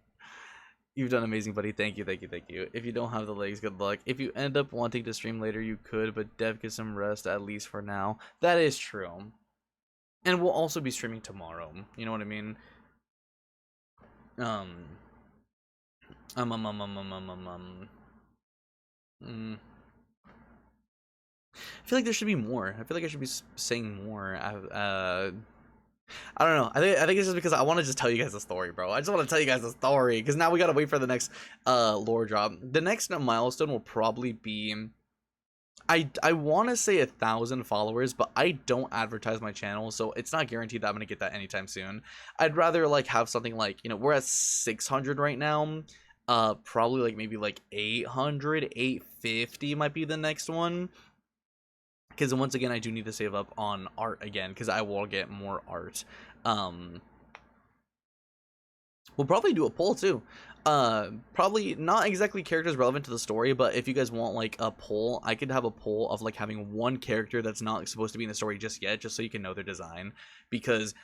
You've done amazing, buddy. Thank you, thank you, thank you. If you don't have the legs, good luck. If you end up wanting to stream later, you could, but Dev gets some rest, at least for now. That is true. And we'll also be streaming tomorrow. You know what I mean? I feel like there should be more. I feel like I should be saying more. I don't know. I think it's just because I want to just tell you guys the story, bro. I just want to tell you guys the story, because now we gotta wait for the next lore drop. The next milestone will probably be, I want to say 1,000 followers, but I don't advertise my channel, so it's not guaranteed that I'm gonna get that anytime soon. I'd rather like have something like, you know, we're at 600 right now. Probably like maybe like 800, 850 might be the next one. Because once again, I do need to save up on art again, because I will get more art. We'll probably do a poll too. Probably not exactly characters relevant to the story, but if you guys want like a poll, I could have a poll of like having one character that's not supposed to be in the story just yet, just so you can know their design. Because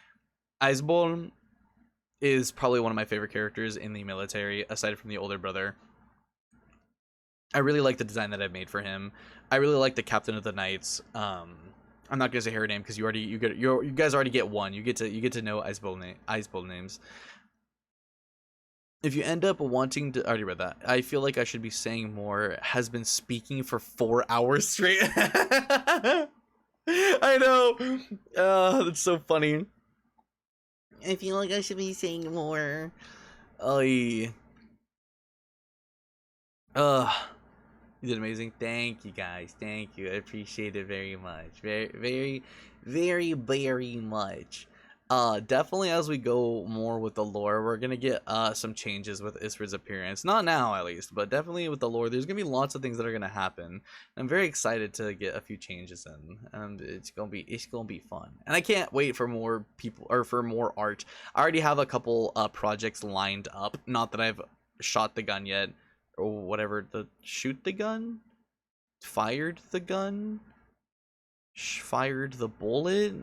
Iceball is probably one of my favorite characters in the military, aside from the older brother. I really like the design that I've made for him. I really like the Captain of the Knights. I'm not gonna say her name because you guys already get one. You get to know Iceball names. If you end up wanting to, I already read that. I feel like I should be saying more. Has been speaking for 4 hours straight. I know. That's so funny. I feel like I should be saying more. You did amazing. Thank you, guys. Thank you. I appreciate it very much. Very, very, very, very much. Definitely as we go more with the lore, we're gonna get some changes with Isfra's appearance. Not now, at least, but definitely with the lore, there's gonna be lots of things that are gonna happen. I'm very excited to get a few changes in, and it's gonna be fun. And I can't wait for more people, or for more art. I already have a couple projects lined up. Not that I've shot the gun yet, or whatever. Shoot the gun, fired the gun, fired the bullet.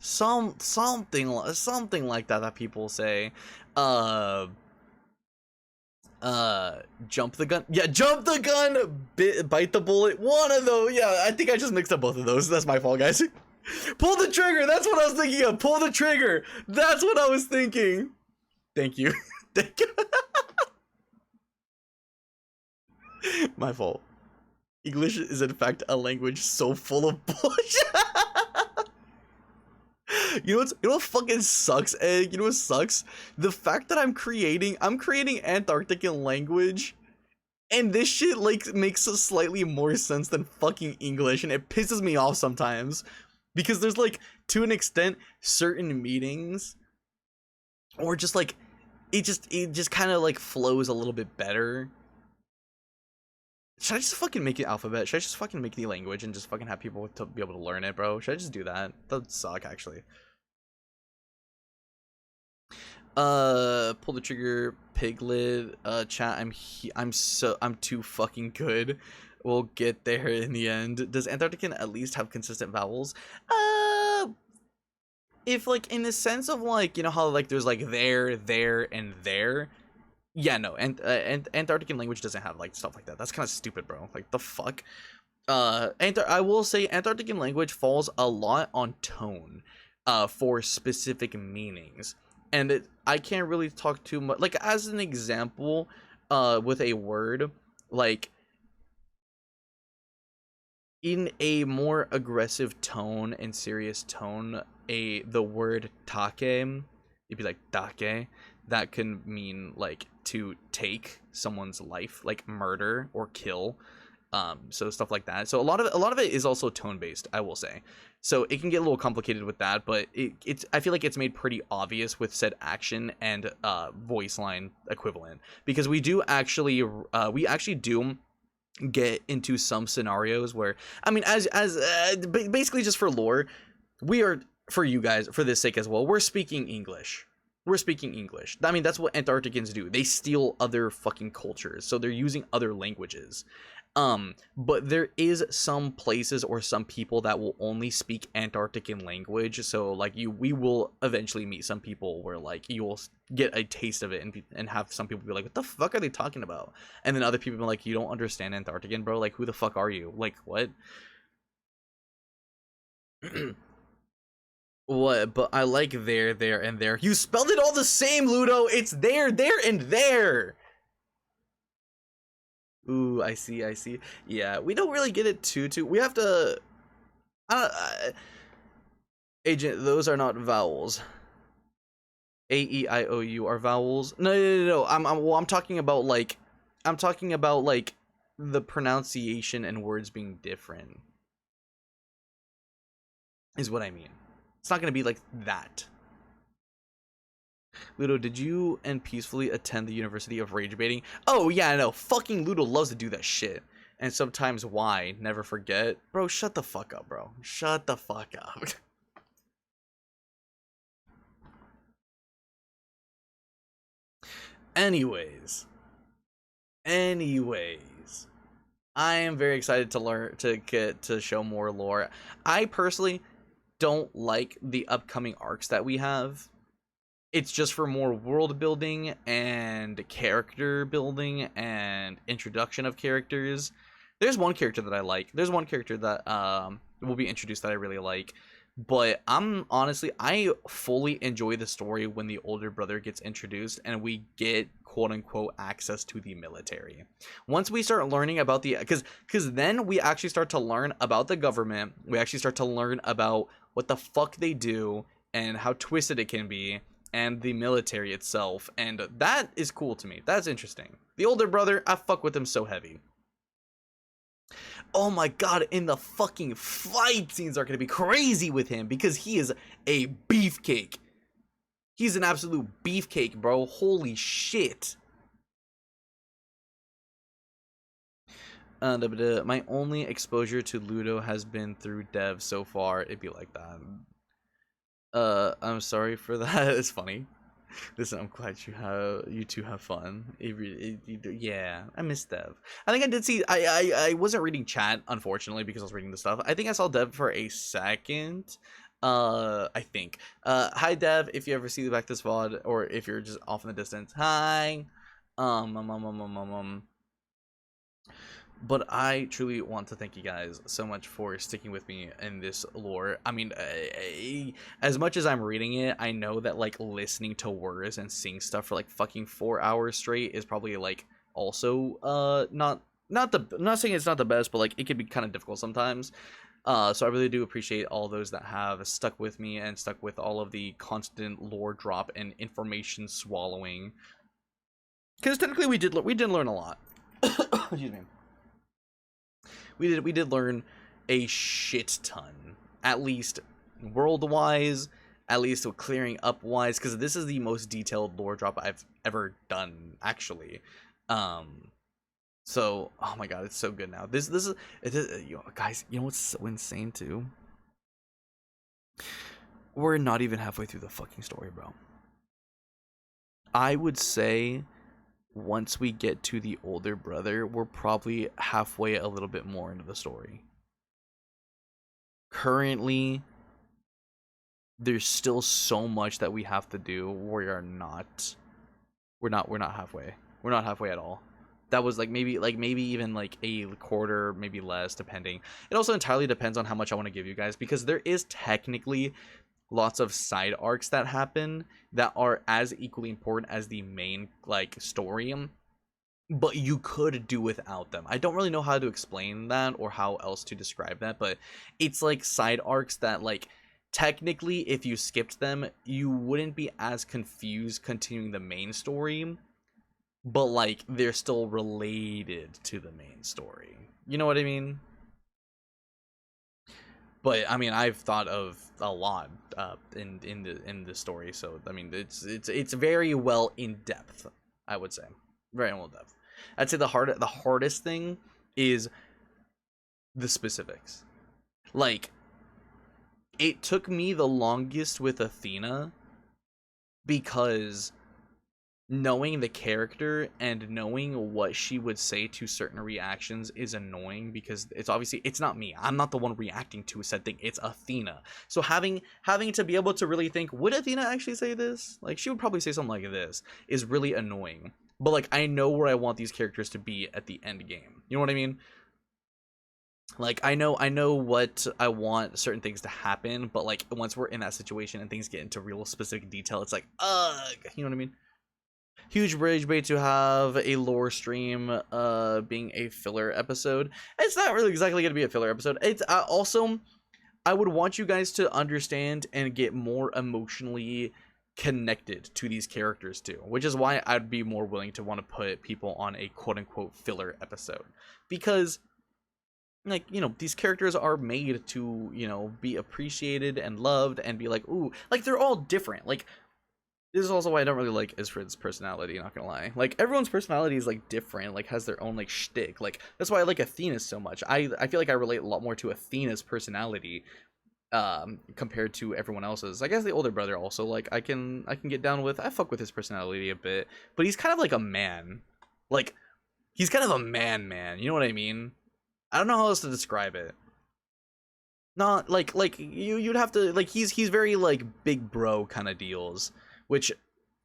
Something like that people say. Jump the gun. Yeah, jump the gun. Bite the bullet. One of those. Yeah, I think I just mixed up both of those. That's my fault, guys. Pull the trigger. That's what I was thinking of. Pull the trigger. That's what I was thinking. Thank you. Thank you. My fault. English is in fact a language so full of bullshit. You know what fucking sucks, Egg? You know what sucks? The fact that I'm creating Antarctican language, and this shit like makes slightly more sense than fucking English, and it pisses me off sometimes. because there's like, to an extent, certain meanings, or just like it just kind of like flows a little bit better. Should I just fucking make it alphabet? Should I just fucking make the language and just fucking have people to be able to learn it, bro? Should I just do that? That would suck, actually. Pull the trigger, Piglet. Chat. I'm too fucking good. We'll get there in the end. Does Antarctican at least have consistent vowels? If like in the sense of like, you know how like there's like there, and there. Yeah, no, and Antarctican language doesn't have like stuff like that. That's kind of stupid, bro. Like the fuck. I will say Antarctican language falls a lot on tone, for specific meanings, and I can't really talk too much. Like as an example, with a word, like in a more aggressive tone and serious tone, the word take, it'd be like dake, that can mean like to take someone's life, like murder or kill. So stuff like that. So a lot of it is also tone based, I will say. So it can get a little complicated with that, but it's I feel like it's made pretty obvious with said action and voice line equivalent, because we actually do get into some scenarios where, I mean, as basically, just for lore, we are, for you guys, for this sake as well, we're speaking English. I mean, that's what Antarcticans do. They steal other fucking cultures, so they're using other languages. But there is some places or some people that will only speak Antarctican language. So like we will eventually meet some people where like you will get a taste of it, and have some people be like, what the fuck are they talking about? And then other people be like, you don't understand Antarctican, bro. Like, who the fuck are you? Like, what? What? But I like there, and there. You spelled it all the same, Ludo. It's there, and there. Ooh, I see. Yeah, we don't really get it too. We have to. Agent, those are not vowels. A-E-I-O-U are vowels. No. I'm talking about like, the pronunciation and words being different. Is what I mean. It's not gonna be like that. Ludo, did you and peacefully attend the University of Rage Baiting? Oh yeah, no. Fucking Ludo loves to do that shit. And sometimes why? Never forget. Bro, shut the fuck up, bro. Shut the fuck up. Anyways, I am very excited to learn, to get to show more lore. I personally don't like the upcoming arcs that we have. It's just for more world building and character building and introduction of characters. There's one character that I like. There's one character that will be introduced that I really like. But I fully enjoy the story when the older brother gets introduced and we get quote unquote access to the military. Once we start learning about because then we actually start to learn about the government. We actually start to learn about what the fuck they do and how twisted it can be, and the military itself. And that is cool to me. That's interesting. The older brother, I fuck with him so heavy. Oh my god, and the fucking fight scenes are gonna be crazy with him, because he is a beefcake. He's an absolute beefcake, bro. Holy shit. My only exposure to Ludo has been through dev so far. It'd be like that. I'm sorry for that. It's funny. Listen, I'm glad you two have fun. Yeah, I miss Dev. I think I did see. I wasn't reading chat, unfortunately, because I was reading the stuff. I think I saw Dev for a second. I think. Hi Dev, if you ever see the back this VOD, or if you're just off in the distance. Hi. But I truly want to thank you guys so much for sticking with me in this lore. I mean, as much as I'm reading it, I know that like listening to words and seeing stuff for like fucking 4 hours straight is probably like also not saying it's not the best, but like it can be kind of difficult sometimes. So I really do appreciate all those that have stuck with me and stuck with all of the constant lore drop and information swallowing. Because technically we did learn a lot. Excuse me. We did learn a shit ton. at least world-wise, at least clearing up-wise, because this is the most detailed lore drop I've ever done, actually. So, oh my god, it's so good now. This is, guys, you know what's so insane too? We're not even halfway through the fucking story, bro. I would say once we get to the older brother, we're probably halfway a little bit more into the story. Currently, there's still so much that we have to do. We're not halfway. We're not halfway at all. That was maybe even a quarter, maybe less, depending. It also entirely depends on how much I want to give you guys, because there is technically lots of side arcs that happen that are as equally important as the main story, but you could do without them. I don't really know how to explain that or how else to describe that, but it's side arcs that technically if you skipped them you wouldn't be as confused continuing the main story, but they're still related to the main story. You know what I mean? But I mean, I've thought of a lot in the story, so I mean, it's very well in depth. I would say very well in depth. I'd say the hardest thing is the specifics. It took me the longest with Athena because knowing the character and knowing what she would say to certain reactions is annoying, because it's not me. I'm not the one reacting to said thing. It's Athena. So having to be able to really think, would Athena actually say this? She would probably say something like this, is really annoying. But I know where I want these characters to be at the end game. You know what I mean? I know what I want certain things to happen, but once we're in that situation and things get into real specific detail, it's ugh, you know what I mean? Huge rage bait to have a lore stream being a filler episode. It's not really exactly going to be a filler episode. It's also, I would want you guys to understand and get more emotionally connected to these characters too, which is why I'd be more willing to want to put people on a quote-unquote filler episode, because these characters are made to be appreciated and loved and be ooh, they're all different. This is also why I don't really like Isfrid's personality, not gonna lie. Everyone's personality is different, has their own shtick. That's why I like Athena so much. I feel I relate a lot more to Athena's personality compared to everyone else's. I guess the older brother also, I can get down with. I fuck with his personality a bit, but he's kind of a man. He's kind of a man, you know what I mean? I don't know how else to describe it. Not you'd have to he's very big bro kind of deals, which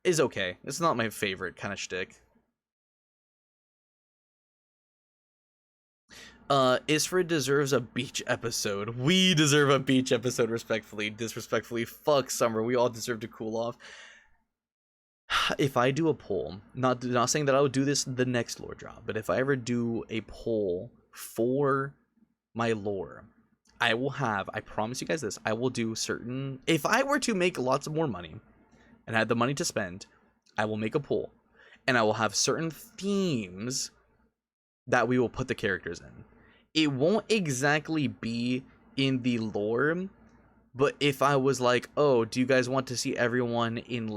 is okay. It's not my favorite kind of shtick. Isfrid deserves a beach episode. We deserve a beach episode, respectfully. Disrespectfully, fuck summer. We all deserve to cool off. If I do a poll, not saying that I would do this the next lore drop, but if I ever do a poll for my lore, I promise you guys this, I will do certain, if I were to make lots of more money and had the money to spend, I will make a poll and I will have certain themes that we will put the characters in. It won't exactly be in the lore, but if I was oh, do you guys want to see everyone in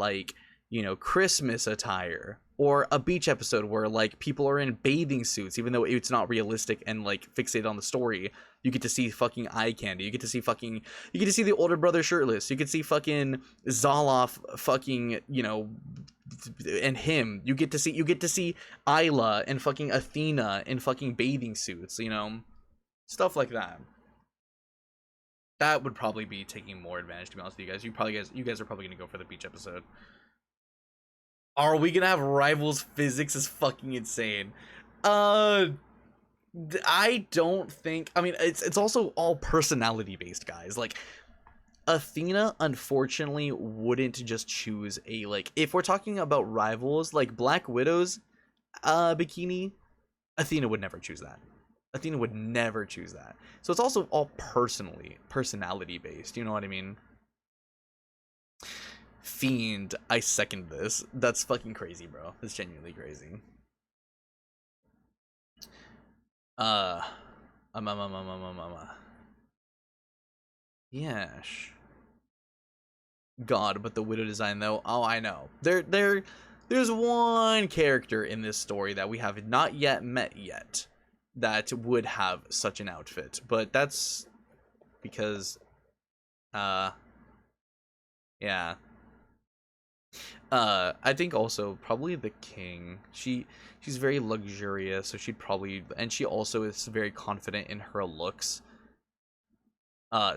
Christmas attire, or a beach episode where people are in bathing suits, even though it's not realistic and fixated on the story, you get to see fucking eye candy, you get to see the older brother shirtless, you get to see fucking Zoloff fucking, and him, you get to see Isla and fucking Athena in fucking bathing suits, stuff like that. That would probably be taking more advantage, to be honest with you guys. You guys are probably gonna go for the beach episode. Are we gonna have rivals? Physics is fucking insane. I don't think. I mean, it's also all personality based, guys. Athena, unfortunately, wouldn't just choose a If we're talking about rivals, Black Widow's bikini, Athena would never choose that. Athena would never choose that. So it's also all personality based. You know what I mean? Fiend, I second this. That's fucking crazy, bro. That's genuinely crazy. Uh, Yes. God, but the widow design though. Oh, I know. There's one character in this story that we have not yet met yet that would have such an outfit, but that's because uh yeah. I think also probably the king. She's very luxurious, so she'd probably, and she also is very confident in her looks.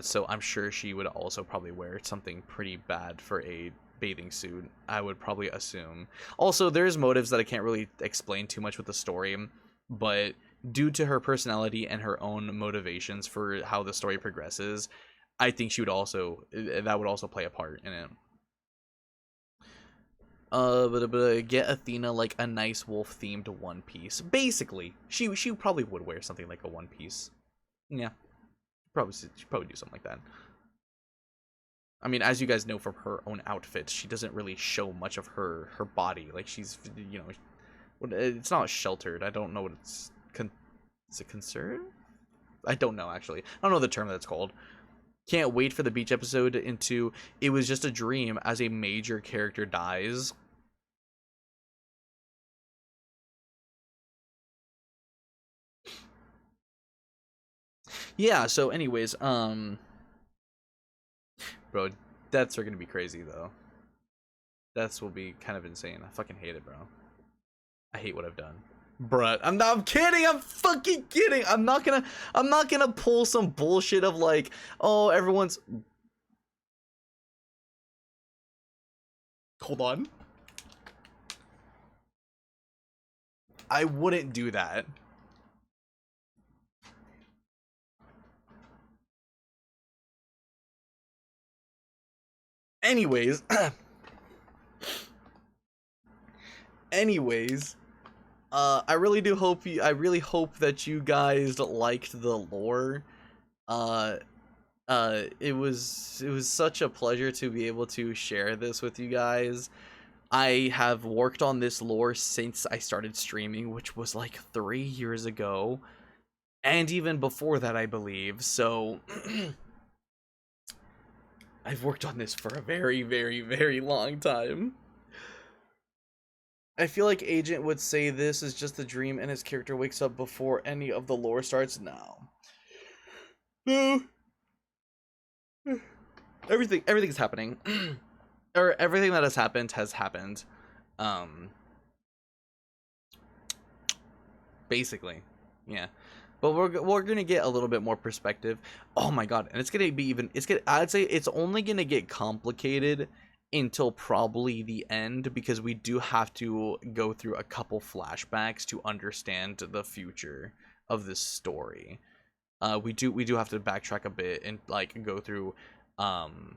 So I'm sure she would also probably wear something pretty bad for a bathing suit, I would probably assume. Also, there's motives that I can't really explain too much with the story, but due to her personality and her own motivations for how the story progresses, I think she would also, that would also play a part in it. But get Athena like a nice wolf themed one piece. Basically, she probably would wear something like a one piece. Yeah, she'd probably do something like that. I mean, as you guys know from her own outfits, she doesn't really show much of her body. Like she's, you know, it's not sheltered. I don't know what it's. Is it conserved? I don't know actually. I don't know the term that's called. Can't wait for the beach episode into It Was Just a Dream as a major character dies. Yeah, so anyways, bro, deaths are gonna be crazy though. Deaths will be kind of insane. I fucking hate it, bro. I hate what I've done. Bruh, I'm kidding. I'm fucking kidding. I'm not gonna pull some bullshit of like, oh, everyone's. Hold on. I wouldn't do that. Anyways, anyways, I really do hope I really hope that you guys liked the lore. Uh, it was such a pleasure to be able to share this with you guys. I have worked on this lore since I started streaming, which was like 3 years ago, and even before that, I believe. So I've worked on this for a very, very, very long time. I feel like Agent would say this is just a dream and his character wakes up before any of the lore starts. No. No. Everything's happening. Or everything that has happened has happened. Um Basically. Yeah. But we're gonna get a little bit more perspective. Oh my god, and it's gonna be even I'd say it's only gonna get complicated until probably the end, because we do have to go through a couple flashbacks to understand the future of this story. We do have to backtrack a bit and like go through um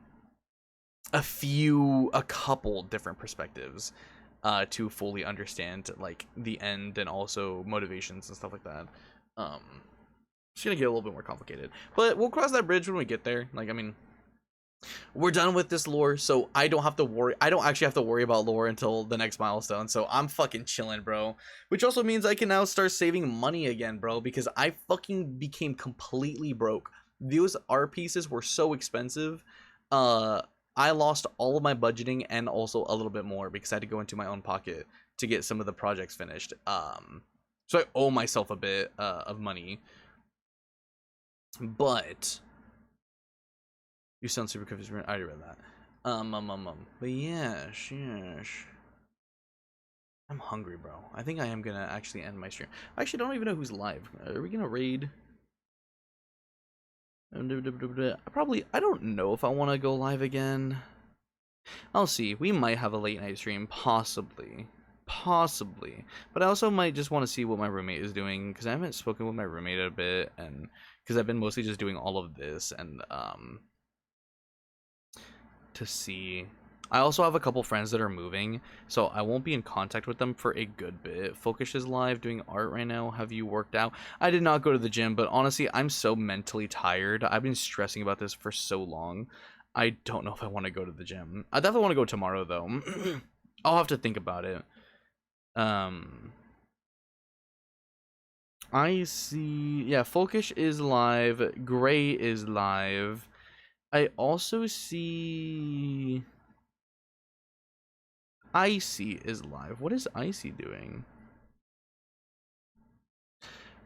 a couple different perspectives to fully understand like the end and also motivations and stuff like that. um it's gonna get a little bit more complicated, but we'll cross that bridge when we get there. Like, I mean, we're done with this lore, so I don't actually have to worry about lore until the next milestone, so I'm fucking chilling, bro. Which also means I can now start saving money again, bro, because I fucking became completely broke. Those art pieces were so expensive. uh I lost all of my budgeting and also a little bit more because I had to go into my own pocket to get some of the projects finished. So I owe myself a bit of money, but you sound super confused. I already read that. But yes. I'm hungry, bro. I think I am gonna actually end my stream. I actually don't even know who's live. Are we gonna raid? I don't know if I want to go live again. I'll see. We might have a late night stream, possibly. Possibly. But I also might just want to see what my roommate is doing, because I haven't spoken with my roommate a bit, and because I've been mostly just doing all of this, and to see. I also have a couple friends that are moving, so I won't be in contact with them for a good bit. Focus is live doing art right now. Have you worked out? I did not go to the gym, but honestly, I'm so mentally tired. I've been stressing about this for so long. I don't know if I want to go to the gym. I definitely want to go tomorrow, though. I'll have to think about it. I see. Yeah, Focus is live. Gray is live. I also see Icy is live. What is Icy doing?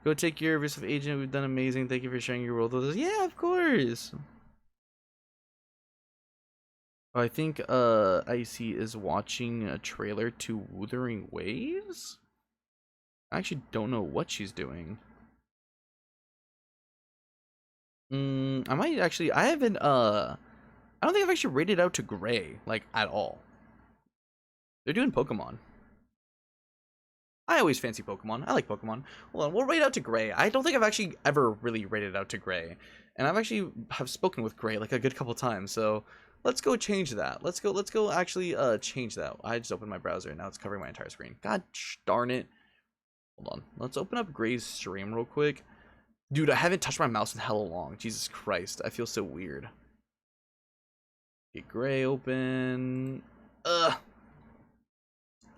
Go take care of yourself, agent. We've done amazing. Thank you for sharing your world with us. Yeah, of course. Oh, I think Icy is watching a trailer to Wuthering Waves. I actually don't know what she's doing. I might actually. I haven't. I don't think I've actually rated out to Gray like at all. They're doing Pokemon. I always fancy Pokemon. I like Pokemon. Hold on, we'll rate out to Gray. I don't think I've actually ever really rated out to Gray, and I've actually have spoken with Gray like a good couple times. So let's go change that. Let's go actually change that. I just opened my browser and now it's covering my entire screen. God darn it. Hold on. Let's open up Gray's stream real quick. Dude, I haven't touched my mouse in hella long. Jesus Christ, I feel so weird. Get Gray open.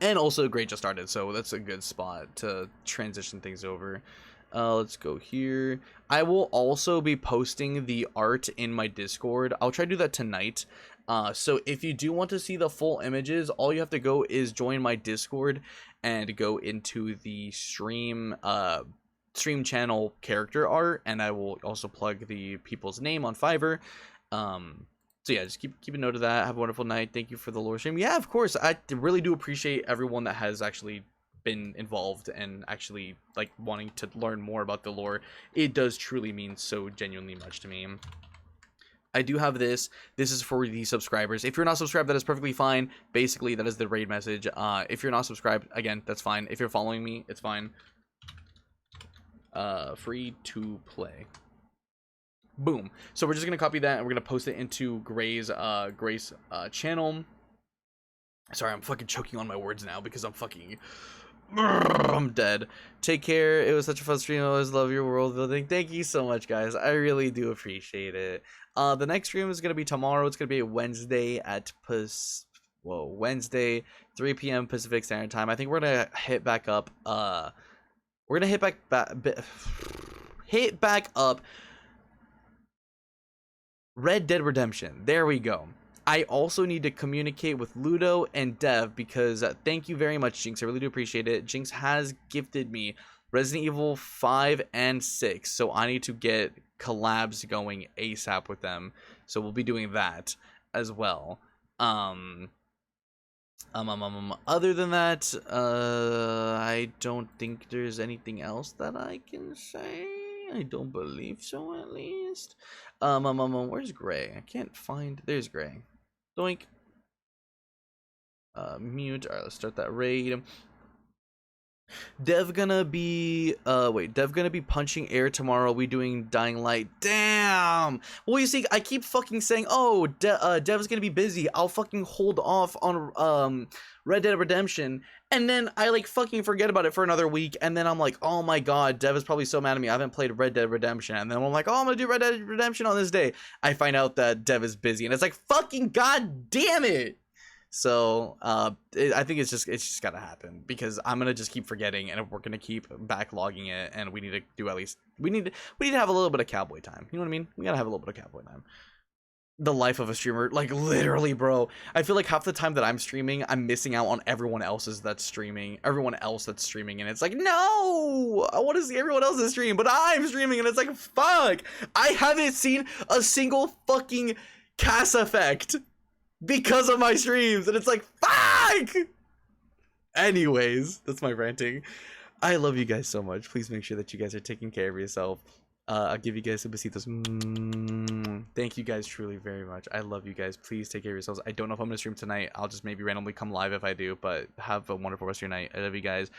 And also Gray just started, so that's a good spot to transition things over. Let's go here. I will also be posting the art in my Discord. I'll try to do that tonight. So if you do want to see the full images, all you have to go is join my Discord and go into the stream channel character art, and I will also plug the people's name on Fiverr. So yeah, just keep a note of that. Have a wonderful night. Thank you for the lore stream. Yeah, of course. I really do appreciate everyone that has actually been involved and actually like wanting to learn more about the lore. It does truly mean so genuinely much to me. I do have this. This is for the subscribers. If you're not subscribed, that is perfectly fine. Basically, that is the raid message. If you're not subscribed, again, that's fine. If you're following me, it's fine. Free to play. Boom. So we're just gonna copy that and we're gonna post it into Gray's channel. Sorry, I'm fucking choking on my words now because I'm dead. Take care. It was such a fun stream. I always love your world building. Thank you so much, guys. I really do appreciate it. The next stream is gonna be tomorrow. It's gonna be a Wednesday at Wednesday 3 p.m. Pacific Standard Time. I think we're gonna hit back up. We're gonna hit back up Red Dead Redemption. There we go. I also need to communicate with Ludo and Dev because thank you very much, Jinx. I really do appreciate it. Jinx has gifted me Resident Evil 5 and 6, so I need to get collabs going ASAP with them. So we'll be doing that as well. Other than that, I don't think there's anything else that I can say. I don't believe so, at least. Where's Gray? I can't find. There's Gray. Doink. Mute. All right, let's start that raid. Dev gonna be punching air tomorrow. We doing Dying Light. Damn. Well, you see, I keep fucking saying, oh, Dev's gonna be busy. I'll fucking hold off on Red Dead Redemption, and then I like fucking forget about it for another week, and then I'm like, oh my god, Dev is probably so mad at me. I haven't played Red Dead Redemption, and then I'm like, oh, I'm gonna do Red Dead Redemption on this day. I find out that Dev is busy, and it's like, fucking god damn it. So I think it's just gotta happen because I'm gonna just keep forgetting and we're gonna keep backlogging it, and we need to do at least we need to have a little bit of cowboy time. You know what I mean? We gotta have a little bit of cowboy time. The life of a streamer, like literally, bro. I feel like half the time that I'm streaming, I'm missing out on everyone else that's streaming, and it's like, no, I want to see everyone else's stream, but I'm streaming, and it's like, fuck, I haven't seen a single fucking cast effect because of my streams, and it's like, fuck. Anyways, that's my ranting. I love you guys so much. Please make sure that you guys are taking care of yourself. I'll give you guys some besitos. Thank you guys truly very much. I love you guys. Please take care of yourselves. I don't know if I'm gonna stream tonight. I'll just maybe randomly come live if I do, but have a wonderful rest of your night. I love you guys.